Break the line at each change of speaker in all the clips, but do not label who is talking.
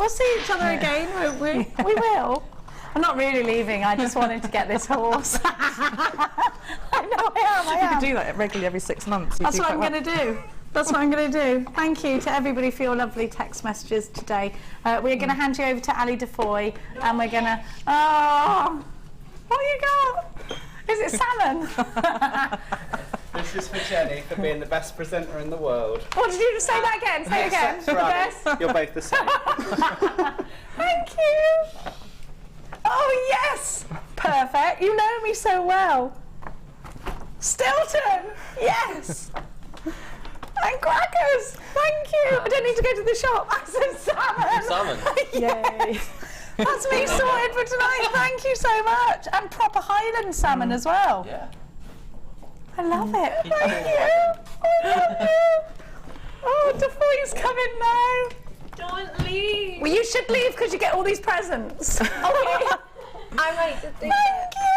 We'll see each other again, won't we? We will. I'm not really leaving. I just wanted to get this horse. I know I am.
You could do that regularly every 6 months.
That's what I'm going to do. That's what I'm going to do. Thank you to everybody for your lovely text messages today. We're going to hand you over to Ali Defoy, and we're going to... Oh, what you got? Is it salmon?
This is for Jenny for being the best presenter in the world.
What did you just say that again? Say it again. The best?
You're both the same.
Thank you. Oh, yes. Perfect. You know me so well. Stilton. Yes. And crackers. Thank you. I don't need to go to the shop. I said salmon.
Salmon.
Yay. That's me sorted for tonight. Thank you so much. And proper Highland salmon as well.
Yeah.
I love it. Thank you. I love you. Oh, Defoy's coming now.
Don't leave.
Well, you should leave because you get all these presents. Okay.
I might just do
Thank you.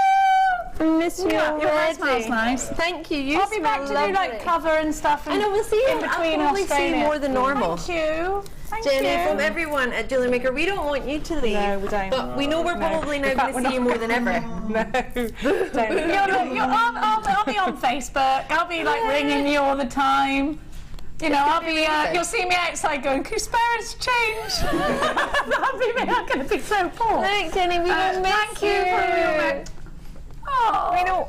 I miss you already.
Your hair smells nice.
Thank you. You
I'll be back to do like cover and stuff. And
I know, we'll see you
in between
I'll probably see
Australia.
you more than normal.
Thank you. Thank
Jenny,
you.
from everyone at JewelleryMaker, we don't want you to leave.
No, we don't.
But we know we're probably now going to see you more than ever.
No, don't.
I'll be on Facebook. I'll be like ringing you all the time. You know, I'll be. You'll see me outside going, "Can you spare us change?" That'll be me. I'm going to be so poor.
Thanks, Jenny. We will miss
thank you for your. Oh,
we know.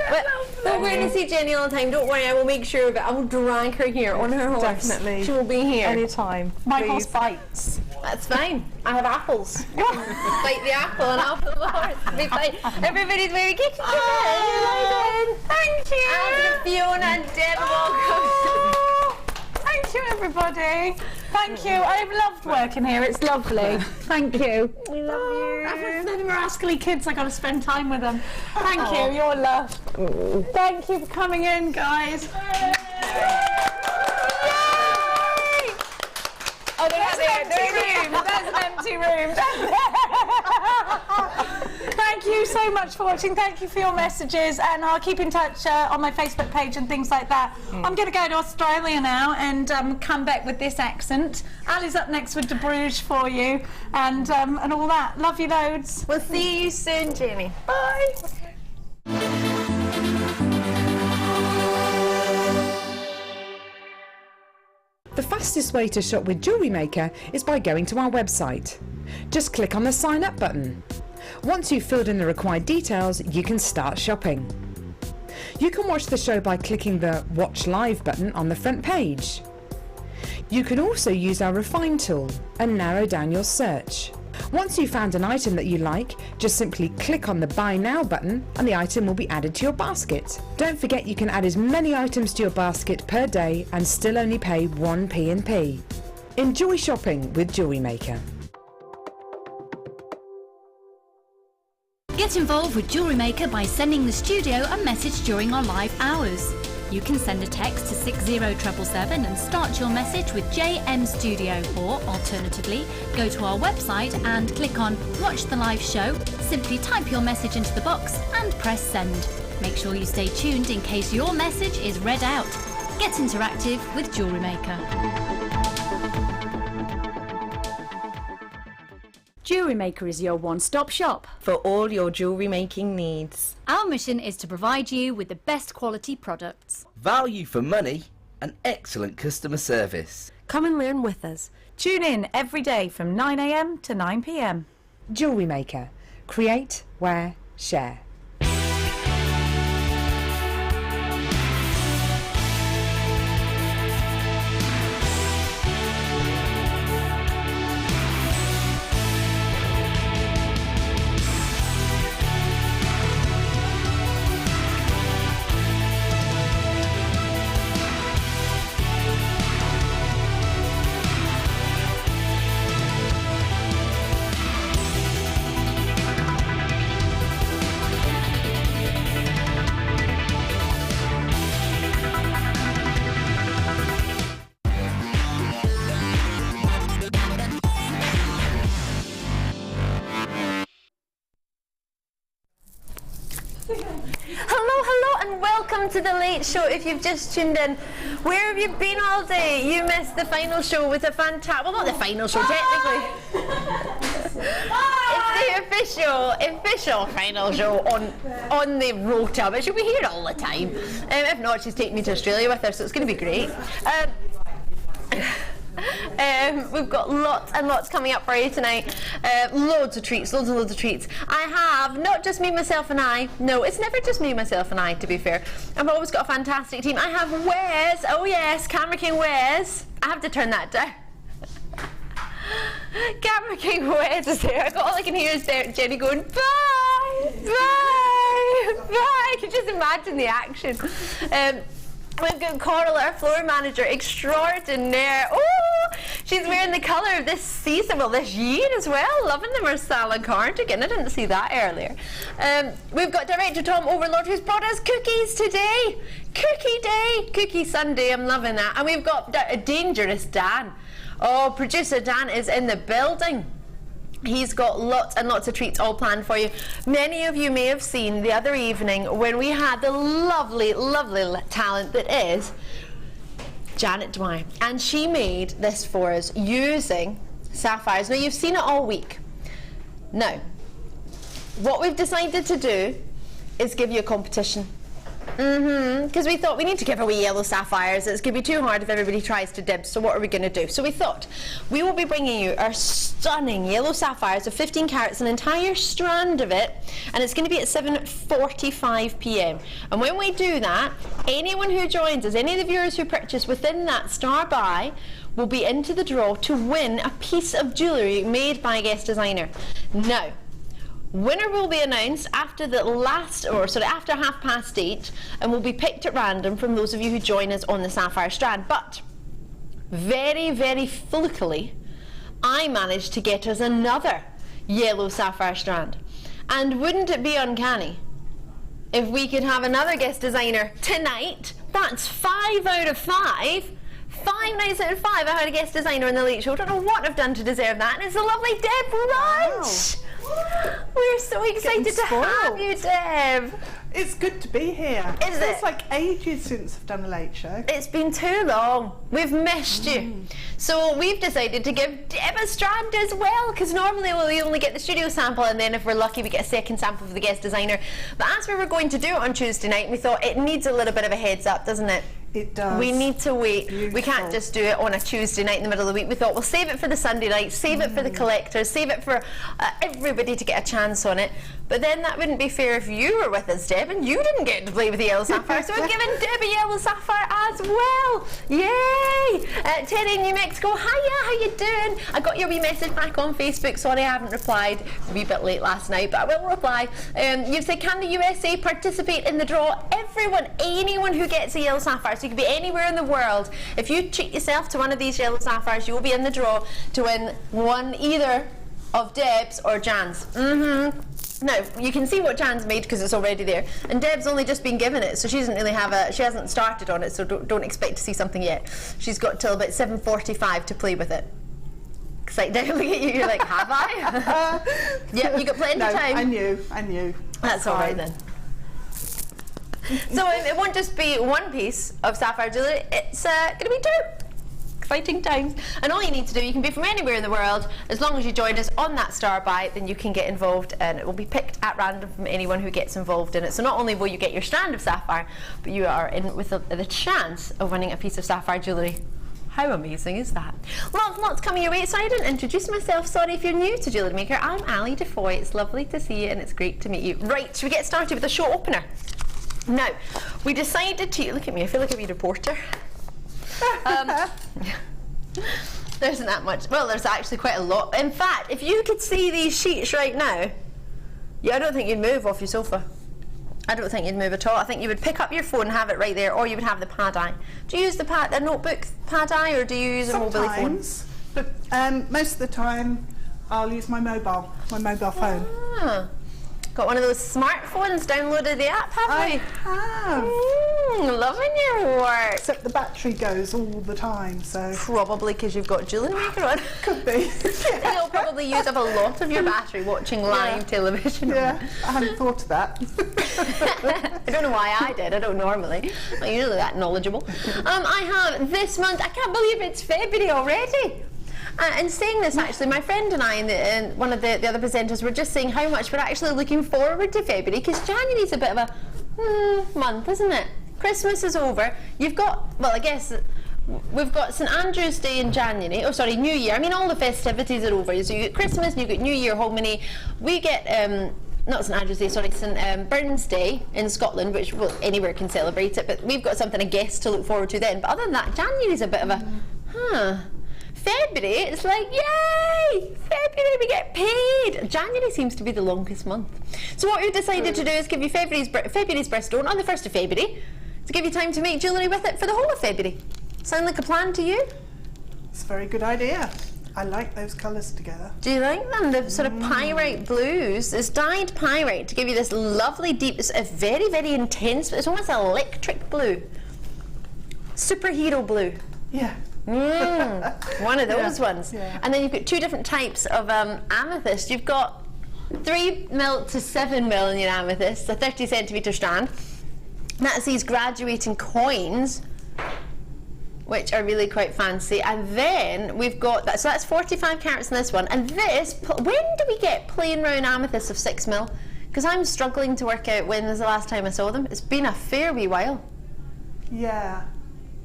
We're going to see Jenny all the time. Don't worry. I will make sure of it. I will drag her here on her horse.
Definitely.
She will be here
Anytime.
My
please.
horse bites.
That's fine. I have apples. Bite the apple and I'll put the horse. Be fine. Everybody's very kitchen.
Thank you.
And Fiona and Deb, welcome.
Thank you, everybody. Thank you. I've loved working here. It's lovely. Thank you.
We love you.
They're the rascally kids. I got to spend time with them. Thank you. You're loved. Thank you for coming in, guys. Yay! Oh, there's an empty room. Thank you so much for watching. Thank you for your messages, and I'll keep in touch on my Facebook page and things like that. I'm going to go to Australia now and come back with this accent. Ali's up next with Deb Rudge for you, and all that. Love you loads.
We'll see you soon, Jenny.
Bye.
The fastest way to shop with JewelleryMaker is by going to our website. Just click on the sign up button. Once you've filled in the required details, you can start shopping. You can watch the show by clicking the Watch Live button on the front page. You can also use our Refine tool and narrow down your search. Once you've found an item that you like, just simply click on the Buy Now button and the item will be added to your basket. Don't forget you can add as many items to your basket per day and still only pay 1 P&P. Enjoy shopping with JewelleryMaker.
Get involved with JewelleryMaker by sending the studio a message during our live hours. You can send a text to 60777 and start your message with JM Studio, or alternatively, go to our website and click on Watch the Live Show, simply type your message into the box and press send. Make sure you stay tuned in case your message is read out. Get interactive with JewelleryMaker. JewelleryMaker is your one-stop shop
for all your jewellery making needs.
Our mission is to provide you with the best quality products,
value for money, and excellent customer service.
Come and learn with us.
Tune in every day from 9 AM to 9 PM.
JewelleryMaker. Create, wear, share.
Hello and welcome to the late show. If you've just tuned in, where have you been all day? You missed the final show with a fantastic, well, not the final show technically. official final show on the rota, but she'll be here all the time. If not, she's taking me to Australia with her, so it's going to be great. We've got lots and lots coming up for you tonight. Loads of treats, loads and loads of treats. I have not just me, myself and I. No, it's never just me, myself and I, to be fair. I've always got a fantastic team. I have Wes. Oh yes, Camera King Wes. I have to turn that down. Camera King Wes is there. All I can hear is Jenny going, bye, bye, bye. I can just imagine the action. We've got Coral, our floor manager extraordinaire. Oh, she's wearing the colour of this season, well, this year as well. Loving the Marsala cardigan. I didn't see that earlier. We've got Director Tom Overlord, who's brought us cookies today. Cookie day, Cookie Sunday. I'm loving that. And we've got Dangerous Dan. Oh, producer Dan is in the building. He's got lots and lots of treats all planned for you. Many of you may have seen the other evening when we had the lovely, lovely talent that is Janet Dwyer. And she made this for us using sapphires. Now, you've seen it all week. Now, what we've decided to do is give you a competition. Because we thought we need to give away yellow sapphires. It's going to be too hard if everybody tries to dibs, so what are we going to do? So we thought we will be bringing you our stunning yellow sapphires of 15 carats, an entire strand of it, and it's going to be at 7:45 p.m. And when we do that, anyone who joins us, any of the viewers who purchase within that star buy, will be into the draw to win a piece of jewellery made by a guest designer. Now, winner will be announced after the after 8:30, and will be picked at random from those of you who join us on the sapphire strand. But very, very flukily, I managed to get us another yellow sapphire strand. And wouldn't it be uncanny if we could have another guest designer tonight? That's 5 out of 5. 5 nights out of 5 I had a guest designer in the Late Show. I don't know what I've done to deserve that, and it's the lovely Deb Rudge. We're so excited to have you, Deb.
It's good to be here.
Is it?
It's like ages since I've done a late show.
It's been too long. We've missed you. So we've decided to give Deb a strand as well, because normally we only get the studio sample, and then if we're lucky we get a second sample for the guest designer. But as we were going to do it on Tuesday night, we thought it needs a little bit of a heads up, doesn't it?
It does.
We need to wait.
Beautiful.
We can't just do it on a Tuesday night in the middle of the week. We thought we'll save it for the Sunday night, save it for the collectors, save it for everybody to get a chance on it. But then that wouldn't be fair if you were with us, Deb, and you didn't get to play with the yellow sapphire. So we've given Deb a yellow sapphire as well. Yay! Terry in New Mexico, hiya, how you doing? I got your wee message back on Facebook. Sorry I haven't replied. A wee bit late last night, but I will reply. You've said, can the USA participate in the draw? Everyone, anyone who gets a yellow sapphire, so you can be anywhere in the world. If you treat yourself to one of these yellow sapphires, you will be in the draw to win one either of Deb's or Jan's. Now, you can see what Jan's made because it's already there, and Deb's only just been given it, so she doesn't really have she hasn't started on it, so don't expect to see something yet. She's got till about 7:45 to play with it. Excited. Look at you, you're like, have I? Yeah, you got plenty of time.
I knew.
That's all right then. So it won't just be one piece of sapphire jewellery, it's going to be 2. Exciting times. And all you need to do, you can be from anywhere in the world, as long as you join us on that star buy, then you can get involved, and it will be picked at random from anyone who gets involved in it. So not only will you get your strand of sapphire, but you are in with the chance of winning a piece of sapphire jewellery. How amazing is that? Lots coming your way. So I didn't introduce myself. Sorry if you're new to JewelleryMaker. I'm Ali Defoy. It's lovely to see you, and it's great to meet you. Right, should we get started with the show opener? Now, we decided to, look at me, I feel like a wee reporter. There isn't that much. Well, there's actually quite a lot. In fact, if you could see these sheets right now, yeah, I don't think you'd move off your sofa. I don't think you'd move at all. I think you would pick up your phone and have it right there, or you would have the pad-eye. Do you use the notebook pad-eye, or do you use a mobile phone?
Sometimes, but most of the time I'll use my mobile phone.
Ah. Got one of those smartphones, downloaded the app, have we?
I have.
Loving your work.
Except the battery goes all the time, so...
Probably because you've got JewelleryMaker on.
Could be.
Yeah. You'll probably use up a lot of your battery watching live television.
Yeah, I hadn't thought of that.
I don't know why I did. I don't normally. I'm usually that knowledgeable. I have this month, I can't believe it's February already. And saying this, actually, my friend and I and one of the other presenters were just saying how much we're actually looking forward to February, because January's a bit of a month, isn't it? Christmas is over. You've got, well, I guess we've got St Andrew's Day in January. Oh, sorry, New Year. I mean, all the festivities are over. So you get Christmas and you get New Year, Hogmanay. We get not St Andrew's Day, sorry, St Burns Day in Scotland, which, well, anywhere can celebrate it, but we've got something, I guess, to look forward to then. But other than that, January's a bit of a February, it's like, yay! February, we get paid! January seems to be the longest month. So what we've decided to do is give you February's birthstone on the 1st of February, to give you time to make jewellery with it for the whole of February. Sound like a plan to you?
It's a very good idea. I like those colours together.
Do you like them? The sort of pyrite blues. It's dyed pyrite to give you this lovely deep, it's a very, very intense, it's almost electric blue. Superhero blue.
Yeah.
One of those ones.
Yeah.
And then you've got two different types of amethyst. You've got 3mm to 7mm in your amethyst, a 30cm strand. That's these graduating coins, which are really quite fancy. And then we've got that, so that's 45 carats in this one. And this, when do we get plain round amethyst of 6mm? Because I'm struggling to work out when was the last time I saw them. It's been a fair wee while.
Yeah,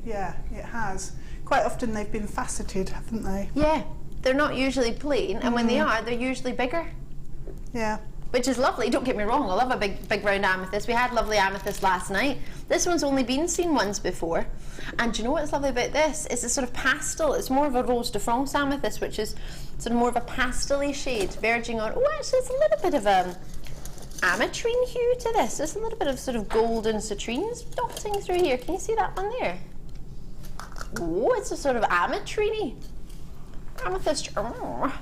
it has. Quite often they've been faceted, haven't they?
Yeah, they're not usually plain, and when they are, they're usually bigger.
Yeah.
Which is lovely, don't get me wrong, I love a big round amethyst. We had lovely amethyst last night. This one's only been seen once before. And do you know what's lovely about this? It's a sort of pastel, it's more of a Rose de France amethyst, which is sort of more of a pastel-y shade, verging on, oh actually it's a little bit of ametrine hue to this. There's a little bit of sort of golden citrines dotting through here. Can you see that one there? Oh, it's a sort of ametrine-y amethyst. Oh.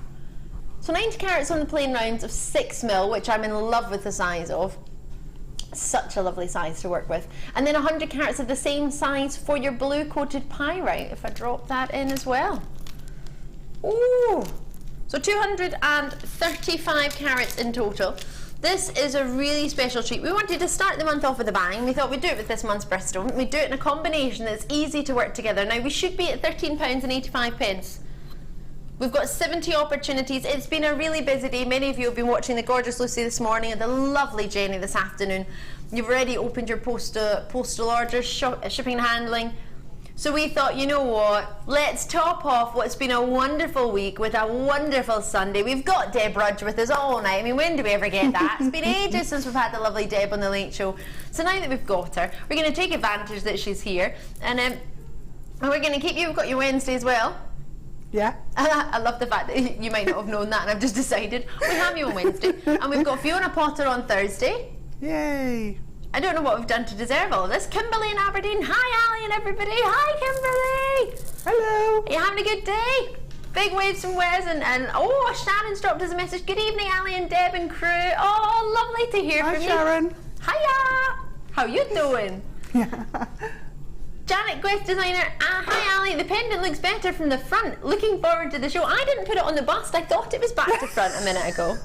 So 90 carats on the plain rounds of 6mm, which I'm in love with the size of. Such a lovely size to work with. And then 100 carats of the same size for your blue coated pyrite, if I drop that in as well. Ooh! So 235 carats in total. This is a really special treat. We wanted to start the month off with a bang. We thought we'd do it with this month's birthstone. We'd do it in a combination that's easy to work together. Now we should be at £13.85. We've got 70 opportunities. It's been a really busy day. Many of you have been watching the gorgeous Lucy this morning and the lovely Jenny this afternoon. You've already opened your postal orders, shipping and handling. So we thought, you know what, let's top off what's been a wonderful week with a wonderful Sunday. We've got Deb Rudge with us all night. I mean, when do we ever get that? It's been ages since we've had the lovely Deb on the Late Show. So now that we've got her, we're going to take advantage that she's here. And we're going to keep you, we've got your Wednesday as well.
Yeah.
I love the fact that you might not have known that and I've just decided. We have you on Wednesday. And we've got Fiona Potter on Thursday.
Yay.
I don't know what we've done to deserve all of this. Kimberly in Aberdeen. Hi, Ali and everybody. Hi, Kimberly.
Hello.
Are you having a good day? Big waves from Wes and oh, Sharon's dropped us a message. Good evening, Ali and Deb and crew. Oh, lovely to hear
Hi,
from
Sharon.
you. Hiya. How you doing? Janet Quest Designer. Hi, Ali. The pendant looks better from the front. Looking forward to the show. I didn't put it on the bust. I thought it was back to front a minute ago.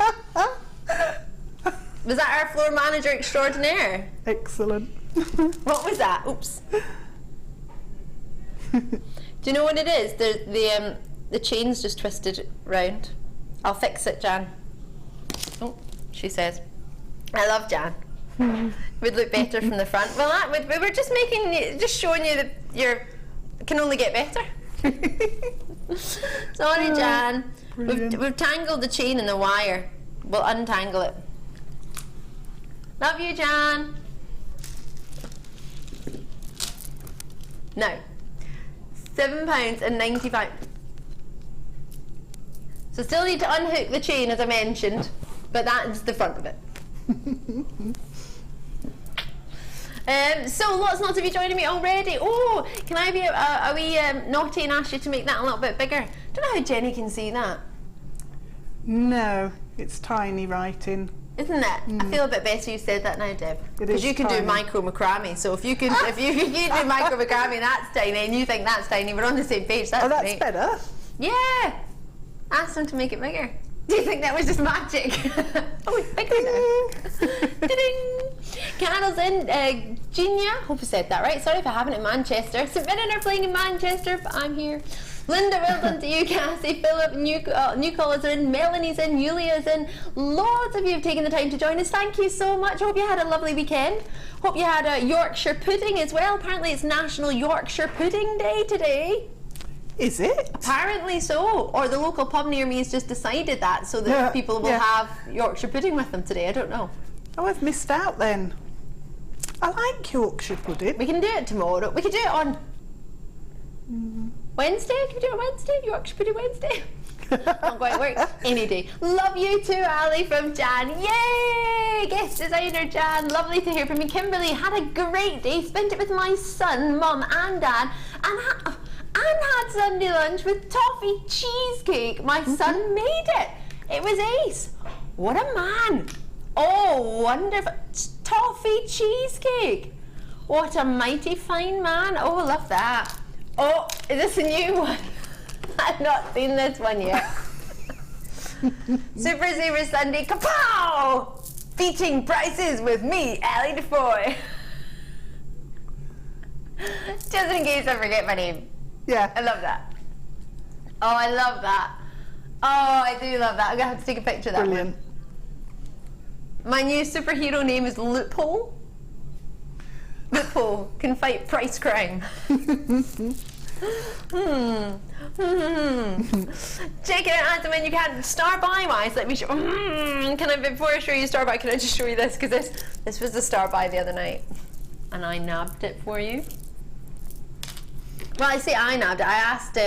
Was that our floor manager extraordinaire?
Excellent.
What was that? Oops. Do you know what it is? The chain's just twisted round. I'll fix it, Jan. Oh, she says. I love Jan. Would look better from the front. Well, we were just just showing you that you can only get better. Sorry, Jan. We've tangled the chain and the wire. We'll untangle it. Love you, Jan. Now, £7.95. So still need to unhook the chain as I mentioned, but that's the front of it. So lots not to be joining me already. Oh, can I be a wee naughty and ask you to make that a little bit bigger? Don't know how Jenny can see that.
No, it's tiny writing.
Isn't it? I feel a bit better you said that now, Deb.
Because
you can do micro macrame. So if you can do micro macrame, that's tiny, and you think that's tiny, we're on the same page. That's
That's
great.
better.
Yeah. Ask them to make it bigger. Do you think that was just magic? Oh, it's bigger now. Ta-ding! Carol's in. Genia, hope I said that right. Sorry if I haven't, in Manchester. St Mirren are playing in Manchester, but I'm here. Linda, well done to you. Cassie, Philip, new callers are in, Melanie's in, Julia's in. Lots of you have taken the time to join us. Thank you so much. Hope you had a lovely weekend. Hope you had a Yorkshire pudding as well. Apparently it's National Yorkshire Pudding Day today.
Is it?
Apparently so. Or the local pub near me has just decided that so that people will have Yorkshire pudding with them today. I don't know.
Oh, I've missed out then. I like Yorkshire pudding.
We can do it tomorrow. We could do it on Wednesday. Can we do it on Wednesday? Yorkshire pudding Wednesday? Not quite work. Any day. Love you too, Ali from Jan. Yay! Guest designer Jan. Lovely to hear from you. Kimberly had a great day. Spent it with my son, mum, and dad, and had Sunday lunch with toffee cheesecake. My son made it. It was ace. What a man. Oh, wonderful. Toffee cheesecake. What a mighty fine man. Oh, I love that. Oh, is this a new one? I've not seen this one yet. Super Saver Sunday, kapow! Beating prices with me, Ali Defoy. Just in case I forget my name.
Yeah.
I love that. Oh, I love that. Oh, I do love that. I'm going to have to take a picture of that
Brilliant.
one. My new superhero name is Loophole. Loophole can fight price crime. Check it out when you can. Star buy wise, let me show. Can I, before I show you star buy, can I just show you this? Because this was the star buy the other night, and I nabbed it for you. Well, I say I nabbed it. I asked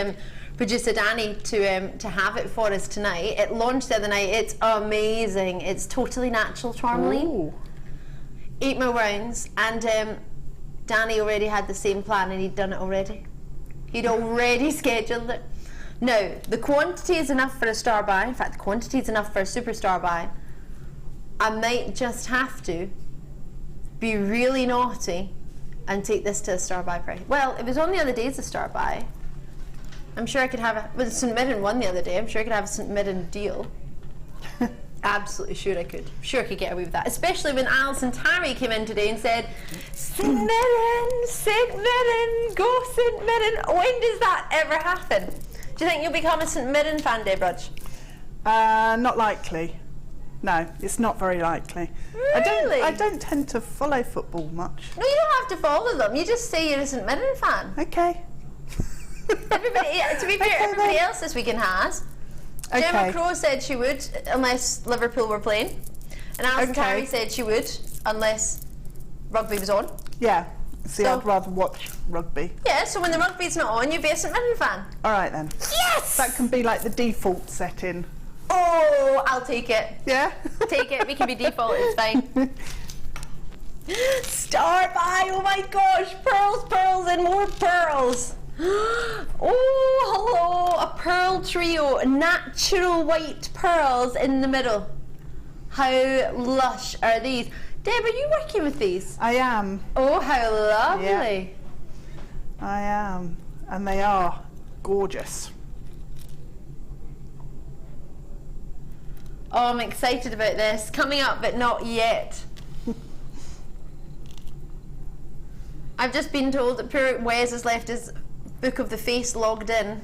producer Danny to have it for us tonight. It launched the other night. It's amazing. It's totally natural tourmaline.
Ooh.
8 more rounds, and Danny already had the same plan, and he'd done it already. He'd already scheduled it. Now, the quantity is enough for a star buy. In fact, the quantity is enough for a super star buy. I might just have to be really naughty and take this to a star buy price. Well, it was on the other day as a star buy. I'm sure I could have well, St Mirren won the other day. I'm sure I could have a St Mirren deal. Absolutely sure I could. Sure I could get away with that. Especially when Alison Tarry came in today and said, St Mirren, go St Mirren. When does that ever happen? Do you think you'll become a St Mirren fan, Deb Rudge?
Not likely. No, it's not very likely.
Really?
I don't tend to follow football much.
No, you don't have to follow them. You just say you're a St Mirren fan.
Okay.
Everybody, to be fair, everybody else this weekend has. Gemma Crow said she would, unless Liverpool were playing. And Alison Tarry said she would, unless rugby was on.
Yeah. See, I'd rather watch rugby.
Yeah, so when the rugby's not on, you'd be a St Mirren fan.
All right then.
Yes!
That can be like the default setting.
Oh, I'll take it.
Yeah?
Take it, we can be default, it's fine. Star buy, oh my gosh, pearls, pearls, and more pearls. Oh, hello, a pearl trio, natural white pearls in the middle. How lush are these? Deb, are you working with these?
I am.
Oh, how lovely.
Yeah. I am. And they are gorgeous.
Oh, I'm excited about this. Coming up, but not yet. I've just been told that poor Wes has left his Book of the Face logged in,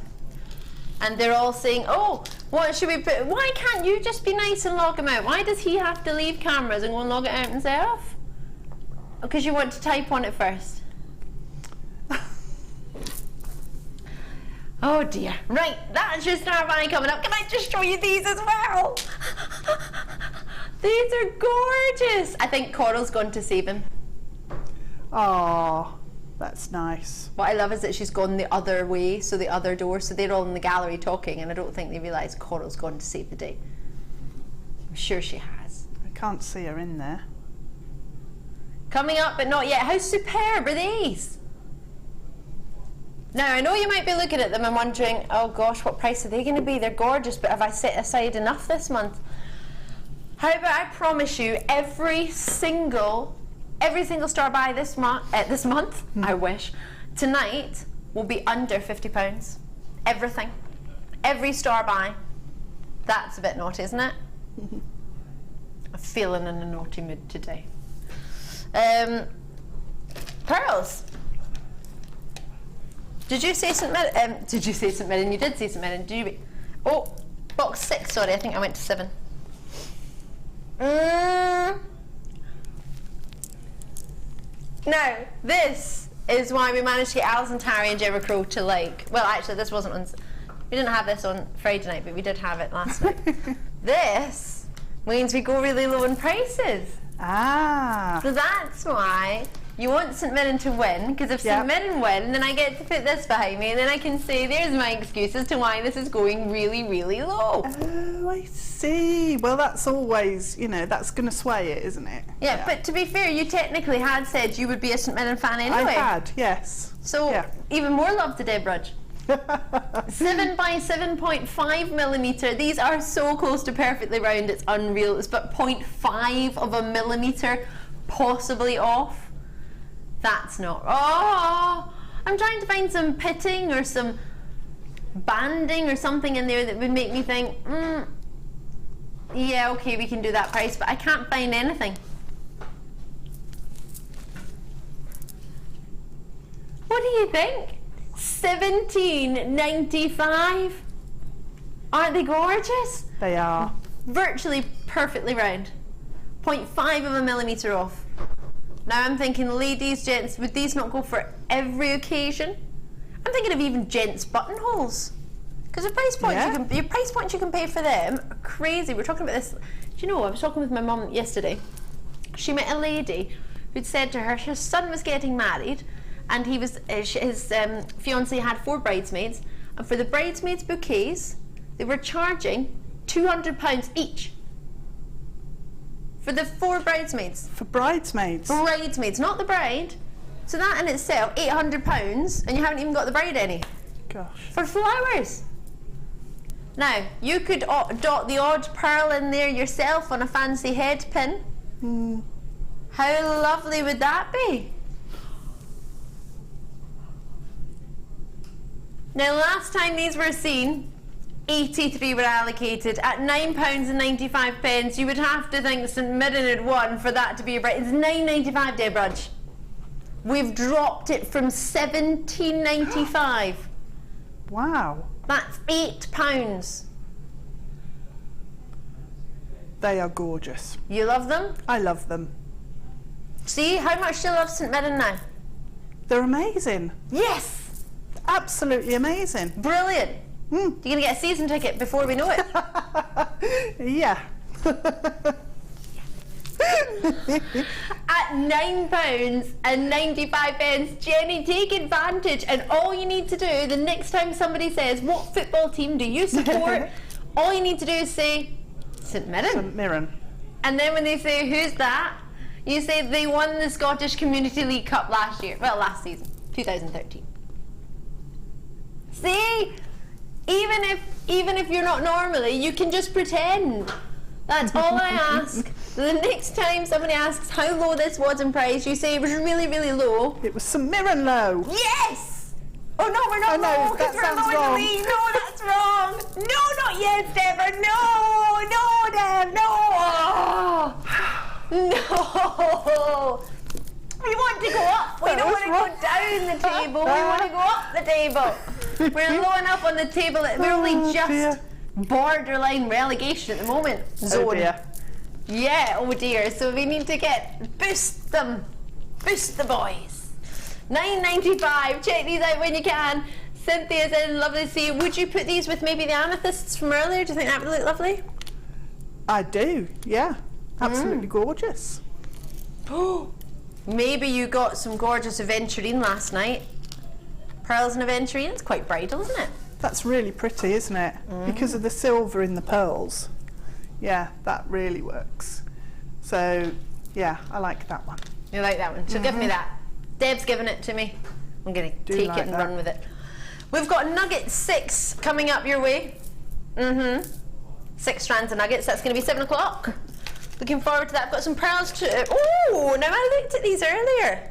and they're all saying, oh, what should we put? Why can't you just be nice and log him out? Why does he have to leave cameras and go and log it out himself? Because you want to type on it first. Oh dear. Right, that's your star buy coming up. Can I just show you these as well? These are gorgeous. I think Coral's gone to save him.
Oh, that's nice.
What I love is that she's gone the other way, so the other door, so they're all in the gallery talking, and I don't think they realise Coral's gone to save the day. I'm sure she has.
I can't see her in there.
Coming up, but not yet. How superb are these? Now, I know you might be looking at them and wondering, oh gosh, what price are they going to be? They're gorgeous, but have I set aside enough this month? How about I promise you every single star buy this month, I wish, tonight will be under £50. Everything. Every star buy. That's a bit naughty, isn't it? I'm feeling in a naughty mood today. Pearls. Did you say St Mirren? Did you say St Mirren? You did say St Mirren. Did you? Oh, box 6. Sorry, I think I went to 7. Now, this is why we managed to get Alison Tarry and Gemma Crow to like. Well, actually, this wasn't on. We didn't have this on Friday night, but we did have it last night. This means we go really low in prices.
Ah.
So that's why you want St Mirren to win, because if St Mirren win, then I get to put this behind me, and then I can say, there's my excuse as to why this is going really, really low.
Oh, I see. Well, that's always, you know, that's going to sway it, isn't it?
Yeah, but to be fair, you technically had said you would be a St Mirren fan anyway.
I had, yes.
So, even more love to Deb Rudge. 7 by 7.5 millimetre. These are so close to perfectly round, it's unreal. It's but 0.5 of a millimetre possibly off. That's not. Oh, I'm trying to find some pitting or some banding or something in there that would make me think, yeah, okay, we can do that price, but I can't find anything. What do you think? $17.95. Aren't they gorgeous?
They are.
Virtually perfectly round. 0.5 of a millimetre off. Now I'm thinking, ladies, gents, would these not go for every occasion? I'm thinking of even gents' buttonholes. Because the price points your price points you can pay for them are crazy. We're talking about this. Do you know, I was talking with my mum yesterday. She met a lady who'd said to her, her son was getting married, and he was his fiancée had 4 bridesmaids, and for the bridesmaids' bouquets, they were charging £200 each. For the 4 bridesmaids.
For bridesmaids?
Bridesmaids, not the bride. So that in itself, £800, and you haven't even got the bride any.
Gosh.
For flowers. Now, you could dot the odd pearl in there yourself on a fancy head pin. How lovely would that be? Now, last time these were seen, 83 were allocated at £9.95. You would have to think St Mirren had won for that to be a bright. It's £9.95, Deb Rudge. We've dropped it from £17.95.
Wow.
That's £8.
They are gorgeous.
You love them?
I love them.
See, how much do you love St Mirren now?
They're amazing.
Yes!
Absolutely amazing.
Brilliant. You're going to get a season ticket before we know it.
Yeah.
At £9.95, Jenny, take advantage, and all you need to do the next time somebody says, what football team do you support? All you need to do is say St Mirren.
St Mirren.
And then when they say, who's that? You say they won the Scottish Community League Cup last year. Well, last season, 2013. See? Even if you're not normally, you can just pretend. That's all I ask. The next time somebody asks how low this was in price, you say it was really, really low.
It was St Mirren low.
Yes! Oh no, we're not low, because we're low in the league. No, that's wrong. No, not yet, Deborah. No, Deb, no. No. We want to go up. We don't want to go down the table. We want to go up the table. We're low enough on the table that we're only just borderline relegation at the moment. Zone.
Oh dear.
Yeah, oh dear. So we need to boost them. Boost the boys. £9.95. Check these out when you can. Cynthia's in, lovely to see you. Would you put these with maybe the amethysts from earlier? Do you think that would look lovely?
I do, yeah. Absolutely gorgeous.
Oh, maybe you got some gorgeous aventurine last night. Pearls and aventurine, it's quite bridal, isn't it?
That's really pretty, isn't it? Because of the silver in the pearls. Yeah, that really works. So, yeah, I like that one.
You like that one? So give me that. Deb's giving it to me. I'm going to take it and run with it. We've got nugget 6 coming up your way. 6 strands of nuggets. That's going to be 7 o'clock. Looking forward to that. I've got some pearls too. Oh, now I looked at these earlier.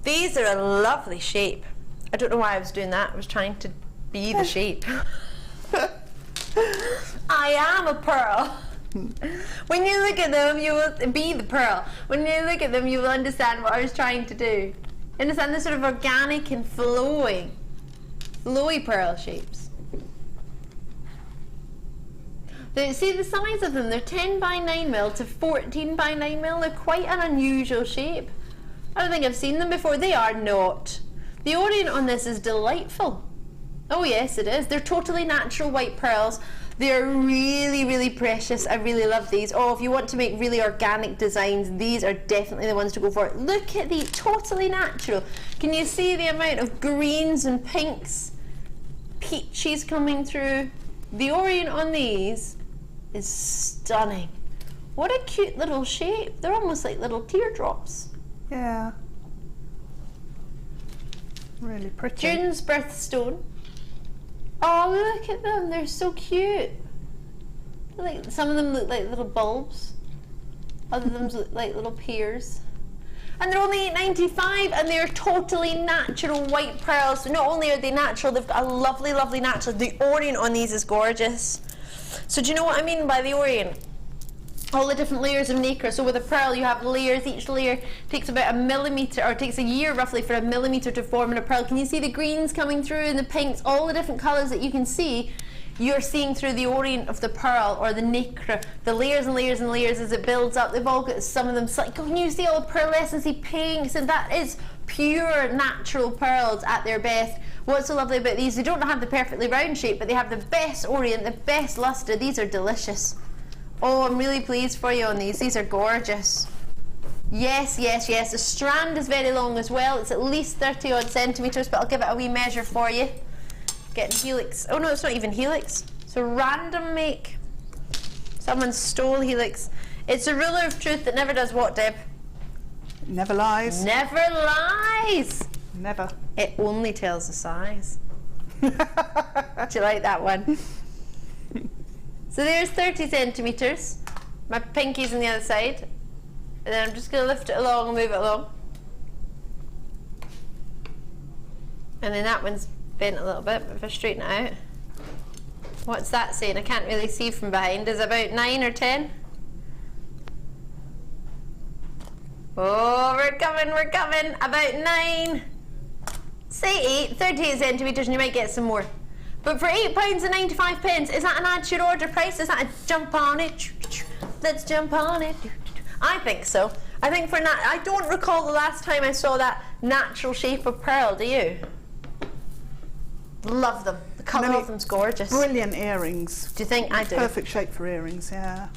These are a lovely shape. I don't know why I was doing that. I was trying to be the shape. I am a pearl. When you look at them, you will be the pearl. When you look at them, you will understand what I was trying to do. Understand? They're sort of organic and flowing. flowy pearl shapes. See the size of them, they're 10 by 9 mil to 14 by 9 mil. They're quite an unusual shape. I don't think I've seen them before. They are not. The orient on this is delightful. Oh yes, it is. They're totally natural white pearls. They're really, really precious. I really love these. Oh, if you want to make really organic designs, these are definitely the ones to go for. Look at the totally natural. Can you see the amount of greens and pinks, peaches coming through? The orient on these is stunning. What a cute little shape. They're almost like little teardrops.
Yeah. Really pretty.
June's birthstone. Oh, look at them. They're so cute. Like, some of them look like little bulbs. Other of them look like little pears. And they're only $8.95, and they're totally natural white pearls. So not only are they natural, they've got a lovely, lovely natural. The orient on these is gorgeous. So do you know what I mean by the orient? All the different layers of nacre. So with a pearl, you have layers. Each layer takes about 1 millimetre, or takes a year roughly for 1 millimetre to form in a pearl. Can you see the greens coming through and the pinks? All the different colours that you can see, you're seeing through the orient of the pearl or the nacre. The layers and layers and layers as it builds up. They've all got some of them. Like, can you see all the pearlescent pinks? And that is pure natural pearls at their best. What's so lovely about these? They don't have the perfectly round shape, but they have the best orient, the best lustre. These are delicious. Oh, I'm really pleased for you on these. These are gorgeous. Yes, yes, yes. The strand is very long as well. It's at least 30 odd centimetres, but I'll give it a wee measure for you. Getting helix. Oh no, it's not even helix. It's a random make. Someone stole helix. It's a ruler of truth that never does what, Deb?
Never lies.
Never lies.
Never.
It only tells the size. Do you like that one? So there's 30 centimetres. My pinky's on the other side. And then I'm just going to lift it along and move it along. And then that one's bent a little bit, but if I straighten it out. What's that saying? I can't really see from behind. Is it about 9 or 10? Oh, we're coming. About 9. Say 8, 38 centimetres, and you might get some more. But for £8.95, is that an add to your order price? Is that a jump on it? Let's jump on it. I think so. I think for I don't recall the last time I saw that natural shape of pearl, do you? Love them. The colour of them's gorgeous.
Brilliant earrings.
Do you think? I do.
Perfect shape for earrings, yeah.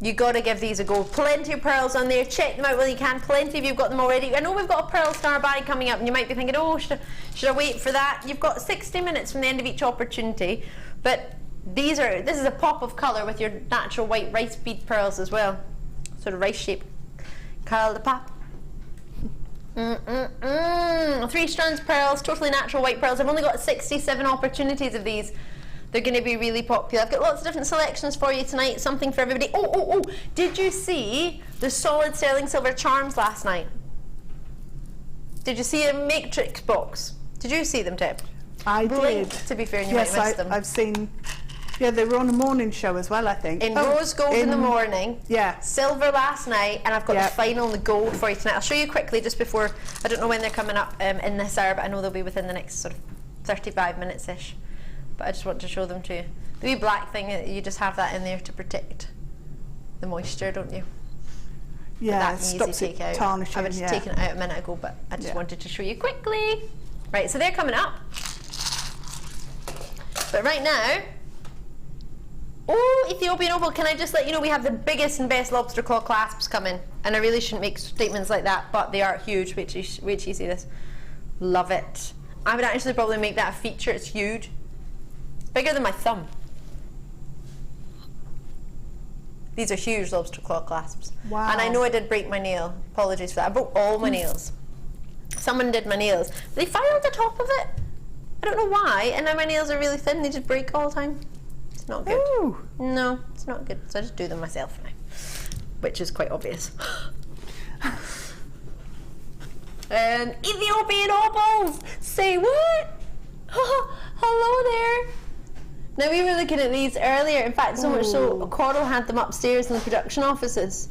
You got to give these a go. Plenty of pearls on there. Check them out while you can. Plenty of you've got them already. I know we've got a pearl starbuy coming up, and you might be thinking, oh, should I wait for that? You've got 60 minutes from the end of each opportunity. But this is a pop of colour with your natural white rice bead pearls as well. Sort of rice shape. Colour pop. 3 strands pearls, totally natural white pearls. I've only got 67 opportunities of these. They're going to be really popular. I've got lots of different selections for you tonight, something for everybody. Oh, did you see the solid sterling silver charms last night? Did you see a matrix box? Did you see them, Deb?
I
Blink,
did.
to be fair, and you
Yes,
might miss them.
I've seen. Yeah, they were on a morning show as well, I think.
In rose gold in the morning.
Yeah.
Silver last night, and I've got the final in the gold for you tonight. I'll show you quickly just before, I don't know when they're coming up in this hour, but I know they'll be within the next sort of 35 minutes-ish. But I just want to show them to you. The wee black thing, you just have that in there to protect the moisture, don't you?
Yeah,
That's
it
an easy
stops
take
it
out.
tarnishing.
I was just taking it out a minute ago, but I just wanted to show you quickly. Right, so they're coming up. But right now, oh, Ethiopian Opal, can I just let you know we have the biggest and best lobster claw clasps coming. And I really shouldn't make statements like that, but they are huge. Wait till you see this. Love it. I would actually probably make that a feature. It's huge. It's bigger than my thumb. These are huge lobster claw clasps.
Wow.
And I know I did break my nail. Apologies for that. I broke all my nails. Someone did my nails. They filed the top of it. I don't know why. And now my nails are really thin. They just break all the time. It's not good.
Ooh.
No, it's not good. So I just do them myself now, which is quite obvious. Ethiopian Opals! Say what? Hello there. Now we were looking at these earlier. In fact, so much so, Coral had them upstairs in the production offices.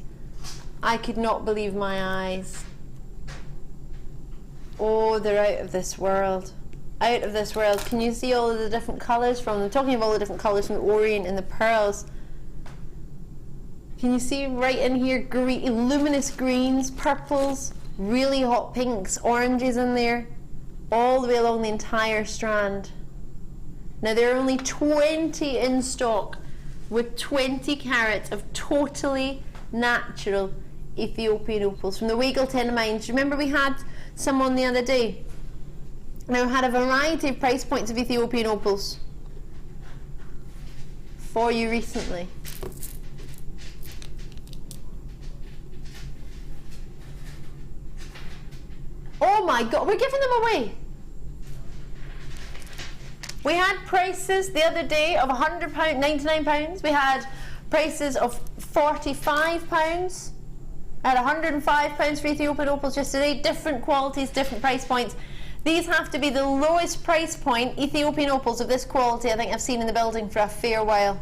I could not believe my eyes. Oh, they're out of this world. out of this world. Can you see all of the different colours from them? Talking of all the different colours from the orient and the pearls. Can you see right in here, luminous greens, purples, really hot pinks, oranges in there, all the way along the entire strand. Now there are only 20 in stock with 20 carats of totally natural Ethiopian opals from the Weigel 10 of Mines. Remember we had some on the other day? Now I had a variety of price points of Ethiopian opals for you recently. Oh my God, we're giving them away. We had prices the other day of £100, £99. We had prices of £45. I had £105 for Ethiopian opals just today. Different qualities, different price points. These have to be the lowest price point Ethiopian opals of this quality I think I've seen in the building for a fair while.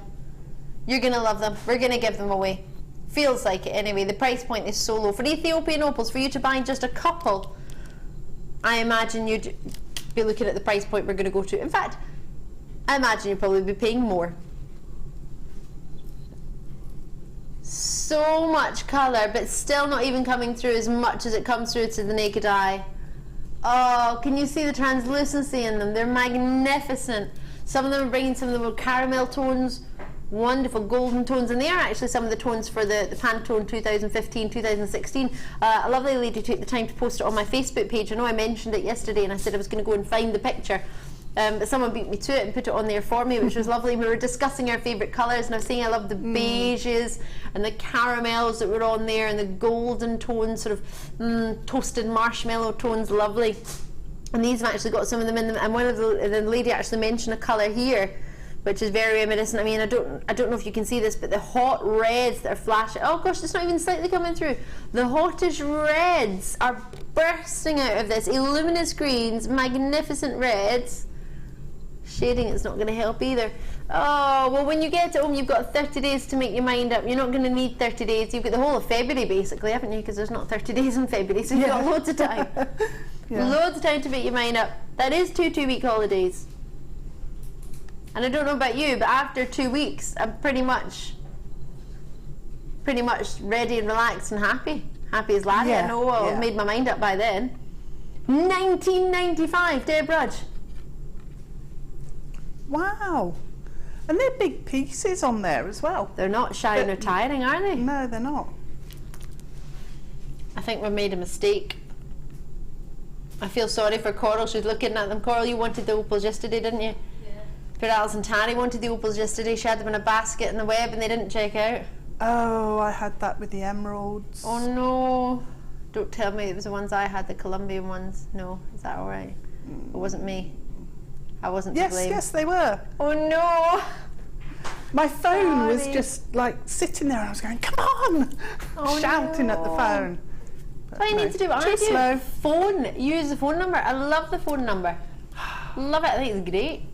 You're going to love them. We're going to give them away. Feels like it anyway. The price point is so low. For Ethiopian opals, for you to buy just a couple, I imagine you'd be looking at the price point we're going to go to. In fact, I imagine you'd probably be paying more. So much colour, but still not even coming through as much as it comes through to the naked eye. Oh, can you see the translucency in them? They're magnificent. Some of them are bringing some of the caramel tones, wonderful golden tones, and they are actually some of the tones for the Pantone 2015, 2016. A lovely lady took the time to post it on my Facebook page. I know I mentioned it yesterday and I said I was going to go and find the picture. But someone beat me to it and put it on there for me, which was lovely. We were discussing our favourite colours, and I was saying I love the beiges and the caramels that were on there, and the golden tones, sort of toasted marshmallow tones, lovely. And these have actually got some of them in them. And one of the lady actually mentioned a colour here, which is very reminiscent. I mean, I don't know if you can see this, but the hot reds that are flashing. Oh gosh, it's not even slightly coming through. The hottest reds are bursting out of this. Luminous greens, magnificent reds. Shading is not going to help either. Oh, well, when you get it home, you've got 30 days to make your mind up. You're not going to need 30 days. You've got the whole of February, basically, haven't you? Because there's not 30 days in February, so you've got loads of time. Loads of time to make your mind up. That is 2-week holidays. And I don't know about you, but after 2 weeks, I'm pretty much ready and relaxed and happy. Happy as Larry. I know I've made my mind up by then. 1995, Deb Rudge.
Wow. And they're big pieces on there as well.
They're not shy or tiring, are they?
No, they're not.
I think we've made a mistake. I feel sorry for Coral. She's looking at them. Coral, you wanted the opals yesterday, didn't you? Yeah. But Alice and Tari wanted the opals yesterday. She had them in a basket in the web and they didn't check out.
Oh, I had that with the emeralds.
Oh no. Don't tell me it was the ones I had, the Colombian ones. No, is that alright? It wasn't me. I wasn't to blame.
Yes, they were.
Oh no!
My phone was just like sitting there and I was going, come on! Shouting at the phone. But
I need to do what I do.
Slow.
Phone. Use the phone number. I love the phone number. Love it. I think it's great.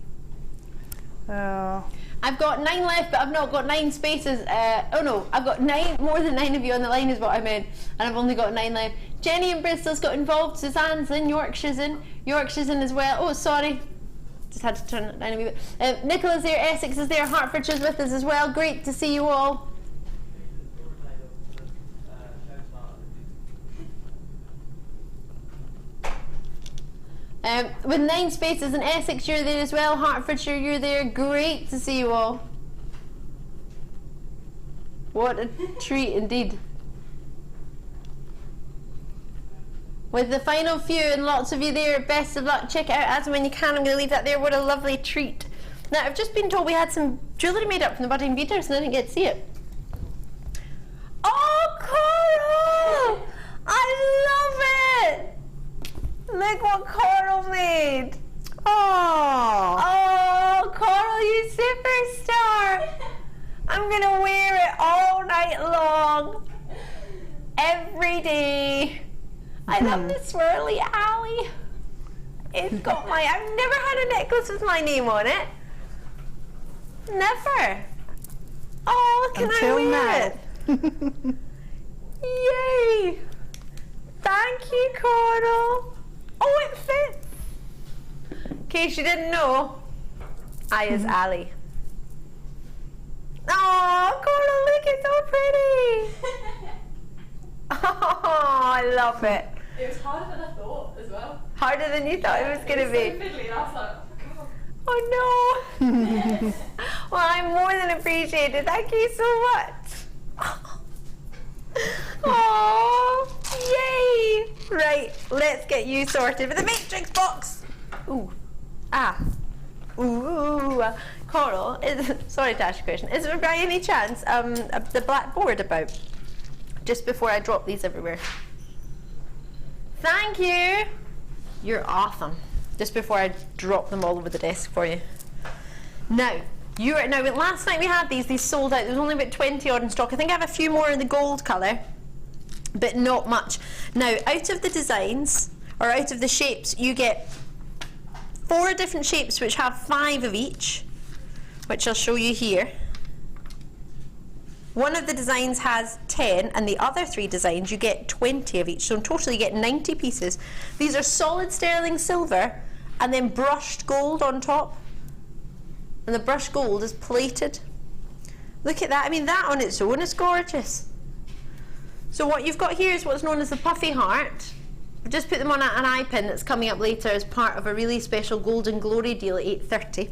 Oh.
I've got 9 left, but I've not got 9 spaces. Oh no, I've got 9, more than 9 of you on the line is what I meant, and I've only got 9 left. Jenny in Bristol's got involved. Suzanne's in. Yorkshire's in as well. Oh, sorry. Just had to turn it down a wee bit. Nicola's there, Essex is there, Hertfordshire's with us as well. Great to see you all. With 9 spaces in Essex, you're there as well. Hertfordshire, you're there. Great to see you all. What a treat indeed. With the final few and lots of you there, best of luck. Check it out as and when you can. I'm going to leave that there. What a lovely treat. Now, I've just been told we had some jewellery made up from the budding beaters and I didn't get to see it. Oh, Coral! I love it! Look what Coral made. Oh, Coral, you superstar. I'm going to wear it all night long. Every day. I love the swirly Ali. It's got my... I've never had a necklace with my name on it. Never. Oh, can I wear it? Yay. Thank you, Coral. Oh, it fits. case you didn't know, I is Ali. Oh, Coral, look, it's so pretty. Oh, I love it.
It was harder than I thought as well.
Harder than you thought it was going to be.
So fiddly, and I was like,
oh no. Well, I'm more than appreciated. Thank you so much. Oh, yay. Right, let's get you sorted with the matrix box. Ooh. Ah. Ooh. Coral, sorry to ask you a question. Is there by any chance the black board about? Just before I drop these everywhere. Thank you. You're awesome. Just before I drop them all over the desk for you. Now, last night we had these sold out. There was only about 20 odd in stock. I think I have a few more in the gold colour, but not much. Now, out of the designs, or out of the shapes, you get 4 different shapes which have 5 of each, which I'll show you here. One of the designs has 10, and the other 3 designs you get 20 of each. So in total you get 90 pieces. These are solid sterling silver and then brushed gold on top. And the brushed gold is plated. Look at that. I mean, that on its own is gorgeous. So what you've got here is what's known as the puffy heart. I've just put them on an eye pin that's coming up later as part of a really special Golden Glory deal at 8:30.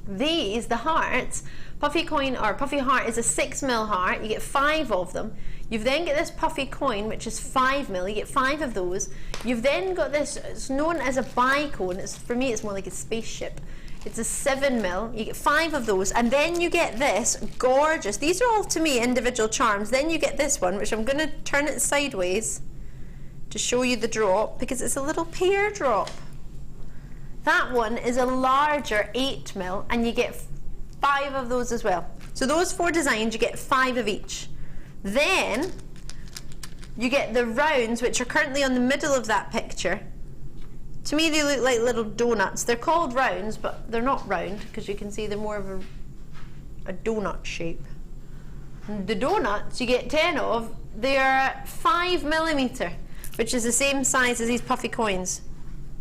These, the hearts, puffy coin or puffy heart is a 6mm heart. You get 5 of them. You've then got this puffy coin, which is 5mm. You get 5 of those. You've then got this, it's known as a bicone. For me, it's more like a spaceship. It's a 7mm. You get 5 of those, and then you get this gorgeous. These are all to me individual charms. Then you get this one, which I'm going to turn it sideways to show you the drop because it's a little pear drop. That one is a larger 8mm, and you get 5 of those as well. So those 4 designs, you get 5 of each. Then you get the rounds, which are currently on the middle of that picture. To me, they look like little donuts. They're called rounds, but they're not round because you can see they're more of a donut shape. And the donuts you get 10 of. They are 5mm, which is the same size as these puffy coins,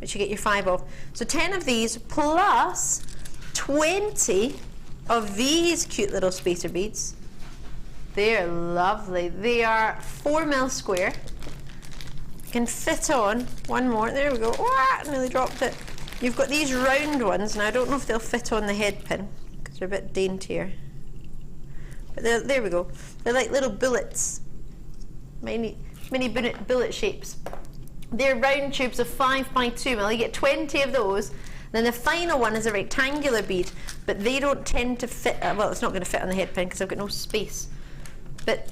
which you get your 5 of. So 10 of these plus 20 of these cute little spacer beads. They're lovely. They are 4mm square. Can fit on one more. There we go. Oh, I nearly dropped it. You've got these round ones. Now I don't know if they'll fit on the head pin because they're a bit daintier. But there we go. They're like little bullets. Mini bullet shapes. They're round tubes of 5 by 2mm. You get 20 of those. Then the final one is a rectangular bead, but they don't tend to fit. Well, it's not going to fit on the head pin because I've got no space. But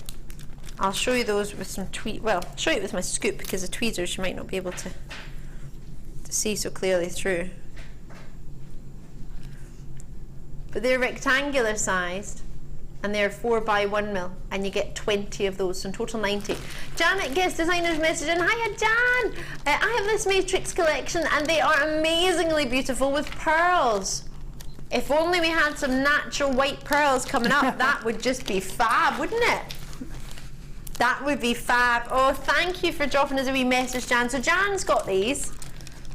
I'll show you those with some tweed. Well, I'll show you it with my scoop because the tweezers you might not be able to see so clearly through. But they're rectangular sized, and they're 4 by 1mm, and you get 20 of those, so in total 90. Janet gets designer's message, and hiya Jan! I have this matrix collection, and they are amazingly beautiful with pearls. If only we had some natural white pearls coming up, that would just be fab, wouldn't it? That would be fab. Oh, thank you for dropping us a wee message, Jan. So Jan's got these.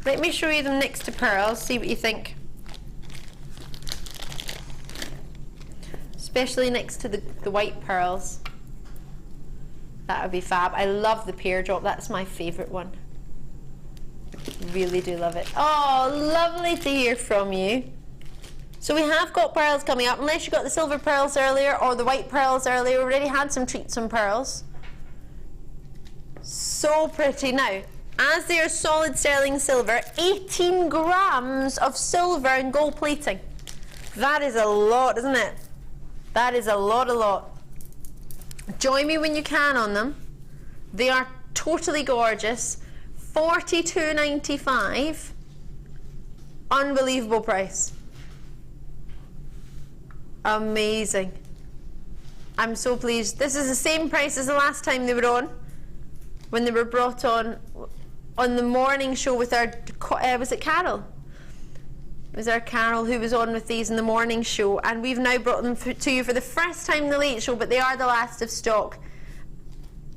Let me show you them next to pearls, see what you think. Especially next to the white pearls. That would be fab. I love the pear drop. That's my favourite one. Really do love it. Oh, lovely to hear from you. So we have got pearls coming up. Unless you got the silver pearls earlier or the white pearls earlier, we already had some treats on pearls. So pretty. Now, as they are solid sterling silver, 18 grams of silver and gold plating. That is a lot, isn't it? That is a lot. Join me when you can on them. They are totally gorgeous. $42.95. Unbelievable price. Amazing. I'm so pleased. This is the same price as the last time they were on, when they were brought on the morning show with our, was it Carol? It was our Carol who was on with these in the morning show, and we've now brought them to you for the first time in the late show, but they are the last of stock.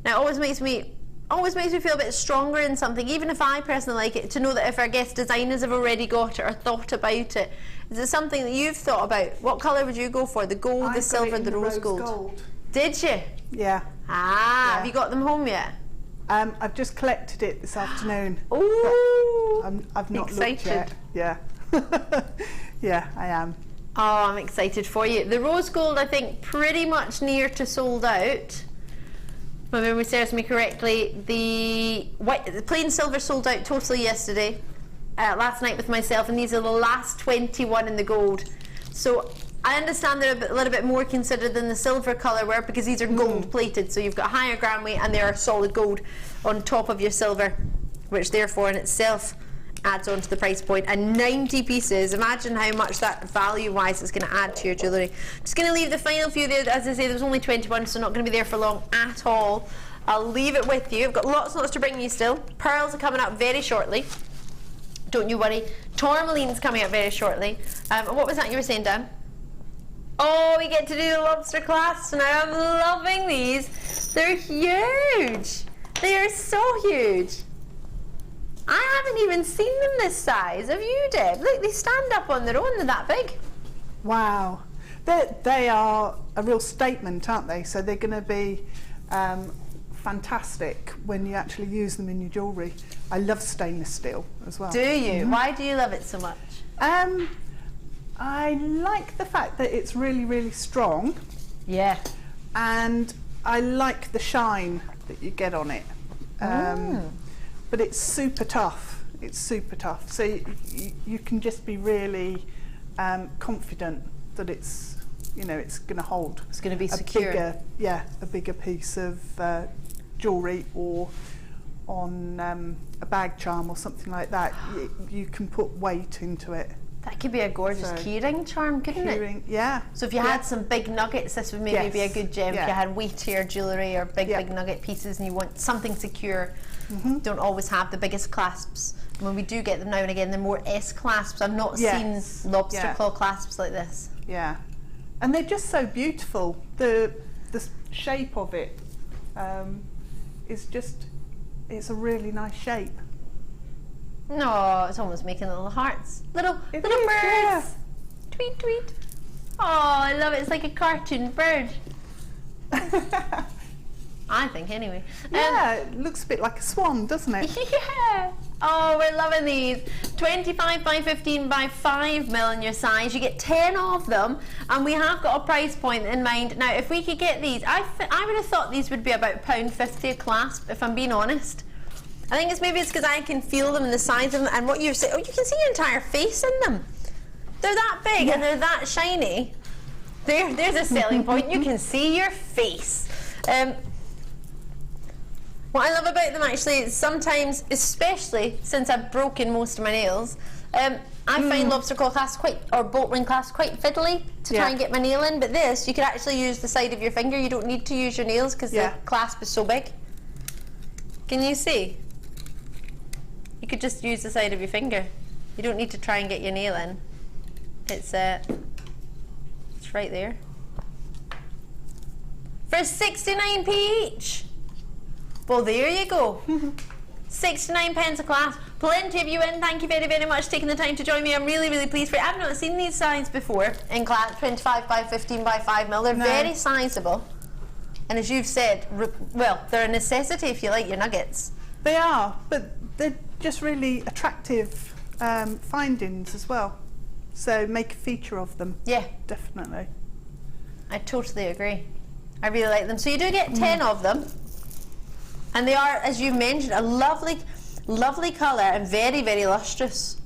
Now it always makes me always makes me feel a bit stronger in something, even if I personally like it, to know that if our guest designers have already got it or thought about it. Is it something that you've thought about? What colour would you go for? The gold, the silver, the rose gold? Did you?
Yeah.
Ah,
Yeah.
have you got them home yet?
I've just collected it this afternoon.
Ooh,
I've not
excited.
looked yet. Yeah. Yeah, I am.
Oh, I'm excited for you. The rose gold, I think, pretty much near to sold out. If my memory serves me correctly. The plain silver sold out totally yesterday, last night with myself, and these are the last 21 in the gold. So I understand they're a little bit more considered than the silver colour were, because these are gold plated, so you've got higher gram weight and they are solid gold on top of your silver, which therefore in itself adds on to the price point. And 90 pieces, imagine how much that value wise is going to add to your jewellery. Just going to leave the final few there. As I say, there's only 21, so not going to be there for long at all. I'll leave it with you. I've got lots and lots to bring you still. Pearls are coming up very shortly, don't you worry. Tourmaline's coming up very shortly. What was that you were saying, Dan? Oh, we get to do the lobster clasps now. I'm loving these. They're huge. They are so huge. I haven't even seen them this size. Have you, Deb? Look, they stand up on their own. They're that big.
Wow. They are a real statement, aren't they? So they're going to be fantastic when you actually use them in your jewellery. I love stainless steel as well.
Do you? Why do you love it so much?
I like the fact that it's really, really strong.
Yeah.
And I like the shine that you get on it. But it's super tough. It's super tough. So you can just be really confident that it's, you know, it's going to hold.
It's going to be secure.
A bigger piece of jewellery, or on a bag charm or something like that. You can put weight into it.
That could be a gorgeous keyring charm, couldn't it?
Yeah.
So if you had some big nuggets, this would maybe be a good gem. If you had weightier jewellery or big nugget pieces and you want something secure, don't always have the biggest clasps. When we do get them now and again, they're more S clasps. I've not seen lobster claw clasps like this.
Yeah. And they're just so beautiful. The shape of it is just, it's a really nice shape.
No, it's almost making little hearts. Little birds.
Yeah.
Tweet, tweet. Oh, I love it. It's like a cartoon bird. I think, anyway.
Yeah, it looks a bit like a swan, doesn't it?
Yeah. Oh, we're loving these. 25 by 15 by 5 mil in your size. You get 10 of them, and we have got a price point in mind. Now, if we could get these, I would have thought these would be about £1.50 a clasp, if I'm being honest. I think maybe it's because I can feel them and the size of them, and what you're saying, you can see your entire face in them. They're that big and they're that shiny. There's a selling point. You can see your face. What I love about them actually is sometimes, especially since I've broken most of my nails, I find lobster claw clasps or bolt ring clasps quite fiddly to try and get my nail in. But this, you could actually use the side of your finger. You don't need to use your nails because the clasp is so big. Can you see? You could just use the side of your finger. You don't need to try and get your nail in. It's right there. For 69p each. Well, there you go. 69 pence a class. Plenty of you in. Thank you very, very much for taking the time to join me. I'm really, really pleased for it. I've not seen these size before in class 25 by 15 by 5 mil. They're very sizable. And as you've said, well, they're a necessity if you like your nuggets.
They are, but they're just really attractive findings as well. So make a feature of them. Yeah. Definitely.
I totally agree. I really like them. So you do get 10 of them. And they are, as you mentioned, a lovely, lovely colour and very, very lustrous.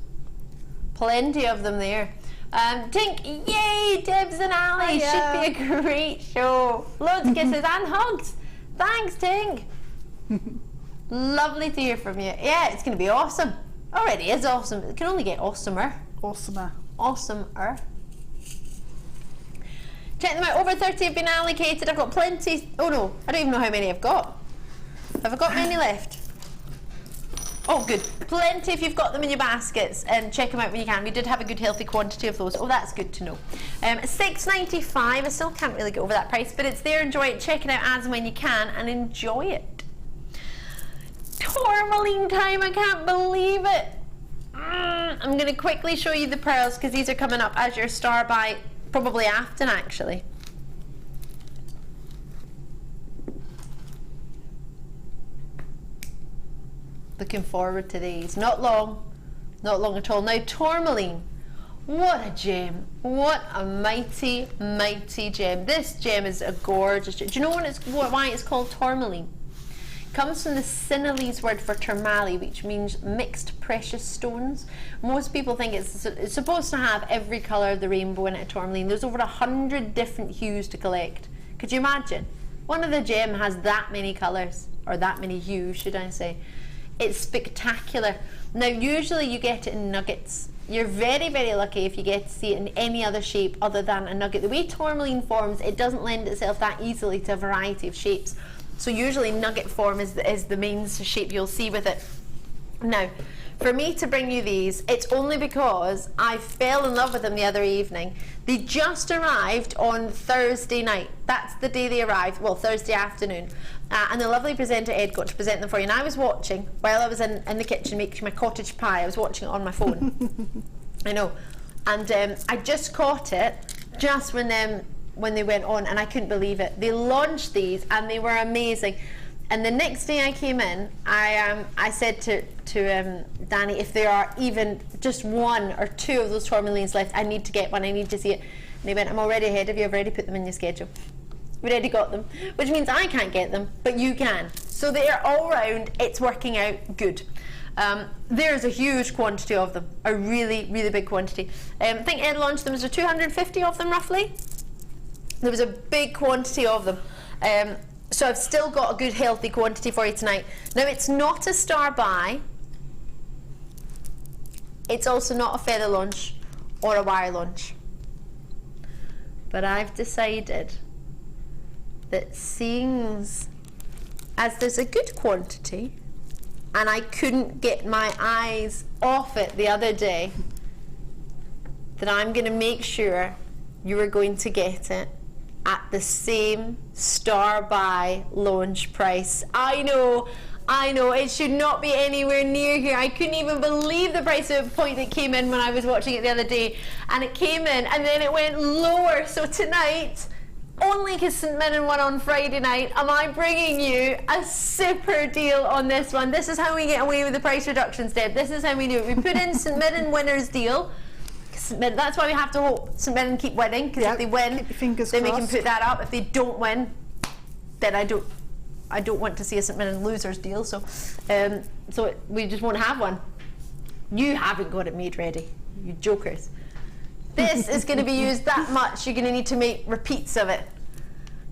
Plenty of them there. Tink, yay, Debs and Ali. Should be a great show. Loads of kisses and hugs. Thanks, Tink. Lovely to hear from you. Yeah, it's going to be awesome. Already is awesome. It can only get awesomer.
Awesomer.
Awesomer. Check them out. Over 30 have been allocated. I've got plenty. Oh no, I don't even know how many I've got. Have I got many left? Oh, good. Plenty if you've got them in your baskets, and check them out when you can. We did have a good healthy quantity of those. Oh, that's good to know. $6.95. I still can't really get over that price, but it's there. Enjoy it. Check it out as and when you can, and enjoy it. Tourmaline time, I can't believe it. I'm going to quickly show you the pearls because these are coming up as your star buy, probably Afton actually. Looking forward to these. Not long at all. Now Tourmaline, what a gem, what a mighty, mighty gem. This gem is a gorgeous gem. Do you know why it's called tourmaline? It comes from the Sinhalese word for tourmaline, which means mixed precious stones. Most people think it's supposed to have every colour of the rainbow in it, tourmaline. There's over 100 different hues to collect. Could you imagine? One of the gem has that many colours, or that many hues, should I say. It's spectacular. Now, usually you get it in nuggets. You're very, very lucky if you get to see it in any other shape other than a nugget. The way tourmaline forms, it doesn't lend itself that easily to a variety of shapes. So usually nugget form is the main shape you'll see with it. Now, for me to bring you these, it's only because I fell in love with them the other evening. They just arrived on Thursday night. That's the day they arrived, well, Thursday afternoon. And the lovely presenter Ed got to present them for you. And I was watching, while I was in the kitchen making my cottage pie, I was watching it on my phone. I know. And I just caught it just when they went on, and I couldn't believe it. They launched these and they were amazing. And the next day I came in, I said to Danny, if there are even just one or two of those tourmalines left, I need to get one, I need to see it. And he went, I'm already ahead of you, I've already put them in your schedule. We've already got them, which means I can't get them, but you can. So they're all round, it's working out good. There's a huge quantity of them, a really, really big quantity. I think Ed launched them, was there 250 of them roughly? There was a big quantity of them. So I've still got a good healthy quantity for you tonight. Now, it's not a star buy. It's also not a feather launch or a wire launch. But I've decided that seeing as there's a good quantity and I couldn't get my eyes off it the other day, that I'm going to make sure you are going to get it at the same star buy launch price. I know, it should not be anywhere near here. I couldn't even believe the price at the point that came in when I was watching it the other day, and it came in and then it went lower. So tonight, only because St Mirren won on Friday night, am I bringing you a super deal on this one. This is how we get away with the price reductions, Deb. This is how we do it. We put in St Mirren winners deal. That's why we have to hope St Mirren keep winning, because if they win, then we can put that up. If they don't win, then I don't want to see a St Mirren losers deal. So we just won't have one. You haven't got it made ready, you jokers. This is going to be used that much, you're going to need to make repeats of it.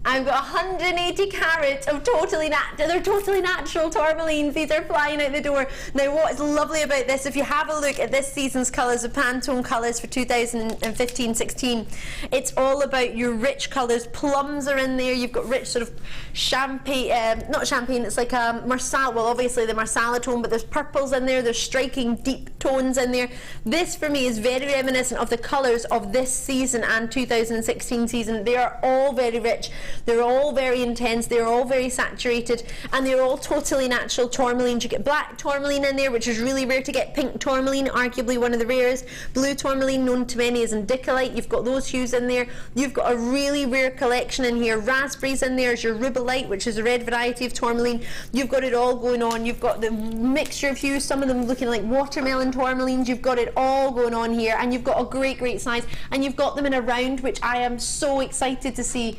I've got 180 carats of totally natural tourmalines. These are flying out the door. Now, what is lovely about this, if you have a look at this season's colours, the Pantone colours for 2015-16, it's all about your rich colours. Plums are in there. You've got rich sort of champagne, not champagne, it's like a marsala, well, obviously the marsala tone, but there's purples in there, there's striking deep tones in there. This, for me, is very reminiscent of the colours of this season and 2016 season. They are all very rich. They're all very intense, they're all very saturated, and they're all totally natural tourmalines. You get black tourmaline in there, which is really rare to get. Pink tourmaline, arguably one of the rarest. Blue tourmaline, known to many as indicolite. You've got those hues in there. You've got a really rare collection in here. Raspberries in there is your rubellite, which is a red variety of tourmaline. You've got it all going on. You've got the mixture of hues, some of them looking like watermelon tourmalines. You've got it all going on here, and you've got a great, great size. And you've got them in a round, which I am so excited to see.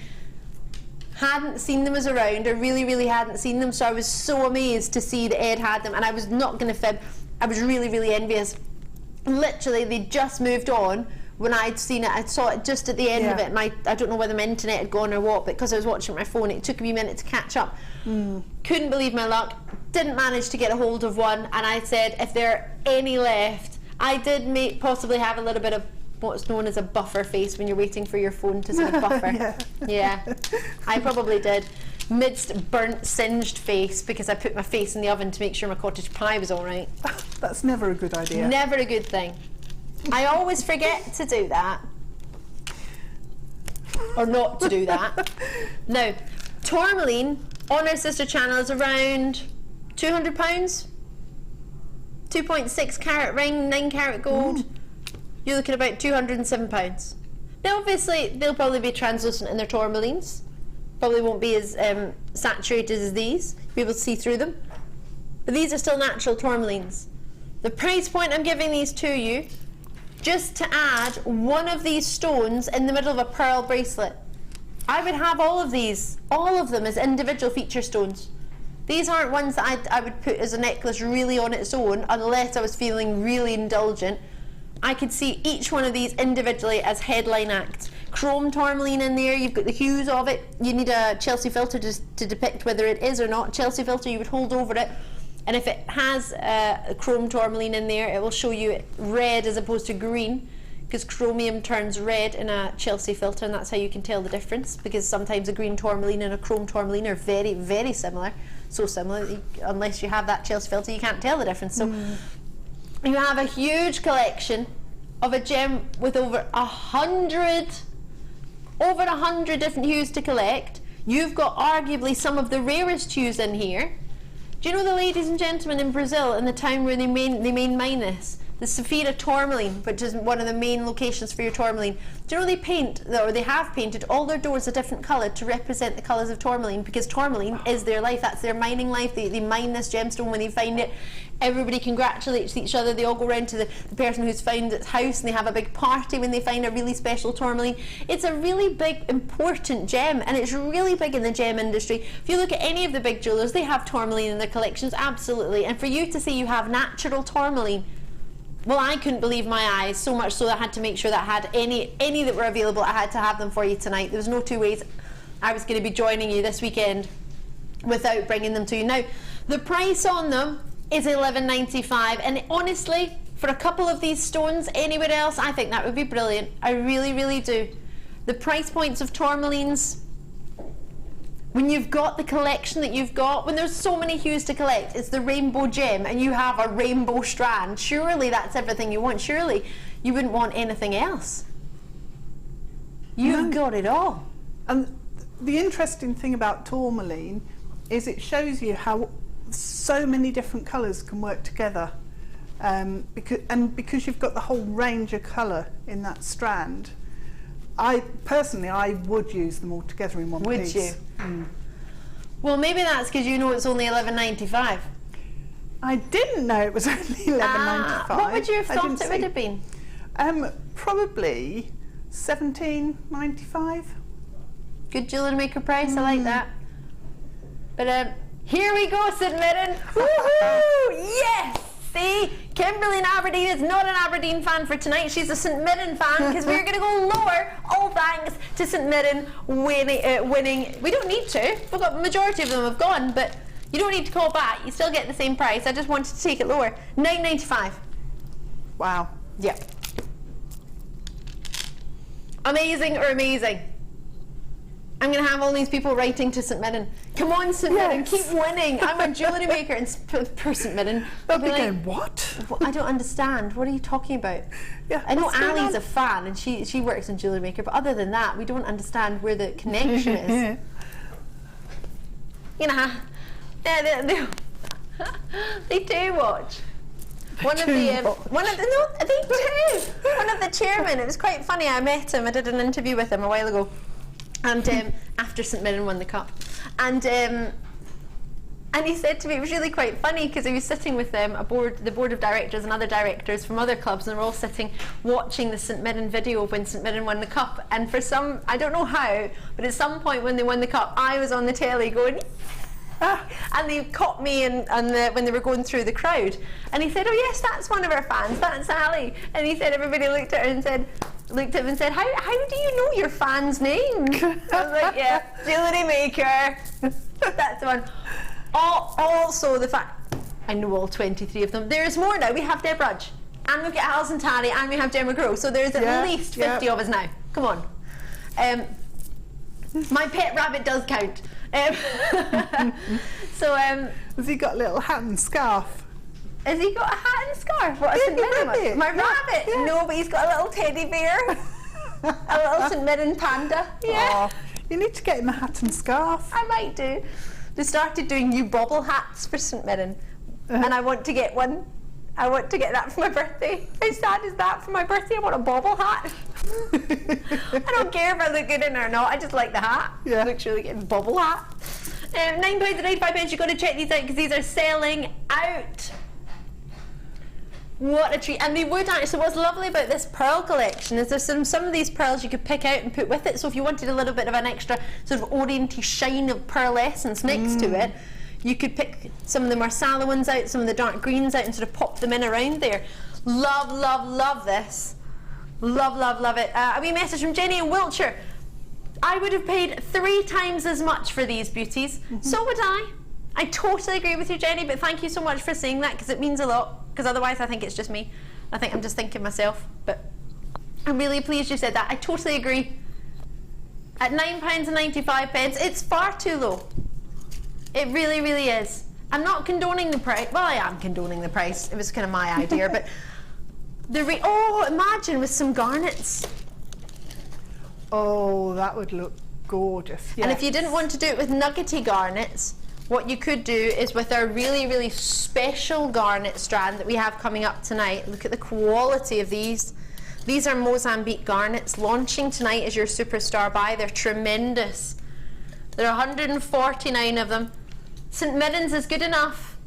Hadn't seen them as a round, I really, really hadn't seen them, so I was so amazed to see that Ed had them, and I was not going to fib, I was really, really envious. Literally, they just moved on when I'd seen it. I saw it just at the end of it, and I don't know whether my internet had gone or what, but because I was watching my phone, it took me a minute to catch up. Couldn't believe my luck, didn't manage to get a hold of one, and I said, if there are any left, I did possibly have a little bit of what's known as a buffer face when you're waiting for your phone to sort of buffer. Yeah, I probably did. Midst burnt, singed face, because I put my face in the oven to make sure my cottage pie was all right.
That's never a good idea.
Never a good thing. I always forget to do that. Or not to do that. Now, tourmaline on our sister channel is around £200, 2.6 carat ring, 9 carat gold. You're looking at about £207. Now obviously they'll probably be translucent in their tourmalines. Probably won't be as saturated as these. You'll be able to see through them. But these are still natural tourmalines. The price point I'm giving these to you, just to add one of these stones in the middle of a pearl bracelet. I would have all of these, all of them as individual feature stones. These aren't ones that I would put as a necklace really on its own unless I was feeling really indulgent. I could see each one of these individually as headline acts. Chrome tourmaline in there, you've got the hues of it. You need a Chelsea filter to depict whether it is or not. Chelsea filter, you would hold over it, and if it has a chrome tourmaline in there, it will show you red as opposed to green, because chromium turns red in a Chelsea filter, and that's how you can tell the difference, because sometimes a green tourmaline and a chrome tourmaline are very, very similar. So similar that unless you have that Chelsea filter, you can't tell the difference. So you have a huge collection of a gem with over 100 different hues to collect. You've got arguably some of the rarest hues in here. Do you know the ladies and gentlemen in Brazil, in the town where they main mine this, the Sapphira tourmaline, which is one of the main locations for your tourmaline? Do you know they paint, or they have painted all their doors a different colour to represent the colours of tourmaline, because tourmaline is their life, that's their mining life. They mine this gemstone. When they find it, everybody congratulates each other. They all go round to the person who's found its house, and they have a big party when they find a really special tourmaline. It's a really big, important gem, and it's really big in the gem industry. If you look at any of the big jewellers, they have tourmaline in their collections, absolutely. And for you to say you have natural tourmaline, well, I couldn't believe my eyes, so much so that I had to make sure that I had any that were available. I had to have them for you tonight. There was no two ways I was going to be joining you this weekend without bringing them to you. Now, the price on them is $11.95, and honestly, for a couple of these stones anywhere else, I think that would be brilliant. I really, really do. The price points of tourmalines, when you've got the collection that you've got, when there's so many hues to collect, it's the rainbow gem, and you have a rainbow strand, surely that's everything you want. Surely you wouldn't want anything else. You've got it all.
And the interesting thing about tourmaline is it shows you how so many different colours can work together, because you've got the whole range of colour in that strand. I would use them all together in one piece.
Would you? Well, maybe that's because you know it's only $11.95.
I didn't know it was only $11.95.
What would you have thought it would have been?
Probably $17.95.
Good JewelleryMaker price, I like that. But here we go, St Mirren. Woohoo! Yes! See, Kimberly in Aberdeen is not an Aberdeen fan for tonight. She's a St Mirren fan, because we're going to go lower, all thanks to St Mirren winning. We don't need to. We've got the majority of them have gone, but you don't need to call back. You still get the same price. I just wanted to take it lower. $9.95.
Wow.
Yep. Amazing or amazing? I'm going to have all these people writing to St Mirren. Come on, St Mirren, keep winning. I'm a JewelleryMaker, and per St Mirren.
They'll be going, what?
I don't understand. What are you talking about?
Yeah,
I know Ali's a fan, and she works in JewelleryMaker, but other than that, we don't understand where the connection is. You know, they do watch. One of the chairmen, it was quite funny. I met him. I did an interview with him a while ago. And after St Mirren won the cup, and he said to me, it was really quite funny, because he was sitting with the board of directors and other directors from other clubs, and they were all sitting watching the St Mirren video when St Mirren won the cup. And for some, I don't know how, but at some point when they won the cup, I was on the telly going, and they caught me when they were going through the crowd. And he said, oh yes, that's one of our fans, that's Ali. And he said, everybody looked at her and said, looked at him and said, how do you know your fans' names? I was like, yeah, JewelleryMaker. That's the one. Also the fact, I know all 23 of them. There's more now. We have Deb Rudge, and we've got Alison Tarry, and we have Gemma Grow. So there's at least 50 of us now. Come on. My pet rabbit does count.
Has he got a little hat and scarf?
Has he got a hat and scarf? What, a St Mirren one? My rabbit? Yeah. No, but he's got a little teddy bear. A little St Mirren panda. Yeah.
Oh, you need to get him a hat and scarf.
I might do. they started doing new bobble hats for St Mirren, and I want to get one. I want to get that for my birthday. How sad is that for my birthday? I want a bobble hat. I don't care if I look good in it or not. I just like the hat.
Yeah.
Looks really good. Bobble hat. £9.95. You've got to check these out because these are selling out. What a treat. And they would actually, so what's lovely about this pearl collection is there's some of these pearls you could pick out and put with it. So if you wanted a little bit of an extra sort of orienty shine of pearl essence next to it, you could pick some of the more sallow ones out, some of the dark greens out, and sort of pop them in around there. Love, love, love this. Love, love, love it. A wee message from Jenny in Wiltshire. I would have paid 3 times as much for these beauties. So would I. I totally agree with you, Jenny, but thank you so much for saying that because it means a lot. Because otherwise I think it's just me. I think I'm just thinking myself. But I'm really pleased you said that. I totally agree. At £9.95, it's far too low. It really, really is. I'm not condoning the price. Well, I am condoning the price. It was kind of my idea, but imagine with some garnets.
Oh, that would look gorgeous. Yes.
And if you didn't want to do it with nuggety garnets, what you could do is with our really, really special garnet strand that we have coming up tonight. Look at the quality of these. These are Mozambique Garnets launching tonight as your superstar buy. They're tremendous. There are 149 of them. St Mirren's is good enough.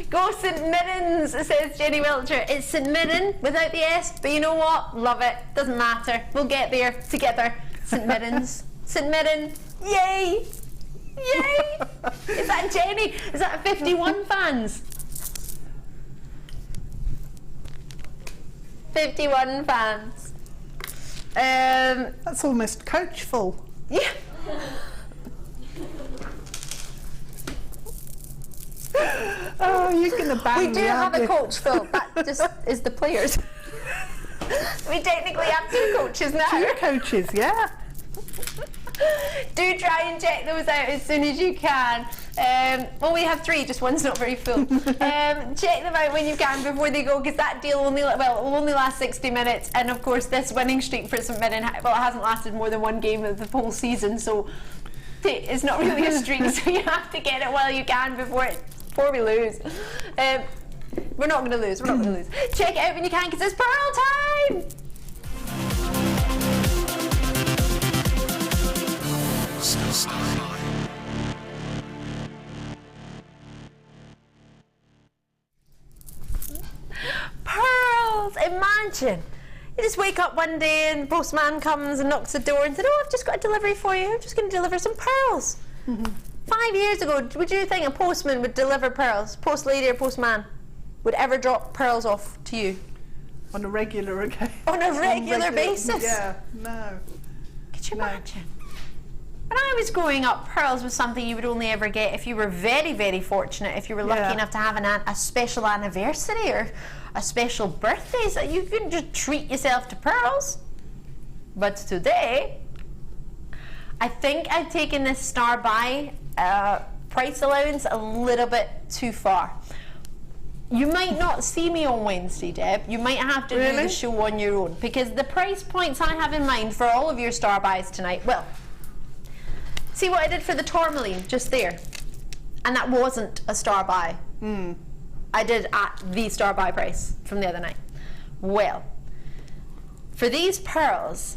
Go St Mirren's, says Jenny Wiltshire. It's St Mirren without the S, but you know what? Love it. Doesn't matter. We'll get there together. St Mirren's. St Mirren. Yay! Yay! Is that Jenny? Is that 51 fans? 51 fans.
That's almost coach full.
Yeah.
Oh, you're going to bang
We
me,
do have
aren't
a
you?
coach, Phil. That just is the players. We technically have 2 coaches now.
2 coaches, yeah.
Do try and check those out as soon as you can. Well, we have 3, just one's not very full. Check them out when you can before they go, because that deal will only last 60 minutes. And of course, this winning streak for St Mirren, well, it hasn't lasted more than 1 game of the whole season, so it's not really a streak. So you have to get it while you can before we lose. We're not going to lose. We're not going to lose. Check it out when you can, because it's pearl time. Pearls! Imagine! You just wake up one day and the postman comes and knocks the door and said, "Oh, I've just got a delivery for you. I'm just going to deliver some pearls." 5 years ago, would you think a postman would deliver pearls? Post lady or postman would ever drop pearls off to you?
On a regular occasion.
On a regular basis?
Yeah, no.
Could you imagine? When I was growing up, pearls was something you would only ever get if you were very, very fortunate, if you were lucky enough to have a special anniversary or a special birthday, so you couldn't just treat yourself to pearls. But today, I think I've taken this star buy price allowance a little bit too far. You might not see me on Wednesday, Deb. You might have to do the show on your own, because the price points I have in mind for all of your star buys tonight, well, see what I did for the Tourmaline just there, and that wasn't a star buy. I did at the star buy price from the other night. Well, for these pearls,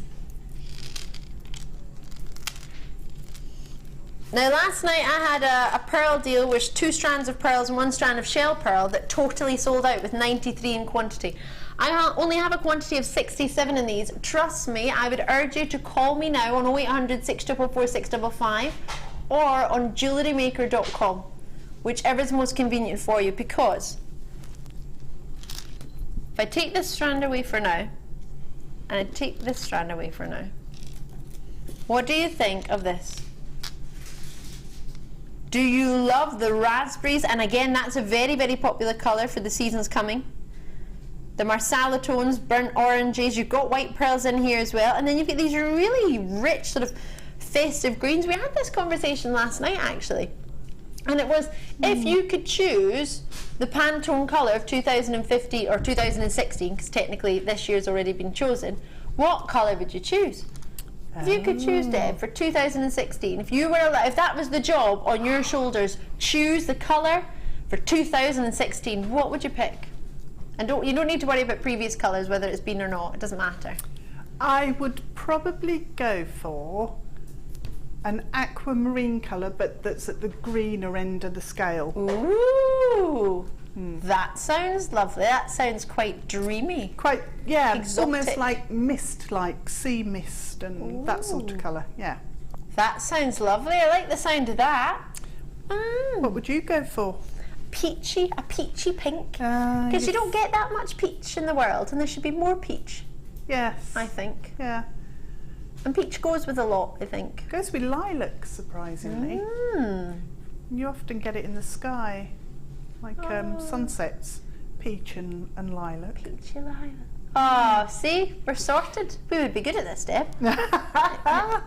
now last night I had a pearl deal with 2 strands of pearls and 1 strand of shell pearl that totally sold out with 93 in quantity. I only have a quantity of 67 in these. Trust me, I would urge you to call me now on 0800 644 655 or on JewelleryMaker.com, whichever is most convenient for you, because if I take this strand away for now and I take this strand away for now, what do you think of this? Do you love the raspberries? And again, that's a very, very popular colour for the seasons coming. The marsala tones, burnt oranges, you've got white pearls in here as well, and then you've got these really rich sort of festive greens. We had this conversation last night actually, and it was if you could choose the Pantone colour of 2015 or 2016, because technically this year's already been chosen, what colour would you choose? If you could choose, Deb, for 2016, if you were allowed, if that was the job on your shoulders, choose the colour for 2016, what would you pick? And you don't need to worry about previous colours, whether it's been or not, it doesn't matter.
I would probably go for an aquamarine colour, but that's at the greener end of the scale.
Ooh, that sounds lovely. That sounds quite dreamy.
Quite, yeah,
Exotic.
almost like mist, like sea mist and that sort of colour, yeah.
That sounds lovely. I like the sound of that.
What would you go for?
A peachy pink. Because you don't get that much peach in the world, and there should be more peach,
Yes.
I think.
Yeah.
And peach goes with a lot, I think.
Goes with lilac, surprisingly. You often get it in the sky, like sunsets, peach and lilac.
Peachy lilac. Oh, see, we're sorted. We would be good at this, Deb. I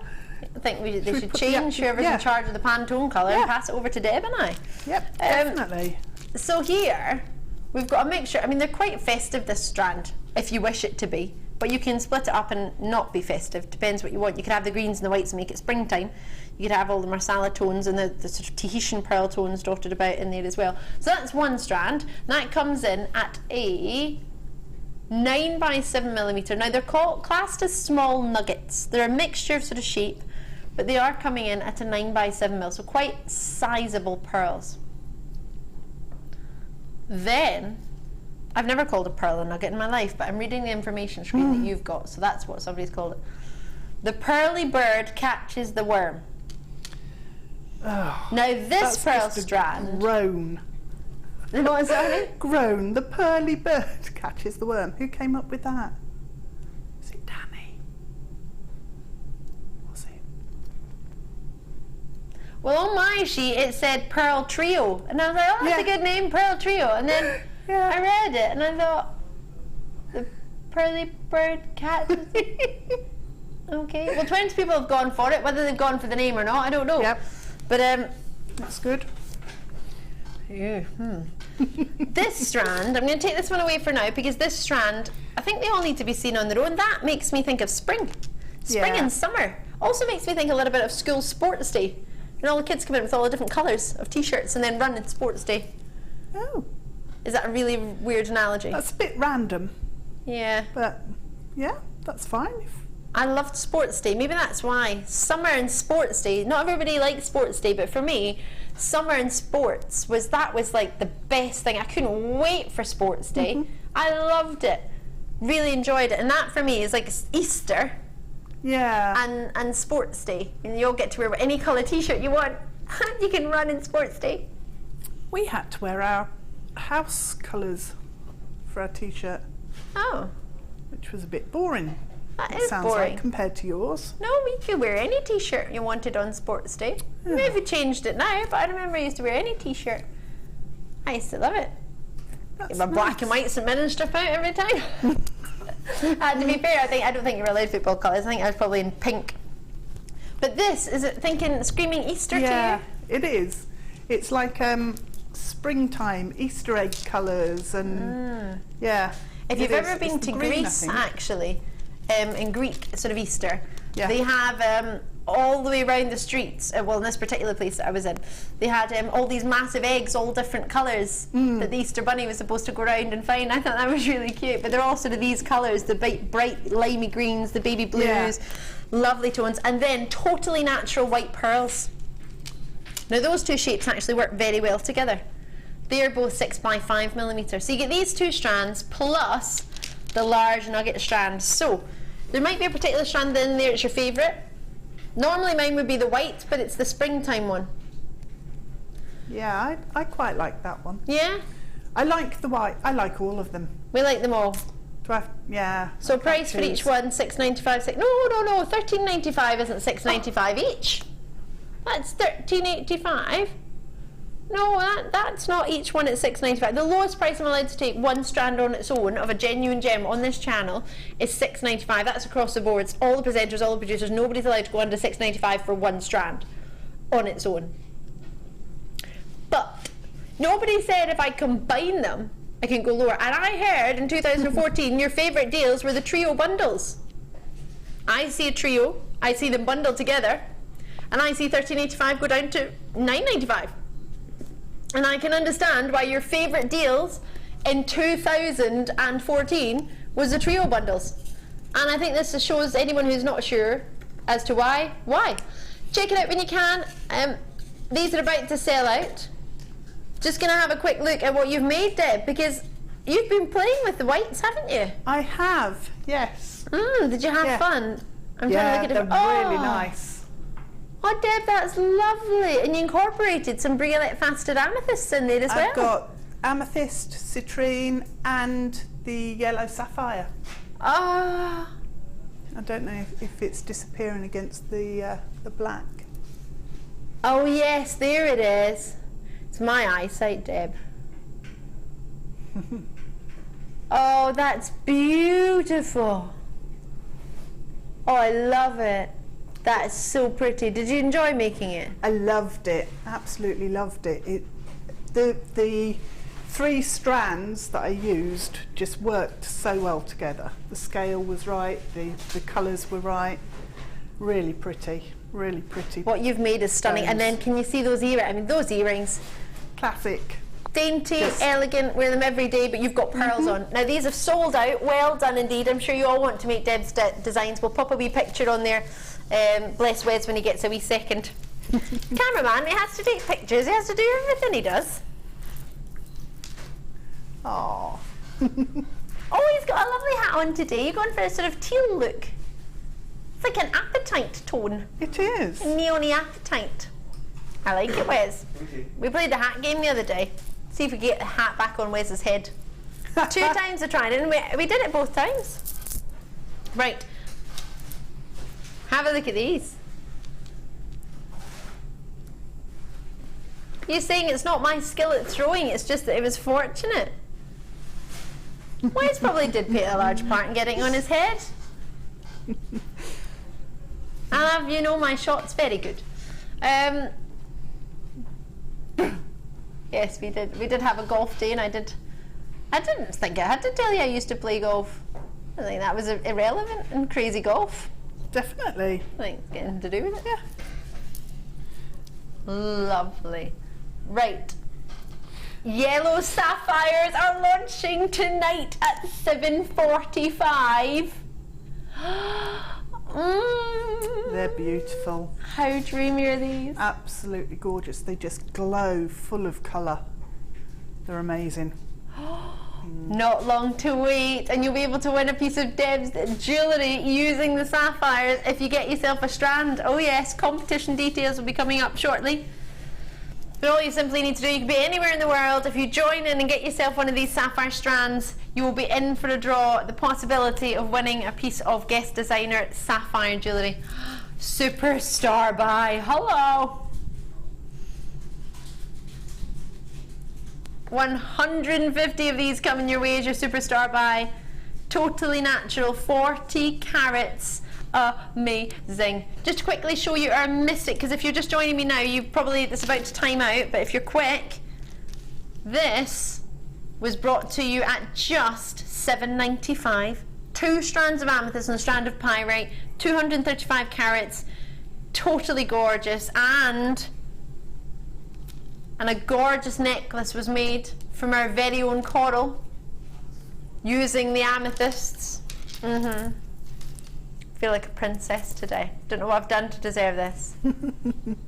think they should change whoever's in charge of the Pantone colour and pass it over to Deb and I.
Yep, definitely.
So here, we've got a mixture. I mean, they're quite festive, this strand, if you wish it to be. But you can split it up and not be festive. Depends what you want. You could have the greens and the whites and make it springtime. You could have all the marsala tones and the sort of Tahitian pearl tones dotted about in there as well. So that's one strand. That comes in at a 9 by 7 millimetre. Now they're classed as small nuggets. They're a mixture of sort of shape, but they are coming in at a 9 by 7 mil, so quite sizable pearls. Then, I've never called a pearl a nugget in my life, but I'm reading the information screen that you've got, so that's what somebody's called it. The pearly bird catches the worm.
Oh,
now this pearl strand...
Groan.
What, sorry?
Groan. The pearly bird catches the worm. Who came up with that? Is it Danny? Was it?
Well, on my sheet it said Pearl Trio, and I was like, oh, that's a good name, Pearl Trio. And then I read it, and I thought, the pearly bird catches. Okay. Well, 20 people have gone for it. Whether they've gone for the name or not, I don't know.
Yep.
But
that's good.
This strand, I'm going to take this one away for now because this strand, I think they all need to be seen on their own. That makes me think of spring and summer. Also makes me think a little bit of school sports day. And all the kids come in with all the different colours of t-shirts and then run in sports day.
Oh.
Is that a really weird analogy?
That's a bit random.
Yeah.
But yeah, that's fine.
I loved sports day. Maybe that's why. Summer and sports day. Not everybody likes sports day, but for me, summer and sports was like the best thing. I couldn't wait for sports day. I loved it. Really enjoyed it. And that for me is like Easter.
Yeah.
And sports day. And you all get to wear any colour t-shirt you want. You can run in sports day.
We had to wear our house colours for our t-shirt.
Oh.
Which was a bit boring.
That is
sounds
boring.
like compared to yours.
No, we could wear any t-shirt you wanted on sports day. Maybe changed it now, but I remember I used to wear any t-shirt. I used to love it. Get my black and white St Mirren strip out every time. To be fair, I don't think you were allowed football colours. I think I was probably in pink. But this, is it screaming Easter to you?
Yeah, it is. It's like springtime, Easter egg colours and yeah.
If you've ever been to Greece, actually, in Greek sort of Easter, they have all the way around the streets, well in this particular place that I was in, they had all these massive eggs, all different colours that the Easter bunny was supposed to go around and find. I thought that was really cute, but they're all sort of these colours, the bright limey greens, the baby blues, lovely tones, and then totally natural white pearls. Now those two shapes actually work very well together. They're both 6 by 5 millimetres. So you get these two strands plus the large nugget strand. So there might be a particular strand in there that's your favourite. Normally mine would be the white, but it's the springtime one.
Yeah, I quite like that one.
Yeah?
I like the white. I like all of them.
We like them all.
Yeah.
So price for each one, $6.95. No, $13.95 isn't $6.95 each. That's $13.85. No, that's not each one at $6.95. The lowest price I'm allowed to take one strand on its own of a genuine gem on this channel is $6.95. That's across the boards. All the presenters, all the producers, nobody's allowed to go under $6.95 for one strand on its own. But nobody said if I combine them, I can go lower. And I heard in 2014 your favourite deals were the trio bundles. I see a trio I see them bundled together, and I see £13.85 go down to £9.95. And I can understand why your favourite deals in 2014 was the trio bundles. And I think this just shows anyone who's not sure as to why. Check it out when you can. These are about to sell out. Just going to have a quick look at what you've made, Deb, because you've been playing with the whites, haven't you?
I have, yes.
Did you have fun? I'm trying to look at it.
They're really nice.
Oh, Deb, that's lovely. And you incorporated some Briolette faceted amethysts in there as well.
I've got amethyst, citrine, and the yellow sapphire.
Ah.
I don't know if it's disappearing against the black.
Oh yes, there it is. It's my eyesight, Deb. Oh, that's beautiful. Oh, I love it. That is so pretty. Did you enjoy making it?
I loved it. Absolutely loved it. The 3 strands that I used just worked so well together. The scale was right, the colours were right. Really pretty, really pretty.
What you've made is stunning. And then can you see those earrings? I mean, those earrings.
Classic.
Dainty, elegant, wear them every day, but you've got pearls on. Now these have sold out, well done indeed. I'm sure you all want to make Deb's designs. We'll pop a wee picture on there. Bless Wes when he gets a wee second. Cameraman, he has to take pictures, he has to do everything he does.
Oh.
Oh, he's got a lovely hat on today. You're going for a sort of teal look. It's like an apatite tone.
It is.
Neon-y apatite. I like it, Wes. We played the hat game the other day. See if we get the hat back on Wes's head. 2 times I tried it, and we did it both times. Right. Have a look at these. You're saying it's not my skill at throwing, it's just that it was fortunate. Wes probably did play a large part in getting on his head. And you know my shot's very good. Yes, we did have a golf day, and I didn't think I had to tell you I used to play golf. I think that was irrelevant in crazy golf.
Definitely.
I think it's getting to do with it.
Yeah.
Lovely. Right. Yellow Sapphires are launching tonight at 7:45.
They're beautiful.
How dreamy are these?
Absolutely gorgeous. They just glow, full of colour. They're amazing.
Not long to wait, and you'll be able to win a piece of Deb's jewellery using the sapphires if you get yourself a strand. Oh yes, competition details will be coming up shortly. But all you simply need to do, you can be anywhere in the world. If you join in and get yourself one of these sapphire strands, you will be in for a draw, the possibility of winning a piece of guest designer sapphire jewellery. Superstar buy. Hello. 150 of these coming your way as your superstar buy. Totally natural, 40 carats. Amazing. Just to quickly show you our Amethsyt, because if you're just joining me now, it's about to time out, but if you're quick, this was brought to you at just $7.95. 2 strands of amethyst and a strand of pyrite, 235 carats, totally gorgeous, and a gorgeous necklace was made from our very own coral using the amethysts. Feel like a princess today. Don't know what I've done to deserve this.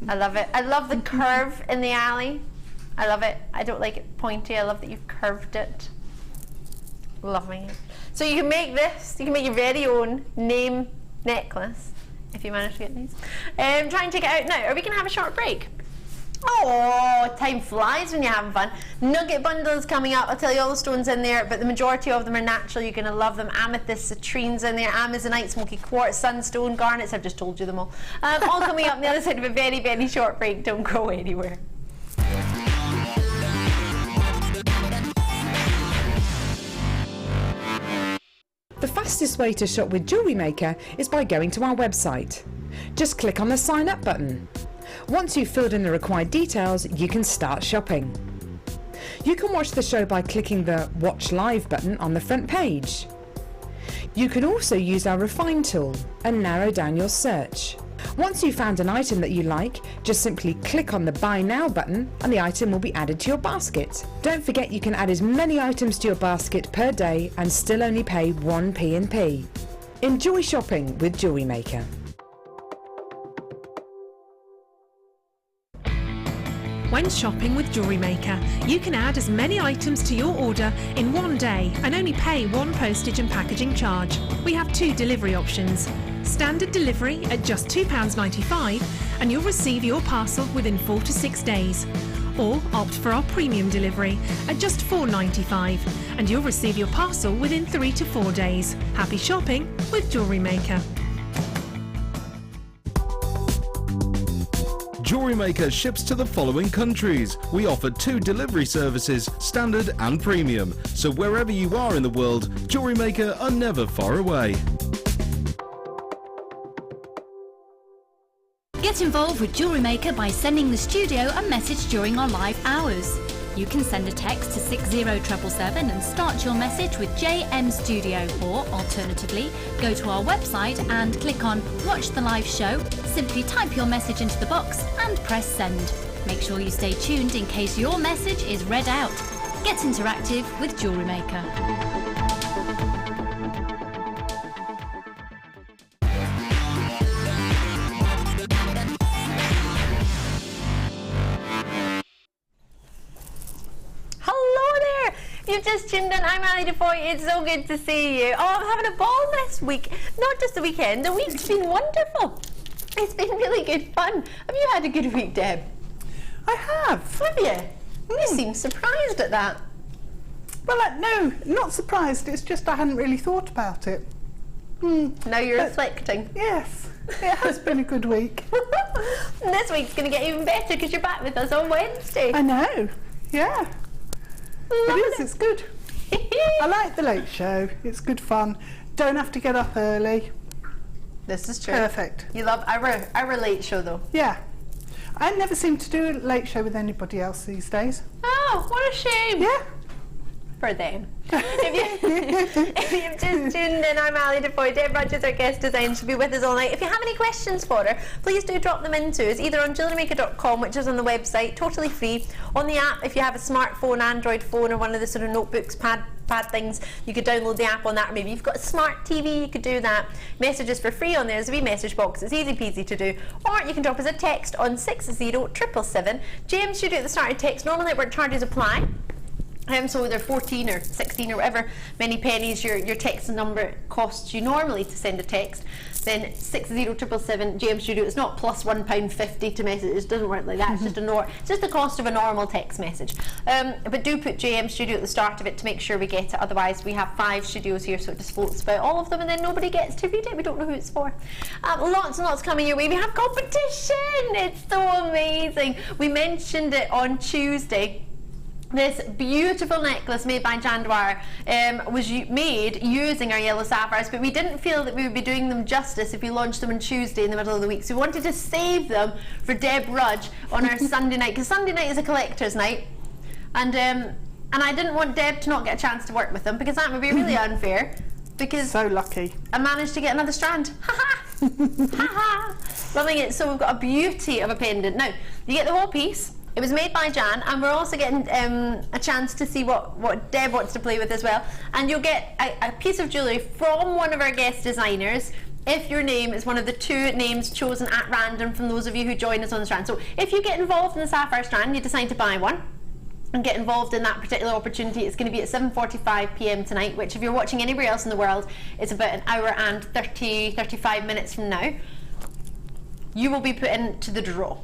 I love it. I love the curve in the alley. I love it. I don't like it pointy. I love that you've curved it. Loving it. So you can make this. You can make your very own name necklace if you manage to get these. Try and take it out now, or we can have a short break. Oh, time flies when you're having fun. Nugget bundles coming up. I'll tell you all the stones in there, but the majority of them are natural. You're going to love them. Amethyst, citrines in there, Amazonite, smoky quartz, sunstone, garnets. I've just told you them all. All coming up on the other side of a very, very short break. Don't go anywhere.
The fastest way to shop with JewelleryMaker is by going to our website. Just click on the sign up button. Once you've filled in the required details, you can start shopping. You can watch the show by clicking the Watch Live button on the front page. You can also use our refine tool and narrow down your search. Once you've found an item that you like, just simply click on the Buy Now button and the item will be added to your basket. Don't forget you can add as many items to your basket per day and still only pay 1 P&P. Enjoy shopping with JewelleryMaker.
When shopping with JewelleryMaker, you can add as many items to your order in one day and only pay 1 postage and packaging charge. We have 2 delivery options. Standard delivery at just £2.95 and you'll receive your parcel within 4 to 6 days. Or opt for our premium delivery at just £4.95 and you'll receive your parcel within 3 to 4 days. Happy shopping with JewelleryMaker.
JewelleryMaker ships to the following countries. We offer 2 delivery services, standard and premium. So wherever you are in the world, JewelleryMaker are never far away.
Get involved with JewelleryMaker by sending the studio a message during our live hours. You can send a text to 60777 and start your message with JM Studio, or alternatively, go to our website and click on Watch the Live Show, simply type your message into the box and press send. Make sure you stay tuned in case your message is read out. Get interactive with JewelleryMaker.
You've just tuned in. I'm Ali Defoy. It's so good to see you. Oh, I'm having a ball this week. Not just the weekend. The week's been wonderful. It's been really good fun. Have you had a good week, Deb?
I have.
Have you? You seem surprised at that.
Well, no, not surprised. It's just I hadn't really thought about it.
Now you're reflecting.
Yes, it has been a good week.
And this week's going to get even better because you're back with us on Wednesday.
I know. Yeah. It is, it's good. I like the late show. It's good fun. Don't have to get up early.
This is true.
Perfect.
You love our late show though.
Yeah. I never seem to do a late show with anybody else these days.
Oh, what a shame.
Yeah.
For them. If you've just tuned in, I'm Ali Defoy. Deb Rudge is our guest designer. She'll be with us all night. If you have any questions for her, please do drop them into us, either on jewellerymaker.com, which is on the website, totally free. On the app, if you have a smartphone, Android phone, or one of the sort of notebooks, pad things, you could download the app on that. Or maybe you've got a smart TV, you could do that. Messages for free on there. There's a wee message box. It's easy peasy to do. Or you can drop us a text on 60777. James should do at the start of text. Normal network charges apply. So they're 14 or 16 or whatever many pennies your text number costs you normally to send a text. Then 60777 JM Studio. It's not plus £1.50 to message. It doesn't work like that. It's just the cost of a normal text message. But do put JM Studio at the start of it to make sure we get it. Otherwise, we have 5 studios here, so it just floats about all of them, and then nobody gets to read it. We don't know who it's for. Lots and lots coming your way. We have competition. It's so amazing. We mentioned it on Tuesday. This beautiful necklace made by Jan Dwyer was made using our yellow sapphires, but we didn't feel that we would be doing them justice if we launched them on Tuesday in the middle of the week. So we wanted to save them for Deb Rudge on our Sunday night, because Sunday night is a collector's night. And I didn't want Deb to not get a chance to work with them, because that would be really unfair. Because
so lucky. I
managed to get another strand. Ha ha! Loving it. So we've got a beauty of a pendant. Now, you get the whole piece. It was made by Jan, and we're also getting a chance to see what Deb wants to play with as well. And you'll get a piece of jewellery from one of our guest designers if your name is one of the 2 names chosen at random from those of you who join us on the strand. So if you get involved in the sapphire strand, you decide to buy one and get involved in that particular opportunity, it's going to be at 7:45 p.m. tonight, which if you're watching anywhere else in the world, it's about an hour and 35 minutes from now. You will be put into the draw.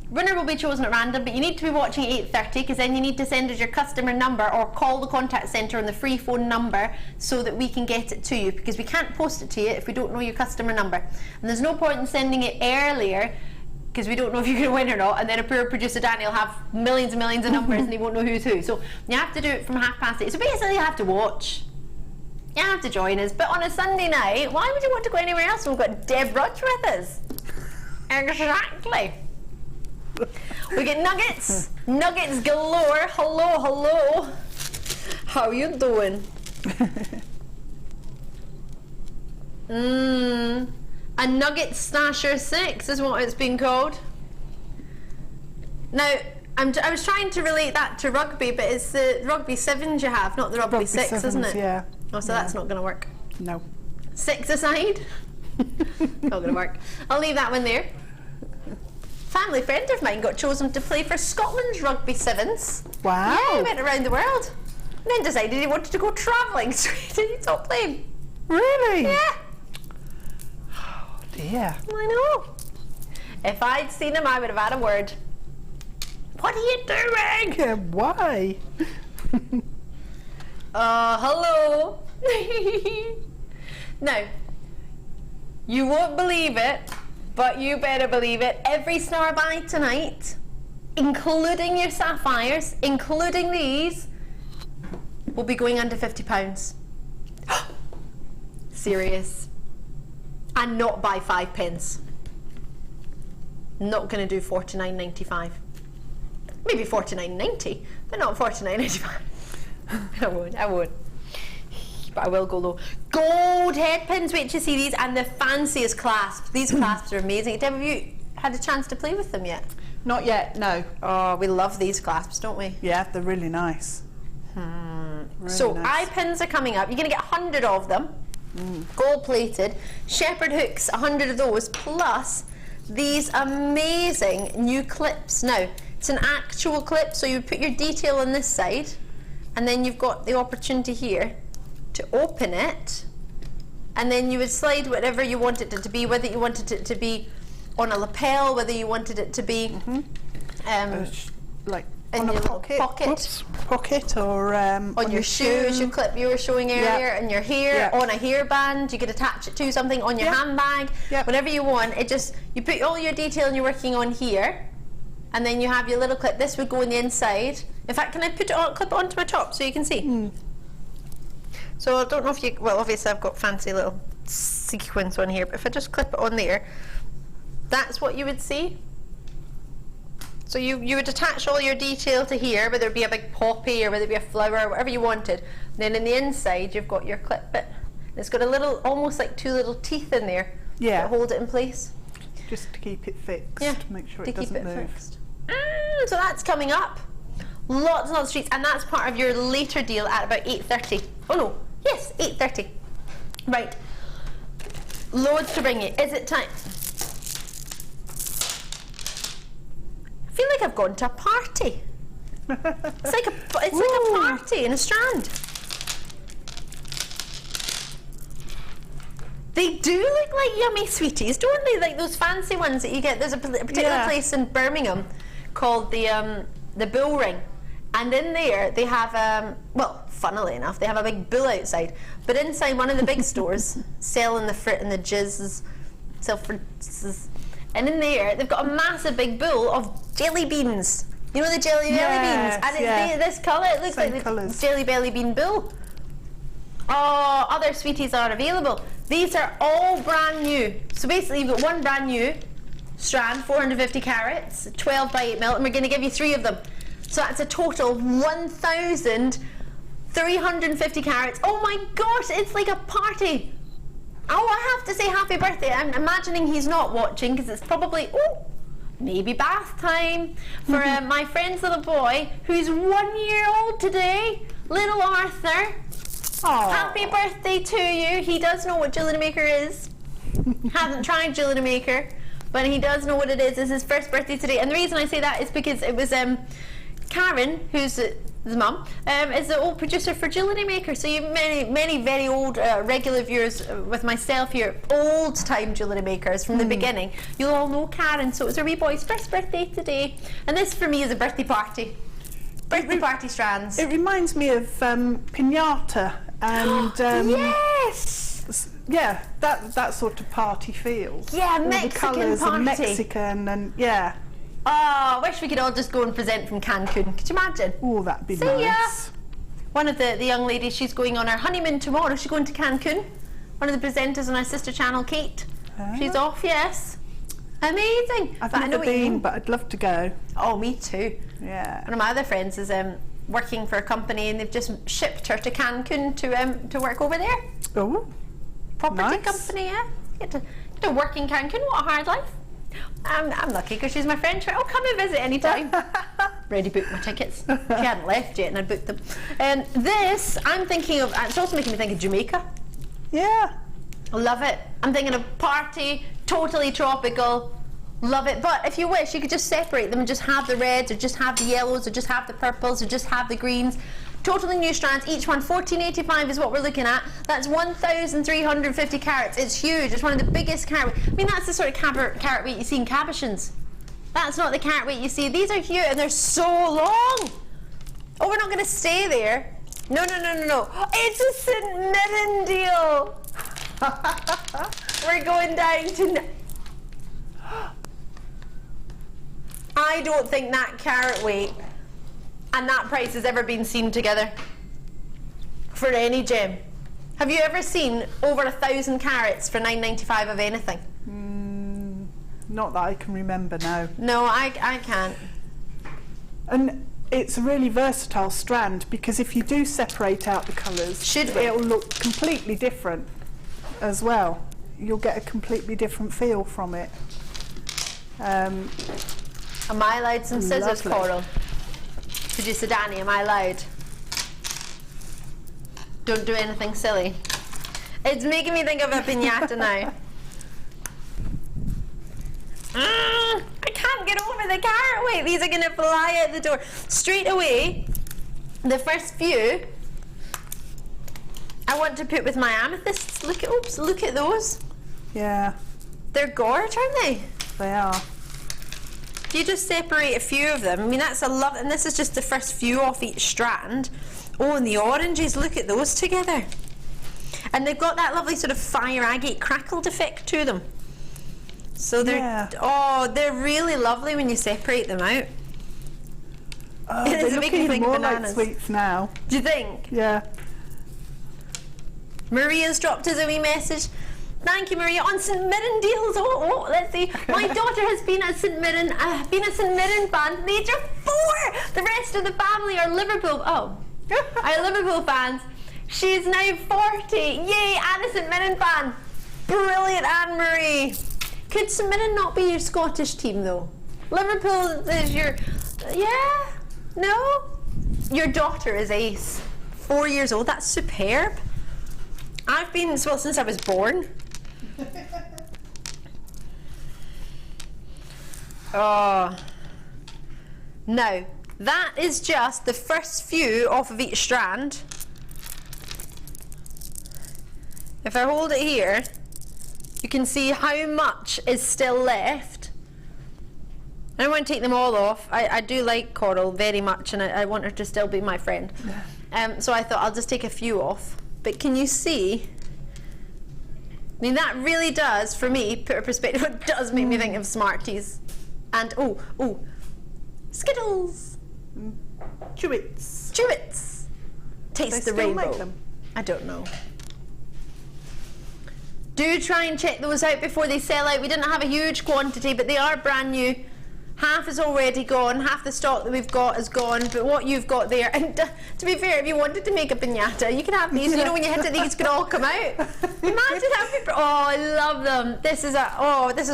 Winner will be chosen at random, but you need to be watching at 8:30, because then you need to send us your customer number or call the contact centre on the free phone number so that we can get it to you, because we can't post it to you if we don't know your customer number. And there's no point in sending it earlier, because we don't know if you're going to win or not, and then a poor producer Danny will have millions and millions of numbers and he won't know who's who. So you have to do it from 8:30. So basically you have to watch. You have to join us. But on a Sunday night, why would you want to go anywhere else? We've got Deb Rudge with us. Exactly. We get nuggets. Nuggets galore. Hello. How you doing? A Nugget Stasher 6 is what it's been called. Now, I was trying to relate that to rugby, but it's the rugby 7s you have, not the rugby 6, isn't it?
Yeah.
Oh, so that's not going to work.
No.
6 aside? Not going to work. I'll leave that one there. Family friend of mine got chosen to play for Scotland's rugby 7s.
Wow.
Yeah, he went around the world. And then decided he wanted to go travelling straight to the top plane.
Really?
Yeah.
Oh dear.
I know. If I'd seen him, I would have had a word. What are you doing?
Yeah, why?
Hello. Now, you won't believe it, but you better believe it. Every starbuy tonight, including your sapphires, including these, will be going under £50. Serious. And not by 5p. Not going to do £49.95. Maybe £49.90, but not £49.95. I won't. But I will go low. Gold head pins, wait till you see these, and the fanciest clasps. These clasps are amazing. Have you had a chance to play with them yet?
Not yet, no.
Oh, we love these clasps, don't we?
Yeah, they're really nice. Really
So
nice.
eye pins are coming up. You're going to get 100 of them, gold plated. Shepherd hooks, 100 of those, plus these amazing new clips. Now, it's an actual clip, so you put your detail on this side, and then you've got the opportunity here to open it, and then you would slide whatever you wanted it to be, whether you wanted it to be on a lapel, whether you wanted it to be
like
in
on
your
a
little pocket.
Oops, pocket or
on your shoes, your clip you were showing earlier, and your hair, on a hairband, you could attach it to something, on your handbag, whatever you want. It just, you put all your detail you're working on here, and then you have your little clip. This would go in the inside. In fact, can I put it on, clip it onto my top so you can see? So I don't know if you, well, obviously I've got fancy little sequins on here, but if I just clip it on there, that's what you would see. So you would attach all your detail to here, whether it be a big poppy or whether it be a flower or whatever you wanted. And then in the inside, you've got your clip bit. It's got a little, almost like 2 little teeth in there that hold it in place.
Just to keep it fixed, to make sure it doesn't move.
Fixed. So that's coming up. Lots and lots of treats, and that's part of your later deal at about 8:30. Oh no, yes, 8:30. Right. Loads to bring you. Is it time? I feel like I've gone to a party. It's like a party in a Strand. They do look like yummy sweeties, don't they? Like those fancy ones that you get. There's a particular place in Birmingham called the Bull Ring, and in there they have well, funnily enough, they have a big bull outside, but inside one of the big stores selling the fruit and the jizz, and in there they've got a massive big bowl of jelly beans. You know the jelly belly beans, and it's this colour. It looks like the jelly belly bean bowl. Oh, other sweeties are available. These are all brand new. So basically you've got one brand new strand, 450 carats, 12 by 8 mil, and we're going to give you 3 of them. So that's a total 1,350 carats. Oh my gosh, it's like a party. Oh, I have to say happy birthday. I'm imagining he's not watching because it's probably, maybe bath time for my friend's little boy who's 1 year old today, little Arthur. Aww. Happy birthday to you. He does know what JewelleryMaker is. Hasn't tried JewelleryMaker, but he does know what it is. It's his first birthday today, and the reason I say that is because it was Karen, who's the mum, is the old producer for JewelleryMaker. So you have many very old regular viewers with myself here, old time JewelleryMakers from the beginning. You'll all know Karen. So it was her wee boy's first birthday today, and this for me is a birthday party. Birthday party strands.
It reminds me of pinata and
yes,
yeah, that sort of party feel.
Yeah,
all
Mexican
the colours
party.
And Mexican and
Oh, I wish we could all just go and present from Cancun. Could you imagine?
Oh, that'd be
See
nice.
ya. One of the young ladies, she's going on her honeymoon tomorrow. She's going to Cancun. One of the presenters on our sister channel, Kate. She's off, yes. Amazing.
I've never been, but I'd love to go.
Oh, me too.
Yeah.
One of my other friends is working for a company, and they've just shipped her to Cancun to work over there.
Oh.
property
Nice.
company, yeah. Get to work in Cancun, what a hard life. I'm lucky because she's my friend. Oh, come and visit anytime. Already booked my tickets. She hadn't left yet and I'd booked them. And this, I'm thinking of, it's also making me think of Jamaica.
Yeah.
I love it. I'm thinking of party, totally tropical. Love it. But if you wish, you could just separate them and just have the reds, or just have the yellows, or just have the purples, or just have the greens. Totally new strands, each one $14.85 is what we're looking at. That's 1,350 carats. It's huge. It's one of the biggest carat. I mean, that's the sort of carat weight you see in cabochons. That's not the carat weight you see. These are huge and they're so long. Oh, we're not going to stay there. No. It's a St. Mirren deal. We're going down to. I don't think that carat weight and that price has ever been seen together for any gem. Have you ever seen over 1,000 carats for $9.95 of anything?
Not that I can remember, no.
No, I can't.
And it's a really versatile strand because if you do separate out the colours, it'll look completely different as well. You'll get a completely different feel from it.
Am I allowed some scissors,
Lovely.
Coral? Producer Danny, am I allowed? Don't do anything silly. It's making me think of a piñata now. I can't get over the carat weight. These are going to fly out the door. Straight away, the first few I want to put with my amethysts. Look at those.
Yeah.
They're gorgeous, aren't they?
They are.
If you just separate a few of them, I mean, that's a lot, and this is just the first few off each strand. Oh, and the oranges, look at those together. And they've got that lovely sort of fire agate crackled effect to them. So they're, they're really lovely when you separate them out.
Oh, they look even more like sweets now.
Do you think?
Yeah.
Maria's dropped us a wee message. Thank you, Maria. On St. Mirren deals. Oh, let's see. My daughter has been a St. Mirren fan from the age of 4. The rest of the family are Liverpool. Oh, are Liverpool fans. She's now 40. Yay, and a St. Mirren fan. Brilliant, Anne Marie. Could St. Mirren not be your Scottish team though? Liverpool is your. Yeah. No. Your daughter is ace. 4 years old. That's superb. I've been since I was born. Oh. Now, that is just the first few off of each strand. If I hold it here, you can see how much is still left. I don't want to take them all off. I do like Coral very much, and I want her to still be my friend. So I thought I'll just take a few off. But can you see? I mean, that really does, for me, put a perspective. It does make me think of Smarties. And, Skittles.
Chewits.
Taste the
still
rainbow.
make them?
I don't know. Do try and check those out before they sell out. We didn't have a huge quantity, but they are brand new. Half is already gone, half the stock that we've got is gone, but what you've got there, and to be fair, if you wanted to make a piñata, you can have these, you know, when you hit it, these could all come out. Imagine having, I love them. This is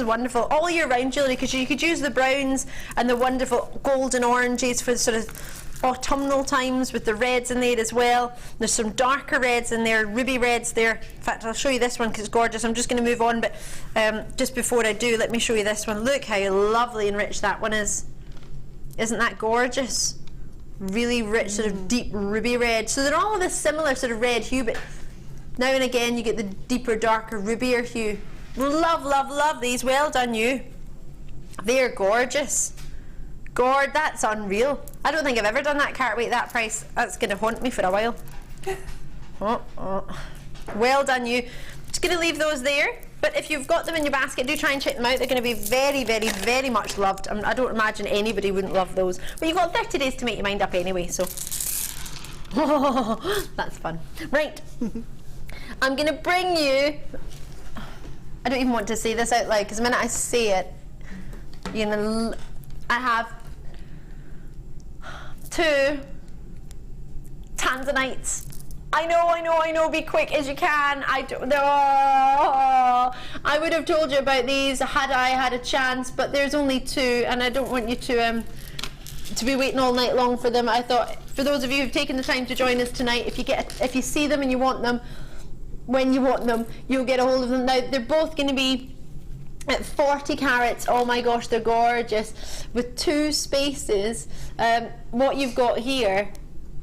wonderful. All year round jewellery, because you could use the browns and the wonderful golden oranges for sort of autumnal times with the reds in there as well. There's some darker reds in there, ruby reds there. In fact, I'll show you this one because it's gorgeous. I'm just going to move on, but just before I do, let me show you this one. Look how lovely and rich that one is. Isn't that gorgeous? Really rich, sort of deep ruby red. So they're all this similar sort of red hue, but now and again you get the deeper, darker, rubier hue. Love, love, love these. Well done, you. They're gorgeous. That's unreal. I don't think I've ever done that carat weight that price. That's going to haunt me for a while. Well done, you. Just going to leave those there. But if you've got them in your basket, do try and check them out. They're going to be very, very, very much loved. I don't imagine anybody wouldn't love those. But you've got 30 days to make your mind up anyway, so. That's fun. Right. I'm going to bring you. I don't even want to say this out loud because the minute I say it, you're going to. I have 2 Tanzanites. I know, be quick as you can. I would have told you about these had I had a chance, but there's only 2 and I don't want you to be waiting all night long for them. I thought for those of you who've taken the time to join us tonight, if you see them and you want them, when you want them, you'll get a hold of them. Now they're both going to be at 40 carats. Oh my gosh, they're gorgeous with 2 spaces. What you've got here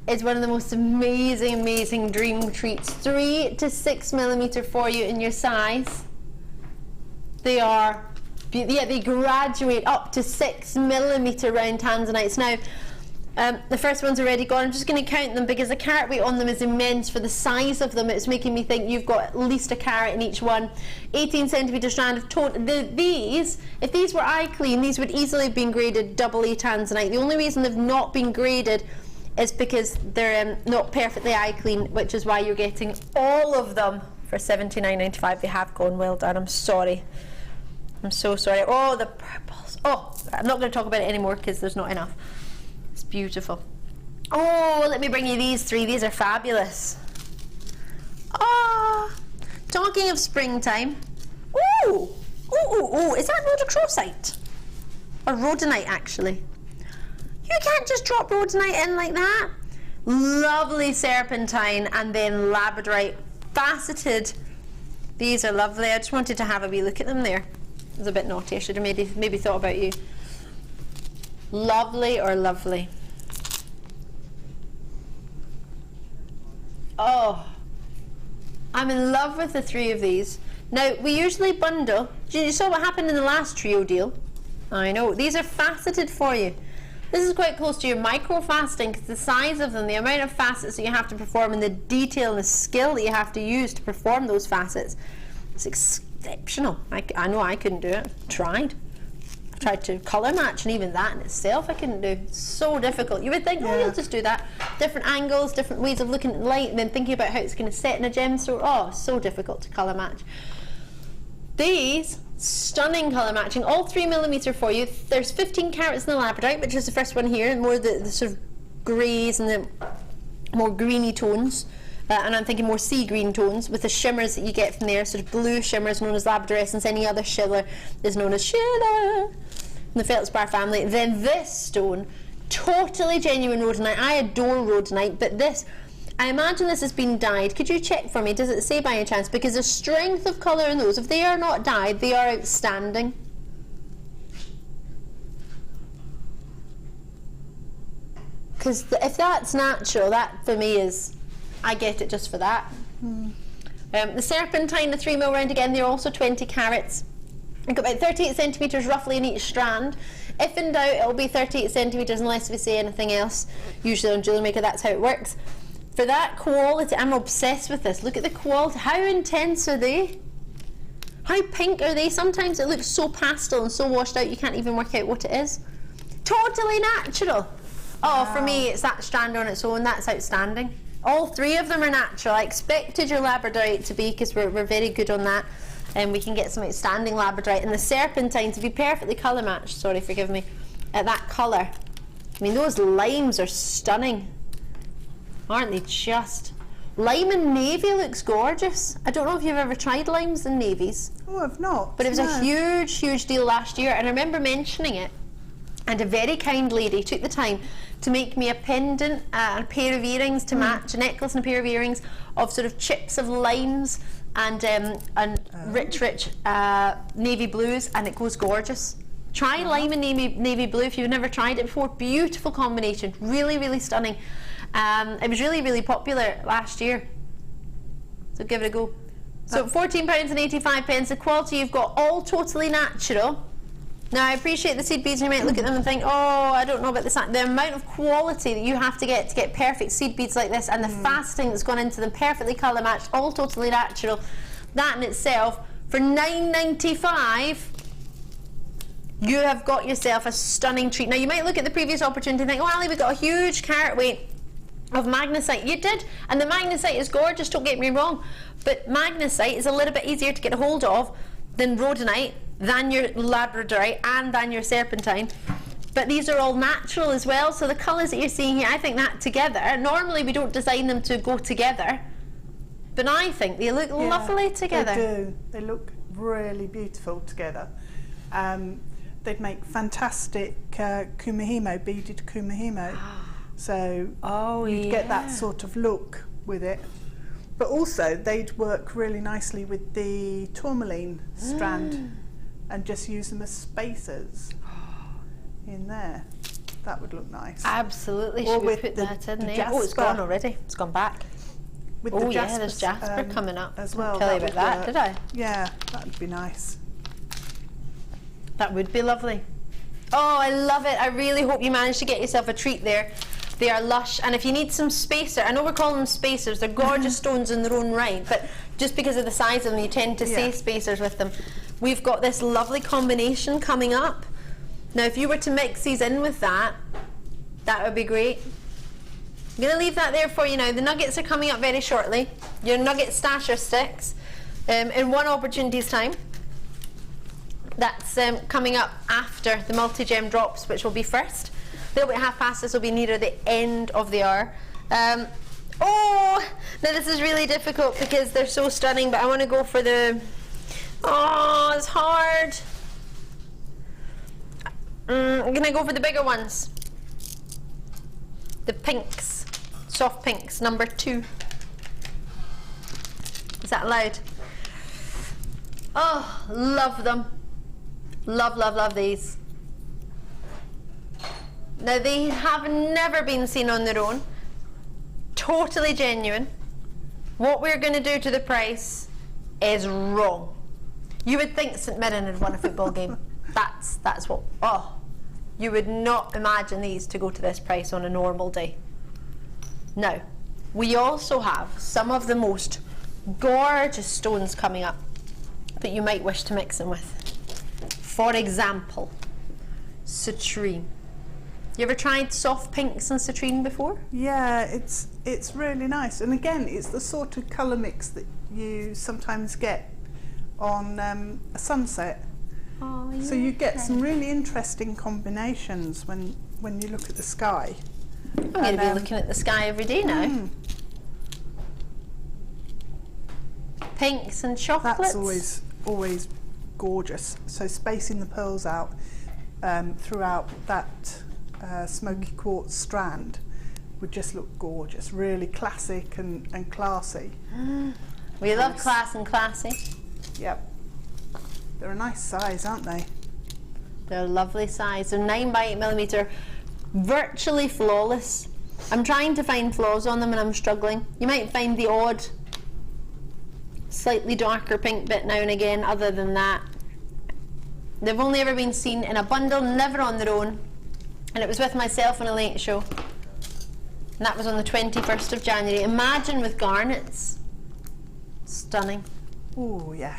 is one of the most amazing dream treats. 3 to 6 millimeter for you in your size. They are, they graduate up to 6 millimeter round Tanzanites. Now, the first one's already gone. I'm just going to count them because the carat weight on them is immense for the size of them. It's making me think you've got at least a carat in each one. 18 centimeter strand of total. These, if these were eye clean, these would easily have been graded AA Tanzanite. The only reason they've not been graded is because they're not perfectly eye clean, which is why you're getting all of them for $79.95. They have gone. Well done. I'm sorry. I'm so sorry. Oh, the purples. Oh, I'm not going to talk about it anymore because there's not enough. It's beautiful. Oh, let me bring you these 3. These are fabulous. Oh, talking of springtime. Ooh, is that rhodochrosite? Or rhodonite, actually. You can't just drop rhodonite in like that. Lovely serpentine and then labradorite, faceted. These are lovely. I just wanted to have a wee look at them there. It was a bit naughty. I should have maybe thought about you. Lovely or lovely. Oh, I'm in love with the 3 of these. Now, we usually bundle. You saw what happened in the last trio deal. I know. These are faceted for you. This is quite close to your micro faceting because the size of them, the amount of facets that you have to perform and the detail and the skill that you have to use to perform those facets, it's exceptional. I know I couldn't do it. I've tried to colour match, and even that in itself I couldn't do. It's so difficult. You would think, oh, you'll just do that. Different angles, different ways of looking at light, and then thinking about how it's going to set in a gemstone. Oh, so difficult to colour match. These, stunning colour matching, all 3 millimeter for you. There's 15 carats in the labradorite, which is the first one here, and more the sort of greys and the more greeny tones. And I'm thinking more sea green tones with the shimmers that you get from there, sort of blue shimmers known as labradorescence. Any other shiller is known as shiller in the feldspar family. Then this stone, totally genuine rhodonite. I adore rhodonite, but this, I imagine this has been dyed. Could you check for me? Does it say by any chance? Because the strength of colour in those, if they are not dyed, they are outstanding. Because if that's natural, that for me is, I get it just for that. The serpentine, the 3 mil round again, they're also 20 carats. I've got about 38 centimetres roughly in each strand. If in doubt, it'll be 38 centimetres unless we say anything else. Usually on JewelleryMaker, that's how it works. For that quality, I'm obsessed with this. Look at the quality. How intense are they? How pink are they? Sometimes it looks so pastel and so washed out you can't even work out what it is. Totally natural. Oh, for me, it's that strand on its own. That's outstanding. All 3 of them are natural. I expected your labradorite to be, because we're very good on that, and we can get some outstanding labradorite. And the serpentine to be perfectly colour matched, sorry, forgive me, at that colour. I mean, those limes are stunning, aren't they just? Lime and navy looks gorgeous. I don't know if you've ever tried limes and navies.
Oh, I've not.
But it was a huge deal last year, and I remember mentioning it, and a very kind lady took the time to make me a pendant and a pair of earrings to match, a necklace and a pair of earrings of sort of chips of limes and rich navy blues, and it goes gorgeous. Try lime and navy blue if you've never tried it before. Beautiful combination, really stunning. It was really popular last year, so give it a go. So £14.85. The quality you've got, all totally natural. Now, I appreciate the seed beads, and you might look at them and think, oh, I don't know about this. The amount of quality that you have to get perfect seed beads like this, and the faceting that's gone into them, perfectly colour matched, all totally natural. That in itself, for $9.95, you have got yourself a stunning treat. Now, you might look at the previous opportunity and think, oh, Ali, we got a huge carat weight of magnesite. You did, and the magnesite is gorgeous, don't get me wrong, but magnesite is a little bit easier to get a hold of than rhodonite, than your labradorite, and than your serpentine. but these are all natural as well, so the colours that you're seeing here, I think that together, normally we don't design them to go together, but I think they look lovely together.
They do. They look really beautiful together. They'd make fantastic kumihimo, beaded kumihimo. So you'd get that sort of look with it. But also they'd work really nicely with the Tourmaline strand and just use them as spacers in there. That would look nice.
Absolutely.
Or
Should we
with
put
the
that in there?
Jasper.
Oh, it's gone already. It's gone back.
With
Oh
the
yeah, there's Jasper
Jasper
coming up
as well.
Tell you about that, did I?
Yeah, that would be nice.
That would be lovely. Oh, I love it. I really hope you managed to get yourself a treat there. They are lush, and if you need some spacer, I know we're calling them spacers, they're gorgeous stones in their own right, but just because of the size of them, you tend to say spacers with them. We've got this lovely combination coming up. Now, if you were to mix these in with that, that would be great. I'm going to leave that there for you now. The nuggets are coming up very shortly. Your nugget stasher sticks in one opportunity's time. That's coming up after the multi-gem drops, which will be first. They'll be at past. This will be near the end of the hour. Oh, now this is really difficult because they're so stunning, but I want to go for the... Oh, it's hard. I'm going to go for the bigger ones. The pinks, soft pinks, number 2. Is that allowed? Oh, love them. Love, love, love these. Now, they have never been seen on their own. Totally genuine. What we're going to do to the price is wrong. You would think St Mirren had won a football game. That's what... Oh, you would not imagine these to go to this price on a normal day. Now, we also have some of the most gorgeous stones coming up that you might wish to mix them with. For example, citrine. You ever tried soft pinks and citrine before?
Yeah, it's really nice, and again, it's the sort of colour mix that you sometimes get on a sunset.
Oh, yeah.
So you get some really interesting combinations when you look at the sky.
I'm going to be looking at the sky every day now. Pinks and chocolates.
That's always gorgeous. So spacing the pearls out throughout that smoky quartz strand would just look gorgeous, really classic and classy.
We love class and classy.
Yep. They're a nice size, aren't they?
They're a lovely size. They're 9 by 8mm, virtually flawless. I'm trying to find flaws on them and I'm struggling. You might find the odd slightly darker pink bit now and again. Other than that, they've only ever been seen in a bundle, never on their own. And it was with myself on a late show. And that was on the 21st of January. Imagine with garnets. Stunning.
Oh, yeah.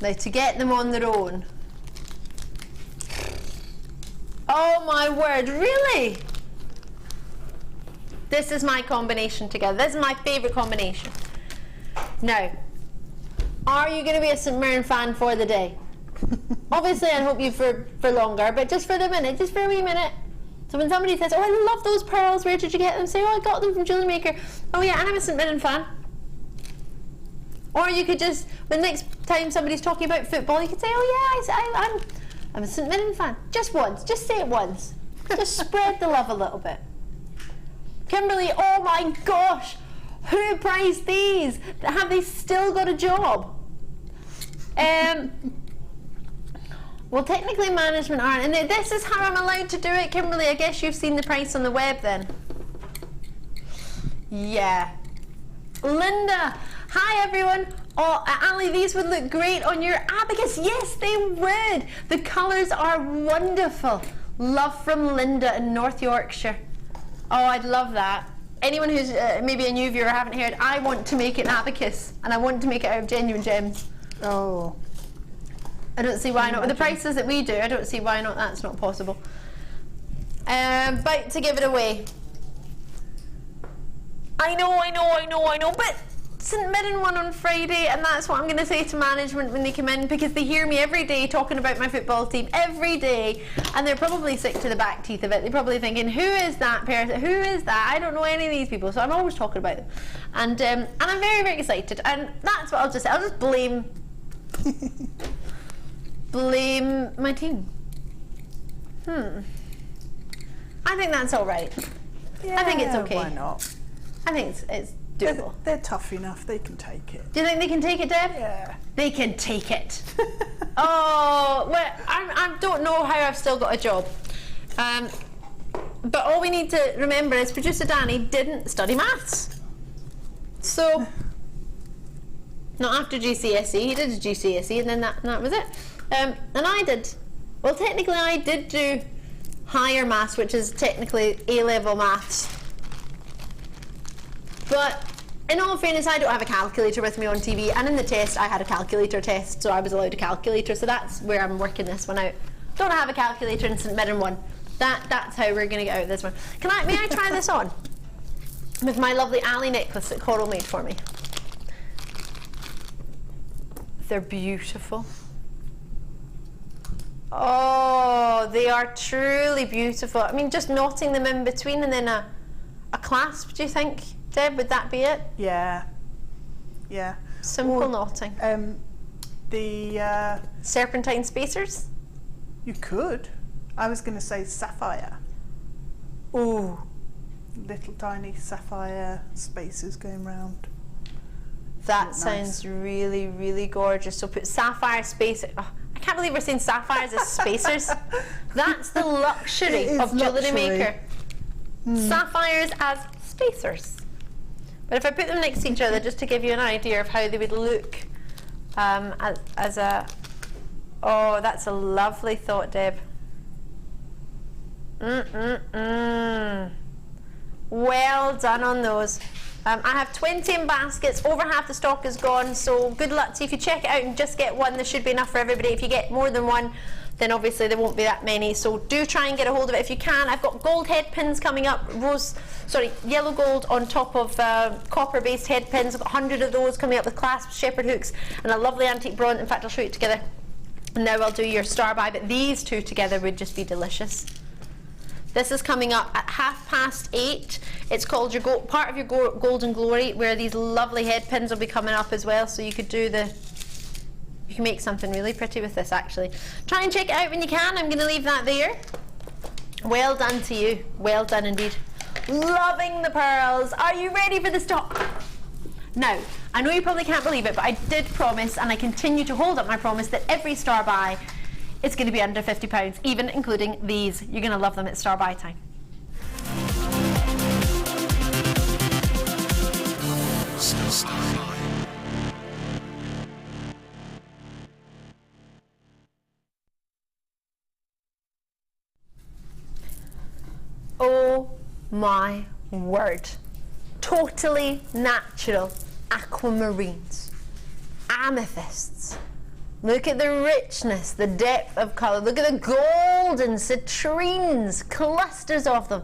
Now, to get them on their own. Oh my word, really? This is my combination together. This is my favourite combination. Now, are you going to be a St Mirren fan for the day? Obviously, I'd hope you for longer, but just for the minute, just for a wee minute. So when somebody says, oh, I love those pearls, where did you get them? Say, oh, I got them from JewelleryMaker. Oh yeah, and I'm a St Mirren fan. Or you could just, the next time somebody's talking about football, you could say, oh yeah, I'm a St Mirren fan. Just once, just say it once. Just spread the love a little bit. Kimberly, oh my gosh, who priced these? Have they still got a job? Well, technically management aren't, and this is how I'm allowed to do it, Kimberly. I guess you've seen the price on the web then. Yeah. Linda, hi everyone. Oh, Ali, these would look great on your abacus. Yes, they would. The colours are wonderful. Love from Linda in North Yorkshire. Oh, I'd love that. Anyone who's maybe a new viewer, haven't heard, I want to make an abacus, and I want to make it out of genuine gems.
Oh.
I don't see why not. With the prices that we do, I don't see why not. That's not possible. About to give it away. I know, but St Mirren one on Friday, and that's what I'm going to say to management when they come in, because they hear me every day talking about my football team every day, and they're probably sick to the back teeth of it. They're probably thinking, who is that person? Who is that? I don't know any of these people, so I'm always talking about them. And I'm very, very excited, and that's what I'll just say. I'll just blame my team. I think that's all right.
Yeah,
I think it's okay.
Why not?
I think it's doable.
They're tough enough. They can take it.
Do you think they can take it, Deb?
Yeah.
They can take it. Oh, well, I don't know how I've still got a job. But all we need to remember is producer Danny didn't study maths. So, not after GCSE, he did a GCSE and then that was it. And I did, well, technically I did do higher maths, which is technically A-level maths. But in all fairness, I don't have a calculator with me on TV, and in the test I had a calculator test, so I was allowed a calculator, so that's where I'm working this one out. Don't have a calculator in St Mirren one. That's how we're going to get out of this one. May I try this on? With my lovely Ali necklace that Coral made for me. They're beautiful. Oh, they are truly beautiful. I mean, just knotting them in between and then a clasp, do you think, Deb? Would that be it?
Yeah. Yeah.
Simple knotting.
The
serpentine spacers?
You could. I was going to say sapphire.
Ooh.
Little tiny sapphire spacers going round.
That sounds really, really gorgeous. So put sapphire spacer. Oh, I can't believe we're saying sapphires as spacers. That's the luxury of JewelleryMaker. Sapphires as spacers. But if I put them next to each other, just to give you an idea of how they would look as a... Oh, that's a lovely thought, Deb. Well done on those. I have 20 in baskets, over half the stock is gone, so good luck to you. If you check it out and just get one, there should be enough for everybody. If you get more than one, then obviously there won't be that many, so do try and get a hold of it if you can. I've got gold head pins coming up, yellow gold on top of copper based head pins. I've got 100 of those coming up with clasps, shepherd hooks, and a lovely antique bronze. In fact, I'll show you together. And now I'll do your star buy, but these two together would just be delicious. This is coming up at 8:30. It's called your part of your Golden Glory, where these lovely head pins will be coming up as well. So you could do you can make something really pretty with this actually. Try and check it out when you can. I'm going to leave that there. Well done to you. Well done indeed. Loving the pearls. Are you ready for the stock? Now, I know you probably can't believe it, but I did promise, and I continue to hold up my promise, that every star buy it's going to be under £50, even including these. You're going to love them at star buy time. Oh my word. Totally natural aquamarines, amethysts. Look at the richness, the depth of colour. Look at the golden citrines, clusters of them.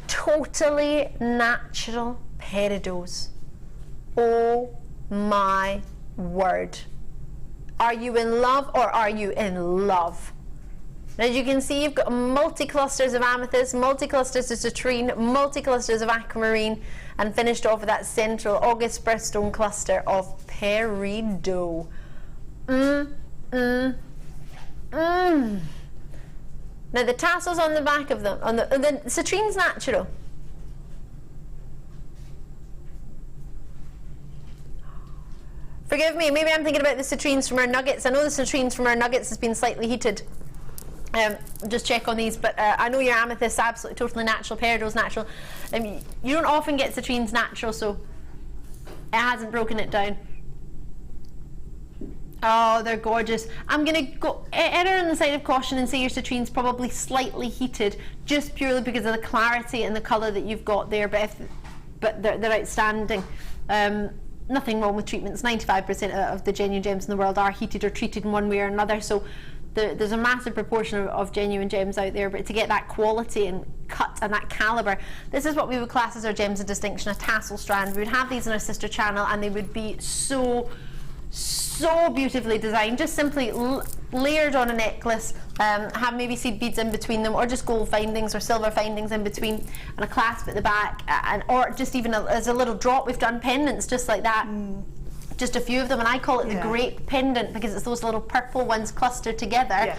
Totally natural peridots. Oh my word. Are you in love or are you in love? As you can see, you've got multi-clusters of amethyst, multi-clusters of citrine, multi-clusters of aquamarine, and finished off with that central August birthstone cluster of peridot. Now the tassels on the back of them, the citrine's natural. Forgive me, maybe I'm thinking about the citrines from our nuggets. I know the citrines from our nuggets has been slightly heated. Just check on these, but I know your amethyst absolutely totally natural, peridot's natural. You don't often get citrines natural, so it hasn't broken it down. Oh, they're gorgeous. I'm going to go err on the side of caution and say your citrine's probably slightly heated, just purely because of the clarity and the colour that you've got there, but they're outstanding. Nothing wrong with treatments. 95% of the genuine gems in the world are heated or treated in one way or another, so there's a massive proportion of genuine gems out there, but to get that quality and cut cut and that calibre. This is what we would class as our gems of distinction, a tassel strand. We would have these in our sister channel and they would be so beautifully designed, just simply layered on a necklace, have maybe seed beads in between them, or just gold findings or silver findings in between, and a clasp at the back, or just even as a little drop. We've done pendants just like that, just a few of them, and I call it the grape pendant because it's those little purple ones clustered together,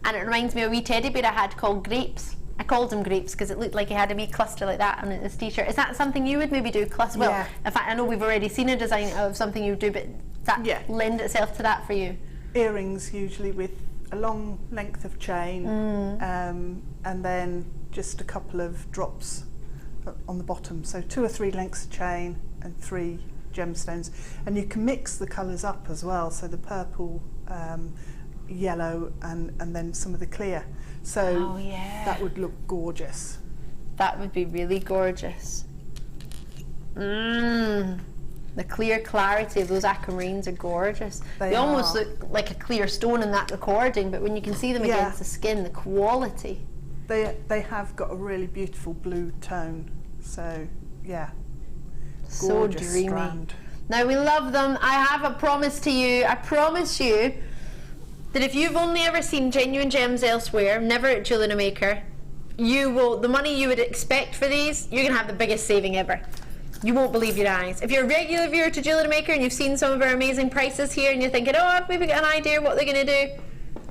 and it reminds me of a wee teddy bear I had called Grapes. I called him Grapes because it looked like he had a wee cluster like that on his t-shirt. Is that something you would maybe do? Well, in fact, I know we've already seen a design of something you would do, but that lend itself to that for you?
Earrings usually with a long length of chain, and then just a couple of drops on the bottom. So 2 or 3 lengths of chain and 3 gemstones. And you can mix the colours up as well. So the purple, yellow, and then some of the clear. So that would look gorgeous.
That would be really gorgeous. The clear clarity of those aquamarines are gorgeous. They almost look like a clear stone in that recording, but when you can see them against the skin, the quality.
They have got a really beautiful blue tone. So yeah,
so dreamy. Strand. Now we love them. I have a promise to you. I promise you that if you've only ever seen genuine gems elsewhere, never at JewelleryMaker, you will, the money you would expect for these, you're gonna have the biggest saving ever. You won't believe your eyes. If you're a regular viewer to JewelleryMaker and you've seen some of our amazing prices here and you're thinking, oh, I've maybe got an idea what they're going to do,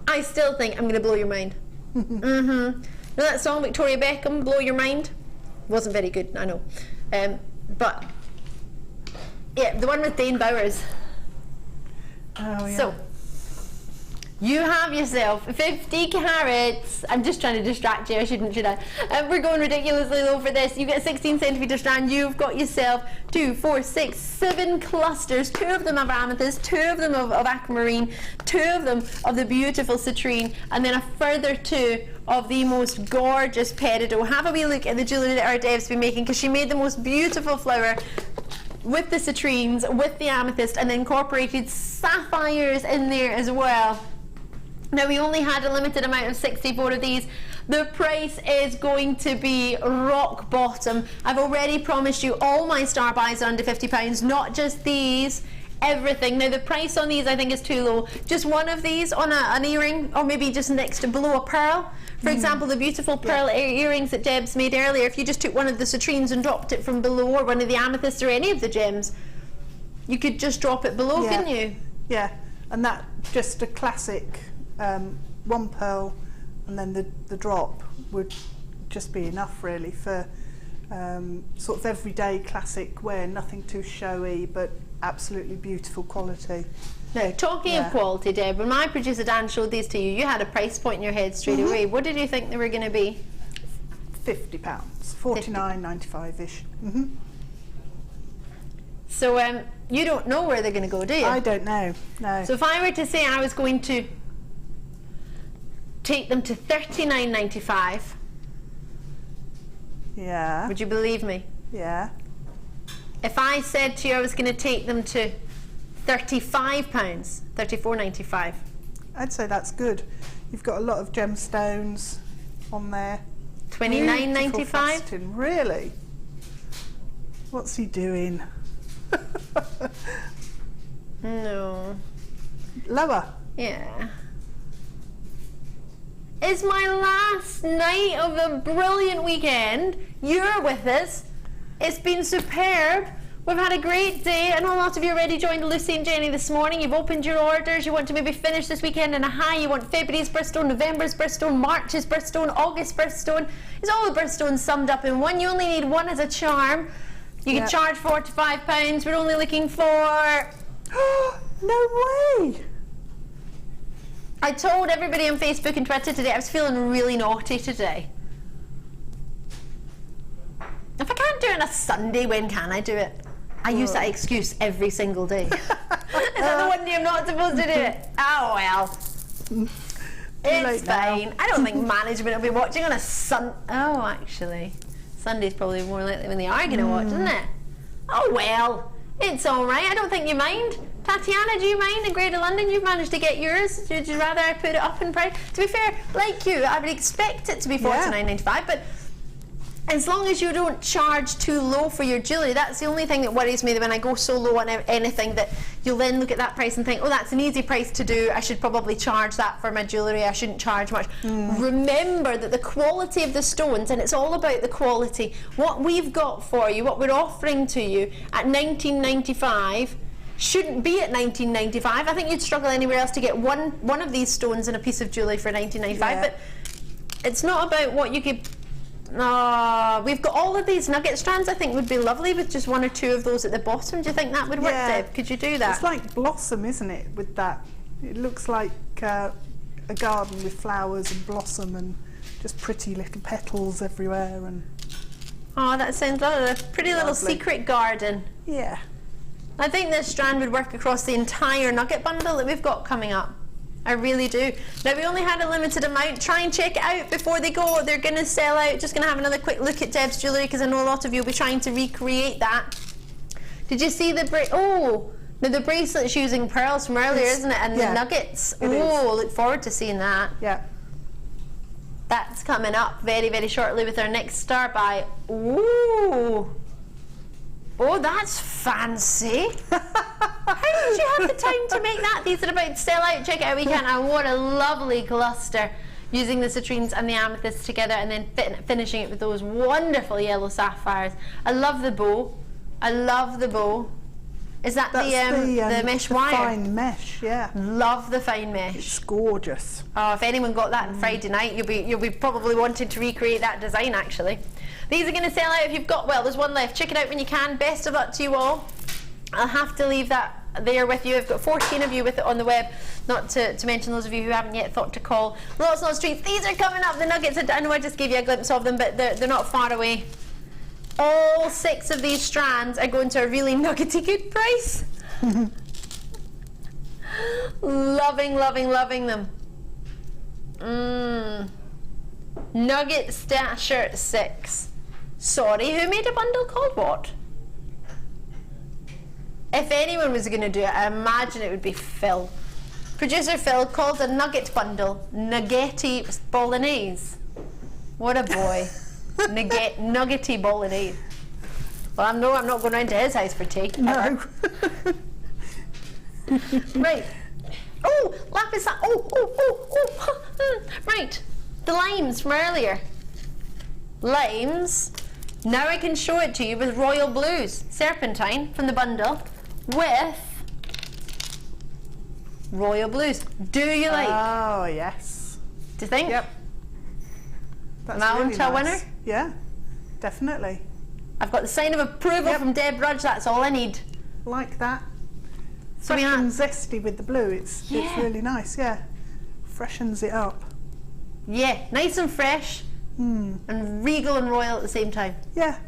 I still think I'm going to blow your mind. You know that song, Victoria Beckham, Blow Your Mind? Wasn't very good, I know. But, yeah, the one with Dane Bowers.
Oh, yeah.
So, you have yourself 50 carats. I'm just trying to distract you, should I? We're going ridiculously low for this. You get a 16 centimetre strand. You've got yourself 2, 4, 6, 7 clusters. 2 of them of amethyst, 2 of them of aquamarine, 2 of them of the beautiful citrine, and then a further 2 of the most gorgeous peridot. Have a wee look at the jewellery that our Deb's been making, because she made the most beautiful flower with the citrines, with the amethyst, and then incorporated sapphires in there as well. Now, we only had a limited amount of 64 of these. The price is going to be rock bottom. I've already promised you all my star buys are under £50, not just these, everything. Now, the price on these I think is too low. Just one of these on an earring, or maybe just next to below a pearl. For example, the beautiful pearl earrings that Deb's made earlier, if you just took one of the citrines and dropped it from below, or one of the amethysts or any of the gems, you could just drop it below, couldn't you? Yeah,
and that just a classic. 1 pearl and then the drop would just be enough really for sort of everyday classic wear, nothing too showy but absolutely beautiful quality.
Now, talking of quality, Deb, when my producer Dan showed these to you, you had a price point in your head straight away. What did you think they were going to be?
£50, 49.95-ish.
So you don't know where they're going to go, do you?
I don't know, no.
So if I were to say I was going to take them to $39.95.
Yeah.
Would you believe me?
Yeah.
If I said to you I was going to take them to £35, $34.95.
I'd say that's good. You've got a lot of gemstones on there.
$29.95.
Really? What's he doing?
No.
Lower.
Yeah. It's my last night of the brilliant weekend. You're with us. It's been superb. We've had a great day. I know a lot of you already joined Lucy and Jenny this morning. You've opened your orders. You want to maybe finish this weekend in a high. You want February's birthstone, November's birthstone, March's birthstone, August's birthstone. It's all the birthstones summed up in one. You only need one as a charm. You can charge £45. We're only looking for...
No way!
I told everybody on Facebook and Twitter today I was feeling really naughty today. If I can't do it on a Sunday, when can I do it? I use that excuse every single day. Is that the one day I'm not supposed to do it? Oh well. It's fine. I don't think management will be watching on a Oh, actually. Sunday's probably more likely when they are going to watch, isn't it? Oh well. It's alright. I don't think you mind. Tatiana, do you mind? In Greater London, you've managed to get yours. Would you rather I put it up in price? To be fair, like you, I would expect it to be $49.95, but As long as you don't charge too low for your jewellery, that's the only thing that worries me, that when I go so low on anything, that you'll then look at that price and think, oh, that's an easy price to do, I should probably charge that for my jewellery, I shouldn't charge much. Remember that the quality of the stones, and it's all about the quality, what we've got for you, what we're offering to you at $19.95 shouldn't be at $19.95. I think you'd struggle anywhere else to get one of these stones in a piece of jewellery for $19.95, but it's not about what you could. We've got all of these nugget strands. I think would be lovely with just 1 or 2 of those at the bottom. Do you think that would work, Deb? Could you do that?
It's like blossom, isn't it, with that? It looks like a garden with flowers and blossom and just pretty little petals everywhere. And
oh, that sounds like a pretty little secret garden.
Yeah.
I think this strand would work across the entire nugget bundle that we've got coming up. I really do. Now, we only had a limited amount. Try and check it out before they go. They're going to sell out. Just going to have another quick look at Deb's jewellery, because I know a lot of you will be trying to recreate that. Did you see the the bracelet's using pearls from earlier, isn't it? And the nuggets. Look forward to seeing that.
Yeah.
That's coming up very, very shortly with our next star buy. Ooh. Oh, that's fancy. How did you have the time to make that? These are about to sell out. Check it out weekend. And what a lovely cluster, using the citrines and the amethysts together, and then finishing it with those wonderful yellow sapphires. I love the bow. I love the bow. Is that the mesh wire?
Fine mesh, yeah.
Love the fine mesh.
It's gorgeous.
Oh, if anyone got that on Friday night, you'll be probably wanting to recreate that design, actually. These are going to sell out if you've got, well, there's one left. Check it out when you can. Best of luck to you all. I'll have to leave that there with you. I've got 14 of you with it on the web, not to mention those of you who haven't yet thought to call. Lots and lots of treats. These are coming up, the nuggets. I know I just gave you a glimpse of them, but they're not far away. All 6 of these strands are going to a really nuggety good price. Loving, loving, loving them. Nugget Stasher 6. Sorry, who made a bundle called what? If anyone was going to do it, I imagine it would be Phil. Producer Phil called a nugget bundle Nuggetti Bolognese. What a boy. Nuggety Bolognese. Well, I'm not going round to his house for tea.
No.
Right. Oh, Lapis. Right. The limes from earlier. Limes. Now I can show it to you with royal blues. Serpentine from the bundle with royal blues. Do you like?
Oh, yes.
Do you think?
Yep. That's
Am I
really
on to a
nice.
winner?
Yeah, definitely.
I've got the sign of approval from Deb Rudge. That's all I need.
Like that.
So
Fresh and zesty with the blue. It's really nice. Yeah, freshens it up.
Yeah, nice and fresh, and regal and royal at the same time.
Yeah.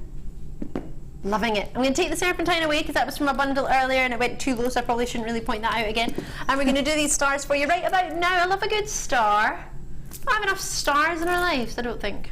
Loving it. I'm going to take the serpentine away because that was from a bundle earlier and it went too low, so I probably shouldn't really point that out again. And we're going to do these stars for you right about now. I love a good star. We don't have enough stars in our lives, I don't think.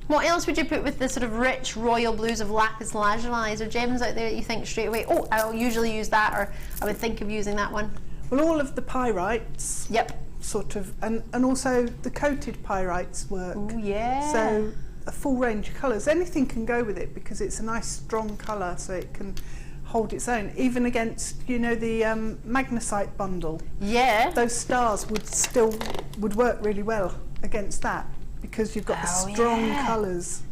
What else would you put with the sort of rich royal blues of Lapis Lazuli? Is there gems out there that you think straight away, oh, I'll usually use that, or I would think of using that one?
Well, all of the pyrites.
Yep.
Sort of, and also the coated pyrites work.
Oh, yeah.
So a full range of colours. Anything can go with it because it's a nice strong colour, so it can hold its own, even against, you know, the Amethsyt bundle.
Yeah.
Those stars would work really well against that because you've got the strong colours.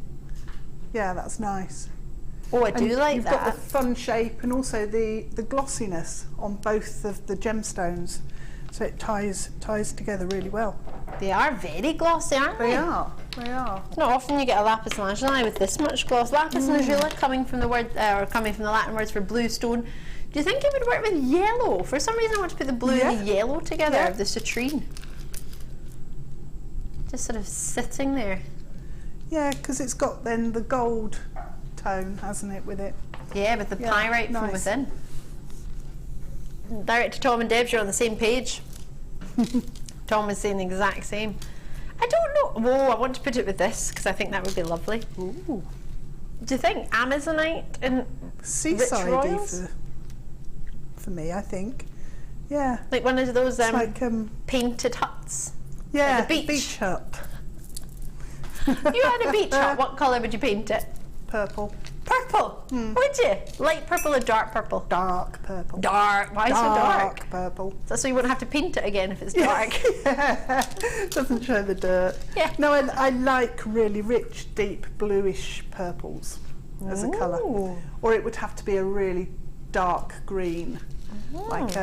Yeah, that's nice.
Oh, I do like
you've
that.
You've got the fun shape and also the glossiness on both of the gemstones, so it ties together really well.
They are very glossy, aren't they?
They are. They are.
It's not often you get a lapis lazuli with this much gloss. Lapis lazuli, coming from the word, or coming from the Latin words for blue stone. Do you think it would work with yellow? For some reason, I want to put the blue and the yellow together of the citrine. Just sort of sitting there.
Yeah, because it's got then the gold tone, hasn't it, with it?
Yeah, with the pyrite from within. Director Tom and Deb, you're on the same page. Tom was saying the exact same. I don't know. Whoa, I want to put it with this because I think that would be lovely.
Ooh.
Do you think Amazonite and
seaside for me, I think. Yeah.
Like one of those
like,
painted huts.
Yeah,
at the beach.
hut.
You had a beach hut, what colour would you paint it?
Purple.
Purple? Would you? Light purple or dark purple?
Dark purple.
Dark. Why so dark?
Purple.
That's so you wouldn't have to paint it again if it's dark.
Yeah. Doesn't show the dirt.
Yeah.
No, I like really rich, deep, bluish purples as a colour. Or it would have to be a really dark green. Like,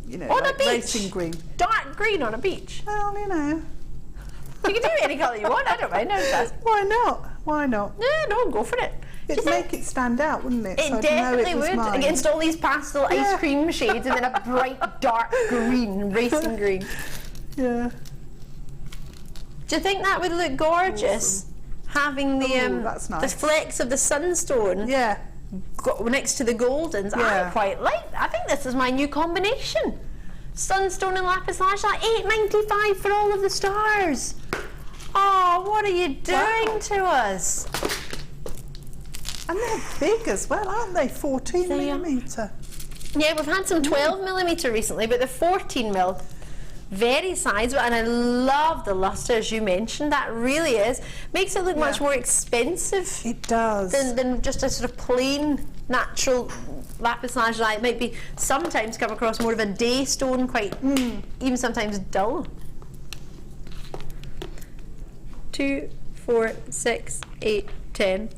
you know,
on
like
a beach.
racing green.
Dark green on a beach.
Well, you know.
You can do any colour you want, I don't mind.
Why not? Why not?
No, go for it.
It'd make it stand out, wouldn't it?
It
So I'd know
definitely
it was
would,
mine.
against all these pastel ice cream shades and then a bright dark green, racing green.
Yeah.
Do you think that would look gorgeous?
Awesome.
Having the
that's
the
nice.
flecks of the sunstone next to the goldens. I quite like that. I think this is my new combination. Sunstone and lapis lazuli, $8.95 for all of the stars. Oh, what are you doing to us?
And they're big as well, aren't they? 14mm.
Yeah, we've had some 12mm recently, but the 14mm, very sizable, and I love the lustre, as you mentioned. That really is. Makes it look much more expensive.
It does.
Than just a sort of plain, natural lapis lazuli. It might be sometimes come across more of a day stone, quite even sometimes dull. 2, 4, 6, 8, 10.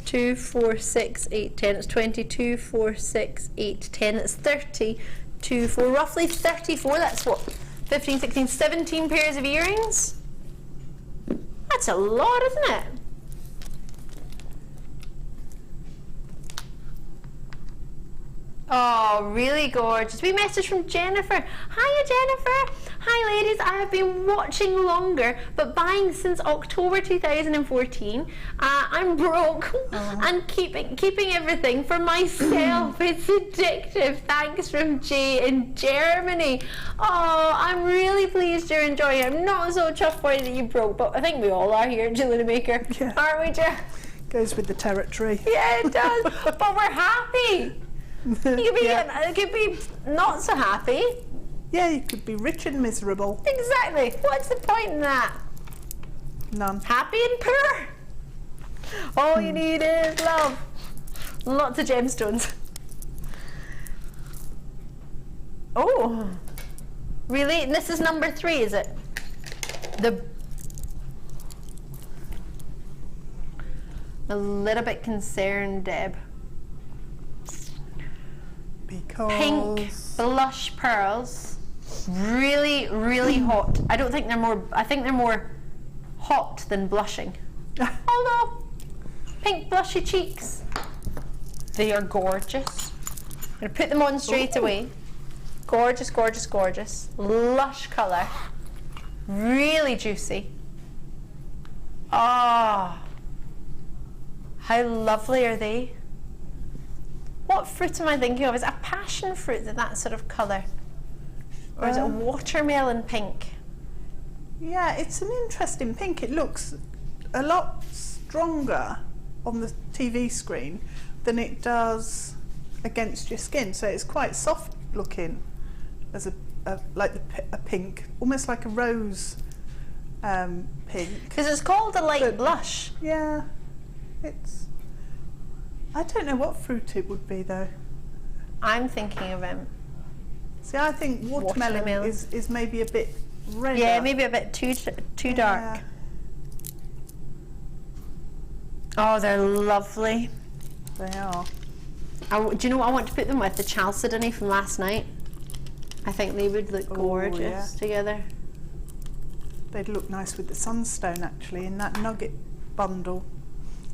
2, 4, 6, 8, 10. It's 22, 4, 6, 8, 10. It's 30, 2, 4, roughly 34. That's what, 15, 16, 17 pairs of earrings? That's a lot, isn't it? Oh, really gorgeous. We message from Jennifer. Hiya, Jennifer. Hi, ladies. I have been watching longer, but buying since October 2014. I'm broke and keeping everything for myself. It's addictive. Thanks from Jay in Germany. Oh, I'm really pleased you're enjoying it. I'm not so chuffed for you that you broke, but I think we all are here at JewelleryMaker. Aren't we, Jay?
Goes with the territory.
Yeah, it does. But we're happy. You could be not so happy.
Yeah, you could be rich and miserable.
Exactly. What's the point in that?
None.
Happy and poor. All you need is love. Lots of gemstones. Oh, really? And this is number 3, is it? A little bit concerned, Deb.
Because
pink blush pearls, really, really hot. I don't think they're more. I think they're more hot than blushing. Oh no, pink blushy cheeks. They are gorgeous. I'm gonna put them on straight away. Gorgeous, gorgeous, gorgeous. Lush colour. Really juicy. Ah, how lovely are they? What fruit am I thinking of? Is it a passion fruit, that sort of colour? Or is it a watermelon pink?
Yeah, it's an interesting pink. It looks a lot stronger on the TV screen than it does against your skin. So it's quite soft looking as a pink, almost like a rose pink.
Because it's called a light blush.
Yeah, it's. I don't know what fruit it would be though.
I'm thinking of him.
See, I think watermelon. is maybe a bit redder.
Yeah, maybe a bit too dark. Oh, they're lovely.
They are.
Do you know what I want to put them with? The chalcedony from last night. I think they would look gorgeous together.
They'd look nice with the sunstone actually in that nugget bundle.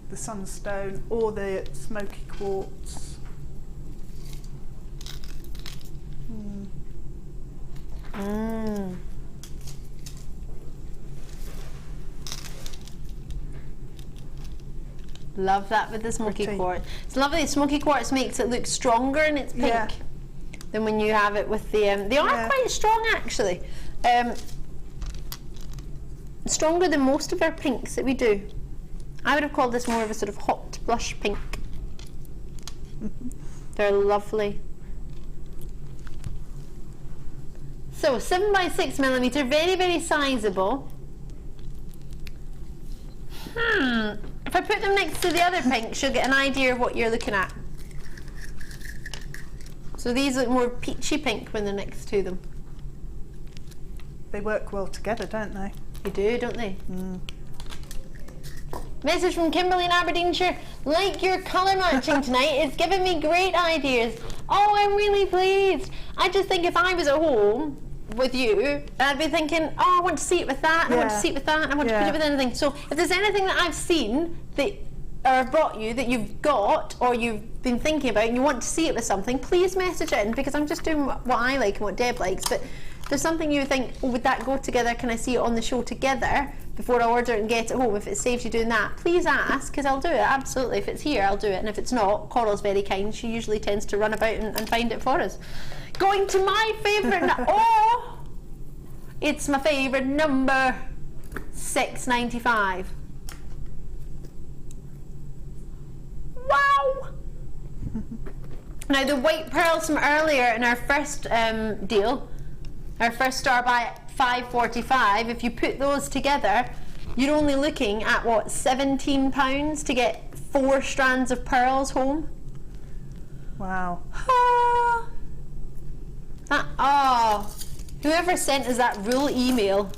The sunstone or the smoky quartz.
Love that with the smoky quartz. It's lovely. Smoky quartz makes it look stronger and it's pink than when you have it with the. They are quite strong actually. Stronger than most of our pinks that we do. I would have called this more of a sort of hot blush pink. They're lovely. So 7 by 6 millimeter, very, very sizable. If I put them next to the other pink, she'll get an idea of what you're looking at. So these look more peachy pink when they're next to them.
They work well together, don't they?
They do, don't they? Message from Kimberly in Aberdeenshire. Like your colour matching tonight. It's given me great ideas. Oh, I'm really pleased. I just think if I was at home with you, I'd be thinking, oh, I want to see it with that, and I want to see it with that, and I want to put it with anything. So if there's anything that I've seen that or I've brought you that you've got or you've been thinking about and you want to see it with something, please message in, because I'm just doing what I like and what Deb likes. But if there's something you think, oh, would that go together? Can I see it on the show together before I order it and get it home? If it saves you doing that, please ask, because I'll do it, absolutely. If it's here, I'll do it, and if it's not, Coral's very kind. She usually tends to run about and find it for us. Going to my favourite, oh, it's my favourite number, $6.95. Wow! Now the white pearls from earlier in our first deal, our first star buy at $5.45, if you put those together, you're only looking at what, £17 to get 4 strands of pearls home.
Wow.
Whoever sent us that rule email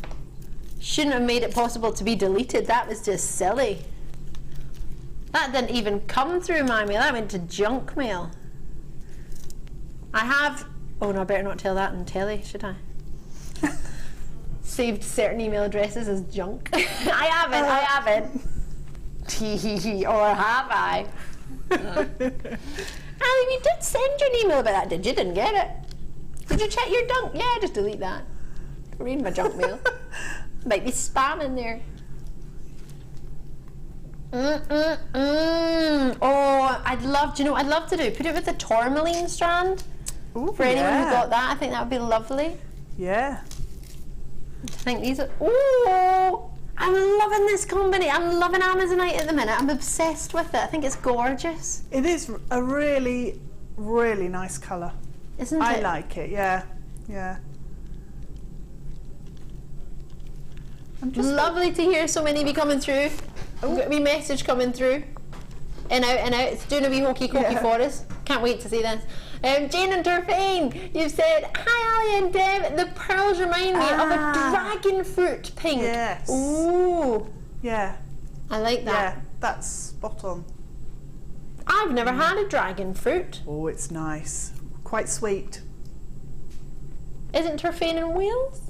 shouldn't have made it possible to be deleted. That was just silly. That didn't even come through my mail. That went to junk mail. I have, oh no, I better not tell that on telly, should I? Saved certain email addresses as junk. I haven't. Or have I? Ali, we did send you an email about that, did you? Didn't get it. Did you check your junk? Yeah, just delete that. Don't read my junk mail. Might be spam in there. Oh, I'd love to do, put it with the Tourmaline strand.
Ooh,
for anyone who got that, I think that would be lovely.
Yeah.
I think these are, ooh, I'm loving this combination. I'm loving Amethsyt at the minute. I'm obsessed with it. I think it's gorgeous.
It is a really, really nice colour.
Isn't it?
I like it, yeah. Yeah.
Lovely to hear so many of you coming through. We've got a wee message coming through. In out, in out. It's doing a wee hokey cokey for us. Can't wait to see this. Jane and Durfane, you've said, hi Ali and Deb, the pearls remind me of a dragon fruit pink.
Yes.
Ooh.
Yeah.
I like that.
Yeah, that's spot on.
I've never had a dragon fruit.
Oh, it's nice. Quite sweet.
Isn't Turfane in Wales?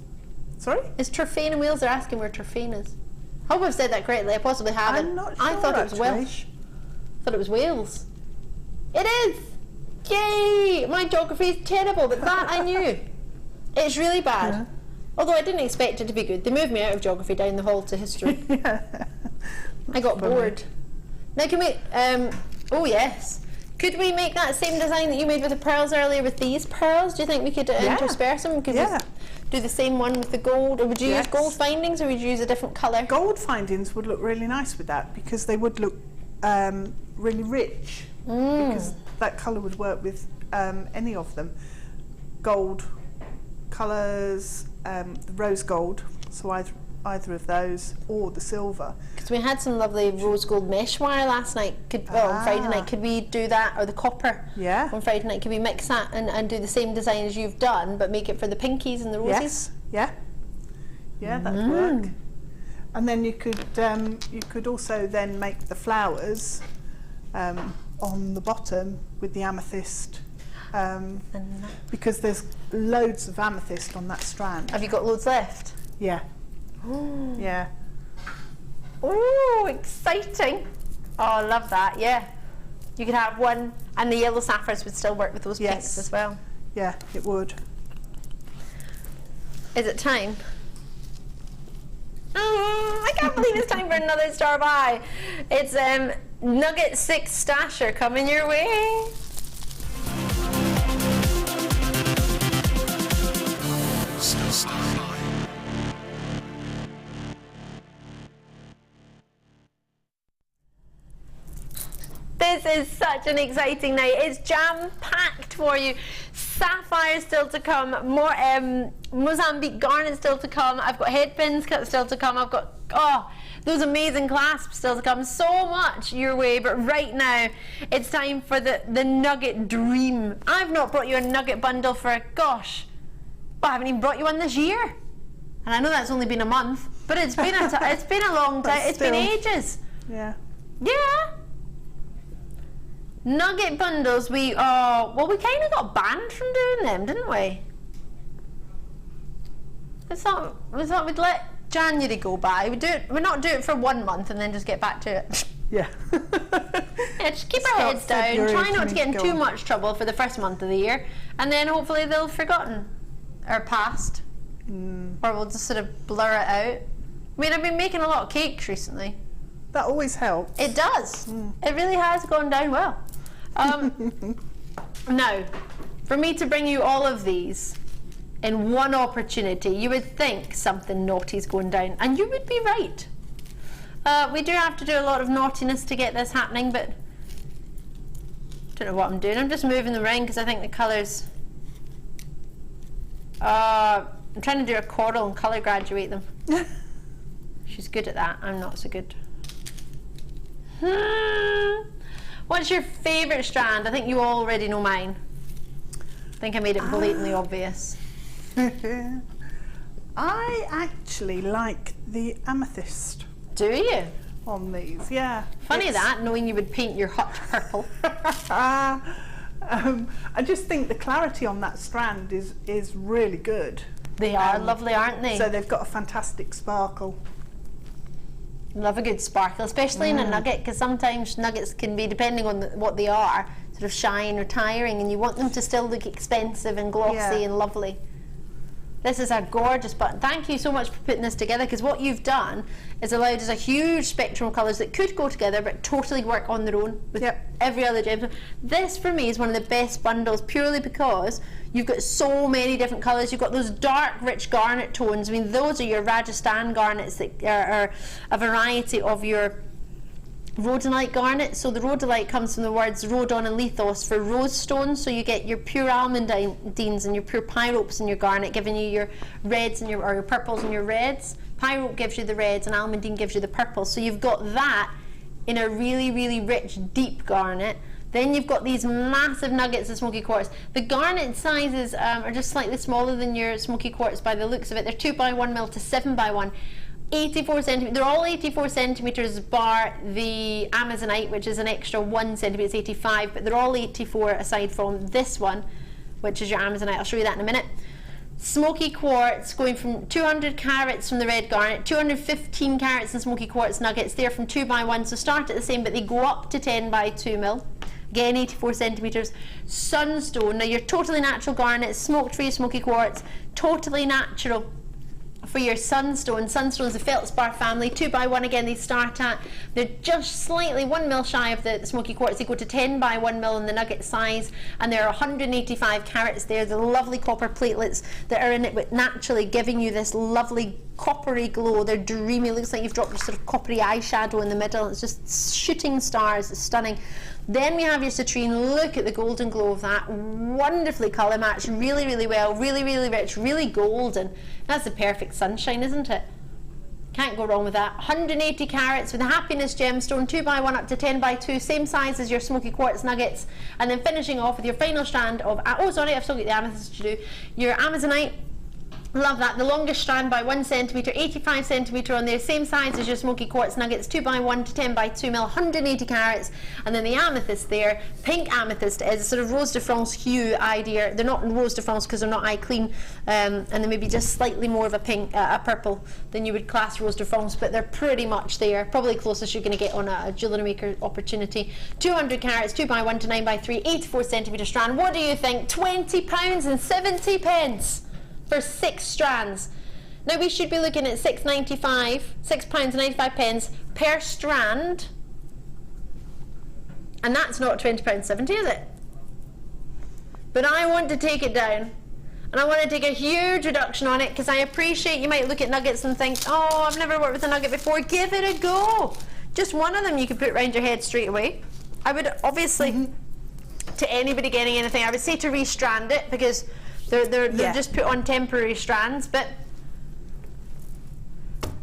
Sorry?
Is Turfane in Wales? They're asking where Turfane is. I hope I've said that correctly. I possibly haven't.
I'm not sure,
I thought it was
actually.
Welsh. I thought it was Wales. It is! Yay! My geography is terrible, but that I knew. It's really bad.
Yeah.
Although I didn't expect it to be good. They moved me out of geography down the hall to history. I got bored. Now can we, oh yes. Could we make that same design that you made with the pearls earlier with these pearls? Do you think we could intersperse them? Could we do the same one with the gold? Or would you use gold findings, or would you use a different colour?
Gold findings would look really nice with that, because they would look really rich. Because that colour would work with any of them. Gold colours, the rose gold, so either of those, or the silver.
Because we had some lovely rose gold mesh wire last night. On Friday night, could we do that, or the copper?
Yeah.
On Friday night, could we mix that and do the same design as you've done, but make it for the pinkies and the roses?
Yes. Yeah. Yeah, that'd work. And then you could also then make the flowers on the bottom with the amethyst, because there's loads of amethyst on that strand.
Have you got loads left?
Yeah. Yeah.
Oh, exciting. Oh, I love that, yeah. You could have one, and the yellow sapphires would still work with those pinks as well.
Yeah, it would.
Is it time? I can't believe it's time for another star buy. It's Nugget 6 Stasher coming your way. This is such an exciting night. It's jam-packed for you. Sapphire still to come, more Mozambique Garnet still to come. I've got headpins still to come. I've got, those amazing clasps still to come, so much your way. But right now, it's time for the nugget dream. I've not brought you a nugget bundle for, gosh, well, I haven't even brought you one this year. And I know that's only been a month, but it's been it's been a long time. It's been ages.
Yeah.
Yeah. Nugget bundles, we kind of got banned from doing them, didn't we? We thought we'd let January go by. We'd not do it for 1 month and then just get back to it.
Yeah.
Yeah, just keep our heads down, try not to get in too much trouble for the first month of the year, and then hopefully they'll have forgotten or passed. Or we'll just sort of blur it out. I mean, I've been making a lot of cakes recently.
That always helps.
It does. It really has gone down well. Now, for me to bring you all of these in one opportunity, you would think something naughty's going down, and you would be right. We do have to do a lot of naughtiness to get this happening, but I don't know what I'm doing. I'm just moving the ring because I think the colours... I'm trying to do a coral and colour graduate them. She's good at that. I'm not so good. What's your favourite strand? I think you already know mine. I think I made it blatantly obvious.
I actually like the amethyst.
Do you?
On these, yeah.
Funny that, knowing you would paint your hut purple.
I just think the clarity on that strand is really good.
They are lovely, aren't they?
So they've got a fantastic sparkle.
Love a good sparkle, especially in a nugget, because sometimes nuggets can be, depending on what they are, sort of shine or tiring, and you want them to still look expensive and glossy and lovely. This is a gorgeous button. Thank you so much for putting this together, because what you've done is allowed us a huge spectrum of colours that could go together but totally work on their own with every other gem. This for me is one of the best bundles, purely because you've got so many different colours. You've got those dark rich garnet tones. I mean, those are your Rajasthan garnets that are a variety of your rhodonite garnet. So the rhodolite comes from the words rhodon and lithos for rose stones. So you get your pure almandines and your pure pyropes in your garnet, giving you your reds and your purples and your reds. Pyrope gives you the reds and almandine gives you the purples. So you've got that in a really, really rich, deep garnet. Then you've got these massive nuggets of smoky quartz. The garnet sizes are just slightly smaller than your smoky quartz by the looks of it. They're 2x1mm to 7x1. 84 centimeters. They're all 84 centimeters bar the Amethsyt, which is an extra 1 centimeter, it's 85, but they're all 84 aside from this one, which is your Amethsyt. I'll show you that in a minute. Smoky quartz going from 200 carats from the red garnet, 215 carats in smoky quartz nuggets. They're from 2x1, so start at the same, but they go up to 10x2mm. Again, 84 centimeters. Sunstone. Now, your totally natural garnet, smoked free smoky quartz, totally natural for your sunstone. Sunstone's the feldspar family, 2x1 again they start at. They're just slightly 1mm shy of the smoky quartz. They go to 10x1mm in the nugget size, and there are 185 carats there. The lovely copper platelets that are in it, naturally giving you this lovely coppery glow. They're dreamy. It looks like you've dropped a sort of coppery eyeshadow in the middle. It's just shooting stars. It's stunning. Then we have your citrine. Look at the golden glow of that. Wonderfully colour matched, really, really well, really, really rich, really golden. That's the perfect sunshine, isn't it? Can't go wrong with that. 180 carats with a happiness gemstone, 2x1 up to 10x2, same size as your smoky quartz nuggets. And then finishing off with your final strand of, oh sorry, I've still got the amethyst to do. Your Amethsyt. Love that. The longest strand by 1 centimetre, 85 centimetre on there, same size as your smoky quartz nuggets, 2x1 to 10x2mm, 180 carats, and then the amethyst there, pink amethyst, is a sort of Rose de France hue idea. They're not Rose de France because they're not eye clean, and they're maybe just slightly more of a pink, a purple than you would class Rose de France, but they're pretty much there, probably closest you're going to get on a jewellery maker opportunity. 200 carats, 2x1 to 9x3, 84 centimetre strand. What do you think? £20.70 for 6 strands. Now we should be looking at £6.95, £6.95 per strand, and that's not £20.70, is it? But I want to take it down, and I want to take a huge reduction on it, because I appreciate you might look at nuggets and think, oh, I've never worked with a nugget before. Give it a go. Just one of them you could put around your head straight away. I would obviously, to anybody getting anything, I would say to restrand it, because they're just put on temporary strands, but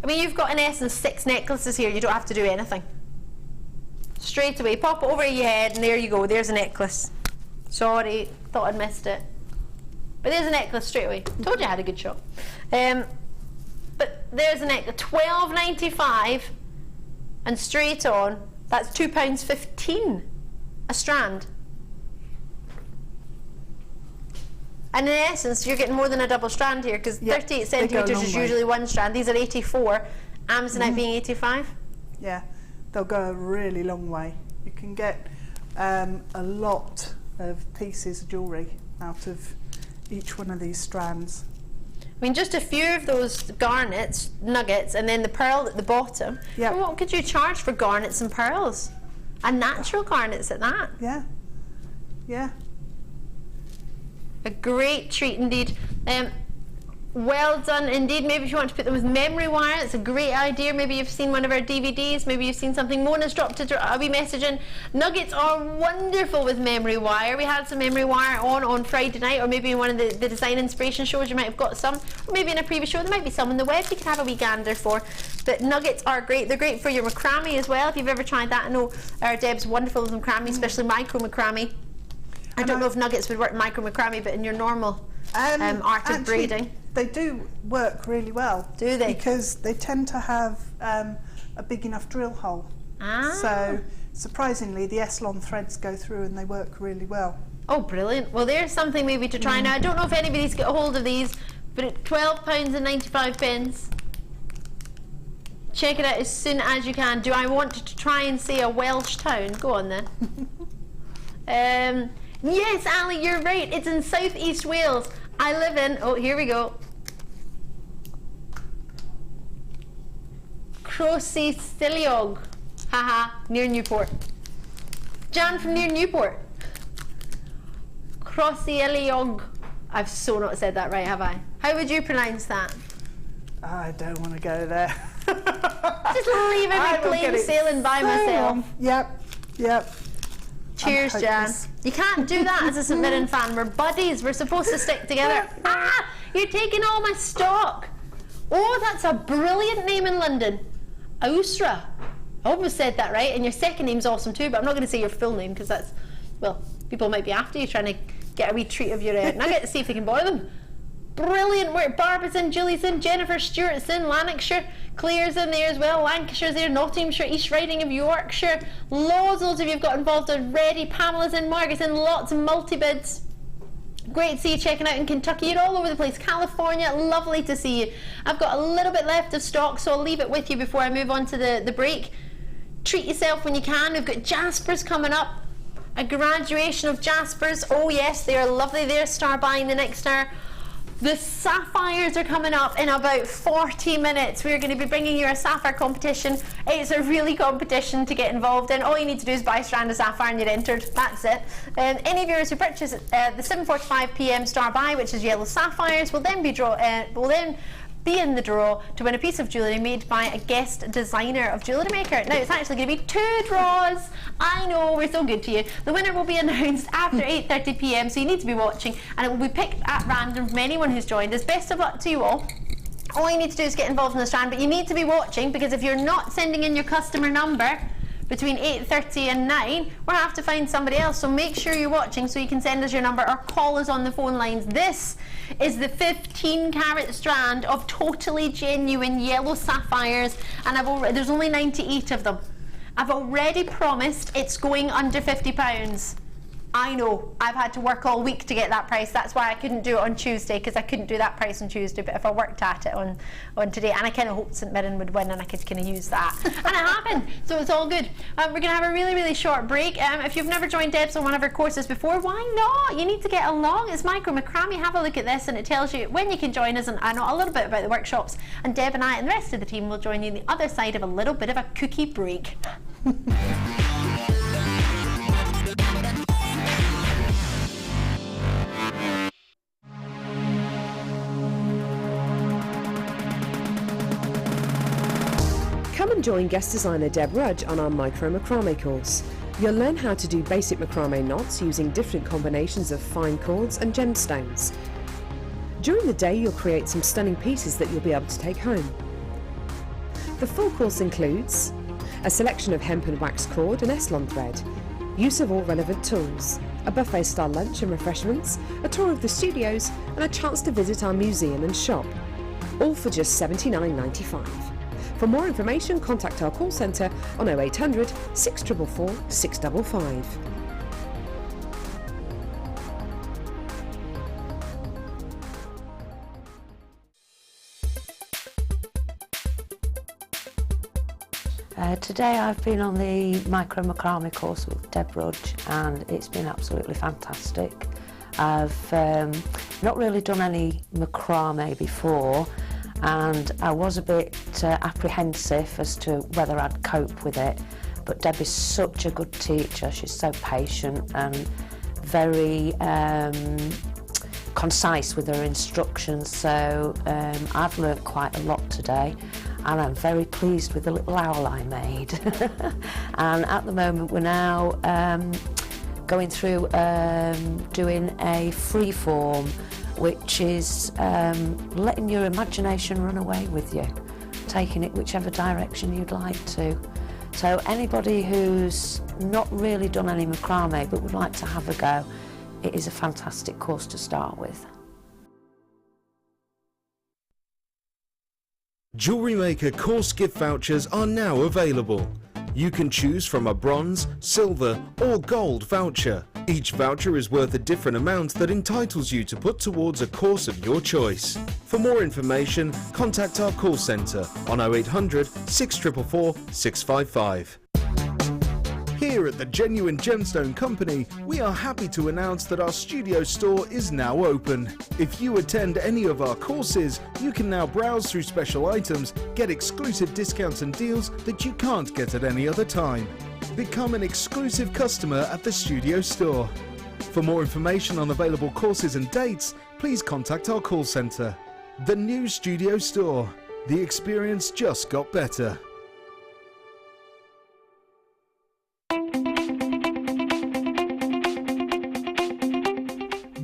I mean, you've got in essence 6 necklaces here. You don't have to do anything. Straight away, pop it over your head, and there you go. There's a necklace. Sorry, thought I'd missed it. But there's a necklace straight away. Told you I had a good shot. But there's a necklace, £12.95, and straight on, that's £2.15 a strand. And in essence, you're getting more than a double strand here, because 38 centimetres is usually 1 strand. These are 84, Amethsyt being 85.
Yeah, they'll go a really long way. You can get a lot of pieces of jewellery out of each one of these strands.
I mean, just a few of those garnets, nuggets, and then the pearl at the bottom.
Yeah.
What could you charge for garnets and pearls? And natural garnets at that.
Yeah, yeah.
A great treat indeed. Well done indeed. Maybe if you want to put them with memory wire, it's a great idea. Maybe you've seen one of our DVDs, maybe you've seen something. Mona's dropped a wee message in. Nuggets are wonderful with memory wire. We had some memory wire on Friday night, or maybe in one of the design inspiration shows you might have got some, or maybe in a previous show there might be some on the web you can have a wee gander for. But nuggets are great. They're great for your macrame as well, if you've ever tried that. I know our Deb's wonderful with macrame, especially micro macrame. I don't know if nuggets would work in micro macrame, but in your normal art of braiding.
They do work really well.
Do they?
Because they tend to have a big enough drill hole.
Ah.
So surprisingly, the Eslon threads go through and they work really well.
Oh, brilliant. Well, there's something maybe to try. Now, I don't know if anybody's got a hold of these, but at £12.95. Check it out as soon as you can. Do I want to try and say a Welsh town? Go on then. Yes, Ali, you're right. It's in South East Wales. I live in, oh, here we go. Crossy-Stiliog. Haha, near Newport. Jan from near Newport. Crossy-Stiliog. I've so not said that right, have I? How would you pronounce that?
I don't want to go there.
Just leave it plain sailing by myself.
Yep, yep.
Cheers, Jan. You can't do that as a St Mirren fan. We're buddies. We're supposed to stick together. Ah! You're taking all my stock. Oh, that's a brilliant name in London. Ausra. I almost said that right. And your second name's awesome too, but I'm not going to say your full name because that's, well, people might be after you trying to get a wee treat of your nugget to see if they can buy them. Brilliant work. Barbara's in, Julie's in, Jennifer Stewart's in, Lanarkshire, Claire's in there as well, Lancashire's there, Nottinghamshire, East Riding of Yorkshire. Loads of you have got involved already. Pamela's in, Margaret's in, lots of multi-bids. Great to see you checking out in Kentucky. You're all over the place. California, lovely to see you. I've got a little bit left of stock, so I'll leave it with you before I move on to the break. Treat yourself when you can. We've got Jaspers coming up. A graduation of Jaspers. Oh yes, they are lovely. They're star buying the next hour. The sapphires are coming up in about 40 minutes. We're going to be bringing you a sapphire competition. It's a really competition to get involved in. All you need to do is buy a strand of sapphire and you're entered. That's it. Any viewers who purchase the 7:45 p.m. star buy, which is yellow sapphires, will then be in the draw to win a piece of jewellery made by a guest designer of JewelleryMaker. Now, it's actually going to be 2 draws. I know, we're so good to you. The winner will be announced after 8:30 p.m, so you need to be watching, and it will be picked at random from anyone who's joined us. Best of luck to you all. All you need to do is get involved in the strand, but you need to be watching, because if you're not sending in your customer number between 8:30 and 9, we'll have to find somebody else. So make sure you're watching so you can send us your number or call us on the phone lines. This is the 15-carat strand of totally genuine yellow sapphires, and there's only 98 of them. I've already promised it's going under £50. I know, I've had to work all week to get that price. That's why I couldn't do it on Tuesday, because I couldn't do that price on Tuesday. But if I worked at it on today, and I kind of hoped St Mirren would win and I could kind of use that. And it happened, so it's all good. We're going to have a really, really short break. If you've never joined Deb's on one of her courses before, why not? You need to get along. It's micro macrame. Have a look at this and it tells you when you can join us, and I know a little bit about the workshops. And Deb and I and the rest of the team will join you on the other side of a little bit of a cookie break.
Come and join guest designer Deb Rudge on our micro macrame course. You'll learn how to do basic macrame knots using different combinations of fine cords and gemstones. During the day, you'll create some stunning pieces that you'll be able to take home. The full course includes a selection of hemp and wax cord and Eslon thread, use of all relevant tools, a buffet-style lunch and refreshments, a tour of the studios and a chance to visit our museum and shop, all for just $79.95. For more information, contact our call centre on 0800 644 655.
Today I've been on the micro macrame course with Deb Rudge and it's been absolutely fantastic. I've not really done any macrame before and I was a bit apprehensive as to whether I'd cope with it, but Deb is such a good teacher. She's so patient and very concise with her instructions, so I've learnt quite a lot today. And I'm very pleased with the little owl I made. And at the moment we're now going through doing a free form, which is letting your imagination run away with you, taking it whichever direction you'd like to. So anybody who's not really done any macrame but would like to have a go, it is a fantastic course to start with.
JewelleryMaker course gift vouchers are now available. You can choose from a bronze, silver or gold voucher. Each voucher is worth a different amount that entitles you to put towards a course of your choice. For more information, contact our call centre on 0800 644 655. Here at the Genuine Gemstone Company, we are happy to announce that our studio store is now open. If you attend any of our courses, you can now browse through special items, get exclusive discounts and deals that you can't get at any other time. Become an exclusive customer at the studio store. For more information on available courses and dates, please contact our call centre. The new studio store. The experience just got better.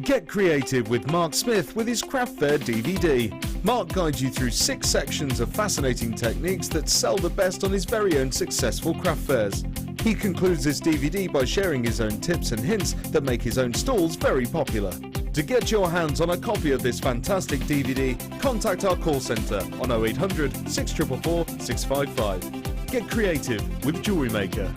Get creative with Mark Smith with his Craft Fair DVD. Mark guides you through 6 sections of fascinating techniques that sell the best on his very own successful craft fairs. He concludes this DVD by sharing his own tips and hints that make his own stalls very popular. To get your hands on a copy of this fantastic DVD, contact our call centre on 0800 644 655. Get creative with JewelleryMaker.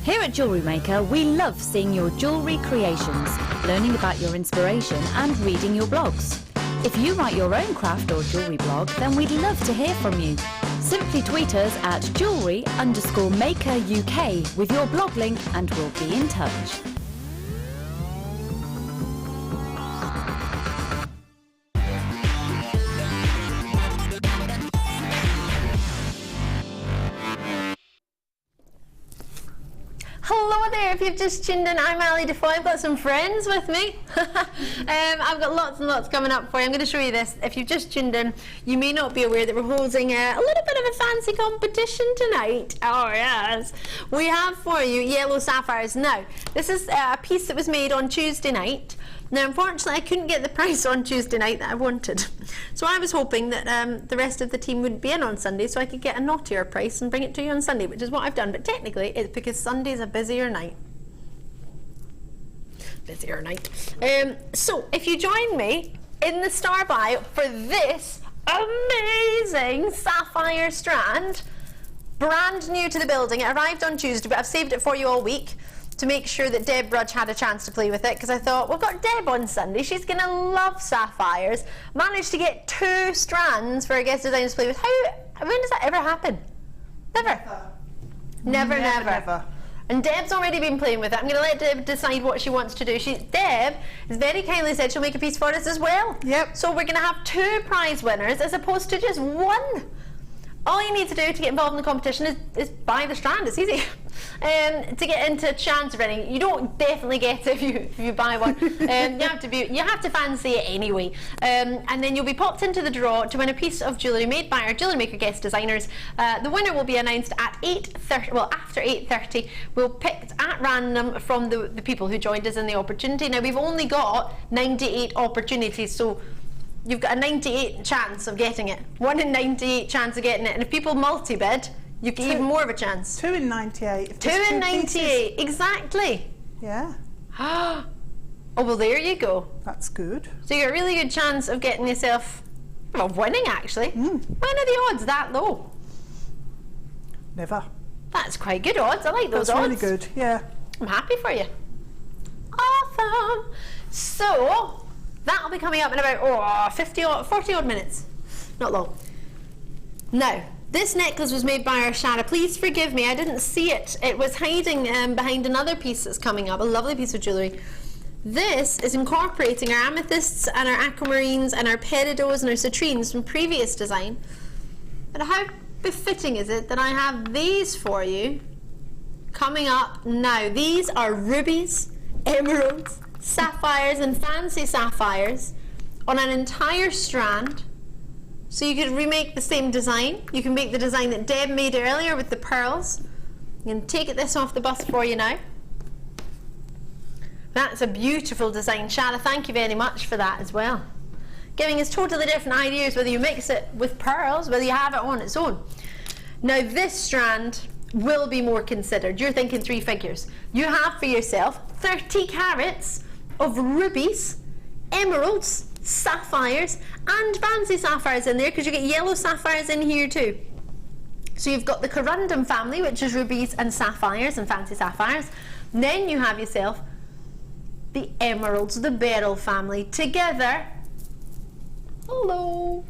Here at JewelleryMaker, we love seeing your jewellery creations, learning about your inspiration and reading your blogs. If you write your own craft or jewellery blog, then we'd love to hear from you. Simply tweet us at jewellery_maker UK with your blog link and we'll be in touch.
Hello there, if you've just tuned in, I'm Ali Defoy. I've got some friends with me. I've got lots and lots coming up for you. I'm going to show you this. If you've just tuned in, you may not be aware that we're holding a little bit of a fancy competition tonight. Oh yes. We have for you Yellow Sapphires. Now, this is a piece that was made on Tuesday night. Now, unfortunately, I couldn't get the price on Tuesday night that I wanted. So I was hoping that the rest of the team wouldn't be in on Sunday so I could get a naughtier price and bring it to you on Sunday, which is what I've done. But technically, it's because Sunday's a busier night. Busier night. So, if you join me in the starbuy for this amazing sapphire strand, brand new to the building. It arrived on Tuesday, but I've saved it for you all week to make sure that Deb Rudge had a chance to play with it, because I thought, we've got Deb on Sunday, she's going to love sapphires. Managed to get 2 strands for our guest designers to play with. When does that ever happen? Never. Never. And Deb's already been playing with it. I'm going to let Deb decide what she wants to do. Deb has very kindly said she'll make a piece for us as well.
Yep.
So we're going to have 2 prize winners as opposed to just 1. All you need to do to get involved in the competition is buy the strand. It's easy. To get into chance of running, you don't definitely get it if you buy one. You have to fancy it anyway, and then you'll be popped into the draw to win a piece of jewellery made by our JewelleryMaker guest designers. The winner will be announced at 8:30. Well, after 8:30, we'll pick at random from the people who joined us in the opportunity. Now we've only got 98 opportunities, so you've got a 98 chance of getting it. 1 in 98 chance of getting it, and if people multi-bid, you get even more of a chance.
2 in 98.
2 in 98, exactly.
Yeah.
Oh, well, there you go.
That's good.
So you got a really good chance of getting yourself, well, winning actually. When are the odds that low?
Never.
That's quite good odds. I like those
That's
odds.
really good, yeah.
I'm happy for you. Awesome. So that'll be coming up in about 40 odd minutes. Not long. Now, this necklace was made by our Shara. Please forgive me, I didn't see it. It was hiding behind another piece that's coming up, a lovely piece of jewellery. This is incorporating our amethysts and our aquamarines and our peridots and our citrines from previous design. But how befitting is it that I have these for you coming up now? These are rubies, emeralds, sapphires and fancy sapphires on an entire strand. So you could remake the same design. You can make the design that Deb made earlier with the pearls. You can take this off the bust for you now. That's a beautiful design. Shara, thank you very much for that as well. Giving us totally different ideas whether you mix it with pearls, whether you have it on its own. Now this strand will be more considered. You're thinking 3 figures. You have for yourself 30 carats of rubies, emeralds, sapphires and fancy sapphires in there, because you get yellow sapphires in here too. So you've got the corundum family, which is rubies and sapphires and fancy sapphires. And then you have yourself the emeralds, the beryl family together. Hello.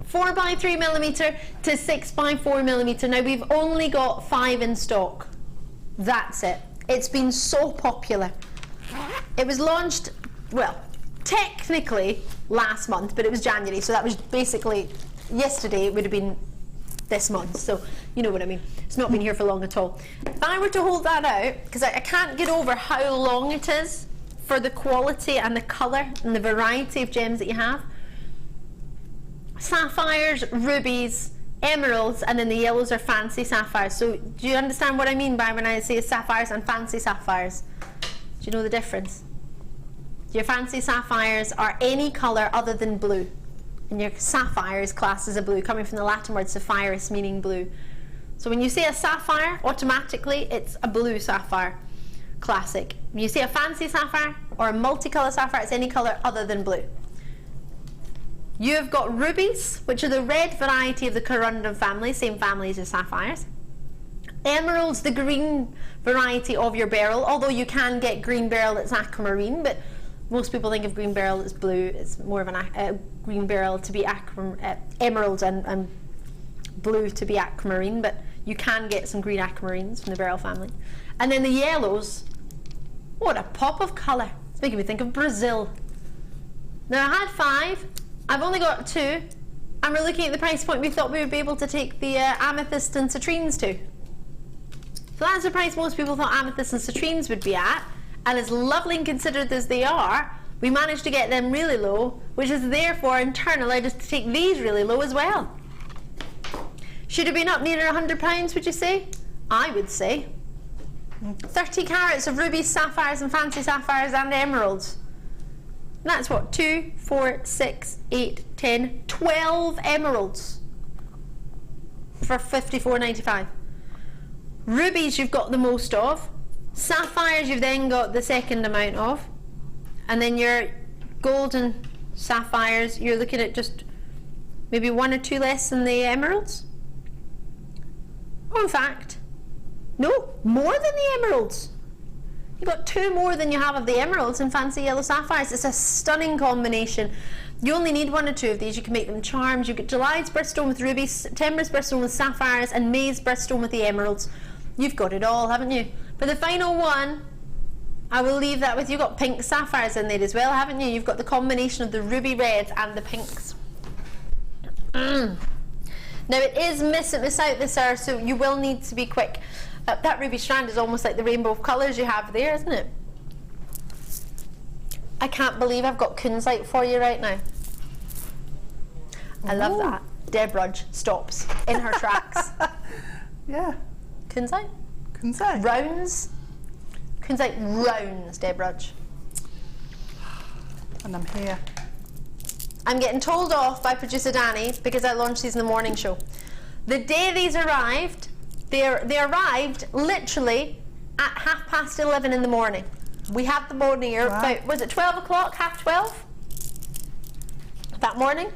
4 by 3 millimeter to 6 by 4 millimeter. Now we've only got 5 in stock. That's it. It's been so popular. It was launched, well, technically last month, but it was January, so that was basically yesterday. It would have been this month, so you know what I mean. It's not been here for long at all. If I were to hold that out, because I can't get over how long it is for the quality and the colour and the variety of gems that you have. Sapphires, rubies, emeralds, and then the yellows are fancy sapphires. So do you understand what I mean by when I say sapphires and fancy sapphires? Do you know the difference? Your fancy sapphires are any colour other than blue, and your sapphire is classed as a blue, coming from the Latin word sapphirus, meaning blue. So when you say a sapphire, automatically it's a blue sapphire, classic. When you say a fancy sapphire or a multicolour sapphire, it's any colour other than blue. You've got rubies, which are the red variety of the corundum family, same family as the sapphires. Emeralds, the green variety of your beryl, although you can get green beryl that's aquamarine, but most people think of green beryl as blue. It's more of a green beryl to be emeralds and blue to be aquamarine, but you can get some green aquamarines from the beryl family. And then the yellows, what a pop of colour. It's making me think of Brazil. Now I had 5, I've only got 2, and we're looking at the price point we thought we would be able to take the amethyst and citrines to. So that's the price most people thought amethyst and citrines would be at, and as lovely and considered as they are, we managed to get them really low, which is therefore in turn allowed us to take these really low as well. Should have been up near £100, would you say? I would say. 30 carats of rubies, sapphires and fancy sapphires and emeralds. And that's what, 2, 4, 6, 8, 10, 12 emeralds for £54.95. Rubies you've got the most of. Sapphires you've then got the second amount of. And then your golden sapphires, you're looking at just maybe 1 or 2 less than the emeralds. Oh, in fact, no, more than the emeralds. You've got 2 more than you have of the emeralds and fancy yellow sapphires. It's a stunning combination. You only need 1 or 2 of these. You can make them charms. You get July's birthstone with rubies, September's birthstone with sapphires, and May's birthstone with the emeralds. You've got it all, haven't you? For the final one, I will leave that with you. You've got pink sapphires in there as well, haven't you? You've got the combination of the ruby reds and the pinks. Now it is miss out this hour, so you will need to be quick. That ruby strand is almost like the rainbow of colours you have there, isn't it? I can't believe I've got Kunzite for you right now. I love that. Deb Rudge stops in her tracks.
Yeah.
Kunzite?
Kunzite.
Rounds. Kunzite rounds, Deb Rudge.
And I'm here.
I'm getting told off by producer Danny because I launched these in the morning show. The day these arrived, they arrived literally at 11:30 in the morning. We had them on here about, was it 12 o'clock, 12:30? That morning?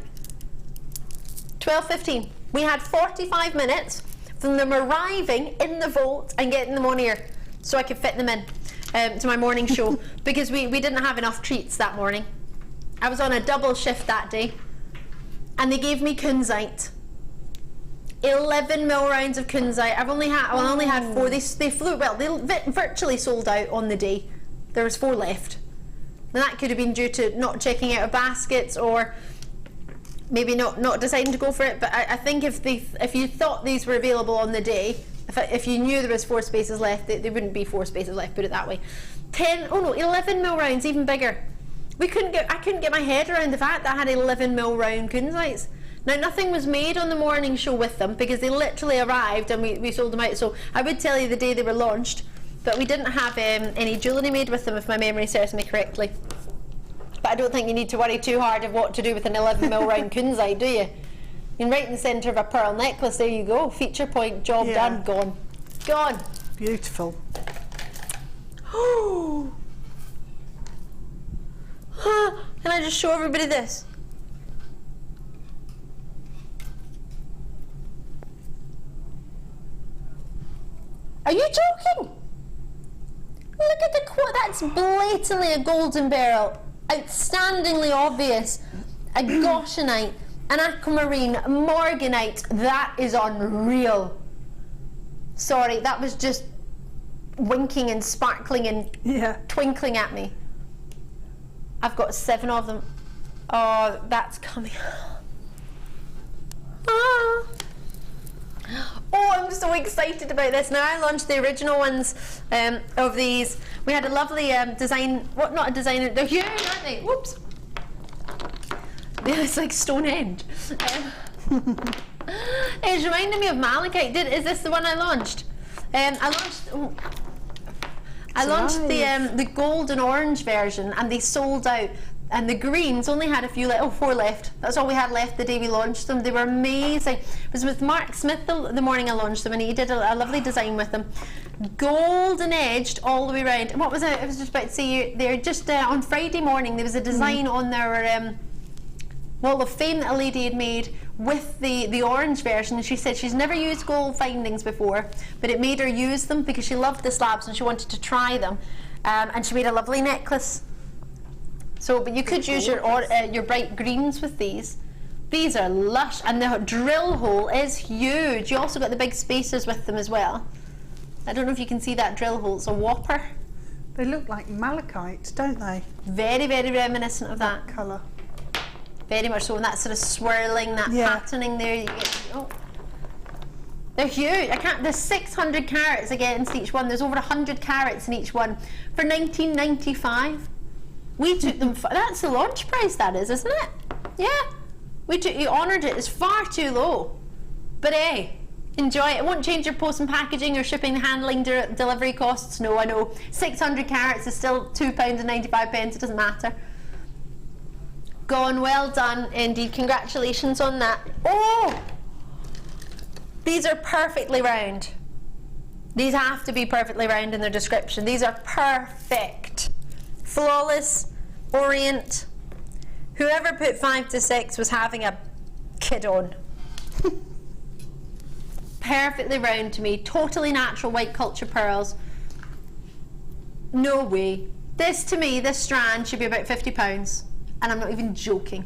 12:15. We had 45 minutes from them arriving in the vault and getting them on here so I could fit them in to my morning show because we didn't have enough treats that morning. I was on a double shift that day and they gave me Kunzite. 11 mil rounds of Kunzite. I only had 4. They flew, well, they virtually sold out on the day. There was 4 left. And that could have been due to not checking out of baskets or maybe not deciding to go for it. But I think if you thought these were available on the day, if you knew there was 4 spaces left, there wouldn't be 4 spaces left, put it that way. 11 mil rounds, even bigger. I couldn't get my head around the fact that I had 11 mil round Kunzites. Now nothing was made on the morning show with them because they literally arrived and we sold them out. So I would tell you the day they were launched, but we didn't have any jewellery made with them if my memory serves me correctly. But I don't think you need to worry too hard of what to do with an 11 mil round Kunzite, do you? You're right in the centre of a pearl necklace, there you go. Feature point, job done, gone. Gone.
Beautiful.
Oh. Can I just show everybody this? Are you joking? Look at the quote. That's blatantly a golden beryl. Outstandingly obvious. A goshenite, an aquamarine, morganite. That is unreal. Sorry, that was just winking and sparkling and twinkling at me. I've got 7 of them. Oh, that's coming. Ah. Oh, I'm so excited about this. Now, I launched the original ones of these. We had a lovely design, not a designer, they're huge, aren't they? Whoops. Yeah, it's like Stonehenge. It's reminding me of malachite. Is this the one I launched? I launched the gold and orange version and they sold out, and the greens only had a few 4 left. That's all we had left the day we launched them. They were amazing. It was with Mark Smith the morning I launched them, and he did a lovely design with them. Golden edged all the way around. And what was I was just about to say, they're just on Friday morning there was a design on their wall of fame that a lady had made with the orange version, and she said she's never used gold findings before, but it made her use them because she loved the slabs and she wanted to try them, and she made a lovely necklace. So, but you could use your bright greens with these. These are lush, and the drill hole is huge. You also got the big spacers with them as well. I don't know if you can see that drill hole. It's a whopper.
They look like malachite, don't they?
Very, very reminiscent of that
colour.
Very much so, and that sort of swirling, that patterning there. You get, they're huge. There's 600 carats against each one. There's over 100 carats in each one for $19.95. We took them. That's the launch price, that is, isn't it? Yeah. You honoured it. It's far too low, but hey, enjoy it. It won't change your post and packaging or shipping, handling, delivery costs. No, I know. 600 carats is still £2.95. It doesn't matter. Gone, well done indeed. Congratulations on that. Oh, these are perfectly round. These have to be perfectly round in their description. These are perfect, flawless, orient. Whoever put 5 to 6 was having a kid on. Perfectly round to me. Totally natural white culture pearls. No way. This, to me, this strand should be about £50. And I'm not even joking.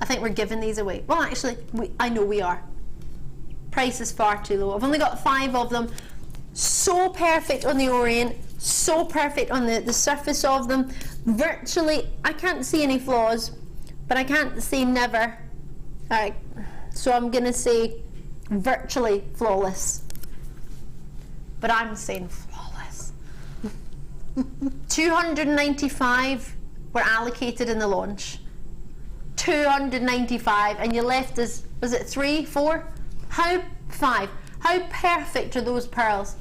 I think we're giving these away. Well, actually, I know we are. Price is far too low. I've only got 5 of them. So perfect on the orient, so perfect on the surface of them. Virtually, I can't see any flaws, but I can't say never. So I'm going to say virtually flawless. But I'm saying flawless. 295 were allocated in the launch. 295, and you left us, was it 3, 4? How 5? How perfect are those pearls?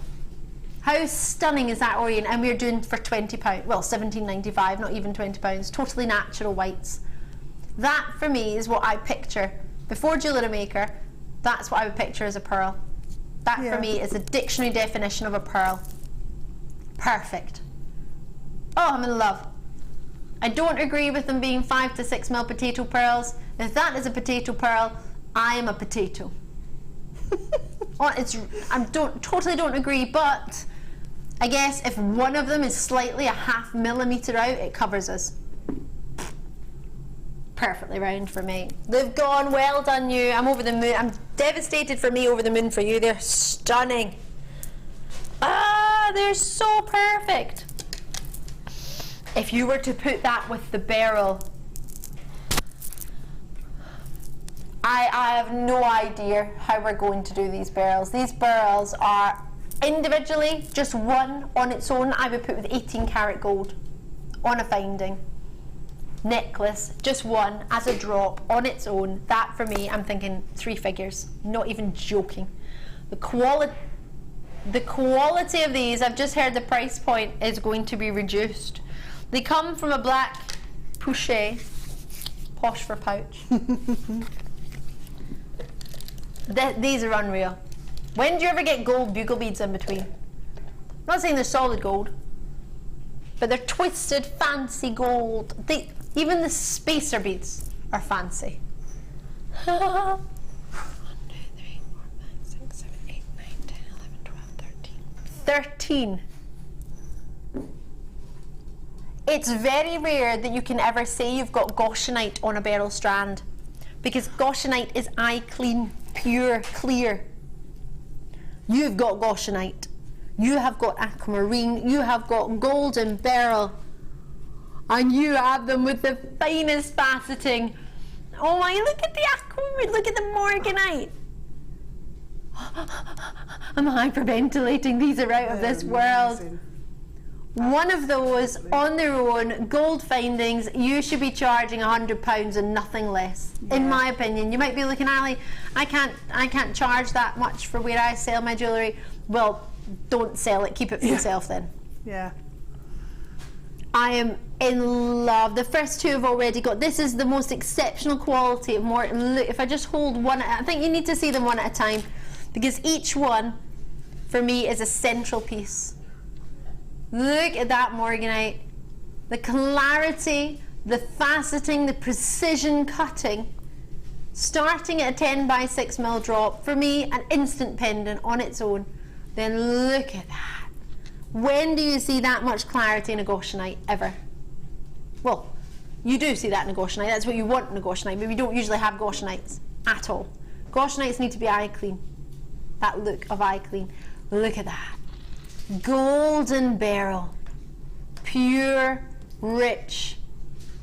How stunning is that orient? And we're doing for £20, well, £17.95, not even £20, totally natural whites. That for me is what I picture. Before JewelleryMaker, that's what I would picture as a pearl. That for me is a dictionary definition of a pearl. Perfect. Oh, I'm in love. I don't agree with them being 5 to 6 mil potato pearls. If that is a potato pearl, I am a potato. Totally don't agree, but I guess if one of them is slightly a ½ millimetre out, it covers us. Perfectly round for me. They've gone, well done you. I'm over the moon. I'm devastated for me, over the moon for you. They're stunning. Ah, they're so perfect. If you were to put that with the beryl, I have no idea how we're going to do these beryls. These beryls are individually, just one on its own, I would put with 18 karat gold on a finding. Necklace, just one as a drop on its own. That for me, I'm thinking 3 figures, not even joking. The quality of these, I've just heard the price point is going to be reduced. They come from a black poche, posh for pouch. These are unreal. When do you ever get gold bugle beads in between? I'm not saying they're solid gold, but they're twisted, fancy gold. Even the spacer beads are fancy. 1, 2, 3, 4, 5, 6, 7, 8, 9, 10, 11, 12, 13. 13. It's very rare that you can ever say you've got goshenite on a beryl strand, because goshenite is eye clean, pure, clear. You've got goshenite, you have got aquamarine, you have got golden beryl, and you have them with the finest faceting. Oh my, look at the aquamarine, look at the morganite. I'm hyperventilating, these are out of this world. One of those on their own, gold findings, you should be charging £100 and nothing less, in my opinion. You might be looking, Ali, I can't charge that much for where I sell my jewellery. Well, don't sell it, keep it for yourself then.
Yeah.
I am in love. The first 2 have already got, this is the most exceptional quality of Morton. Look, if I just hold one, I think you need to see them one at a time, because each one for me is a central piece. Look at that morganite. The clarity, the faceting, the precision cutting. Starting at a 10 by 6 mil drop, for me, an instant pendant on its own. Then look at that. When do you see that much clarity in a goshenite, ever? Well, you do see that in a goshenite. That's what you want in a goshenite, but we don't usually have goshenites at all. Goshenites need to be eye clean. That look of eye clean. Look at that. Golden beryl, pure, rich,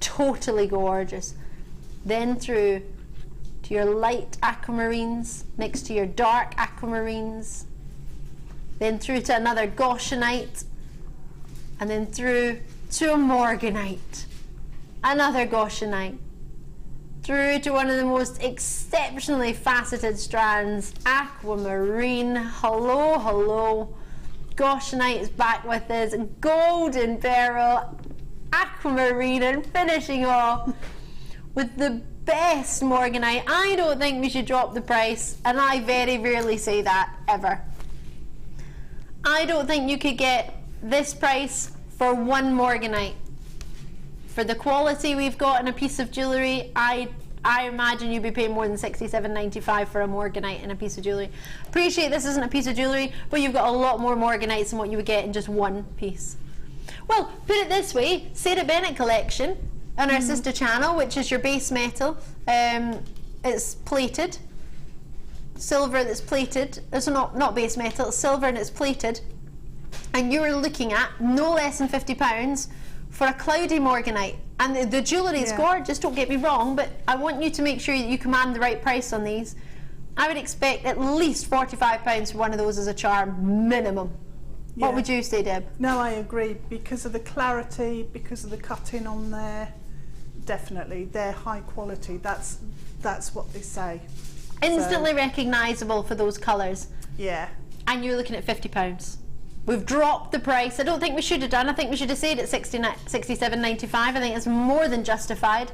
totally gorgeous. Then through to your light aquamarines next to your dark aquamarines, then through to another goshenite, and then through to a morganite, another goshenite, through to one of the most exceptionally faceted strands, aquamarine. Hello, hello. Goshenite is back with us, golden beryl, aquamarine, and finishing off with the best morganite. I don't think we should drop the price, and I very rarely say that, ever. I don't think you could get this price for one morganite. For the quality we've got in a piece of jewellery, I imagine you'd be paying more than $67.95 for a morganite in a piece of jewellery. Appreciate this isn't a piece of jewellery, but you've got a lot more morganites than what you would get in just one piece. Well, put it this way, Sarah Bennett collection on our sister channel, which is your base metal. It's plated, silver that's plated. It's not base metal, it's silver and it's plated. And you're looking at no less than £50 for a cloudy morganite. And the jewellery is gorgeous, don't get me wrong, but I want you to make sure that you command the right price on these. I would expect at least £45 for one of those as a charm, minimum.
Yeah.
What would you say, Deb?
No, I agree, because of the clarity, because of the cutting on there. Definitely, they're high quality. That's what they say.
Instantly recognisable for those colours.
Yeah.
And you're looking at £50. We've dropped the price. I don't think we should have done. I think we should have stayed at $67.95. I think it's more than justified.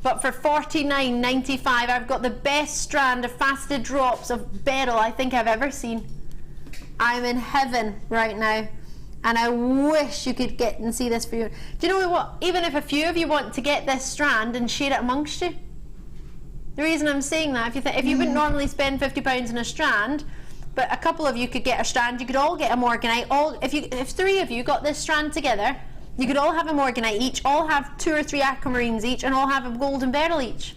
But for $49.95, I've got the best strand of faceted drops of beryl I think I've ever seen. I'm in heaven right now. And I wish you could get and see this for you. Do you know what? Even if a few of you want to get this strand and share it amongst you. The reason I'm saying that, if you wouldn't normally spend £50 on a strand, but a couple of you could get a strand, you could all get a morganite. If 3 of you got this strand together, you could all have a morganite each, all have 2 or 3 aquamarines each, and all have a gold and beryl each.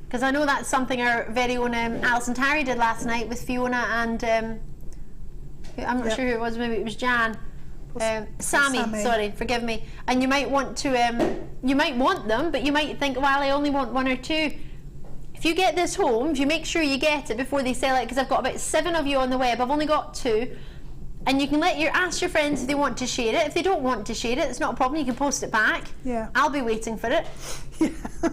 Because I know that's something our very own Alison Tarry did last night with Fiona and I'm not sure who it was, maybe it was Jan. Sammy, sorry, forgive me. And you might want to, you might want them, but you might think, well, I only want 1 or 2. If you get this home, if you make sure you get it before they sell it, because I've got about 7 of you on the web, I've only got 2, and you can ask your friends if they want to share it. If they don't want to share it, it's not a problem, you can post it back. Yeah. I'll be waiting for it.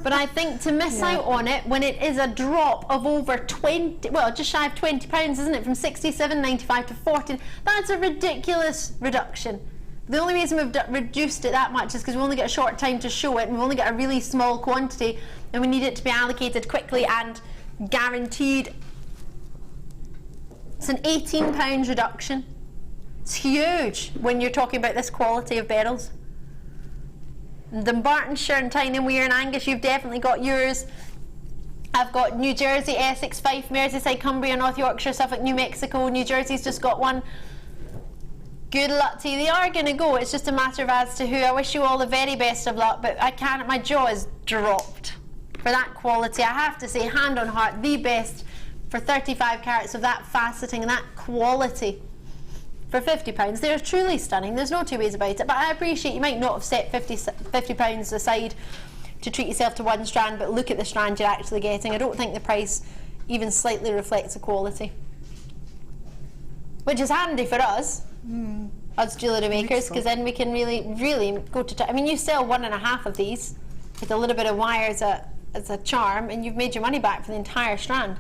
But I think to miss out on it when it is a drop of over 20, well, just shy of £20, isn't it, from $67.95 to $14, that's a ridiculous reduction. The only reason we've reduced it that much is because we only get a short time to show it, and we've only got a really small quantity, and we need it to be allocated quickly and guaranteed. It's an £18 reduction. It's huge when you're talking about this quality of beryls. Dumbartonshire and Tyne Weir and Angus, you've definitely got yours. I've got New Jersey, Essex, Fife, Merseyside, Cumbria, North Yorkshire, Suffolk, New Mexico. New Jersey's just got one. Good luck to you. They are going to go. It's just a matter of as to who. I wish you all the very best of luck, but I can't. My jaw is dropped for that quality. I have to say, hand on heart, the best for 35 carats of that faceting and that quality. For £50, they're truly stunning. There's no two ways about it. But I appreciate you might not have set £50 aside to treat yourself to one strand, but look at the strand you're actually getting. I don't think the price even slightly reflects the quality, which is handy for us, us jewellery makers, because then we can really go to. I mean, you sell 1.5 of these with a little bit of wire as a charm, and you've made your money back for the entire strand.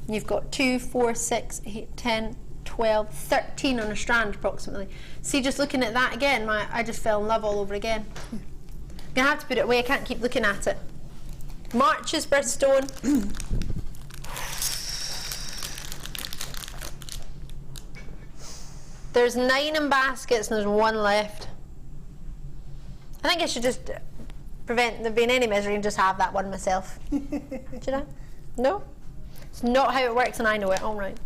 And you've got 2, 4, 6, 8, 10. 12, 13 on a strand approximately. See, just looking at that again, I just fell in love all over again. I'm gonna have to put it away, I can't keep looking at it. Marches per stone. There's 9 in baskets and there's 1 left. I think I should just prevent there being any misery and just have that one myself. Should I? No? It's not how it works and I know it. All right.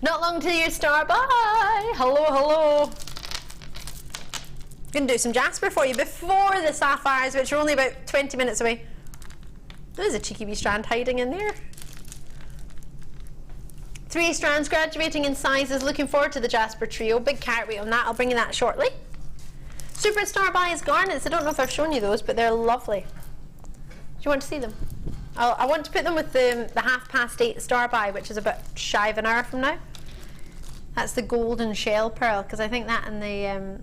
Not long till your star. Bye. Hello, hello. I'm going to do some Jasper for you before the sapphires, which are only about 20 minutes away. There's a cheeky wee strand hiding in there. 3 strands graduating in sizes. Looking forward to the Jasper trio. Big carat weight on that. I'll bring you that shortly. Super Starbuy garnets. I don't know if I've shown you those, but they're lovely. Do you want to see them? I want to put them with the 8:30 Starbuy, which is about shy of an hour from now. That's the golden shell pearl, because I think that and the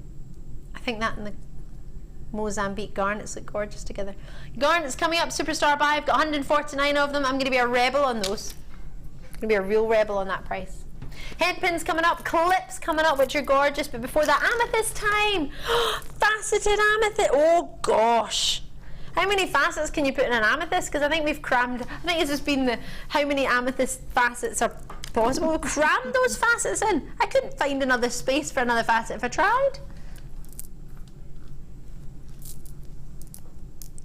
Mozambique garnets look gorgeous together. Garnets coming up, Super Starbuy. I've got 149 of them. I'm going to be a rebel on those. I'm going to be a real rebel on that price. Headpins coming up, clips coming up, which are gorgeous. But before that, amethyst time. Faceted amethyst. Oh gosh. How many facets can you put in an amethyst? Because I think we've crammed, I think it's just been how many amethyst facets are possible. We've crammed those facets in. I couldn't find another space for another facet if I tried.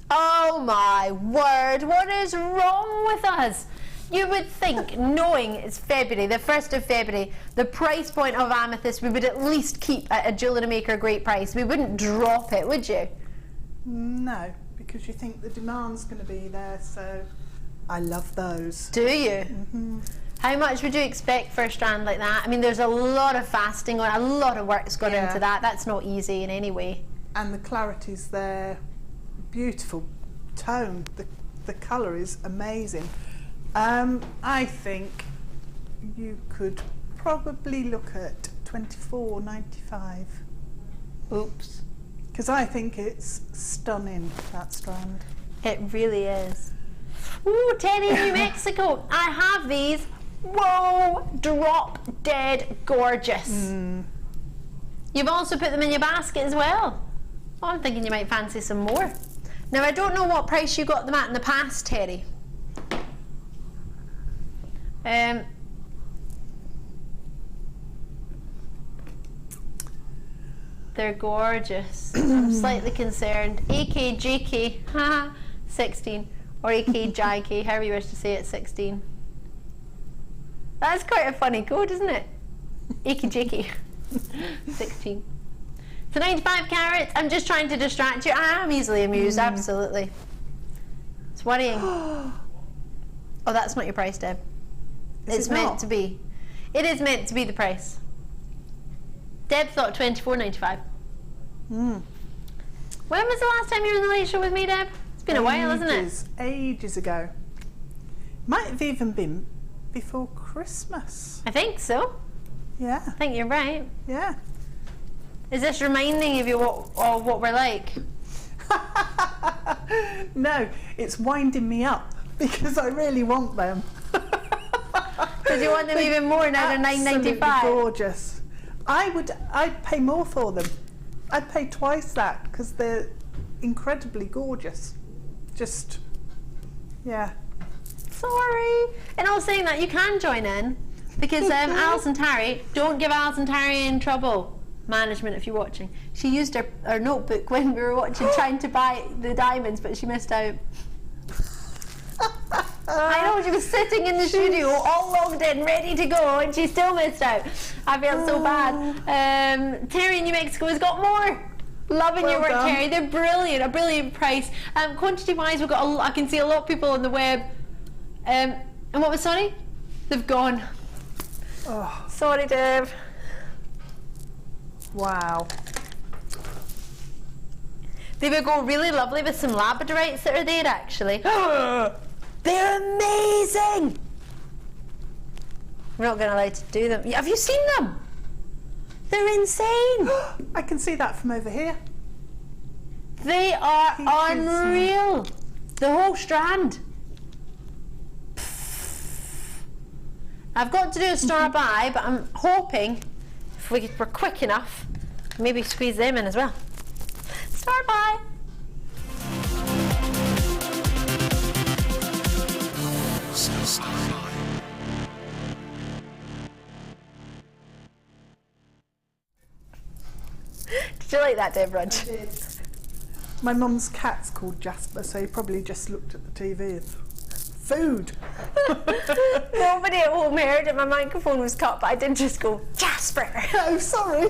Oh my word, what is wrong with us? You would think, knowing it's February, the 1st of February, the price point of amethyst we would at least keep at a Jewellery Maker great price. We wouldn't drop it, would you?
No. Because you think the demand's going to be there, so I love those.
Do you? How much would you expect for a strand like that? I mean, there's a lot of fasting on, a lot of work's gone into that. That's not easy in any way.
And the clarity's there, beautiful tone. The colour is amazing. I think you could probably look at $24.95.
Oops.
Because I think it's stunning, that strand.
It really is. Ooh, Teddy, New Mexico. I have these. Whoa, drop dead gorgeous. You've also put them in your basket as well. Oh, I'm thinking you might fancy some more. Now, I don't know what price you got them at in the past, Terry. They're gorgeous. I'm slightly concerned. AKJK, haha, 16. Or AKJK, however you wish to say it, 16. That's quite a funny code, isn't it? AKJK, 16. So 95 carats, I'm just trying to distract you. I am easily amused, absolutely. It's worrying. Oh, that's not your price, Deb. It's meant to be. It is meant to be the price. Deb thought $24.95. When was the last time you were in the late show with me, Deb? It's been a while, hasn't it?
Ages ago. Might have even been before Christmas.
I think so.
Yeah.
I think you're right.
Yeah.
Is this reminding you of what we're like?
No, it's winding me up because I really want them.
Because you want them even more now they're $9.95.
Gorgeous. I'd pay more for them. I'd pay twice that because they're incredibly gorgeous. Just, yeah.
Sorry. And I was saying that you can join in because Alison Tarry, don't give Alison Tarry in trouble. Management, if you're watching. She used her notebook when we were watching, trying to buy the diamonds, but she missed out. I know, she was sitting in the studio all logged in, ready to go, and she still missed out. I felt so bad. Terry in New Mexico has got more. Loving your work, Terry. They're brilliant, a brilliant price. Quantity wise, we've got I can see a lot of people on the web. And what was, sorry? They've gone.
Oh.
Sorry, Deb.
Wow.
They would go really lovely with some Labradorites that are there, actually. They're amazing! We're not going to allow to do them. Have you seen them? They're insane!
I can see that from over here.
They are unreal. The whole strand. I've got to do a starbuy, but I'm hoping if we're quick enough, maybe squeeze them in as well. Starbuy. Did you like that, Deb Rudge?
I did. My mum's cat's called Jasper, so he probably just looked at the TV and food.
Nobody at home heard it. My microphone was cut, but I did just go, Jasper.
Oh, sorry.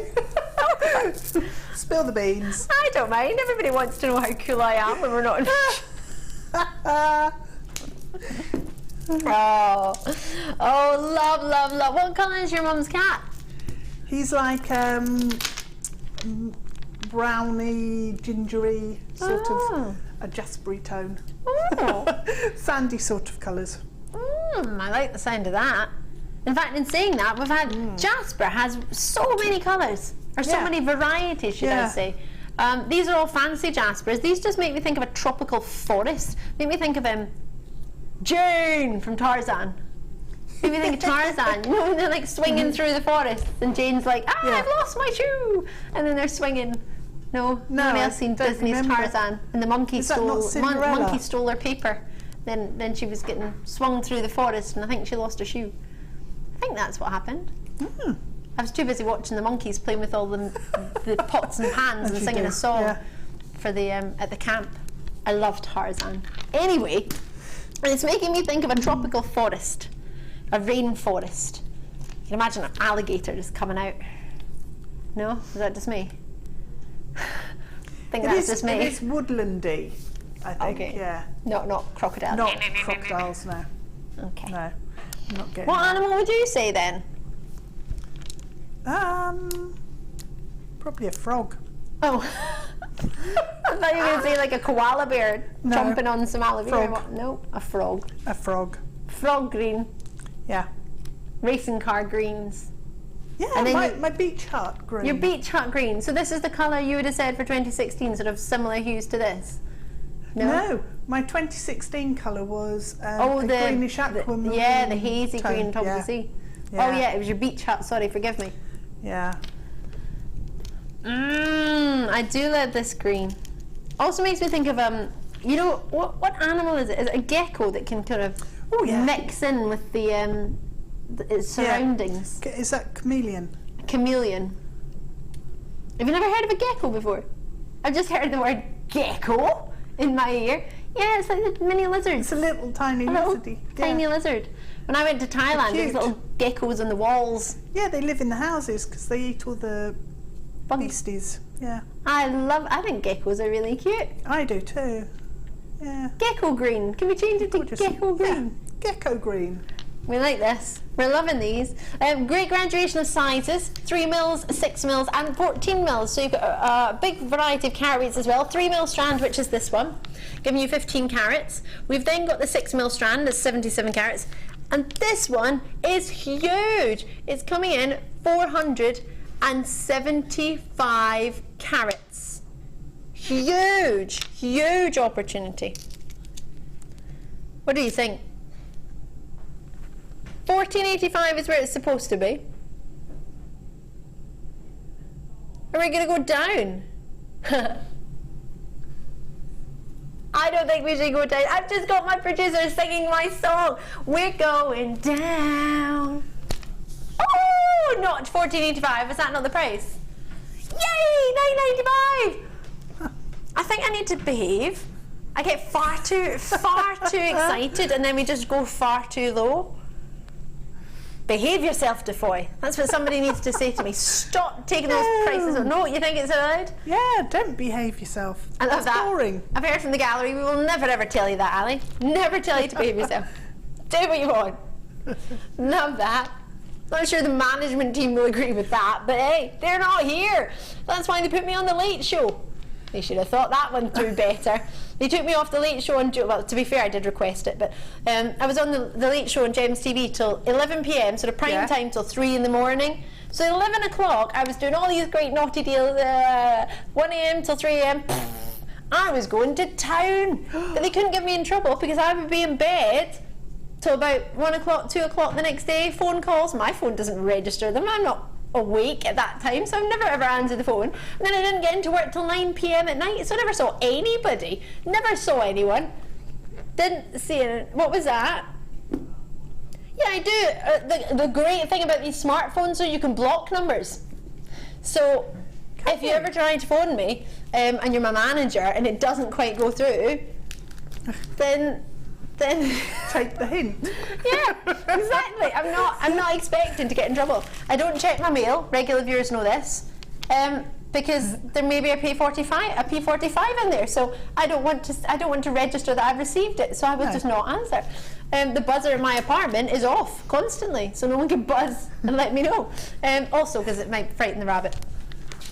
Spill the beans.
I don't mind. Everybody wants to know how cool I am when we're not in Oh, love, love, love. What colour is your mum's cat?
He's like browny, gingery, sort of a Jaspery tone. Sandy sort of colours.
I like the sound of that. In fact, in saying that, we've had Jasper has so many colours, or so many varieties, should I say. These are all fancy Jaspers. These just make me think of a tropical forest. Make me think of Jane from Tarzan. Make me think of Tarzan. You know, when they're like swinging through the forest, and Jane's like, I've lost my shoe, and then they're swinging. No, nobody else seen Disney's Tarzan, and the monkey stole her paper. Then she was getting swung through the forest, and I think she lost her shoe. I think that's what happened. I was too busy watching the monkeys playing with all the pots and pans and singing a song for the at the camp. I love Tarzan. Anyway, it's making me think of a tropical forest, a rainforest. You can imagine an alligator just coming out. No, is that just me? I think that's just me.
It's woodlandy. I think.
Okay.
Yeah.
Not crocodiles.
Not crocodiles, no.
Okay.
No, I'm not getting
What
that.
animal would you say then?
Probably a frog.
Oh. I thought you were going to say like a koala bear jumping on some aloe vera.
Frog.
No, a frog.
A frog.
Frog green.
Yeah.
Racing car greens.
Yeah,
And then
my beach hut green.
Your beach hut green. So this is the colour you would have said for 2016, sort of similar hues to this?
No, my 2016 colour was a
the
greenish aquamarine.
yeah, the hazy
tone.
green top
yeah.
of the sea.
Yeah.
Oh yeah, it was your beach hut. Sorry, forgive me.
Yeah.
I do love this green. Also makes me think of you know what animal is it? Is it a gecko that can kind of mix in with the its surroundings?
Yeah. Is that chameleon?
Chameleon. Have you never heard of a gecko before? I've just heard the word gecko in my ear. Yeah, it's like the mini lizards.
It's a little tiny lizardy.
Tiny lizard. When I went to Thailand, there was little geckos on the walls.
Yeah, they live in the houses because they eat all the beasties. Yeah.
I think geckos are really cute.
I do too. Yeah.
Gecko green. Can we change it to gecko green?
Yeah. Gecko green.
We like this. We're loving these. Great graduation of sizes, 3 mils, 6 mils and 14 mils. So you've got a big variety of carat weights as well. 3 mil strand, which is this one, giving you 15 carats. We've then got the 6 mil strand, that's 77 carats. And this one is huge. It's coming in 475 carats. Huge, huge opportunity. What do you think? 1485 is where it's supposed to be. Are we going to go down? I don't think we should go down. I've just got my producer singing my song. We're going down. Oh, not 1485. Is that not the price? Yay, 995. I think I need to behave. I get far too excited, and then we just go far too low. Behave yourself, Defoy. That's what somebody needs to say to me. Stop taking those prices up. No, you think it's allowed?
Yeah, don't behave yourself.
I love
That's
that.
boring.
I've heard from the gallery, we will never ever tell you that, Ali. Never tell you to behave yourself. Do what you want. Love that. Not sure the management team will agree with that, but hey, they're not here. That's why they put me on the Late Show. They should have thought that one through better. They took me off the Late Show on, well, to be fair, I did request it, but I was on the Late Show on Gems TV till 11 p.m, sort of prime time till 3 in the morning. So at 11 o'clock, I was doing all these great naughty deals, 1 a.m. till 3 a.m. I was going to town, but they couldn't get me in trouble because I would be in bed till about 1 o'clock, 2 o'clock the next day. Phone calls, my phone doesn't register them. I'm not awake at that time, so I've never ever answered the phone. And then I didn't get into work till 9 p.m. at night, so I never saw anybody. Never saw anyone. Didn't see it. What was that? Yeah, I do. The great thing about these smartphones is you can block numbers. So if you ever try to phone me and you're my manager and it doesn't quite go through, then
take the hint.
Yeah, exactly. I'm not expecting to get in trouble. I don't check my mail. Regular viewers know this, because there may be a P45 in there. So I don't want to register that I've received it. So I will just not answer. The buzzer in my apartment is off constantly, so no one can buzz and let me know. Also, because it might frighten the rabbit.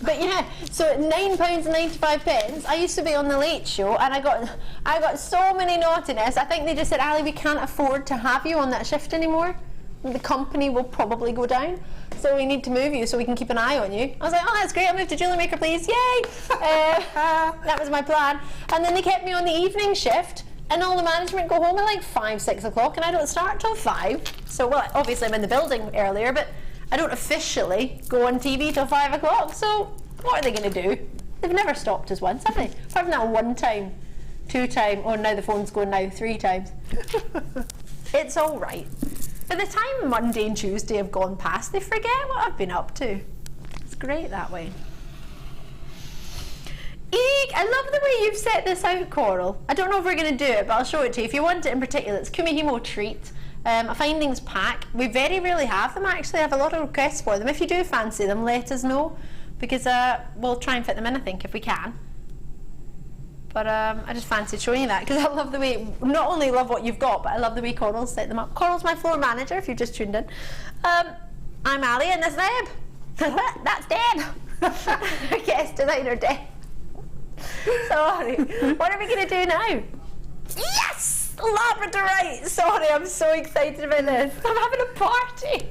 But yeah, so at £9.95, I used to be on the Late Show, and I got so many naughtiness. I think they just said, Ali, we can't afford to have you on that shift anymore. The company will probably go down, so we need to move you so we can keep an eye on you. I was like, oh, that's great. I'll move to JewelleryMaker, please. Yay! That was my plan. And then they kept me on the evening shift, and all the management go home at like 5, 6 o'clock, and I don't start till 5. So, well, obviously I'm in the building earlier, but I don't officially go on TV till 5 o'clock, so what are they going to do? They've never stopped us once, have they? Apart from that 1 time, 2 time, oh, now the phone's going now 3 times. It's all right. By the time Monday and Tuesday have gone past, they forget what I've been up to. It's great that way. Eek, I love the way you've set this out, Coral. I don't know if we're going to do it, but I'll show it to you. If you want it in particular, it's Kumihimo Treat. A findings pack. We very rarely have them actually. I have a lot of requests for them. If you do fancy them, let us know, because we'll try and fit them in, I think, if we can. But I just fancied showing you that because I love the way, not only love what you've got, but I love the way Coral's set them up. Coral's my floor manager, if you've just tuned in. I'm Ali and that's Deb. That's Deb. Guest designer Deb. Sorry. What are we going to do now? Yes! Labradorite! Sorry, I'm so excited about this. I'm having a party.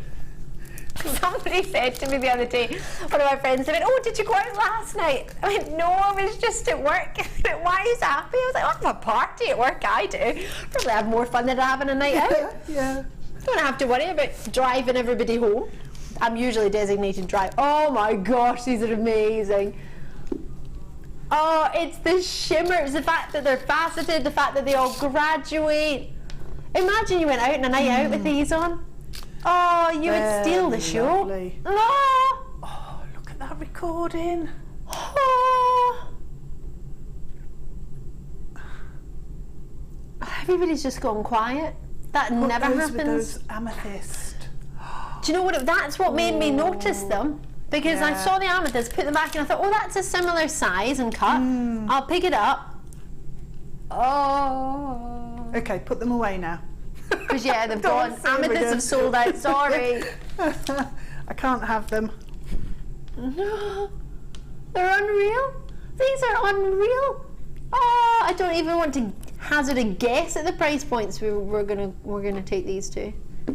Somebody said to me the other day, one of my friends said, oh, did you go out last night? I went, no, I was just at work. Why are you so happy? I was like, I have a party at work, I do. Probably have more fun than having a night out.
Yeah.
Don't have to worry about driving everybody home. I'm usually designated drive. Oh my gosh, these are amazing. Oh, it's the shimmer, it's the fact that they're faceted, the fact that they all graduate. Imagine you went out on a night out with these on. Oh, you would steal the show. Oh.
Oh, look at that recording.
Oh. Everybody's just gone quiet. That never happens.
With those amethyst.
Do you know what? That's what made me notice them. Because I saw the amethyst, put them back, and I thought, oh, that's a similar size and cut. I'll pick it up. Oh.
Okay, put them away now.
Because yeah, they've gone. Amethysts have sold out. Sorry.
I can't have them.
No, they're unreal. These are unreal. Oh, I don't even want to hazard a guess at the price points we're gonna take these to.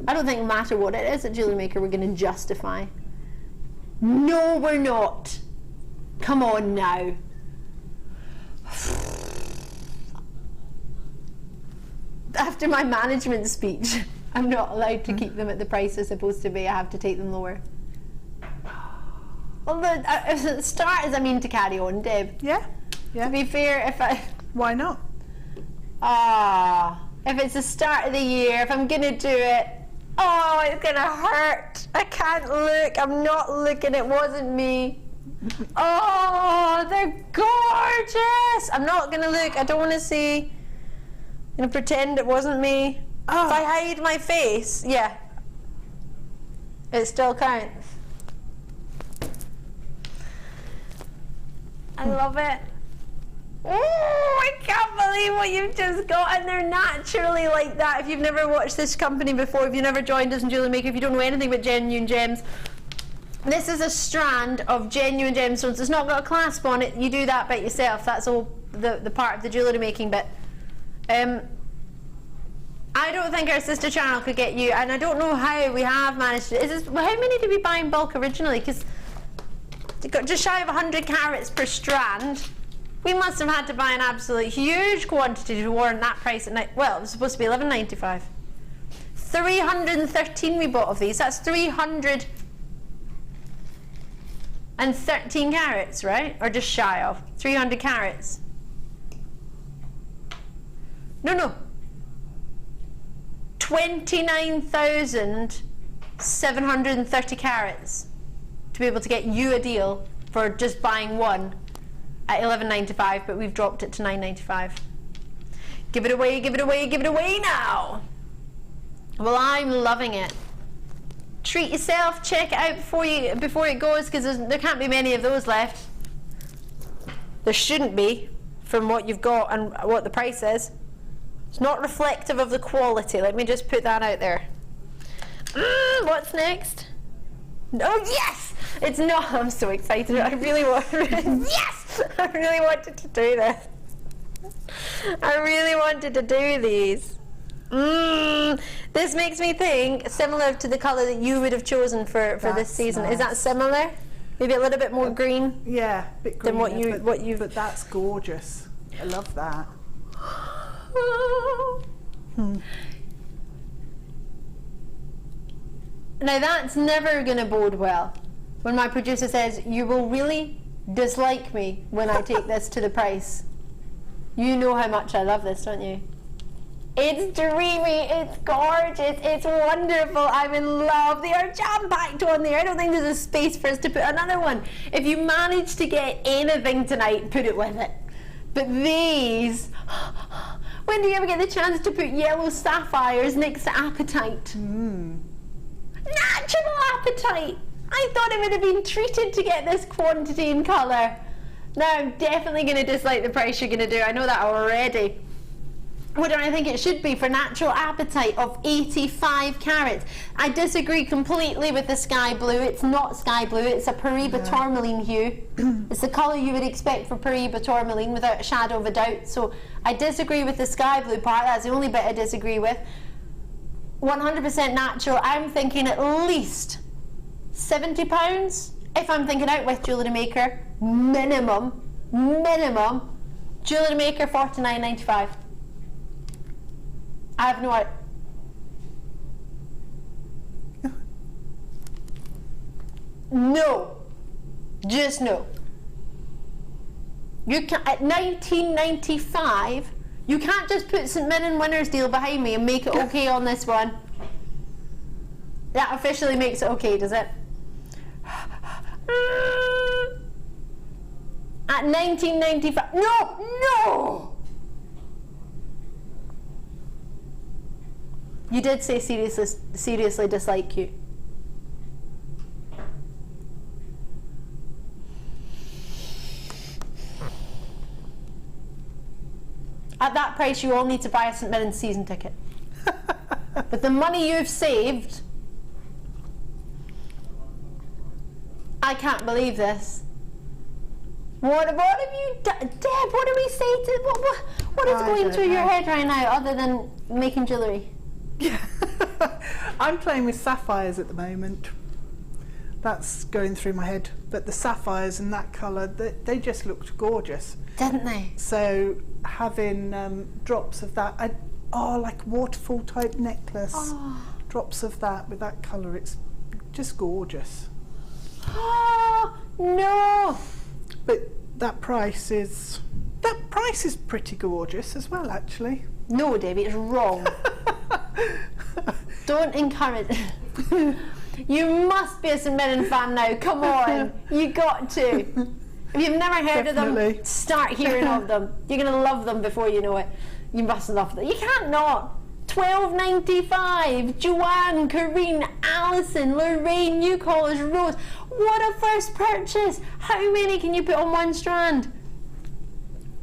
I don't think no matter what it is at JewelleryMaker, we're gonna justify. No, we're not. Come on now. After my management speech, I'm not allowed to keep them at the price they're supposed to be. I have to take them lower. Well, the start is I mean to carry on, Deb.
Yeah.
To be fair, if I...
Why not?
If it's the start of the year, if I'm gonna do it, oh, it's gonna hurt. I can't look. I'm not looking. It wasn't me. Oh, they're gorgeous. I'm not gonna look. I don't want to see. I'm gonna pretend it wasn't me. If I hide my face, yeah, it still counts. I love it. Oh, I can't believe what you've just got, and they're naturally like that. If you've never watched this company before, if you've never joined us in JewelleryMaker, if you don't know anything about genuine gems, this is a strand of genuine gemstones. It's not got a clasp on it. You do that bit yourself. That's all the part of the jewellery making bit. I don't think our sister channel could get you, and I don't know how we have managed to. How many did we buy in bulk originally? Because it got just shy of 100 carats per strand. We must have had to buy an absolute huge quantity to warrant that price at night. Well, it was supposed to be $11.95. 313 we bought of these. That's 313 carats, right? Or just shy of 300 carats. No. 29,730 carats to be able to get you a deal for just buying one at $11.95, but we've dropped it to $9.95. Give it away, give it away, give it away now. Well, I'm loving it. Treat yourself, check it out before it goes, because there can't be many of those left. There shouldn't be, from what you've got and what the price is. It's not reflective of the quality. Let me just put that out there. What's next? Oh yes! It's not. I'm so excited. I really want. Yes! I really wanted to do this. I really wanted to do these. This makes me think similar to the colour that you would have chosen for this season.
Nice.
Is that similar? Maybe a little bit more green.
Yeah, a bit greener,
than what you.
But that's gorgeous. I love that.
Now that's never going to bode well. When my producer says, you will really dislike me when I take this to the price. You know how much I love this, don't you? It's dreamy, it's gorgeous, it's wonderful, I'm in love. They are jam-packed on there. I don't think there's a space for us to put another one. If you manage to get anything tonight, put it with it. But these, when do you ever get the chance to put yellow sapphires next to apatite? Natural apatite! I thought it would have been treated to get this quantity and colour. Now I'm definitely going to dislike the price you're going to do. I know that already. What do I think it should be for natural apatite of 85 carats? I disagree completely with the sky blue. It's not sky blue, it's a Pyrite Tourmaline hue. It's the colour you would expect for Pyrite Tourmaline without a shadow of a doubt. So I disagree with the sky blue part. That's the only bit I disagree with. 100% natural. I'm thinking at least £70. If I'm thinking out with Jewellery Maker, minimum. Jewellery Maker $49.95. I have no idea. No. Just no. You can at $19.95. You can't just put St Mirren Winners Deal behind me and make it okay on this one. That officially makes it okay, does it? At $19.95. No! You did say seriously dislike you. At that price, you all need to buy a St Mirren season ticket. With the money you've saved, I can't believe this. What have you done? Deb, what do we say to... What is going through your head right now other than making jewellery?
I'm playing with sapphires at the moment. That's going through my head. But the sapphires in that colour, they just looked gorgeous.
Didn't they?
So having drops of that, like waterfall type necklace, drops of that with that colour, it's just gorgeous.
Oh, no!
But that price is pretty gorgeous as well, actually.
No, Debbie, it's wrong. Don't encourage. You must be a St Mirren fan now. Come on, you got to. If you've never heard of them, start hearing of them. You're going to love them before you know it. You must love them. You can't not. $12.95. Joanne, Corrine, Alison, Lorraine, New College, Rose. What a first purchase. How many can you put on one strand?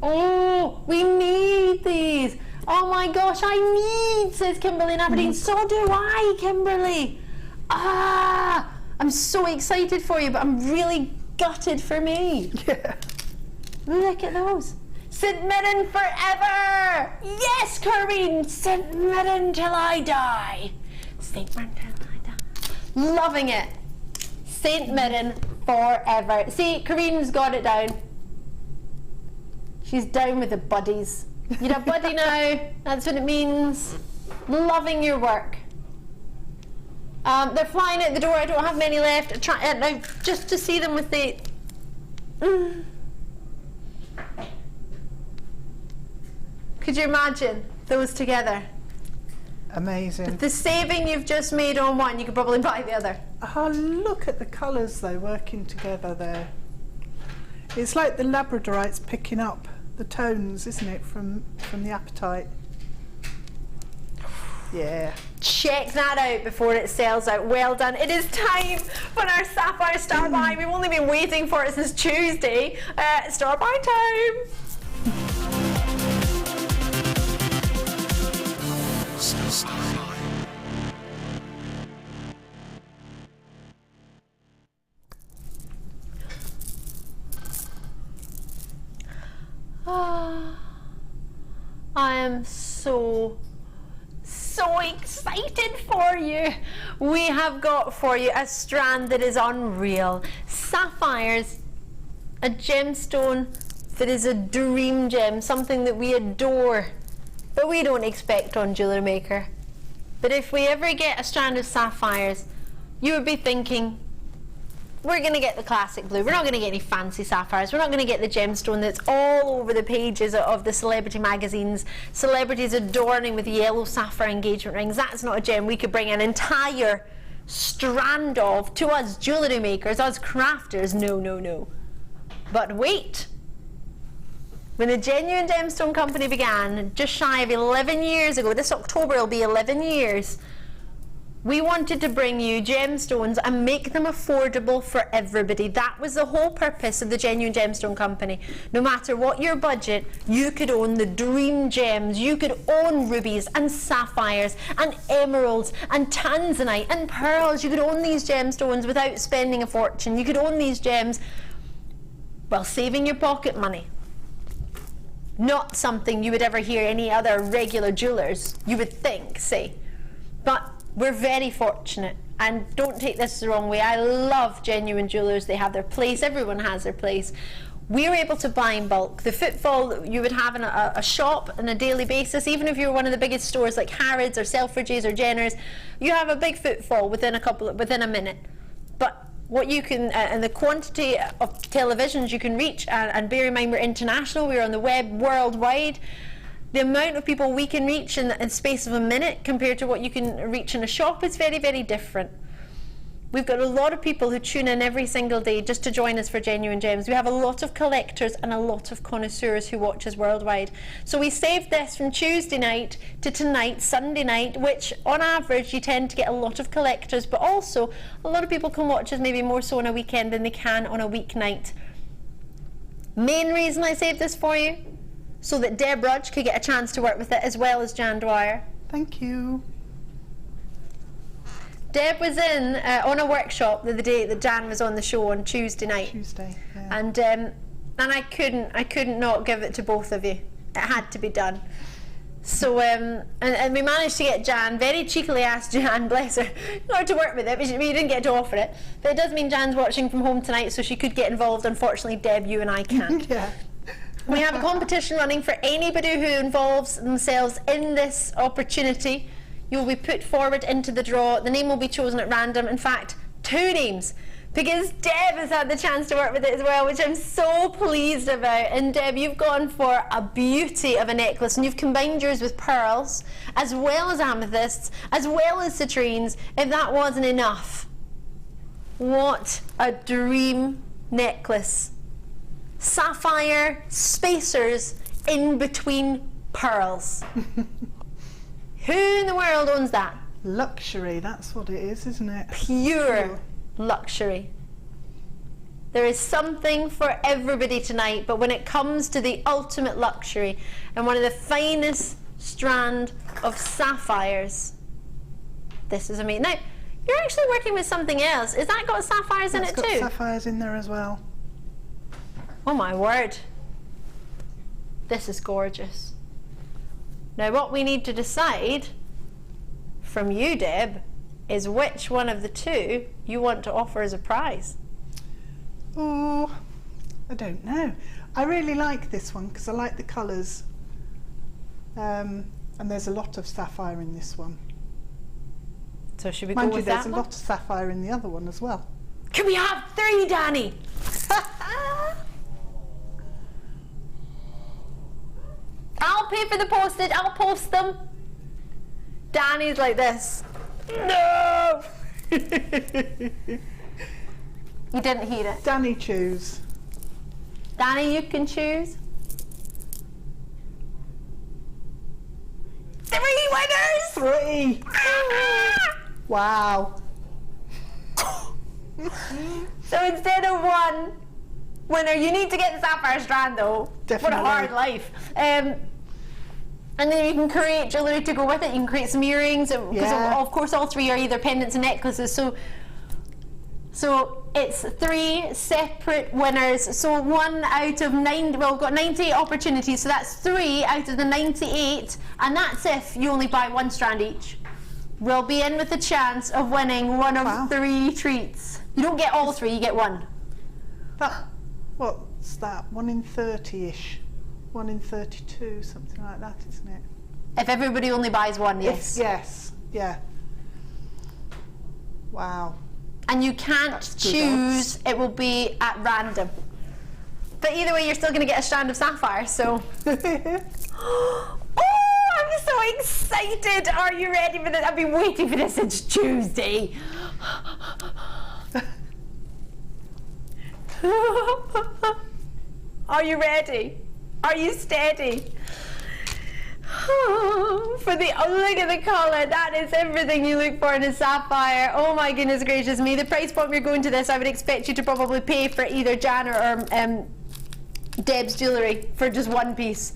Oh, we need these. Oh my gosh, I need, says Kimberly in Aberdeen. So do I, Kimberly. I'm so excited for you, but I'm really gutted for me.
Yeah.
Look at those. St Mirren forever! Yes, Corrine! St Mirren till I die. St Mirren till I die. Loving it. St Mirren forever. See, Corrine's got it down. She's down with the buddies. You're a buddy now. That's what it means. Loving your work. They're flying out the door. I don't have many left. Now, just to see them with the... Could you imagine those together?
Amazing.
The saving you've just made on one, you could probably buy the other.
Oh, look at the colours though working together there. It's like the Labradorite's picking up the tones, isn't it, from the apatite? Yeah.
Check that out before it sells out. Well done. It is time for our Sapphire Star Buy. We've only been waiting for it since Tuesday. Star Buy time. I am so excited for you. We have got for you a strand that is unreal. Sapphires, a gemstone that is a dream gem, something that we adore, but we don't expect on Jewellery Maker. But if we ever get a strand of sapphires, you would be thinking, we're going to get the classic blue. We're not going to get any fancy sapphires. We're not going to get the gemstone that's all over the pages of the celebrity magazines. Celebrities adorning with yellow sapphire engagement rings. That's not a gem we could bring an entire strand of to us jewellery makers, us crafters. No, no, no. But wait. When the Genuine Gemstone Company began, just shy of 11 years ago, this October will be 11 years, We wanted to bring you gemstones and make them affordable for everybody. That was the whole purpose of the Genuine Gemstone Company. No matter what your budget, you could own the dream gems. You could own rubies and sapphires and emeralds and tanzanite and pearls. You could own these gemstones without spending a fortune. You could own these gems while saving your pocket money. Not something you would ever hear any other regular jewellers, you would think, say. But we're very fortunate, and don't take this the wrong way. I love genuine jewellers. They have their place. Everyone has their place. We're able to buy in bulk. The footfall that you would have in a shop on a daily basis, even if you're one of the biggest stores like Harrods or Selfridges or Jenner's, you have a big footfall within a minute. But what you can, and the quantity of televisions you can reach, and bear in mind we're international, we're on the web worldwide. The amount of people we can reach in the space of a minute compared to what you can reach in a shop is very, very different. We've got a lot of people who tune in every single day just to join us for Genuine Gems. We have a lot of collectors and a lot of connoisseurs who watch us worldwide. So we saved this from Tuesday night to tonight, Sunday night, which on average you tend to get a lot of collectors, but also a lot of people can watch us maybe more so on a weekend than they can on a weeknight. Main reason I saved this for you, so that Deb Rudge could get a chance to work with it, as well as Jan Dwyer.
Thank you.
Deb was in on a workshop the day that Jan was on the show on Tuesday night.
Tuesday, yeah.
And I couldn't not give it to both of you. It had to be done. So and we managed to get Jan, very cheekily asked Jan, bless her, not to work with it, but we didn't get to offer it. But it does mean Jan's watching from home tonight, so she could get involved. Unfortunately, Deb, you and I can't.
Yeah.
We have a competition running for anybody who involves themselves in this opportunity. You will be put forward into the draw. The name will be chosen at random. In fact, 2 names, because Deb has had the chance to work with it as well, which I'm so pleased about. And Deb, you've gone for a beauty of a necklace, and you've combined yours with pearls, as well as amethysts, as well as citrines. If that wasn't enough, what a dream necklace. Sapphire spacers in between pearls. Who in the world owns that?
Luxury, that's what it is, isn't it?
Pure luxury. There is something for everybody tonight, but when it comes to the ultimate luxury and one of the finest strand of sapphires, this is amazing. Now, you're actually working with something else. Has that got sapphires in it too?
It's got sapphires in there as well.
Oh my word. This is gorgeous. Now what we need to decide from you, Deb, is which one of the 2 you want to offer as a prize.
Oh, I don't know. I really like this one because I like the colours. And there's a lot of sapphire in this one.
So should we
Mind
go
you,
with
there's
that
a
one?
lot of sapphire in the other one as well.
Can we have 3, Danny? I'll pay for the postage, I'll post them. Danny's like this. No! You didn't hear it.
Danny, choose.
Danny, you can choose. 3 winners!
3! Wow.
So instead of 1 winner, you need to get the sapphire strand though.
Definitely.
What a hard life. And then you can create jewellery to go with it. You can create some earrings, because
Yeah.
of course all 3 are either pendants and necklaces. So it's 3 separate winners. So 1 out of 9. Well, we've got 98 opportunities, so that's 3 out of the 98, and that's if you only buy 1 strand each. We'll be in with the chance of winning one of 3 treats. You don't get all 3, you get 1.
What's that? 1 in 30-ish. 1 in 32, something like that, isn't it?
If everybody only buys 1, yes.
Yes, yeah. Wow.
And you can't choose, it will be at random. But either way, you're still going to get a strand of sapphire, so. Oh, I'm so excited. Are you ready for this? I've been waiting for this since Tuesday. Are you ready? Are you steady? for the, oh, look at the colour. That is everything you look for in a sapphire. Oh my goodness gracious me. The price point you're going to this, I would expect you to probably pay for either Jan or Deb's jewellery for just one piece.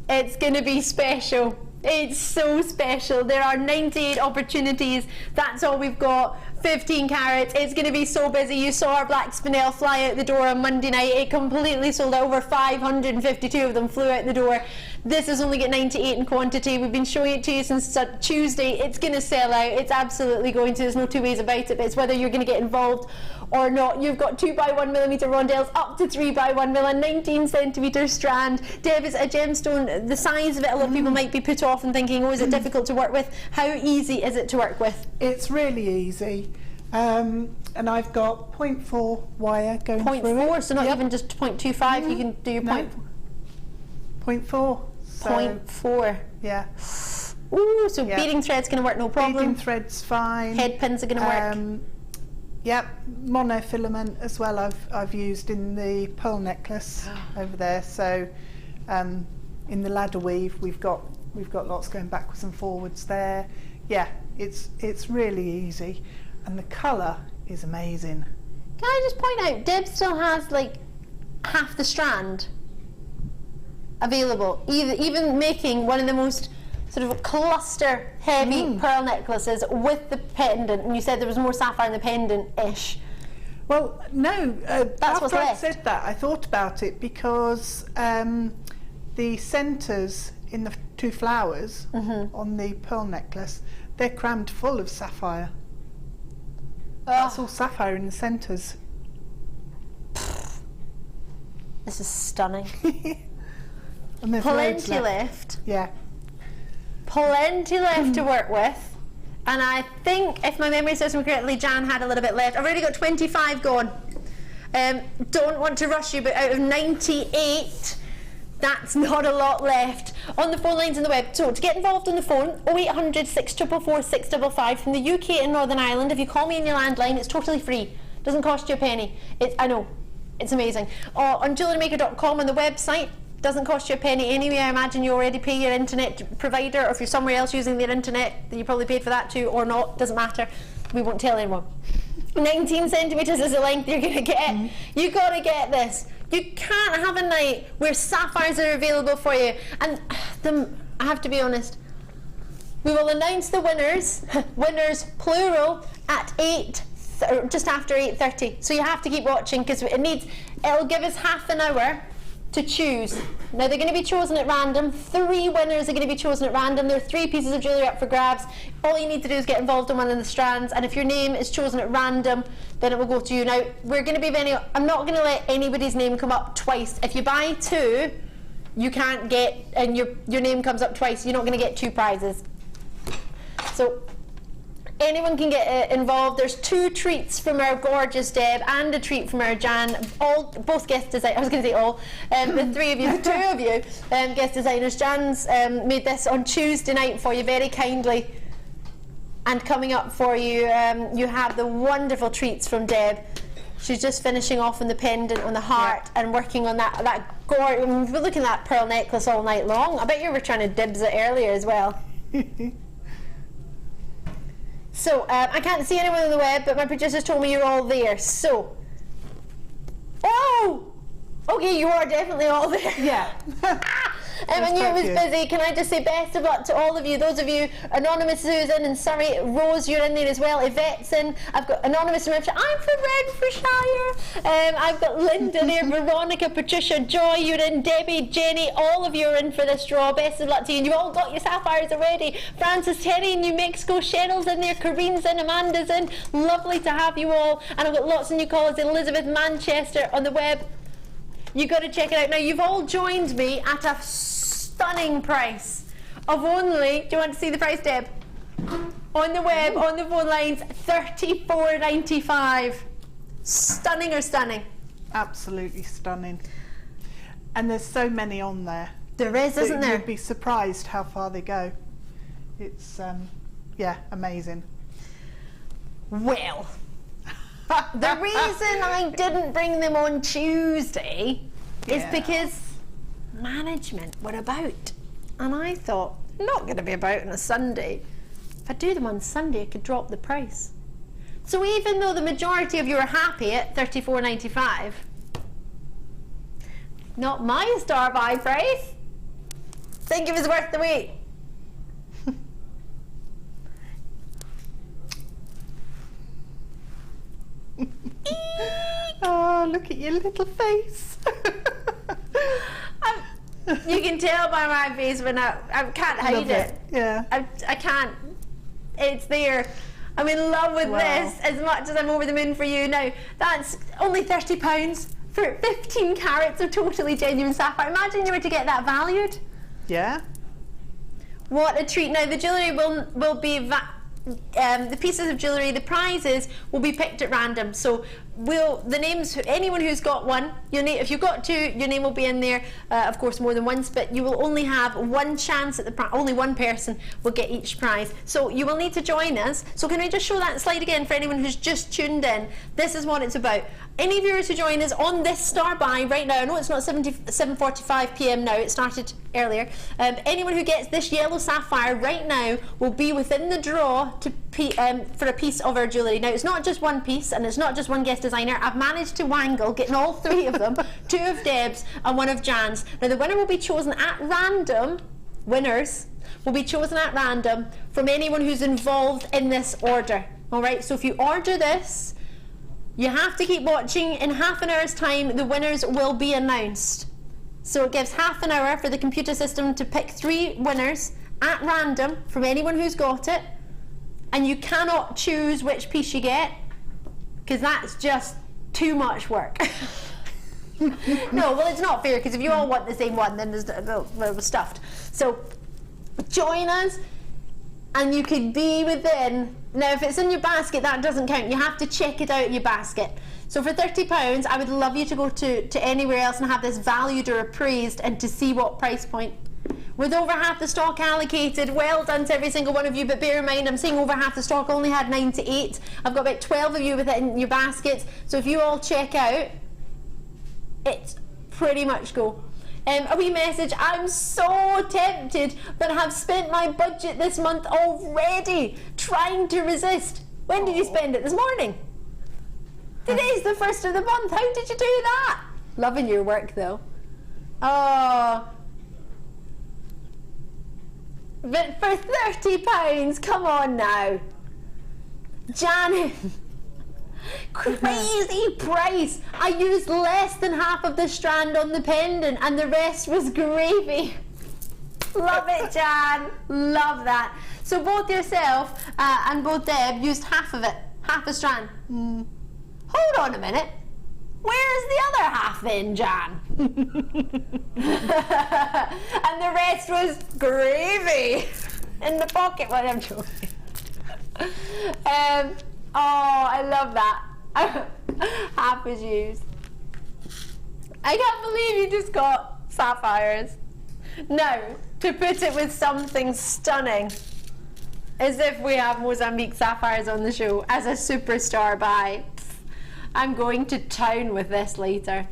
It's going to be special. It's so special. There are 98 opportunities. That's all we've got. 15 carats. It's going to be so busy. You saw our black spinel fly out the door on Monday night. It completely sold out. Over 552 of them flew out the door. This is only got 98 in quantity. We've been showing it to you since Tuesday. It's going to sell out. It's absolutely going to. There's no two ways about it. But it's whether you're going to get involved or not. You've got 2x1mm rondelles up to 3x1mm, 19 centimetre strand. Deb, is a gemstone, the size of it, a lot of people might be put off and thinking, oh, is it difficult to work with? How easy is it to work with?
It's really easy. And I've got 0.4 wire going through it.
0.4, so not even just 0.25, you can do your 0.4. 0.4.
Yeah.
Ooh, so beading thread's going to work no problem.
Beading thread's fine.
Head pins are going to work.
Yep, monofilament as well. I've used in the pearl necklace over there. So in the ladder weave, we've got lots going backwards and forwards there. Yeah, it's really easy, and the colour is amazing.
Can I just point out, Deb still has like half the strand available, even making one of the most sort of cluster heavy pearl necklaces with the pendant, and you said there was more sapphire in the pendant-ish.
Well, no,
that's what's
after I
left.
said that, I thought about it because the centres in the two flowers on the pearl necklace, they're crammed full of sapphire. That's all sapphire in the centres.
This is stunning.
And there's loads
Plenty left.
Yeah.
Plenty left to work with, and I think, if my memory serves me correctly, Jan had a little bit left. I've already got 25 gone. Don't want to rush you, but out of 98, that's not a lot left. On the phone lines on the web, so to get involved on the phone, 0800 644 655 from the UK and Northern Ireland. If you call me on your landline, it's totally free. Doesn't cost you a penny. I know, it's amazing. On JewelleryMaker.com on the website. Doesn't cost you a penny anyway. I imagine you already pay your internet provider, or if you're somewhere else using their internet, then you probably paid for that too, or not, doesn't matter. We won't tell anyone. 19 centimetres is the length you're going to get. You got to get this. You can't have a night where sapphires are available for you. And I have to be honest, we will announce the winners, plural, at just after 8:30. So you have to keep watching, because it'll give us half an hour to choose. Now they're going to be chosen at random. 3 winners are going to be chosen at random. There are 3 pieces of jewellery up for grabs. All you need to do is get involved in one of the strands, and if your name is chosen at random, then it will go to you. Now we're going to be I'm not going to let anybody's name come up twice. If you buy 2, you can't get, and your name comes up twice, you're not going to get 2 prizes. So anyone can get involved. There's 2 treats from our gorgeous Deb and a treat from our Jan. Both guest designers. I was going to say all. The 3 of you, the 2 of you, guest designers. Jan's made this on Tuesday night for you very kindly. And coming up for you, you have the wonderful treats from Deb. She's just finishing off on the pendant on the heart and working on that gorgeous. We've been looking at that pearl necklace all night long. I bet you were trying to dibs it earlier as well. So, I can't see anyone on the web, but my producers told me you're all there. So, okay, you are definitely all there.
Yeah.
I knew it was busy. Can I just say best of luck to all of you? Those of you, Anonymous Susan and Surrey, Rose, you're in there as well. Yvette's in. I've got Anonymous from Renfrewshire. I'm from Renfrewshire. I've got Linda there, Veronica, Patricia, Joy, you're in, Debbie, Jenny, all of you are in for this draw. Best of luck to you. And you've all got your sapphires already. Francis, Terry in New Mexico, Cheryl's in there, Kareen's in, Amanda's in. Lovely to have you all. And I've got lots of new callers. Elizabeth, Manchester on the web. You got to check it out. Now, you've all joined me at a stunning price of only, do you want to see the price, Deb? On the web, on the phone lines, $34.95. Stunning or stunning?
Absolutely stunning. And there's so many on there.
There is, isn't there?
You'd be surprised how far they go. It's, yeah, amazing.
Well, the reason I didn't bring them on Tuesday is because management were about. And I thought, not going to be about on a Sunday. If I do them on Sunday, I could drop the price. So even though the majority of you are happy at $34.95, not my star buy price. Think it was worth the wait.
Oh, look at your little face.
You can tell by my face when I can't hide it.
Yeah.
I can't. It's there. I'm in love with this as much as I'm over the moon for you. Now, that's only £30 for 15 carats of totally genuine sapphire. Imagine you were to get that valued.
Yeah.
What a treat. Now, the jewellery will be the pieces of jewellery, the prizes will be picked at random. So the names, anyone who's got one, if you've got two, your name will be in there, of course more than once, but you will only have one chance at the prize. Only one person will get each prize. So you will need to join us. So can we just show that slide again for anyone who's just tuned in? This is what it's about. Any viewers who join us on this star buy right now, I know it's not 7:45 p.m. now, it started earlier. Anyone who gets this yellow sapphire right now will be within the draw for a piece of our jewellery. Now, it's not just one piece and it's not just one guest designer. I've managed to wangle getting all three of them, two of Deb's and one of Jan's. Now, the winner will be chosen at random. Winners will be chosen at random from anyone who's involved in this order. All right, so if you order this, you have to keep watching. In half an hour's time, the winners will be announced. So it gives half an hour for the computer system to pick 3 winners at random from anyone who's got it. And you cannot choose which piece you get, because that's just too much work. No, well, it's not fair, because if you all want the same one, then we're stuffed. So join us, and you could be within. Now, if it's in your basket, that doesn't count. You have to check it out in your basket. So for £30, I would love you to go to anywhere else and have this valued or appraised and to see what price point. With over half the stock allocated, well done to every single one of you, but bear in mind, I'm saying over half the stock, only had 9 to 8. I've got about 12 of you with it in your baskets, so if you all check out, it's pretty much go. A wee message, I'm so tempted, but have spent my budget this month already, trying to resist. When did you spend it? This morning? Today's the 1st of the month, how did you do that? Loving your work though. Oh. But for £30, come on now. Janet, crazy price. I used less than half of the strand on the pendant and the rest was gravy. Love it, Jan. Love that. So both yourself and both Deb used half of it, half a strand. Hold on a minute. Where's the other half then, Jan? And the rest was gravy in the pocket. Well, I'm joking. Oh, I love that. Half was used. I can't believe you just got sapphires. Now, to put it with something stunning, as if we have Mozambique sapphires on the show as a superstar buy. I'm going to town with this later.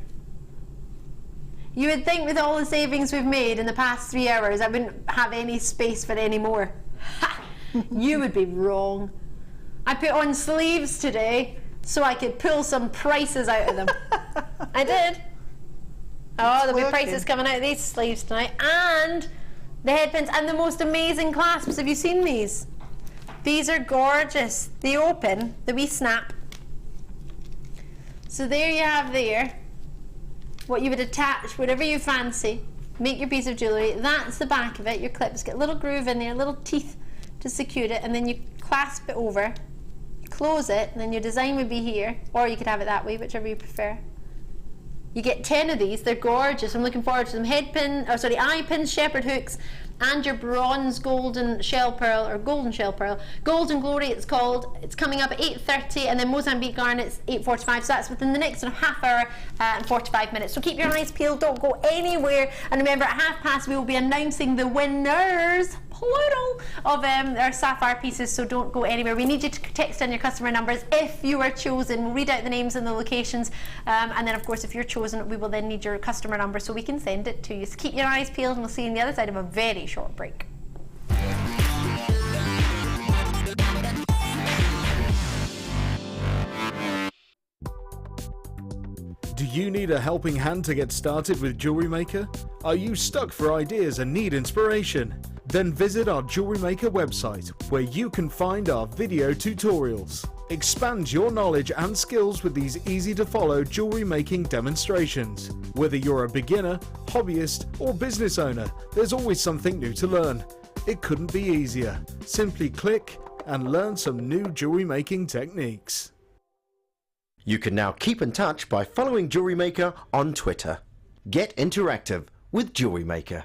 You would think with all the savings we've made in the past 3 hours, I wouldn't have any space for any more. Ha! You would be wrong. I put on sleeves today so I could pull some prices out of them. I did. Oh, there'll be prices coming out of these sleeves tonight. And the headpins and the most amazing clasps. Have you seen these? These are gorgeous. They open, the wee snap. So there you have there what you would attach, whatever you fancy, make your piece of jewellery. That's the back of it, your clips, get a little groove in there, little teeth to secure it, and then you clasp it over, close it, and then your design would be here, or you could have it that way, whichever you prefer. You get 10 of these, they're gorgeous, I'm looking forward to them. Eye pins, shepherd hooks, and your bronze golden shell pearl, or golden shell pearl. Golden Glory it's called. It's coming up at 8:30, and then Mozambique Garnet's 8:45, so that's within the next half hour and 45 minutes. So keep your eyes peeled, don't go anywhere, and remember at past we will be announcing the winners, plural, of our sapphire pieces, so don't go anywhere. We need you to text in your customer numbers if you are chosen. We'll read out the names and the locations, and then of course if you're chosen we will then need your customer number so we can send it to you. So keep your eyes peeled, and we'll see you on the other side of a very short break.
Do you need a helping hand to get started with Jewellery Maker? Are you stuck for ideas and need inspiration? Then visit our Jewellery Maker website, where you can find our video tutorials. Expand your knowledge and skills with these easy-to-follow jewellery making demonstrations. Whether you're a beginner, hobbyist, or business owner, there's always something new to learn. It couldn't be easier. Simply click and learn some new jewellery making techniques.
You can now keep in touch by following Jewellery Maker on Twitter. Get interactive with Jewellery Maker.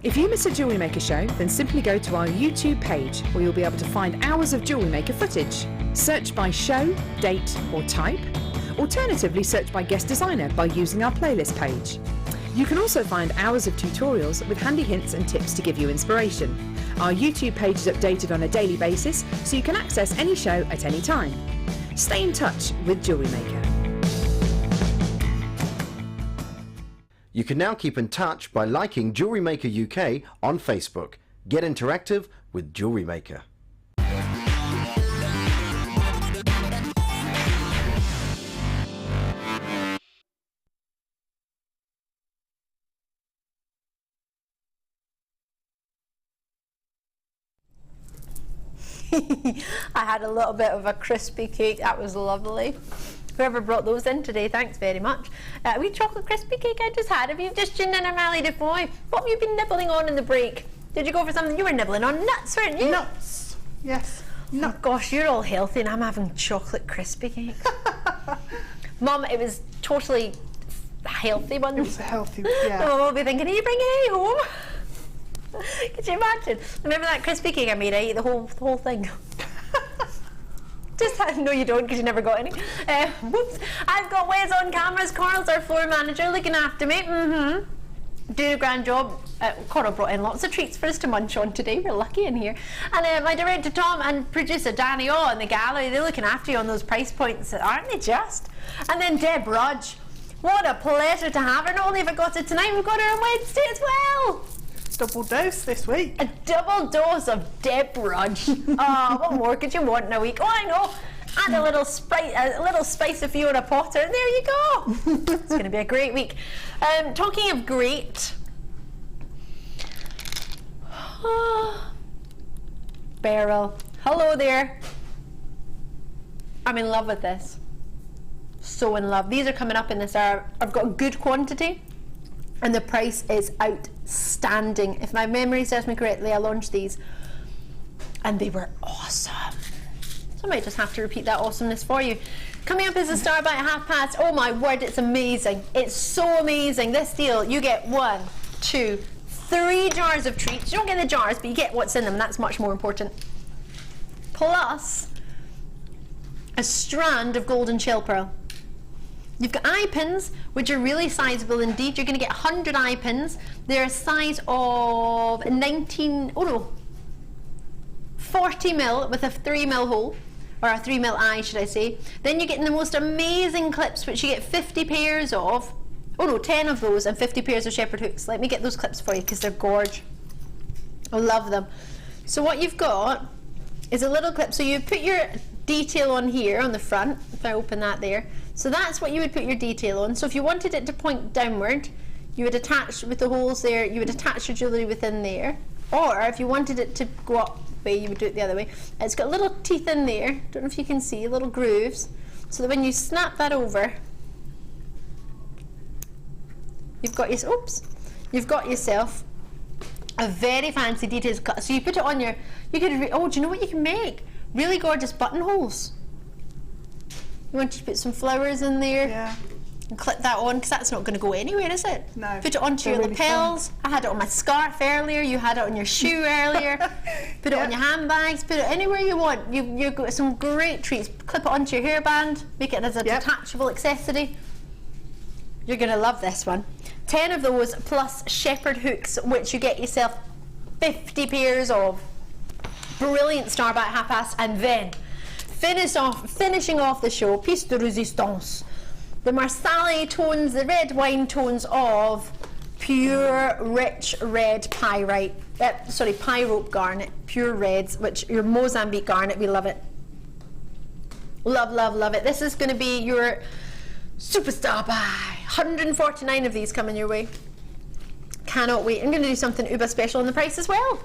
If you miss a Jewellery Maker show, then simply go to our YouTube page, where you'll be able to find hours of Jewellery Maker footage. Search by show, date or type. Alternatively, search by guest designer by using our playlist page. You can also find hours of tutorials with handy hints and tips to give you inspiration. Our YouTube page is updated on a daily basis, so you can access any show at any time. Stay in touch with Jewellery Maker.
You can now keep in touch by liking Jewellery Maker UK on Facebook. Get interactive with Jewellery Maker.
I had a little bit of a crispy cake. That was lovely. Whoever brought those in today, thanks very much. A wee chocolate crispy cake I just had. If you've just tuned in, I'm Ali Defoy. What have you been nibbling on in the break? Did you go for something? You were nibbling on nuts, weren't you?
Nuts, yes.
Oh gosh, you're all healthy and I'm having chocolate crispy cake. Mum, it was totally healthy ones.
It was a healthy, yeah.
Mum will be thinking, are you bringing any home? Could you imagine? Remember that crispy cake I made? I ate the whole thing. No, you don't, because you never got any. Whoops. I've got Wes on cameras. Coral's our floor manager, looking after me. Doing a grand job. Coral brought in lots of treats for us to munch on today. We're lucky in here. And my director Tom and producer Danny in the gallery, they're looking after you on those price points, aren't they just? And then Deb Rudge. What a pleasure to have her. Not only have I got her tonight, we've got her on Wednesday as well.
Double dose this week.
A double dose of Deb Rudge. Oh, what more could you want in a week? Oh, I know. Add a little spice of Fiona Potter, and there you go. It's going to be a great week. Talking of great, Beryl, hello there. I'm in love with this. So in love. These are coming up in this hour. I've got a good quantity. And the price is outstanding. If my memory serves me correctly, I launched these and they were awesome. So I might just have to repeat that awesomeness for you. Coming up is a starbuy at past. Oh my word, it's amazing. It's so amazing. This deal, you get 1, 2, 3 jars of treats. You don't get the jars, but you get what's in them. That's much more important. Plus a strand of golden shell pearl. You've got eye pins, which are really sizable indeed. You're going to get 100 eye pins. They're a size of 40 mil with a 3 mil hole, or a 3 mil eye, should I say. Then you're getting the most amazing clips, which you get 50 pairs of. 10 of those and 50 pairs of shepherd hooks. Let me get those clips for you because they're gorge. I love them. So what you've got is a little clip. So you put your detail on here on the front, if I open that there. So that's what you would put your detail on. So if you wanted it to point downward, you would attach with the holes there, you would attach your jewellery within there. Or if you wanted it to go up way, you would do it the other way. It's got little teeth in there, don't know if you can see, little grooves, so that when you snap that over, you've got yourself a very fancy detailed cut. So you put it on your, do you know what you can make? Really gorgeous buttonholes. You want to put some flowers in there?
Yeah.
And clip that on, because that's not going to go anywhere, is it?
No.
Put it onto your
really
lapels.
fun.
I had it on my scarf earlier. You had it on your shoe earlier. Put it on your handbags. Put it anywhere you want. You've got some great treats. Clip it onto your hairband. Make it as a detachable accessory. You're going to love this one. 10 of those plus shepherd hooks, which you get yourself 50 pairs of. Brilliant starbuy at half past, and then finishing off the show, piece de resistance. The Marsala tones, the red wine tones of pure rich red pyrite, Pyrite garnet, pure reds, which your Mozambique garnet, we love it. Love, love, love it. This is going to be your superstar buy. 149 of these coming your way. Cannot wait. I'm going to do something uber special on the price as well.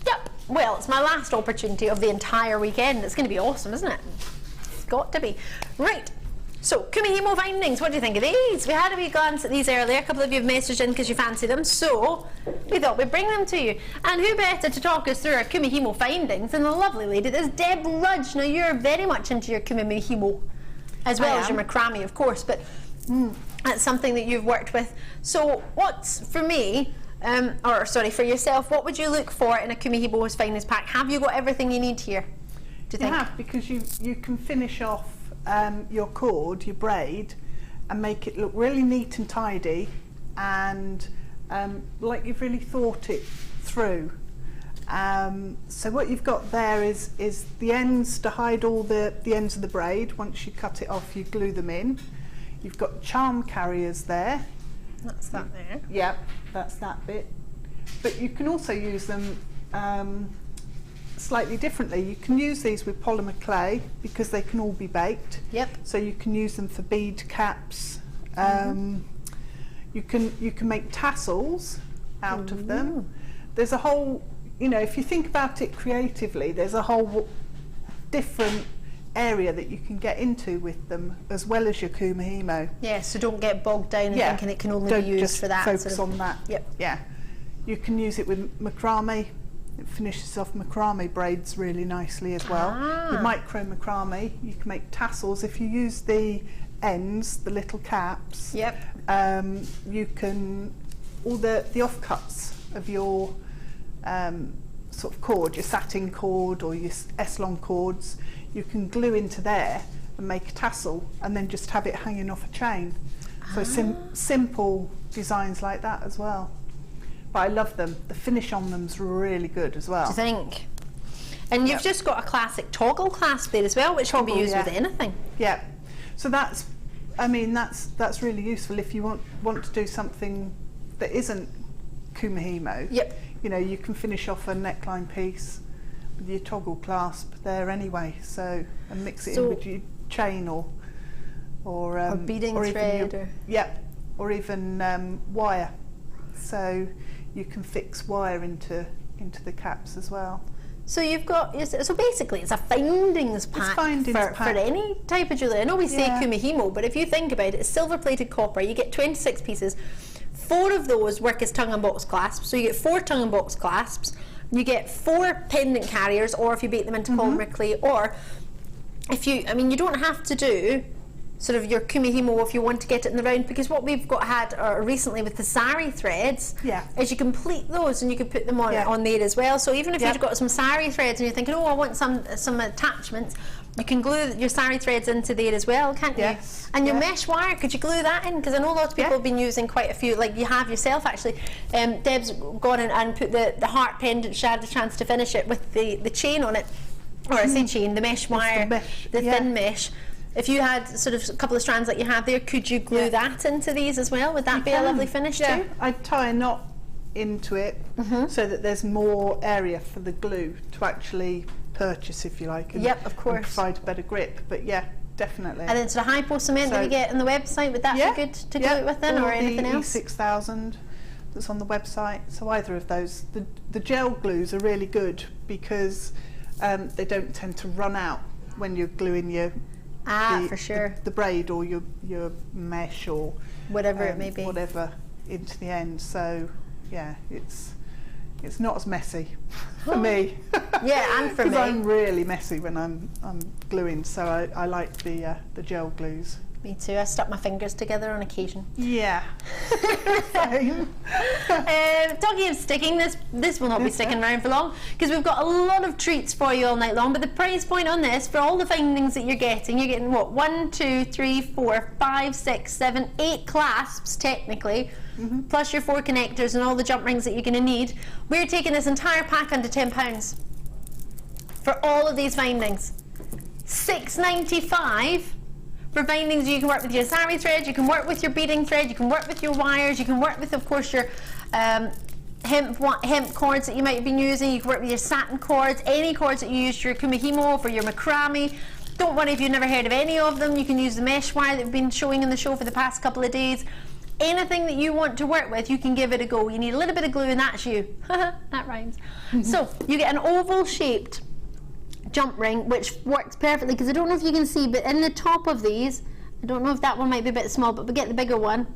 Yep. Well, it's my last opportunity of the entire weekend. It's going to be awesome, isn't it? It's got to be. Right. So, Kumihimo findings, what do you think of these? We had a wee glance at these earlier. A couple of you have messaged in because you fancy them, so we thought we'd bring them to you. And who better to talk us through our Kumihimo findings than the lovely lady that's Deb Rudge. Now, you're very much into your Kumihimo, as well as your macrame, of course, but that's something that you've worked with. So, what's for me, for yourself, what would you look for in a Kumihimo findings pack? Have you got everything you need here? Do you think?
You have, because you can finish off your cord, your braid, and make it look really neat and tidy, and like you've really thought it through. So what you've got there is the ends to hide all the ends of the braid. Once you cut it off, you glue them in. You've got charm carriers there.
That's that there.
Yep, that's that bit. But you can also use them slightly differently. You can use these with polymer clay because they can all be baked.
Yep.
So you can use them for bead caps. You can make tassels out of them. There's a whole, if you think about it creatively, there's a whole different area that you can get into with them, as well as your Kumihimo.
Yeah, so don't get bogged down and thinking it can only be used for that.
Focus on that.
Yep.
Yeah. You can use it with macrame. It finishes off macrame braids really nicely as well. With micro macrame, you can make tassels. If you use the ends, the little caps,
yep.
You can, all the offcuts of your sort of cord, your satin cord or your S-long cords, you can glue into there and make a tassel and then just have it hanging off a chain. So simple designs like that as well. But I love them. The finish on them's really good as well.
Do you think? And you've just got a classic toggle clasp there as well, which can be used with anything.
Yeah. So that's really useful if you want to do something that isn't Kumihimo.
Yep.
You can finish off a neckline piece with your toggle clasp there anyway. So and mix it in with your chain or
beading thread.
Or even wire. So you can fix wire into the caps as well.
So you've got, so basically it's a findings pack, for any type of jewellery. I know we say Kumihimo, but if you think about it, it's silver plated copper. You get 26 pieces. 4 of those work as tongue and box clasps. So you get 4 tongue and box clasps. You get 4 pendant carriers, or if you bake them into polymer clay, or if you, you don't have to do sort of your Kumihimo if you want to get it in the round, because what we've had recently with the sari threads is you complete those and you can put them on there as well. So even if you've got some sari threads and you're thinking, I want some attachments, you can glue your sari threads into there as well, can't you? And your mesh wire, could you glue that in? Because I know lots of people have been using quite a few, like you have yourself actually. Deb's gone in and put the heart pendant, she had a chance to finish it with the chain on it, or I say chain, the mesh wire, the thin mesh. If you had sort of a couple of strands like you have there, could you glue that into these as well? Would that be a lovely finish too?
I'd tie a knot into it so that there's more area for the glue to actually purchase, if you like. And,
Yep, of course.
And provide a better grip. But yeah, definitely.
And it's the hypo cement that we get on the website. Would that be good to glue it with then, or anything else?
E6000 that's on the website. So either of those. The gel glues are really good because they don't tend to run out when you're gluing your
for sure,
the braid or your mesh or
whatever it may be,
whatever into the end. So yeah, it's not as messy for me.
Yeah, and for me,
because I'm really messy when I'm gluing. So I like the gel glues.
Me too. I stuck my fingers together on occasion.
Yeah. Same.
Talking of sticking, this will not be sticking around for long because we've got a lot of treats for you all night long. But the price point on this, for all the findings that you're getting what? 1, 2, 3, 4, 5, 6, 7, 8 clasps technically, plus your 4 connectors and all the jump rings that you're going to need. We're taking this entire pack under £10 for all of these findings. $6.95. For bindings, you can work with your sari thread, you can work with your beading thread, you can work with your wires, you can work with, of course, your hemp cords that you might have been using, you can work with your satin cords, any cords that you use for your kumihimo, for your macrame. Don't worry if you've never heard of any of them, you can use the mesh wire that we've been showing in the show for the past couple of days. Anything that you want to work with, you can give it a go. You need a little bit of glue and that's you. That rhymes. So, you get an oval shaped jump ring which works perfectly because I don't know if you can see, but in the top of these, I don't know if that one might be a bit small, but we get the bigger one.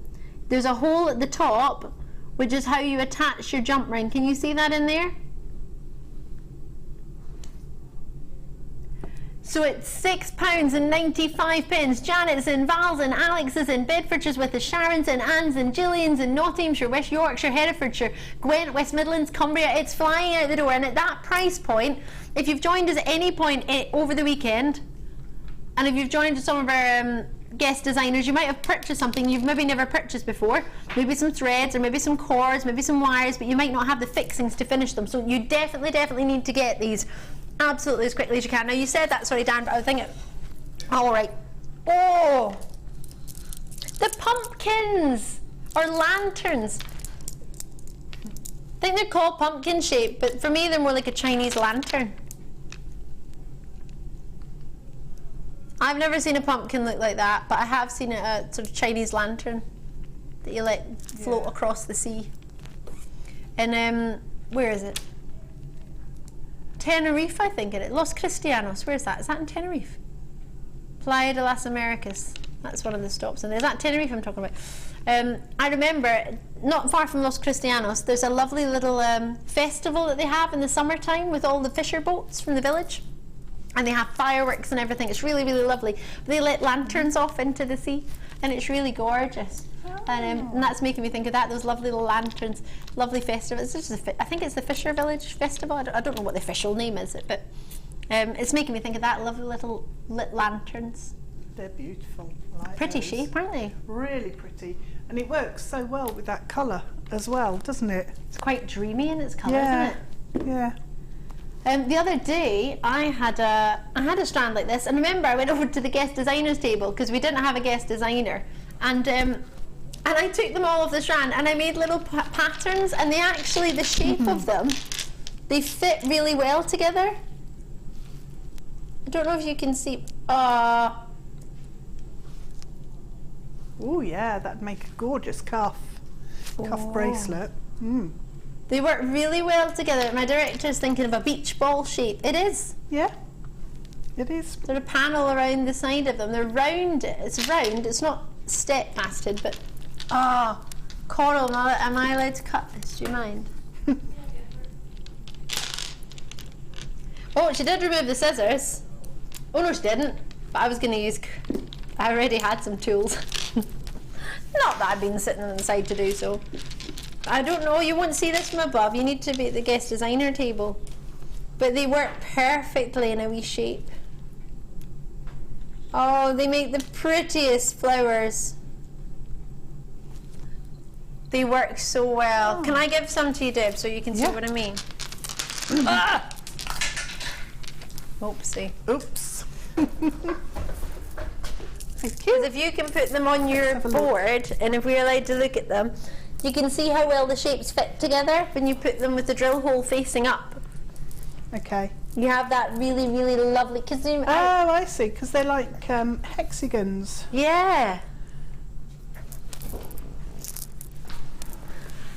There's a hole at the top which is how you attach your jump ring. Can you see that in there? So it's £6.95. Janet's in, Val's in, Alex is in, Bedfordshire's with the Sharon's in, Anne's in, Gillian's in, Nottinghamshire, West Yorkshire, Herefordshire, Gwent, West Midlands, Cumbria. It's flying out the door, and at that price point, if you've joined us at any point over the weekend, and if you've joined some of our guest designers, you might have purchased something you've maybe never purchased before, maybe some threads or maybe some cords, maybe some wires, but you might not have the fixings to finish them. So you definitely need to get these absolutely as quickly as you can. Now you said that, sorry Dan, but I was thinking, all right. Oh, the pumpkins or lanterns. I think they're called pumpkin shape, but for me they're more like a Chinese lantern. I've never seen a pumpkin look like that, but I have seen a sort of Chinese lantern that you let float across the sea. And where is it? Tenerife, I think it is. Los Cristianos, where is that? Is that in Tenerife? Playa de las Americas. That's one of the stops in there. Is that Tenerife I'm talking about? I remember, not far from Los Cristianos, there's a lovely little festival that they have in the summertime with all the fisher boats from the village. And they have fireworks and everything. It's really, really lovely. They let lanterns off into the sea, and it's really gorgeous. And that's making me think of that, those lovely little lanterns, lovely festival. It's just I think it's the Fisher Village Festival. I don't know what the official name is, but it's making me think of that, lovely little lit lanterns.
They're beautiful. Like
pretty
those.
shape, aren't they?
Really pretty. And it works so well with that colour as well, doesn't it?
It's quite dreamy in its colour, isn't it?
Yeah.
The other day I had a strand like this, and remember I went over to the guest designers table because we didn't have a guest designer, and I took them all off the strand and I made little patterns, and they actually, the shape of them, they fit really well together. I don't know if you can see. Oh
yeah, that'd make a gorgeous cuff bracelet.
They work really well together. My director's thinking of a beach ball shape. It is.
Yeah, it is.
There's a panel around the side of them. They're round. It's round. It's not step masted, but Coral, am I allowed to cut this? Do you mind? Oh, she did remove the scissors. Oh no, she didn't. But I was going to use. I already had some tools. Not that I've been sitting on the side to do so. I don't know, you won't see this from above. You need to be at the guest designer table. But they work perfectly in a wee shape. Oh, they make the prettiest flowers. They work so well. Can I give some to you, Deb, so you can see what I mean? Oopsie.
Oops.
Because if you can put them on your board, and if we're allowed to look at them, you can see how well the shapes fit together when you put them with the drill hole facing up.
Okay.
You have that really, really lovely, because
Oh, I see, because they're like hexagons.
Yeah.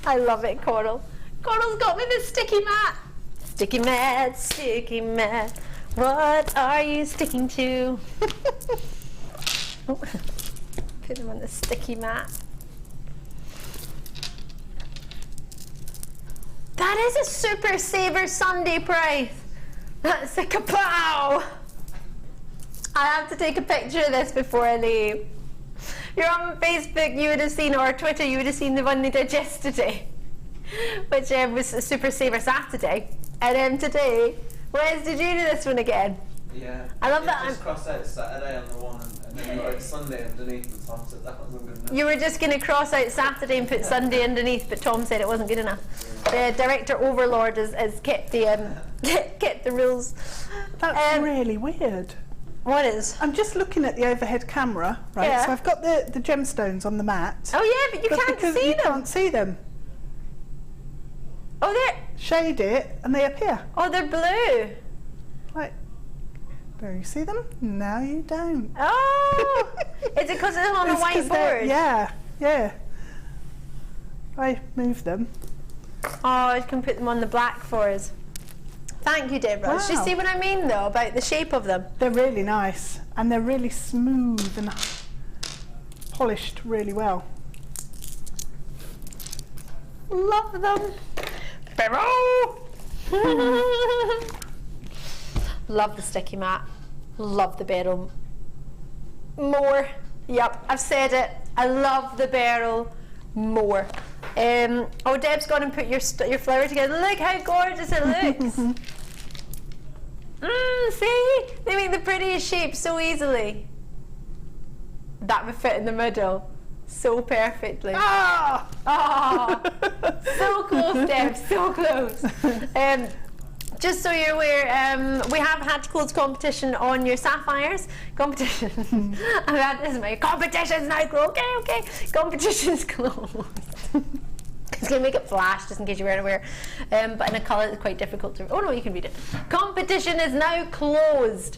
I love it, Coral. Coral's got me the sticky mat. Sticky mat, sticky mat. What are you sticking to? Put them on the sticky mat. That is a Super Saver Sunday price. That's a kapow! I have to take a picture of this before I leave. If you're on Facebook, you would have seen, or Twitter, you would have seen the one they did yesterday, which was a Super Saver Saturday. And then today, Wes, did you do this one again?
Yeah.
I love that.
Just cross out Saturday on the one, and then you got Sunday underneath, and Tom said that wasn't good enough.
You were just going to cross out Saturday and put Sunday underneath, but Tom said it wasn't good enough. The director overlord has kept the kept the rules.
That's really weird.
What is?
I'm just looking at the overhead camera, right?
Yeah.
So I've got the gemstones on the mat.
Oh yeah, but you can't
because
see
you
them.
can't see them.
Oh, they're
Shade it and they appear.
Oh, they're blue.
Like, there you see them? Now you don't.
Oh, is it because it's on a
It's 'cause
whiteboard?
Yeah, yeah. I moved them.
Oh, you can put them on the black for us. Thank you, Deb Rudge. Do you
Wow.
see what I mean, though, about the shape of them?
They're really nice and they're really smooth and polished really well.
Love them. Love the sticky mat. Love the barrel. More. Yep, I've said it. I love the barrel more. Oh, Deb's gone and put your flower together. Look how gorgeous it looks. See? They make the prettiest shape so easily. That would fit in the middle so perfectly.
Ah!
Oh, so close, Deb, so close. Just so you're aware, we have had to close competition on your sapphires. Competition. I've had this. My competition's now closed. Okay. Competition's closed. It's going to make it flash, just in case you weren't aware. But in a colour it's quite difficult to... Oh no, you can read it. Competition is now closed.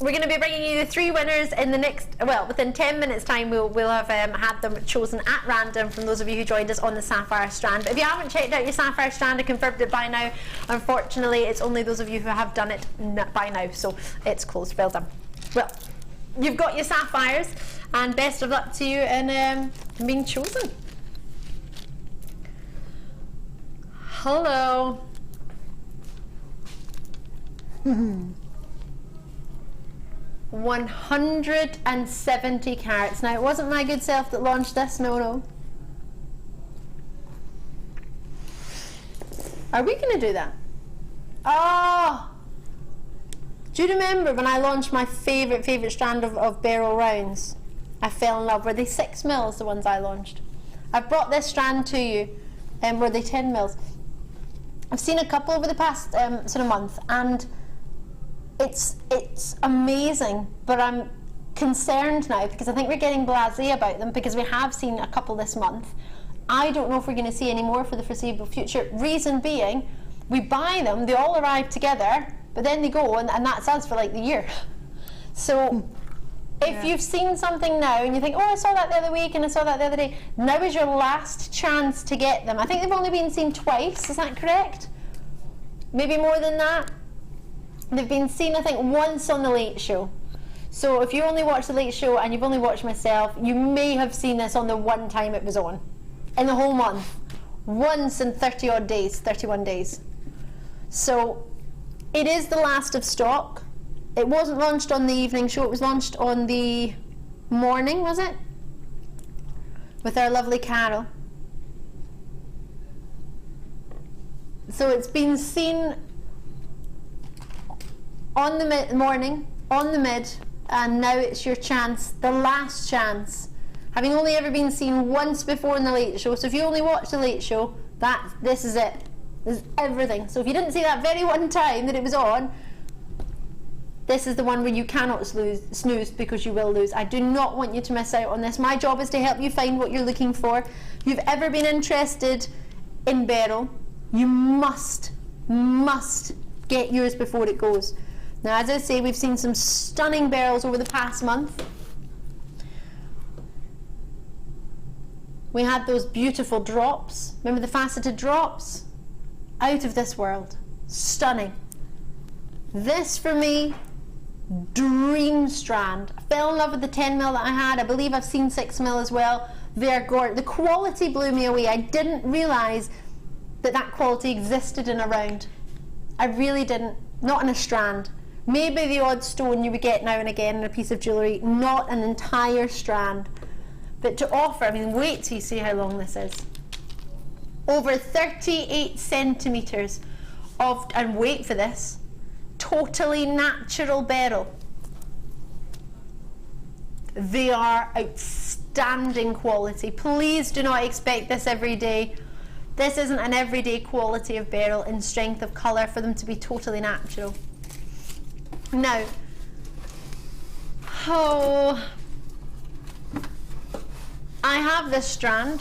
We're going to be bringing you the 3 winners in the next... Well, within 10 minutes' time, we'll have had them chosen at random from those of you who joined us on the Sapphire Strand. But if you haven't checked out your Sapphire Strand and confirmed it by now, unfortunately, it's only those of you who have done it by now. So it's closed. Well done. Well, you've got your sapphires, and best of luck to you in being chosen. Hello. 170 carats. Now, it wasn't my good self that launched this, no. Are we going to do that? Oh! Do you remember when I launched my favourite strand of barrel rounds? I fell in love. Were they 6 mils, the ones I launched? I've brought this strand to you. Were they 10 mils? I've seen a couple over the past sort of month, and it's amazing, but I'm concerned now because I think we're getting blasé about them because we have seen a couple this month. I don't know if we're going to see any more for the foreseeable future. Reason being, we buy them, they all arrive together, but then they go, and that's us for like the year. So if you've seen something now and you think, oh, I saw that the other week and I saw that the other day, now is your last chance to get them. I think they've only been seen twice, is that correct? Maybe more than that? They've been seen, I think, once on the Late Show. So if you only watch the Late Show and you've only watched myself, you may have seen this on the one time it was on. In the whole month. Once in 30 odd days, 31 days. So it is the last of stock. It wasn't launched on the evening show, it was launched on the morning, was it? With our lovely Carol. So it's been seen on the morning, on the mid, and now it's your chance, the last chance. Having only ever been seen once before in the Late Show, so if you only watch the Late Show, this is it. This is everything. So if you didn't see that very one time that it was on, this is the one where you cannot snooze because you will lose. I do not want you to miss out on this. My job is to help you find what you're looking for. If you've ever been interested in beryl, you must Get yours before it goes. Now, as I say, we've seen some stunning beryls over the past month. We had those beautiful drops. Remember the faceted drops? Out of this world. Stunning. This, for me, dream strand. I fell in love with the 10mm that I had. I believe I've seen 6mm as well. They're gorgeous. The quality blew me away. I didn't realise that that quality existed in a round. I really didn't. Not in a strand. Maybe the odd stone you would get now and again in a piece of jewellery. Not an entire strand. But to offer, I mean, wait till you see how long this is. Over 38 centimetres of, and wait for this, totally natural beryl. They are outstanding quality. Please do not expect this every day. This isn't an everyday quality of beryl in strength of colour for them to be totally natural. Now, I have this strand.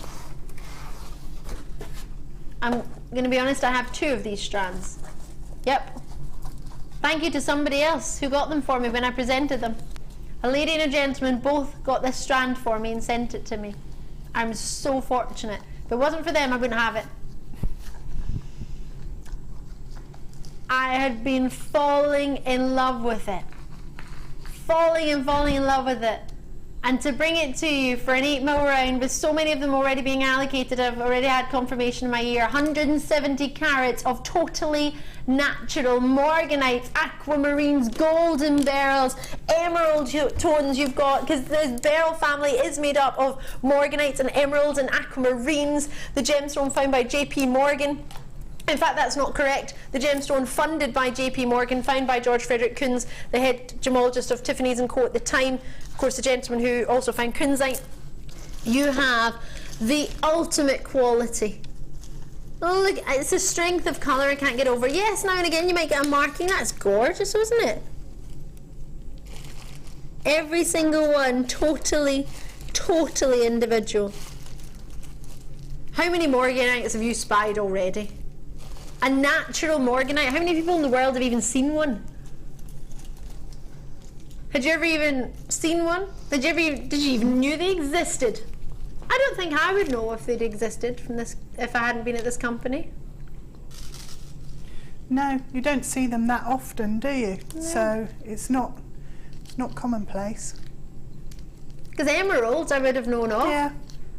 I'm going to be honest, I have 2 of these strands. Yep. Thank you to somebody else who got them for me when I presented them. A lady and a gentleman both got this strand for me and sent it to me. I'm so fortunate. If it wasn't for them, I wouldn't have it. I had been falling in love with it. Falling in love with it. And to bring it to you for an 8mm round, with so many of them already being allocated, I've already had confirmation in my ear, 170 carats of totally natural morganites, aquamarines, golden beryls, emerald tones you've got, because the beryl family is made up of morganites and emeralds and aquamarines. The gemstone found by JP Morgan. In fact, that's not correct. The gemstone funded by JP Morgan, found by George Frederick Kunz, the head gemologist of Tiffany's & Co at the time. Of course, the gentleman who also found Kunzite. You have the ultimate quality. Look, it's a strength of colour I can't get over. Yes, now and again you might get a marking. That's gorgeous, isn't it? Every single one totally individual. How many morganites have you spied already? A natural morganite. How many people in the world have even seen one? Had you ever even seen one? Did you even knew they existed? I don't think I would know if they'd existed from this if I hadn't been at this company.
No, you don't see them that often, do you? No. So it's not commonplace.
Because emeralds I would have known of.
Yeah.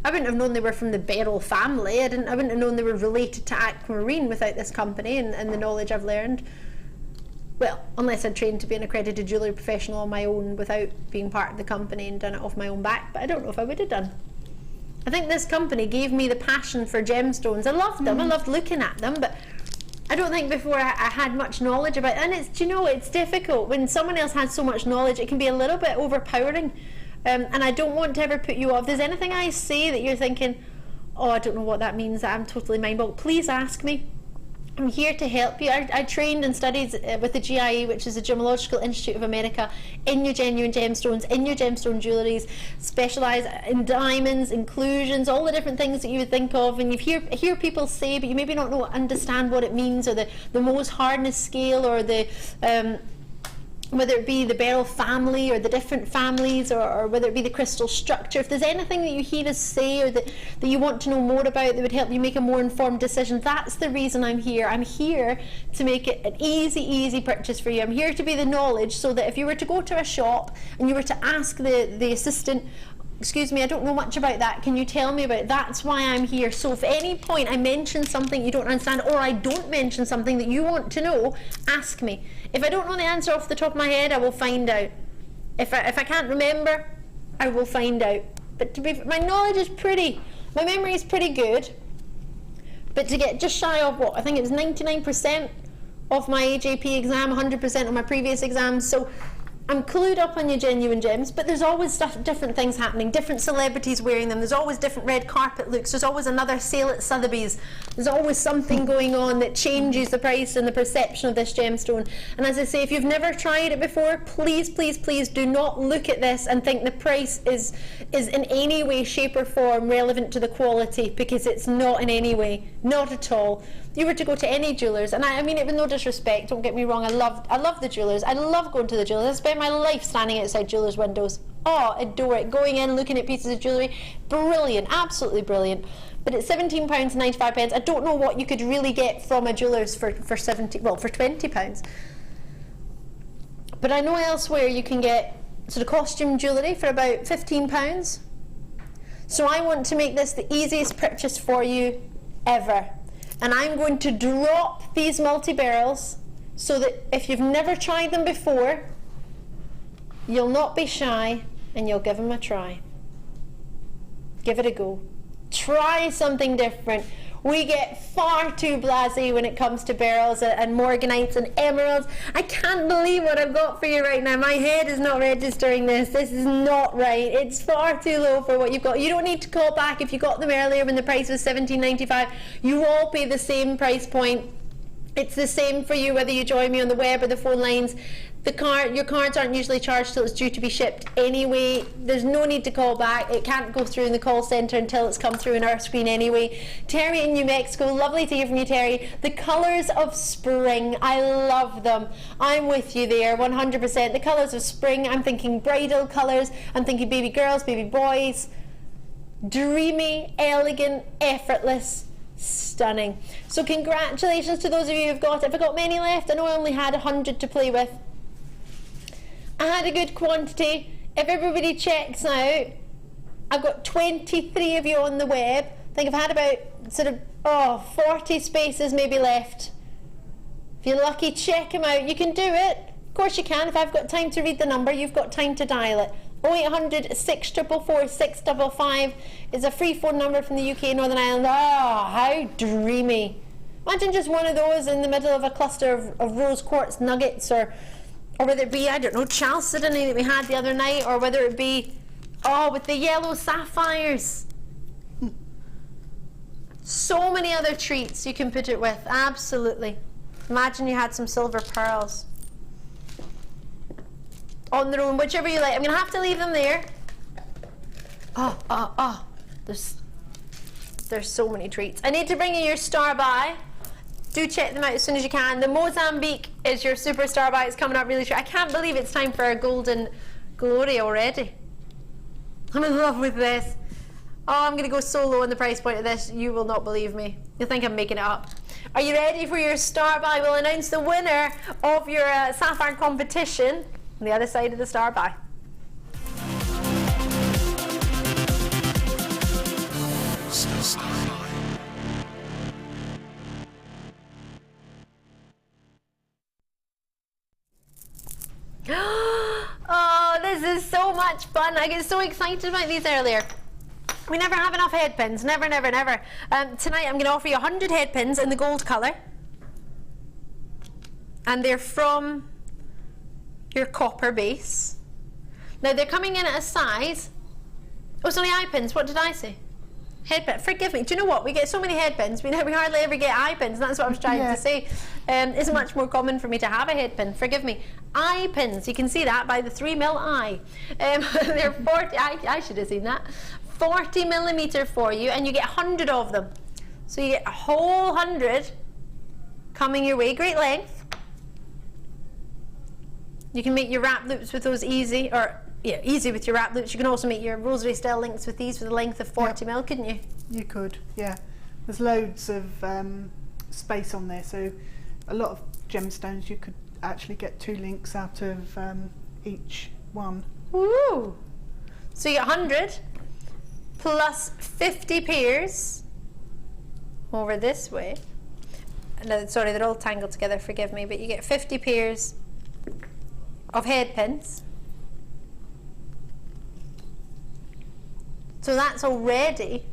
I wouldn't have known they were from the beryl family. I wouldn't have known they were related to Aquamarine without this company and the knowledge I've learned. Well, unless I'd trained to be an accredited jewellery professional on my own without being part of the company and done it off my own back, but I don't know if I would have done. I think this company gave me the passion for gemstones. I loved them, I loved looking at them, but I don't think before I had much knowledge about it. And it's, do you know, it's difficult. When someone else has so much knowledge, it can be a little bit overpowering. And I don't want to ever put you off. If there's anything I say that you're thinking, oh, I don't know what that means, I'm totally mind-boggled, please ask me. I'm here to help you. I trained and studied with the GIE, which is the Gemological Institute of America, in your genuine gemstones, in your gemstone jewelleries, specialise in diamonds, inclusions, all the different things that you would think of, and you hear people say, but you maybe not understand what it means, or the Mohs hardness scale, or the whether it be the beryl family or the different families, or whether it be the crystal structure. If there's anything that you hear us say or that you want to know more about that would help you make a more informed decision, that's the reason I'm here. I'm here to make it an easy purchase for you. I'm here to be the knowledge, so that if you were to go to a shop and you were to ask the assistant, excuse me, I don't know much about that, can you tell me about it? That's why I'm here. So if at any point I mention something you don't understand, or I don't mention something that you want to know, ask me. If I don't know the answer off the top of my head, I will find out. If I can't remember, I will find out. But my knowledge is my memory is pretty good. But to get just shy of what, I think it was 99% of my AJP exam, 100% of my previous exams, so I'm clued up on your genuine gems, but there's always different things happening, different celebrities wearing them, there's always different red carpet looks, there's always another sale at Sotheby's, there's always something going on that changes the price and the perception of this gemstone. And as I say, if you've never tried it before, please do not look at this and think the price is in any way, shape or form relevant to the quality, because it's not in any way, not at all. you were to go to any jewellers, and I mean it with no disrespect, don't get me wrong, I love the jewellers. I love going to the jewellers. I spend my life standing outside jewellers' windows. Oh, adore it. Going in, looking at pieces of jewellery. Brilliant, absolutely brilliant. But at £17.95, I don't know what you could really get from a jeweller's for £20. But I know elsewhere you can get sort of costume jewellery for about £15. So I want to make this the easiest purchase for you ever. And I'm going to drop these multi-barrels so that if you've never tried them before, you'll not be shy and you'll give them a try. Give it a go. Try something different. We get far too blasé when it comes to beryls and morganites and emeralds. I can't believe what I've got for you right now. My head is not registering this. This is not right. It's far too low for what you've got. You don't need to call back if you got them earlier when the price was $17.95. You all pay the same price point. It's the same for you whether you join me on the web or the phone lines. Your cards aren't usually charged till it's due to be shipped anyway. There's no need to call back. It can't go through in the call centre until it's come through in our screen anyway. Terry in New Mexico, lovely to hear from you, Terry. The colours of spring, I love them. I'm with you there, 100%. The colours of spring, I'm thinking bridal colours, I'm thinking baby girls, baby boys. Dreamy, elegant, effortless, stunning. So congratulations to those of you who've got it. Have I got many left? I know I only had 100 to play with. I had a good quantity. If everybody checks out, I've got 23 of you on the web. I think I've had about 40 spaces maybe left. If you're lucky, check them out. You can do it. Of course you can. If I've got time to read the number, you've got time to dial it. 0800 644 655 is a free phone number from the UK Northern Ireland. Oh, how dreamy. Imagine just one of those in the middle of a cluster of rose quartz nuggets, or whether it be, I don't know, chalcedony that we had the other night, or whether it be, with the yellow sapphires. So many other treats you can put it with, absolutely. Imagine you had some silver pearls on their own, whichever you like. I'm going to have to leave them there. There's so many treats. I need to bring you your starbuy. Do check them out as soon as you can. The Mozambique is your super starbuy. It's coming up really short. I can't believe it's time for a golden glory already. I'm in love with this. Oh, I'm going to go so low on the price point of this, you will not believe me. You'll think I'm making it up. Are you ready for your starbuy? We'll announce the winner of your sapphire competition on the other side of the starbuy. Oh, this is so much fun. I get so excited about these earlier. We never have enough head pins. Never, never, never. Tonight I'm going to offer you 100 head pins in the gold colour. And they're from your copper base. Now they're coming in at a size... Oh, it's only eye pins. What did I say? Head pin. Forgive me. Do you know what? We get so many head pins. We hardly ever get eye pins. That's what I was trying to say. It's much more common for me to have a head pin. Forgive me. Eye pins. You can see that by the 3mm eye. They're 40. I should have seen that. 40mm for you, and you get 100 of them. So you get a whole 100 coming your way. Great length. You can make your wrap loops with those easy with your wrap loops. You can also make your rosary style links with these with a length of 40mm, couldn't you?
You could, yeah. There's loads of space on there, so a lot of gemstones you could actually get 2 links out of each one.
Woo! So you get 100 plus 50 pairs over this way. No, sorry, they're all tangled together, forgive me, but you get 50 pairs of head pins. So that's already,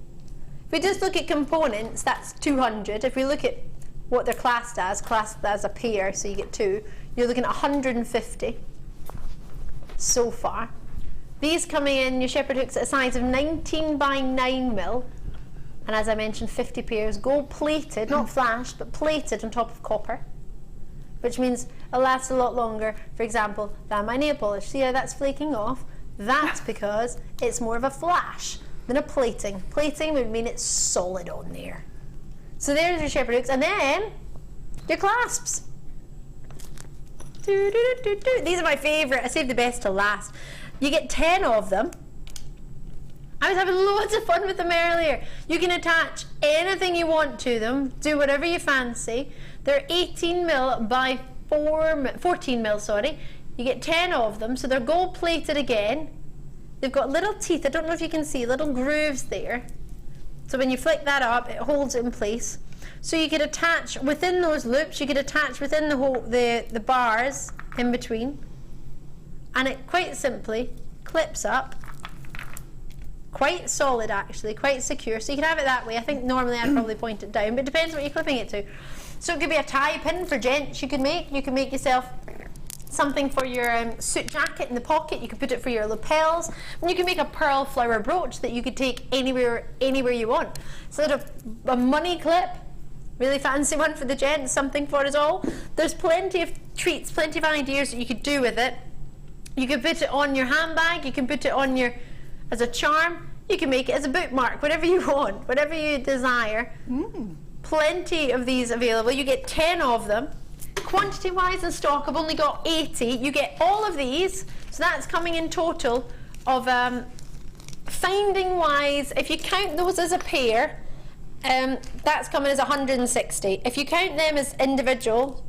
if we just look at components, that's 200. If we look at what they're classed as a pair, so you get 2, you're looking at 150 so far. These coming in, your shepherd hooks at a size of 19 by 9mm, and as I mentioned, 50 pairs, gold plated, not flashed, but plated on top of copper, which means it lasts a lot longer, for example, than my nail polish. See how that's flaking off? That's because it's more of a flash than a plating. Plating would mean it's solid on there. So there's your shepherd hooks, and then your clasps. These are my favourite. I saved the best till last. You get 10 of them. I was having loads of fun with them earlier. You can attach anything you want to them, do whatever you fancy. They're 18mm by 14mm, sorry. You get 10 of them, so they're gold plated again. They've got little teeth, I don't know if you can see, little grooves there. So when you flick that up, it holds it in place. So you could attach within those loops, you could attach within the bars in between. And it quite simply clips up. Quite solid actually, quite secure. So you can have it that way. I think normally I'd probably point it down, but it depends what you're clipping it to. So it could be a tie pin for gents you could make. You can make yourself something for your suit jacket in the pocket. You can put it for your lapels. And you can make a pearl flower brooch that you could take anywhere you want. So a money clip, really fancy one for the gents, something for us all. There's plenty of treats, plenty of ideas that you could do with it. You can put it on your handbag, you can put it on your as a charm, you can make it as a bookmark, whatever you want, whatever you desire. Plenty of these available. You get 10 of them. Quantity wise in stock, I've only got 80. You get all of these, so that's coming in total of finding wise, if you count those as a pair, that's coming as 160. If you count them as individual,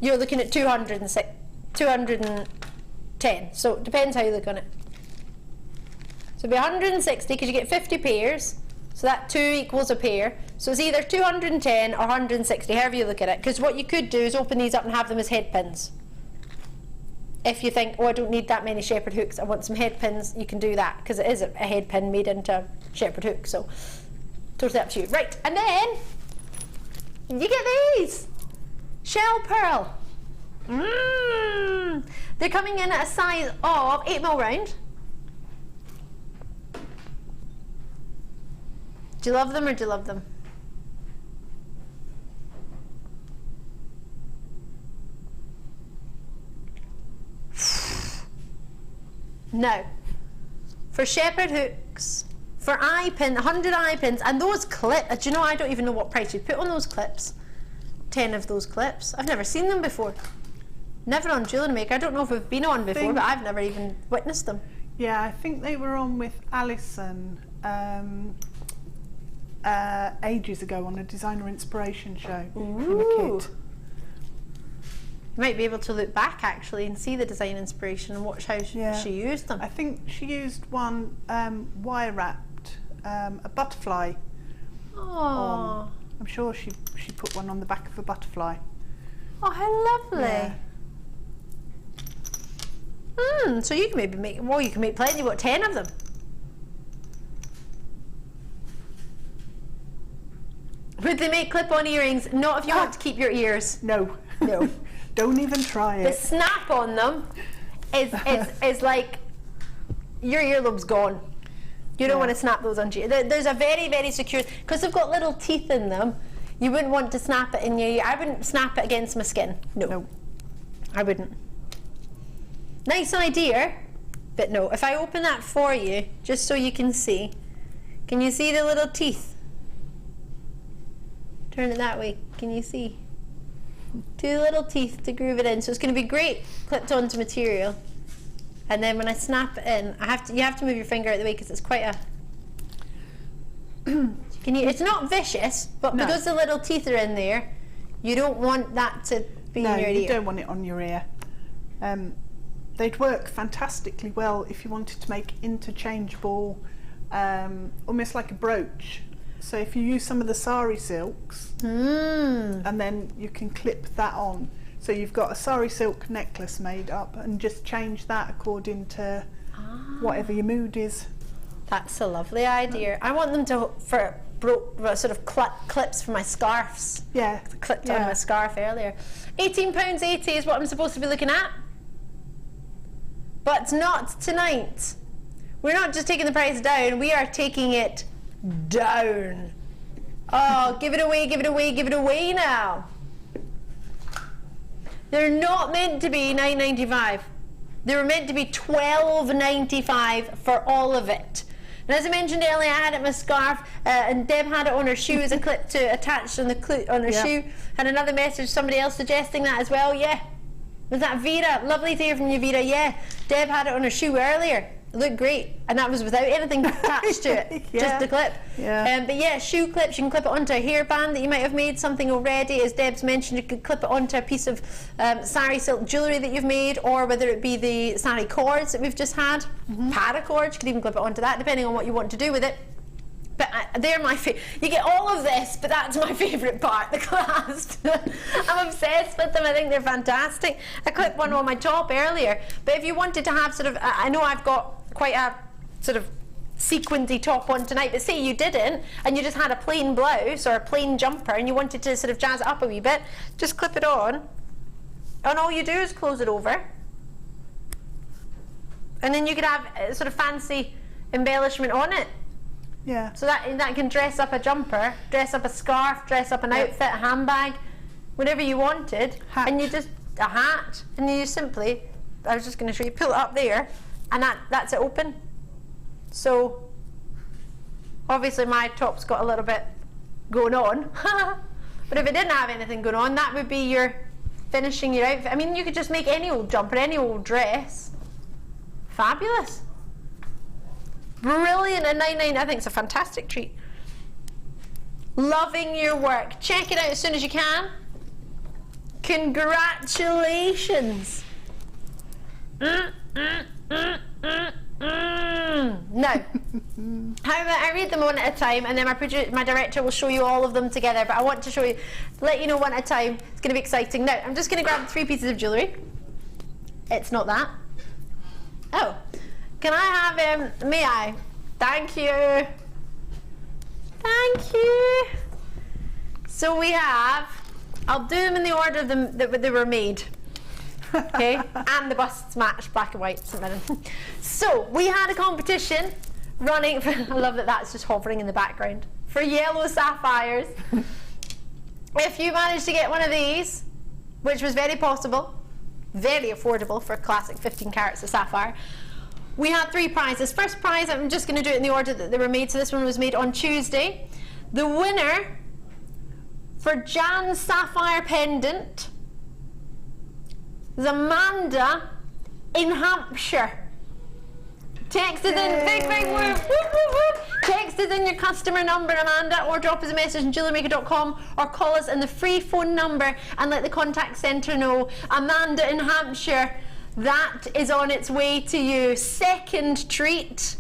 you're looking at 210. So it depends how you look on it. So it'll be 160 because you get 50 pairs. So that 2 equals a pair. So it's either 210 or 160, however you look at it. Because what you could do is open these up and have them as head pins. If you think, oh, I don't need that many shepherd hooks, I want some head pins, you can do that. Because it is a head pin made into a shepherd hook. So totally up to you. Right, and then you get these. Shell pearl. They're coming in at a size of 8mm round. Do you love them or do you love them? No. For shepherd hooks, for eye pin, 100 eye pins, and those clips, do you know, I don't even know what price you put on those clips. 10 of those clips. I've never seen them before. Never on JewelleryMaker. I don't know if we've been on before, but I've never even witnessed them.
Yeah, I think they were on with Alison ages ago on a designer inspiration show from a kid.
You might be able to look back actually and see the design inspiration and watch how she used them.
I think she used one wire wrapped, a butterfly.
Oh,
I'm sure she put one on the back of a butterfly.
Oh, how lovely. Yeah. So you can maybe make, well, you can make plenty. What, 10 of them? Would they make clip-on earrings? Not if you want to keep your ears.
No.
No.
Don't even try it.
The snap on them is like your earlobe's gone. You don't want to snap those onto you. There's a very, very secure, because they've got little teeth in them, you wouldn't want to snap it in your ear. I wouldn't snap it against my skin. No. I wouldn't. Nice idea, but no. If I open that for you, just so you can see you see the little teeth? Turn it that way. Can you see? 2 little teeth to groove it in. So it's going to be great clipped onto material. And then when I snap it in, you have to move your finger out of the way because it's quite a. It's not vicious, but because the little teeth are in there, you don't want that to be in your ear.
No, you don't want it on your ear. They'd work fantastically well if you wanted to make interchangeable, almost like a brooch. So if you use some of the sari silks, and then you can clip that on. So you've got a sari silk necklace made up, and just change that according to whatever your mood is. That's a lovely idea. I want them to sort of clips for my scarves. Yeah. I clipped on my scarf earlier. £18.80 is what I'm supposed to be looking at. But not tonight. We're not just taking the price down, we are taking it down. Oh, give it away, give it away, give it away now. They're not meant to be $9.95. They were meant to be $12.95 for all of it.
And as I mentioned earlier, I had it in my scarf, and Deb had it on her shoe as a clip to attach on her shoe. Had another message, somebody else suggesting that as well. Yeah, was that Vera? Lovely to hear from you, Vera. Yeah, Deb had it on her shoe earlier. It looked great, and that was without anything attached to it, just the clip. But yeah, shoe clips, you can clip it onto a hairband that you might have made something already. As Deb's mentioned, you could clip it onto a piece of sari silk jewellery that you've made, or whether it be the sari cords that we've just had, paracords, you could even clip it onto that, depending on what you want to do with it. But they're my favorite. You get all of this, but that's my favourite part, the clasps. I'm obsessed with them. I think they're fantastic. I clipped one on my top earlier, but if you wanted to have sort of, I know I've got quite a sort of sequincy top on tonight, but say you didn't, and you just had a plain blouse or a plain jumper, and you wanted to sort of jazz it up a wee bit, just clip it on, and all you do is close it over, and then you could have a sort of fancy embellishment on it.
Yeah.
So that can dress up a jumper, dress up a scarf, dress up an outfit, a handbag, whatever you wanted. And you just, a hat, and you simply, I was just going to show you, pull it up there, and that's it open. So, obviously my top's got a little bit going on, but if it didn't have anything going on, that would be your finishing your outfit. I mean, you could just make any old jumper, any old dress. Fabulous. Brilliant at $9.99. I think it's a fantastic treat. Loving your work. Check it out as soon as you can. Congratulations. Now, I read them one at a time, and then my director will show you all of them together, but I want to show you, let you know one at a time. It's going to be exciting. Now, I'm just going to grab 3 pieces of jewellery. It's not that. Oh. Can I have, may I? Thank you. Thank you. So we have, I'll do them in the order of them that they were made. Okay, and the busts match, black and white. So we had a competition running, I love that that's just hovering in the background, for yellow sapphires. If you managed to get one of these, which was very possible, very affordable for a classic 15 carats of sapphire, we had 3 prizes. First prize, I'm just going to do it in the order that they were made, so this one was made on Tuesday. The winner for Jan's sapphire pendant is Amanda in Hampshire. Texted in, big whoop, whoop, whoop. Texted in your customer number, Amanda, or drop us a message on JewelleryMaker.com, or call us on the free phone number and let the contact centre know. Amanda in Hampshire, that is on its way to you. Second treat,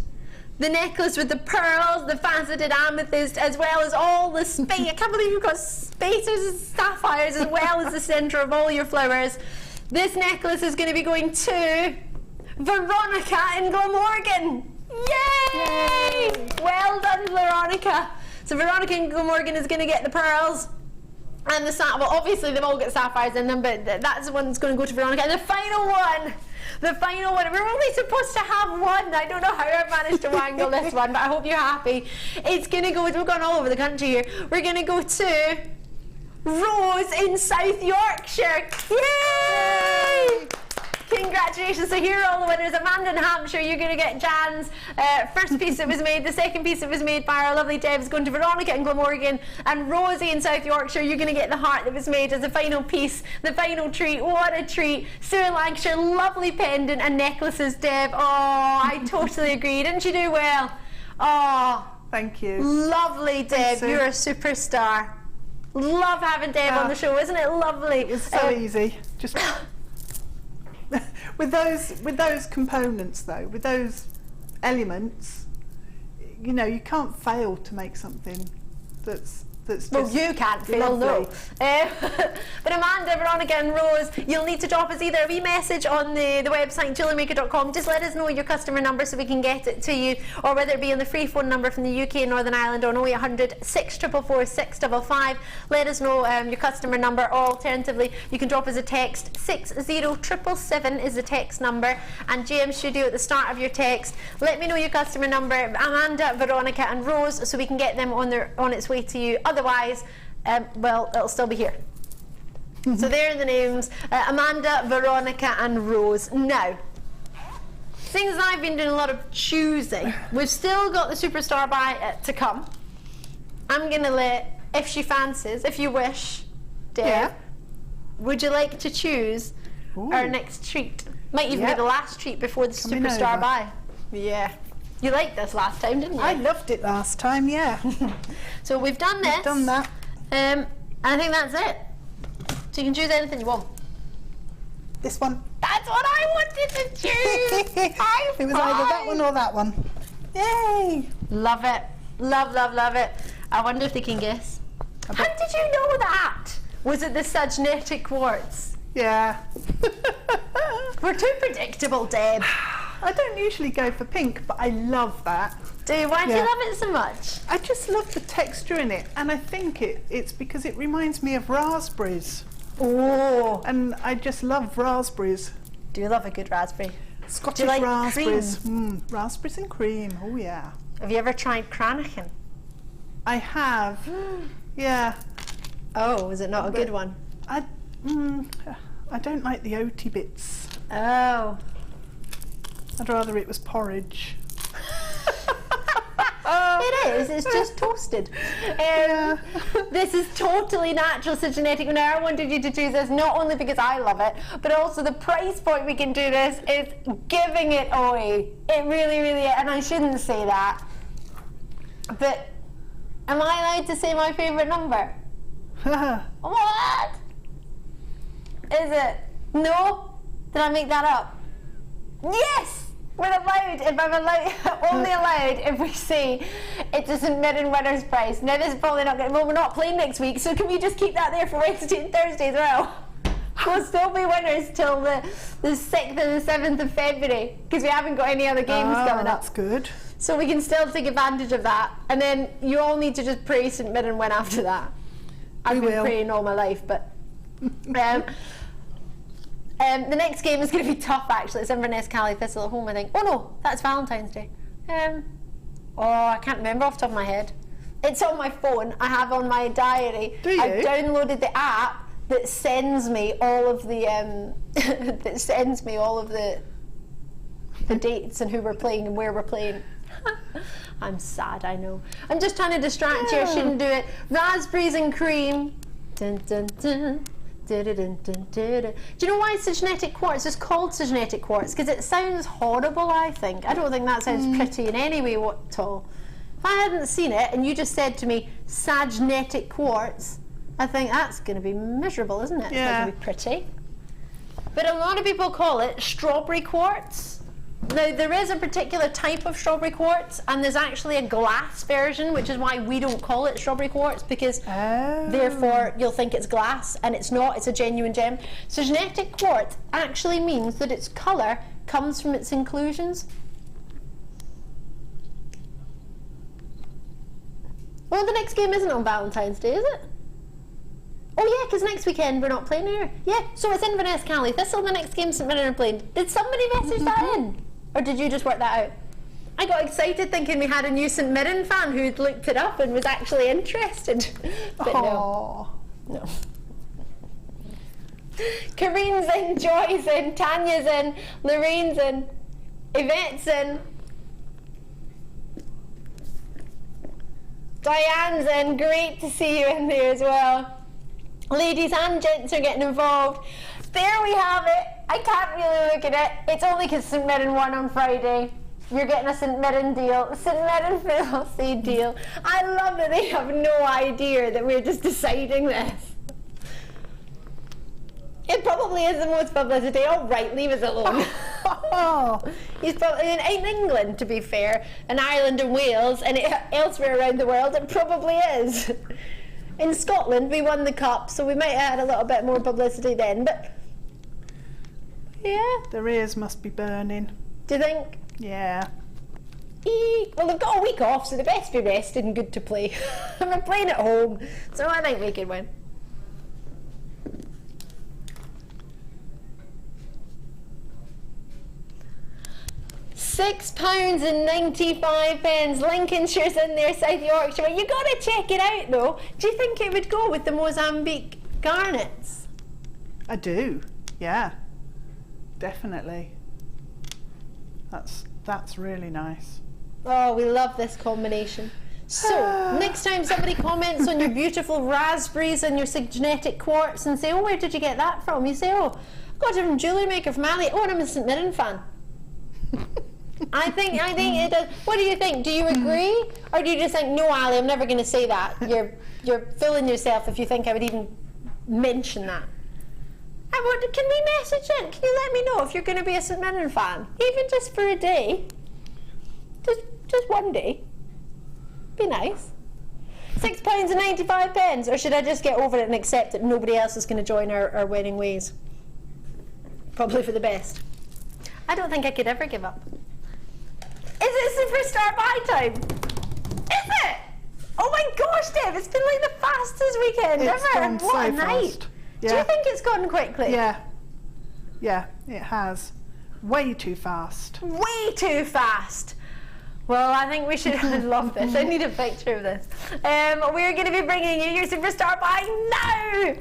the necklace with the pearls, the faceted amethyst, as well as all the space. I can't believe you've got spacers and sapphires as well as the centre of all your flowers. This necklace is going to be going to Veronica in Glamorgan. Yay! Well done, Veronica. So Veronica in Glamorgan is going to get the pearls. And the well, obviously they've all got sapphires in them, but that's the one that's going to go to Veronica. And the final one, we're only supposed to have one. I don't know how I've managed to wangle this one, but I hope you're happy. It's going to go, we've gone all over the country here. We're going to go to Rose in South Yorkshire. Yay! Congratulations. So here are all the winners. Amanda in Hampshire, you're going to get Jan's first piece that was made. The second piece that was made by our lovely Deb is going to Veronica in Glamorgan. And Rosie in South Yorkshire, you're going to get the heart that was made as the final piece, the final treat. What a treat. Sue in Lancashire, lovely pendant and necklaces, Deb. Oh, I totally agree. Didn't you do well? Oh,
thank you.
Lovely, Deb. You're a superstar. Love having Deb on the show. Isn't it lovely?
It's so easy. Just... with those components though, with those elements, you know, you can't fail to make something that's just
well, you can't fail, no. But Amanda, Veronica and Rose, you'll need to drop us either a wee message on the website JewelleryMaker.com. Just let us know your customer number so we can get it to you, or whether it be on the free phone number from the UK and Northern Ireland on 0800 644 655. Let us know your customer number, or alternatively you can drop us a text. 60777 is the text number, and JM Studio at the start of your text. Let me know your customer number, Amanda, Veronica and Rose, so we can get them on its way to you. Otherwise, well, it'll still be here. So there are the names, Amanda, Veronica and Rose. Now, seeing as I've been doing a lot of choosing, we've still got the Superstar buy to come. I'm going to let, if she fancies, if you wish, Deb, would you like to choose our next treat? Might even be the last treat before the Superstar buy. Yeah. You liked this last time, didn't you?
I loved it last time, yeah.
So we've done this.
We've done that.
And I think that's it. So you can choose anything you want.
This one.
That's what I wanted to choose.
It was either that one or that one. Yay!
Love it. Love, love, love it. I wonder if they can guess. How did you know that? Was it the Sagnetic quartz?
Yeah.
We're too predictable, Deb.
I don't usually go for pink, but I love that.
Do you? Why do you love it so much?
I just love the texture in it, and I think it's because it reminds me of raspberries.
Oh.
And I just love raspberries.
Do you love a good raspberry?
Scottish
Do you like
raspberries.
cream?
Raspberries and cream. Oh yeah.
Have you ever tried Cranachan?
I have. Yeah.
Oh, was it not a good one?
I don't like the oaty bits.
Oh.
I'd rather it was porridge.
It is, it's just toasted. This is totally natural Sagnetic. Now I wanted you to choose this not only because I love it, but also the price point we can do this is giving it away. It really, really is, and I shouldn't say that. But am I allowed to say my favourite number? What? Is it? No? Did I make that up? Yes! We're allowed, if I'm allowed, only allowed if we say it's a St Mirren winner's prize. Now this is probably not going to, well, we're not playing next week, so can we just keep that there for Wednesday and Thursday as well? We'll still be winners till the 6th and the 7th of February, because we haven't got any other games coming up.
That's good.
So we can still take advantage of that, and then you all need to just pray St Mirren win after that. I've been praying all my life, but... the next game is going to be tough, actually. It's Inverness Cali Thistle at home, I think. Oh no, that's Valentine's Day. I can't remember off the top of my head. It's on my phone. I have on my diary.
Do you?
I've downloaded the app that sends me all of the the dates and who we're playing and where we're playing. I'm sad, I know. I'm just trying to distract you. I shouldn't do it. Raspberries and cream. Dun, dun, dun. Do you know why Sagnetic quartz is called Sagnetic quartz? Because it sounds horrible, I think. I don't think that sounds pretty in any way at all. If I hadn't seen it and you just said to me, Sagnetic quartz, I think that's going to be miserable, isn't it? It's not going to be pretty. But a lot of people call it strawberry quartz. Now, there is a particular type of strawberry quartz, and there's actually a glass version, which is why we don't call it strawberry quartz, because therefore you'll think it's glass, and it's not, it's a genuine gem. Sagnetic quartz actually means that its colour comes from its inclusions. Well, the next game isn't on Valentine's Day, is it? Oh yeah, because next weekend we're not playing here. Yeah, so it's Inverness Cali Thistle, the next game St Mirren are playing. Did somebody message that in? Or did you just work that out? I got excited thinking we had a new St Mirren fan who'd looked it up and was actually interested. But no. Kareen's in, Joy's in, Tanya's in, Lorraine's in, Yvette's in, Diane's in. Great to see you in there as well. Ladies and gents are getting involved. There we have it. I can't really look at it. It's only because St Mirren won on Friday. You're getting a St Mirren deal. St Mirren Philosophy deal. I love that they have no idea that we're just deciding this. It probably is the most publicity. All right, leave us alone. He's probably in England, to be fair, and Ireland and Wales, and elsewhere around the world, it probably is. In Scotland, we won the cup, so we might have had a little bit more publicity then, but yeah.
Their ears must be burning.
Do you think?
Yeah.
Well, they've got a week off, so they best be rested and good to play. And we're playing at home, so I think we can win. £6.95. Lincolnshire's in there, South Yorkshire. You got to check it out, though. Do you think it would go with the Mozambique Garnets?
I do. Yeah. Definitely. That's really nice.
Oh, we love this combination. So, next time somebody comments on your beautiful raspberries and your genetic quartz and say, oh, where did you get that from? You say, oh, I got it from JewelleryMaker from Ali. Oh, and I'm a St Mirren fan. I think it does. What do you think? Do you agree? Or do you just think, no, Ali, I'm never going to say that? You're fooling yourself if you think I would even mention that. Can we message it? Can you let me know if you're going to be a St Mirren fan? Even just for a day. Just one day. Be nice. £6.95, or should I just get over it and accept that nobody else is going to join our winning ways? Probably for the best. I don't think I could ever give up. Is it Superstar buy time? Is it? Oh my gosh, Deb, it's been like the fastest weekend ever.
Gone
What a
so
night.
fast.
Do you think it's gone quickly?
Yeah, it has. Way too fast.
Way too fast. Well, I think we should. I love this. I need a picture of this. We're going to be bringing you your Superstar buy now.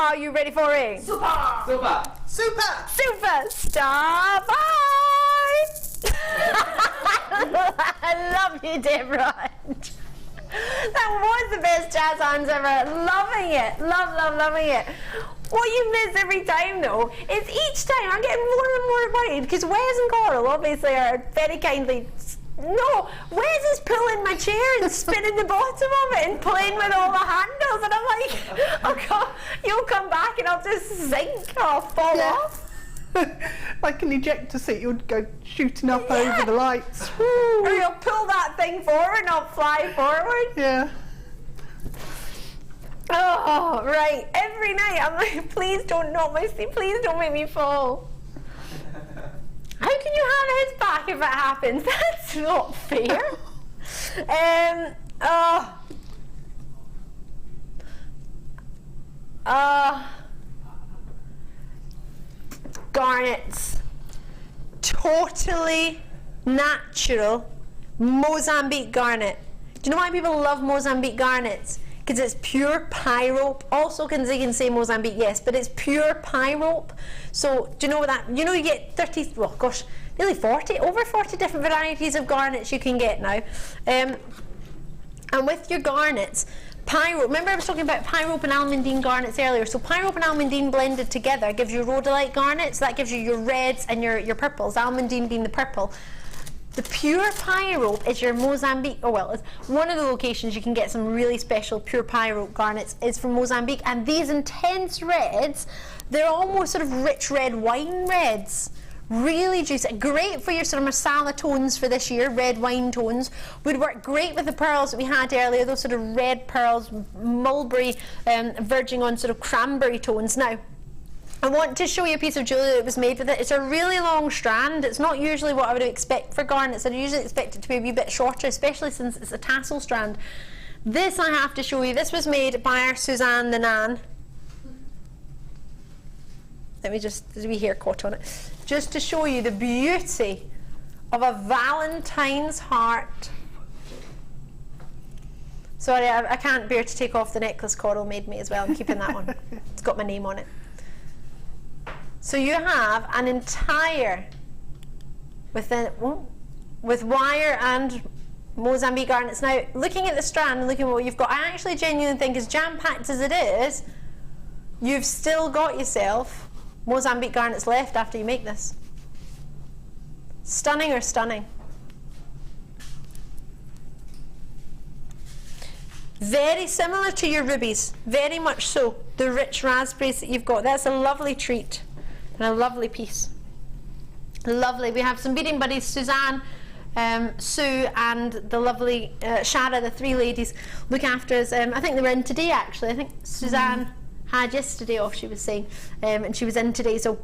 Are you ready for it? Superstar buy! I love you, Deb Rudge. That was the best jazz hands ever. Loving it. Loving it. What you miss every time, though, is each time I'm getting more and more annoyed because Wes and Coral obviously are very kindly. No, Wes is pulling my chair and spinning the bottom of it and playing with all the handles, and I'm like, you'll come back and I'll just sink or I'll fall off.
Like an ejector seat, you'd go shooting up over the lights.
Or you'll pull that thing forward and I'll fly forward.
Yeah.
Oh, right. Every night I'm like, please don't knock my seat, please don't make me fall. How can you have his back if it happens? That's not fair. Garnets. Totally natural Mozambique garnet. Do you know why people love Mozambique garnets? Because it's pure pyrope. Also, they can say Mozambique, yes, but it's pure pyrope. So, do you know that? You know, you get 30, well, gosh, nearly 40, over 40 different varieties of garnets you can get now. And with your garnets, pyrope, remember I was talking about pyrope and almandine garnets earlier. So, pyrope and almandine blended together gives you rhodolite garnets. That gives you your reds and your purples, almandine being the purple. The pure pyrope is your Mozambique, it's one of the locations you can get some really special pure pyrope garnets is from Mozambique, and these intense reds, they're almost sort of rich red wine reds. Really juicy, great for your sort of masala tones for this year, red wine tones. Would work great with the pearls that we had earlier, those sort of red pearls, mulberry, verging on sort of cranberry tones. Now, I want to show you a piece of jewellery that was made with it. It's a really long strand. It's not usually what I would expect for garnets. I'd usually expect it to be a wee bit shorter, especially since it's a tassel strand. This I have to show you. This was made by our Suzanne the Nan. Let me just, there's a wee hair caught on it. Just to show you the beauty of a Valentine's heart. Sorry, I can't bear to take off the necklace Coral made me as well. I'm keeping that one. It's got my name on it. So you have an entire, with wire and Mozambique garnets. Now, looking at the strand and looking at what you've got, I actually genuinely think, as jam-packed as it is, you've still got yourself Mozambique garnets left after you make this. Stunning or stunning? Very similar to your rubies, very much so. The rich raspberries that you've got, that's a lovely treat. And a lovely piece. Lovely. We have some beading buddies, Suzanne, Sue, and the lovely Shara, the three ladies, look after us. I think they were in today, actually. I think Suzanne had yesterday off, she was saying, and she was in today. So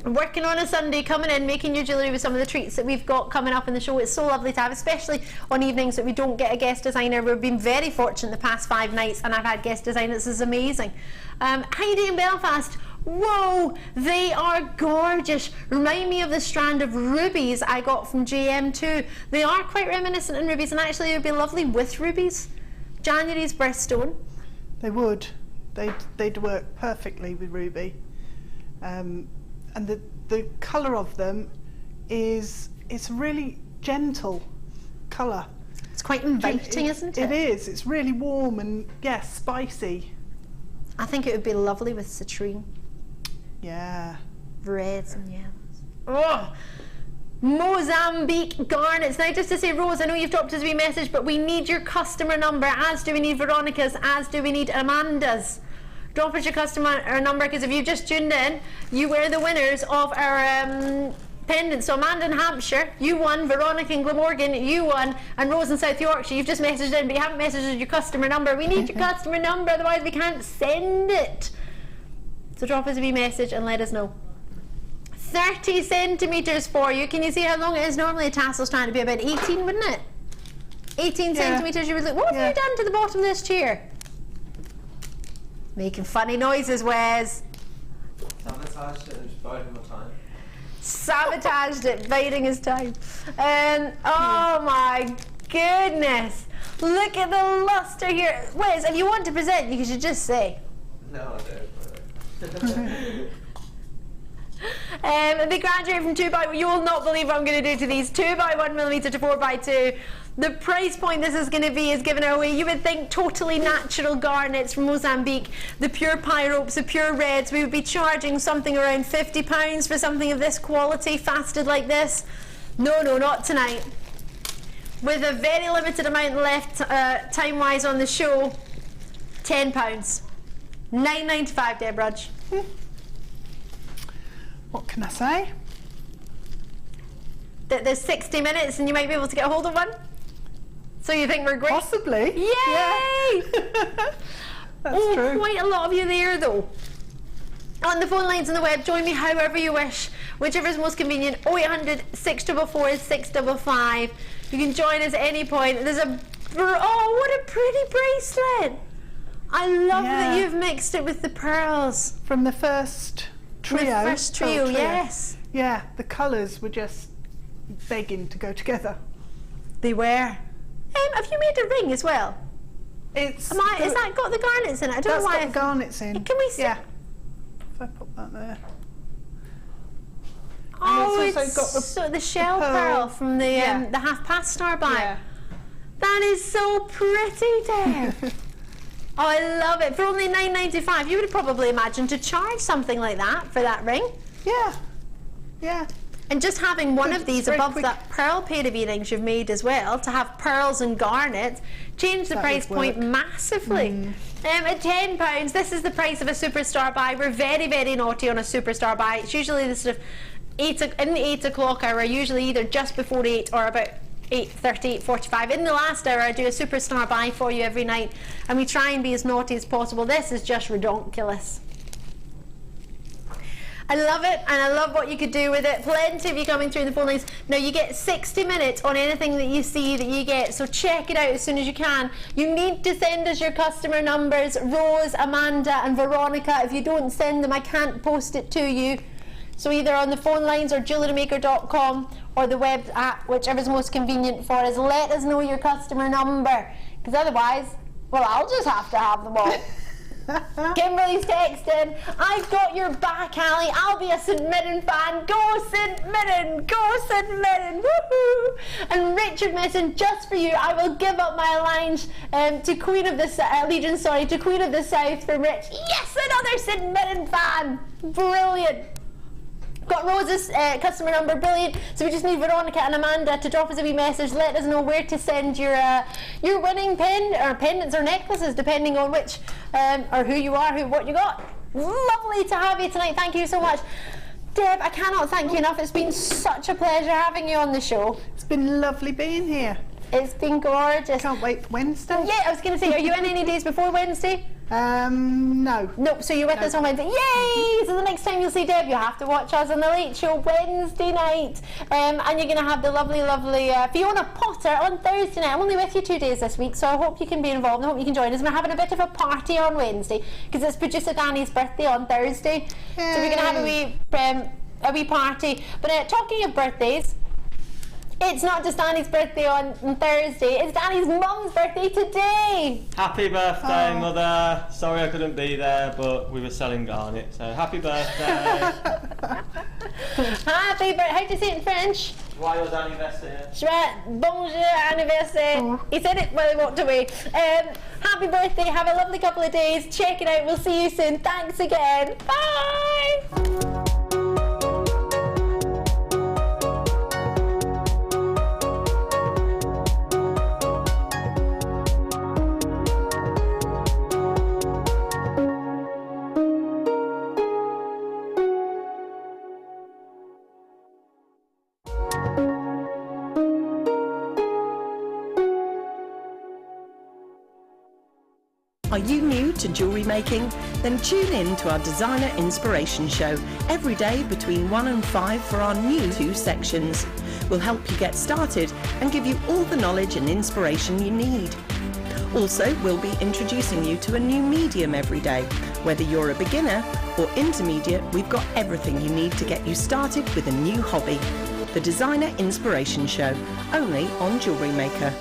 working on a Sunday, coming in, making your jewellery with some of the treats that we've got coming up in the show. It's so lovely to have, especially on evenings that we don't get a guest designer. We've been very fortunate the past 5 nights, and I've had guest designers. This is amazing. Heidi in Belfast. Whoa, they are gorgeous. Remind me of the strand of rubies I got from JM2. They are quite reminiscent in rubies, and actually they would be lovely with rubies. January's birthstone.
They would. They'd work perfectly with ruby. And the colour of them it's a really gentle colour.
It's quite inviting, isn't it?
It is. It's really warm and, yes, spicy.
I think it would be lovely with citrine.
Yeah.
Reds and yellows. Oh! Mozambique Garnets. Now, just to say, Rose, I know you've dropped us a wee message, but we need your customer number, as do we need Veronica's, as do we need Amanda's. Drop us your customer number, because if you've just tuned in, you were the winners of our pendants. So Amanda in Hampshire, you won. Veronica in Glamorgan, you won. And Rose in South Yorkshire, you've just messaged in, but you haven't messaged your customer number. We need your customer number, otherwise we can't send it. So drop us a wee message and let us know. 30 centimetres for you. Can you see how long it is? Normally a tassel's trying to be about 18, wouldn't it? 18 centimetres. You would look. What have you done to the bottom of this chair? Making funny noises, Wes.
Sabotaged it and just biding my time.
Sabotaged it, biding his time. Oh my goodness. Look at the lustre here. Wes, if you want to present, you should just say.
No, I don't.
They graduate from 2x1. You will not believe what I'm going to do to these 2x1mm to 4x2. The price point this is going to be is given away. You would think totally natural garnets from Mozambique, the pure pyropes, the pure reds. We would be charging something around £50 for something of this quality, fasted like this. No, not tonight. With a very limited amount left time-wise on the show, £10. £9.95, Deb Rudge.
What can I say?
That there's 60 minutes and you might be able to get a hold of one? So you think we're great?
Possibly.
Yay!
Yeah. That's true.
Quite a lot of you there though. On the phone lines on the web, join me however you wish, whichever is most convenient. 0800 644 655. You can join us at any point. There's a what a pretty bracelet! I love that you've mixed it with the pearls
from the first trio.
The first trio, yes.
Yeah, the colours were just begging to go together.
They were. Have you made a ring as well?
Is
that got the garnets in it? I don't know why.
Got the garnets in.
Can we see?
Yeah. If I put that there.
Oh, it's got the shell pearl from the half-past starbuy.
Yeah.
That is so pretty, Deb. Oh, I love it. For only £9.95, you would probably imagine to charge something like that for that ring.
Yeah. Yeah.
And just having one of these above that pearl pair of earrings you've made as well, to have pearls and garnets, change the price point massively. At £10, this is the price of a superstar buy. We're very, very naughty on a superstar buy. It's usually the sort of in the 8 o'clock hour, usually either just before 8 or about 8:30, 8:45. In the last hour, I do a superstar buy for you every night, and we try and be as naughty as possible. This is just redonkulous. I love it, and I love what you could do with it. Plenty of you coming through the phone lines. Now, you get 60 minutes on anything that you see that you get, so check it out as soon as you can. You need to send us your customer numbers, Rose, Amanda, and Veronica. If you don't send them, I can't post it to you. So either on the phone lines or JewelleryMaker.com or the web app, whichever's most convenient for us. Let us know your customer number, because otherwise, well, I'll just have to have them all. Kimberly's texting, I've got your back, Ali. I'll be a St Mirren fan. Go St Mirren! Go St Mirren! Woohoo! And Richard messaging, just for you, I will give up my alliance to Queen of the Legion, to Queen of the South from Rich. Yes, another St Mirren fan! Brilliant! Got Rose's customer number, brilliant. So we just need Veronica and Amanda to drop us a wee message. Let us know where to send your winning pendants or necklaces, depending on which or who you are, what you got. Lovely to have you tonight. Thank you so much, Deb. I cannot thank you enough. It's been such a pleasure having you on the show.
It's been lovely being here.
It's been gorgeous.
Can't wait for Wednesday.
Yeah, I was going to say, are you in any days before Wednesday?
No.
Nope, so you're with us on Wednesday. Yay! So the next time you'll see Deb, you have to watch us on the Late Show Wednesday night. And you're going to have the lovely, lovely Fiona Potter on Thursday night. I'm only with you 2 days this week, so I hope you can be involved. I hope you can join us. We're having a bit of a party on Wednesday because it's producer Danny's birthday on Thursday. Yay. So we're going to have a wee party. But talking of birthdays, it's not just Danny's birthday on Thursday, it's Danny's mum's birthday today!
Happy birthday, Mother! Sorry I couldn't be there, but we were selling garnet, so happy birthday!
Happy birthday! How do you say it in French?
Joyeux anniversaire!
Bonjour anniversaire! He said it while he walked away. Happy birthday, have a lovely couple of days, check it out, we'll see you soon. Thanks again, bye!
Are you new to jewellery making? Then tune in to our Designer Inspiration Show every day between 1 and 5 for our new 2 sections. We'll help you get started and give you all the knowledge and inspiration you need. Also, we'll be introducing you to a new medium every day. Whether you're a beginner or intermediate, we've got everything you need to get you started with a new hobby. The Designer Inspiration Show, only on Jewellery Maker.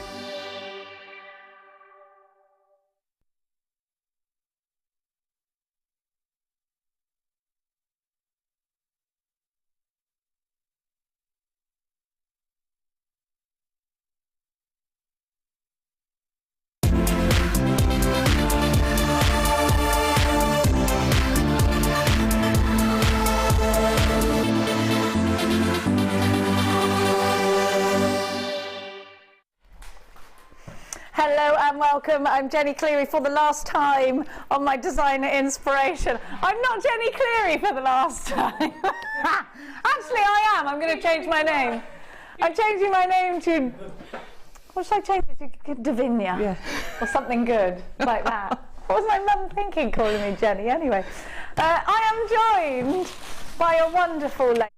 Hello and welcome. I'm Jenny Cleary for the last time on my Designer Inspiration. I'm not Jenny Cleary for the last time. Actually, I am. I'm going to change my name. I'm changing my name to... What should I change it to? Davinia. Yeah. Or something good like that. What was my mum thinking calling me Jenny? Anyway, I am joined by a wonderful lady.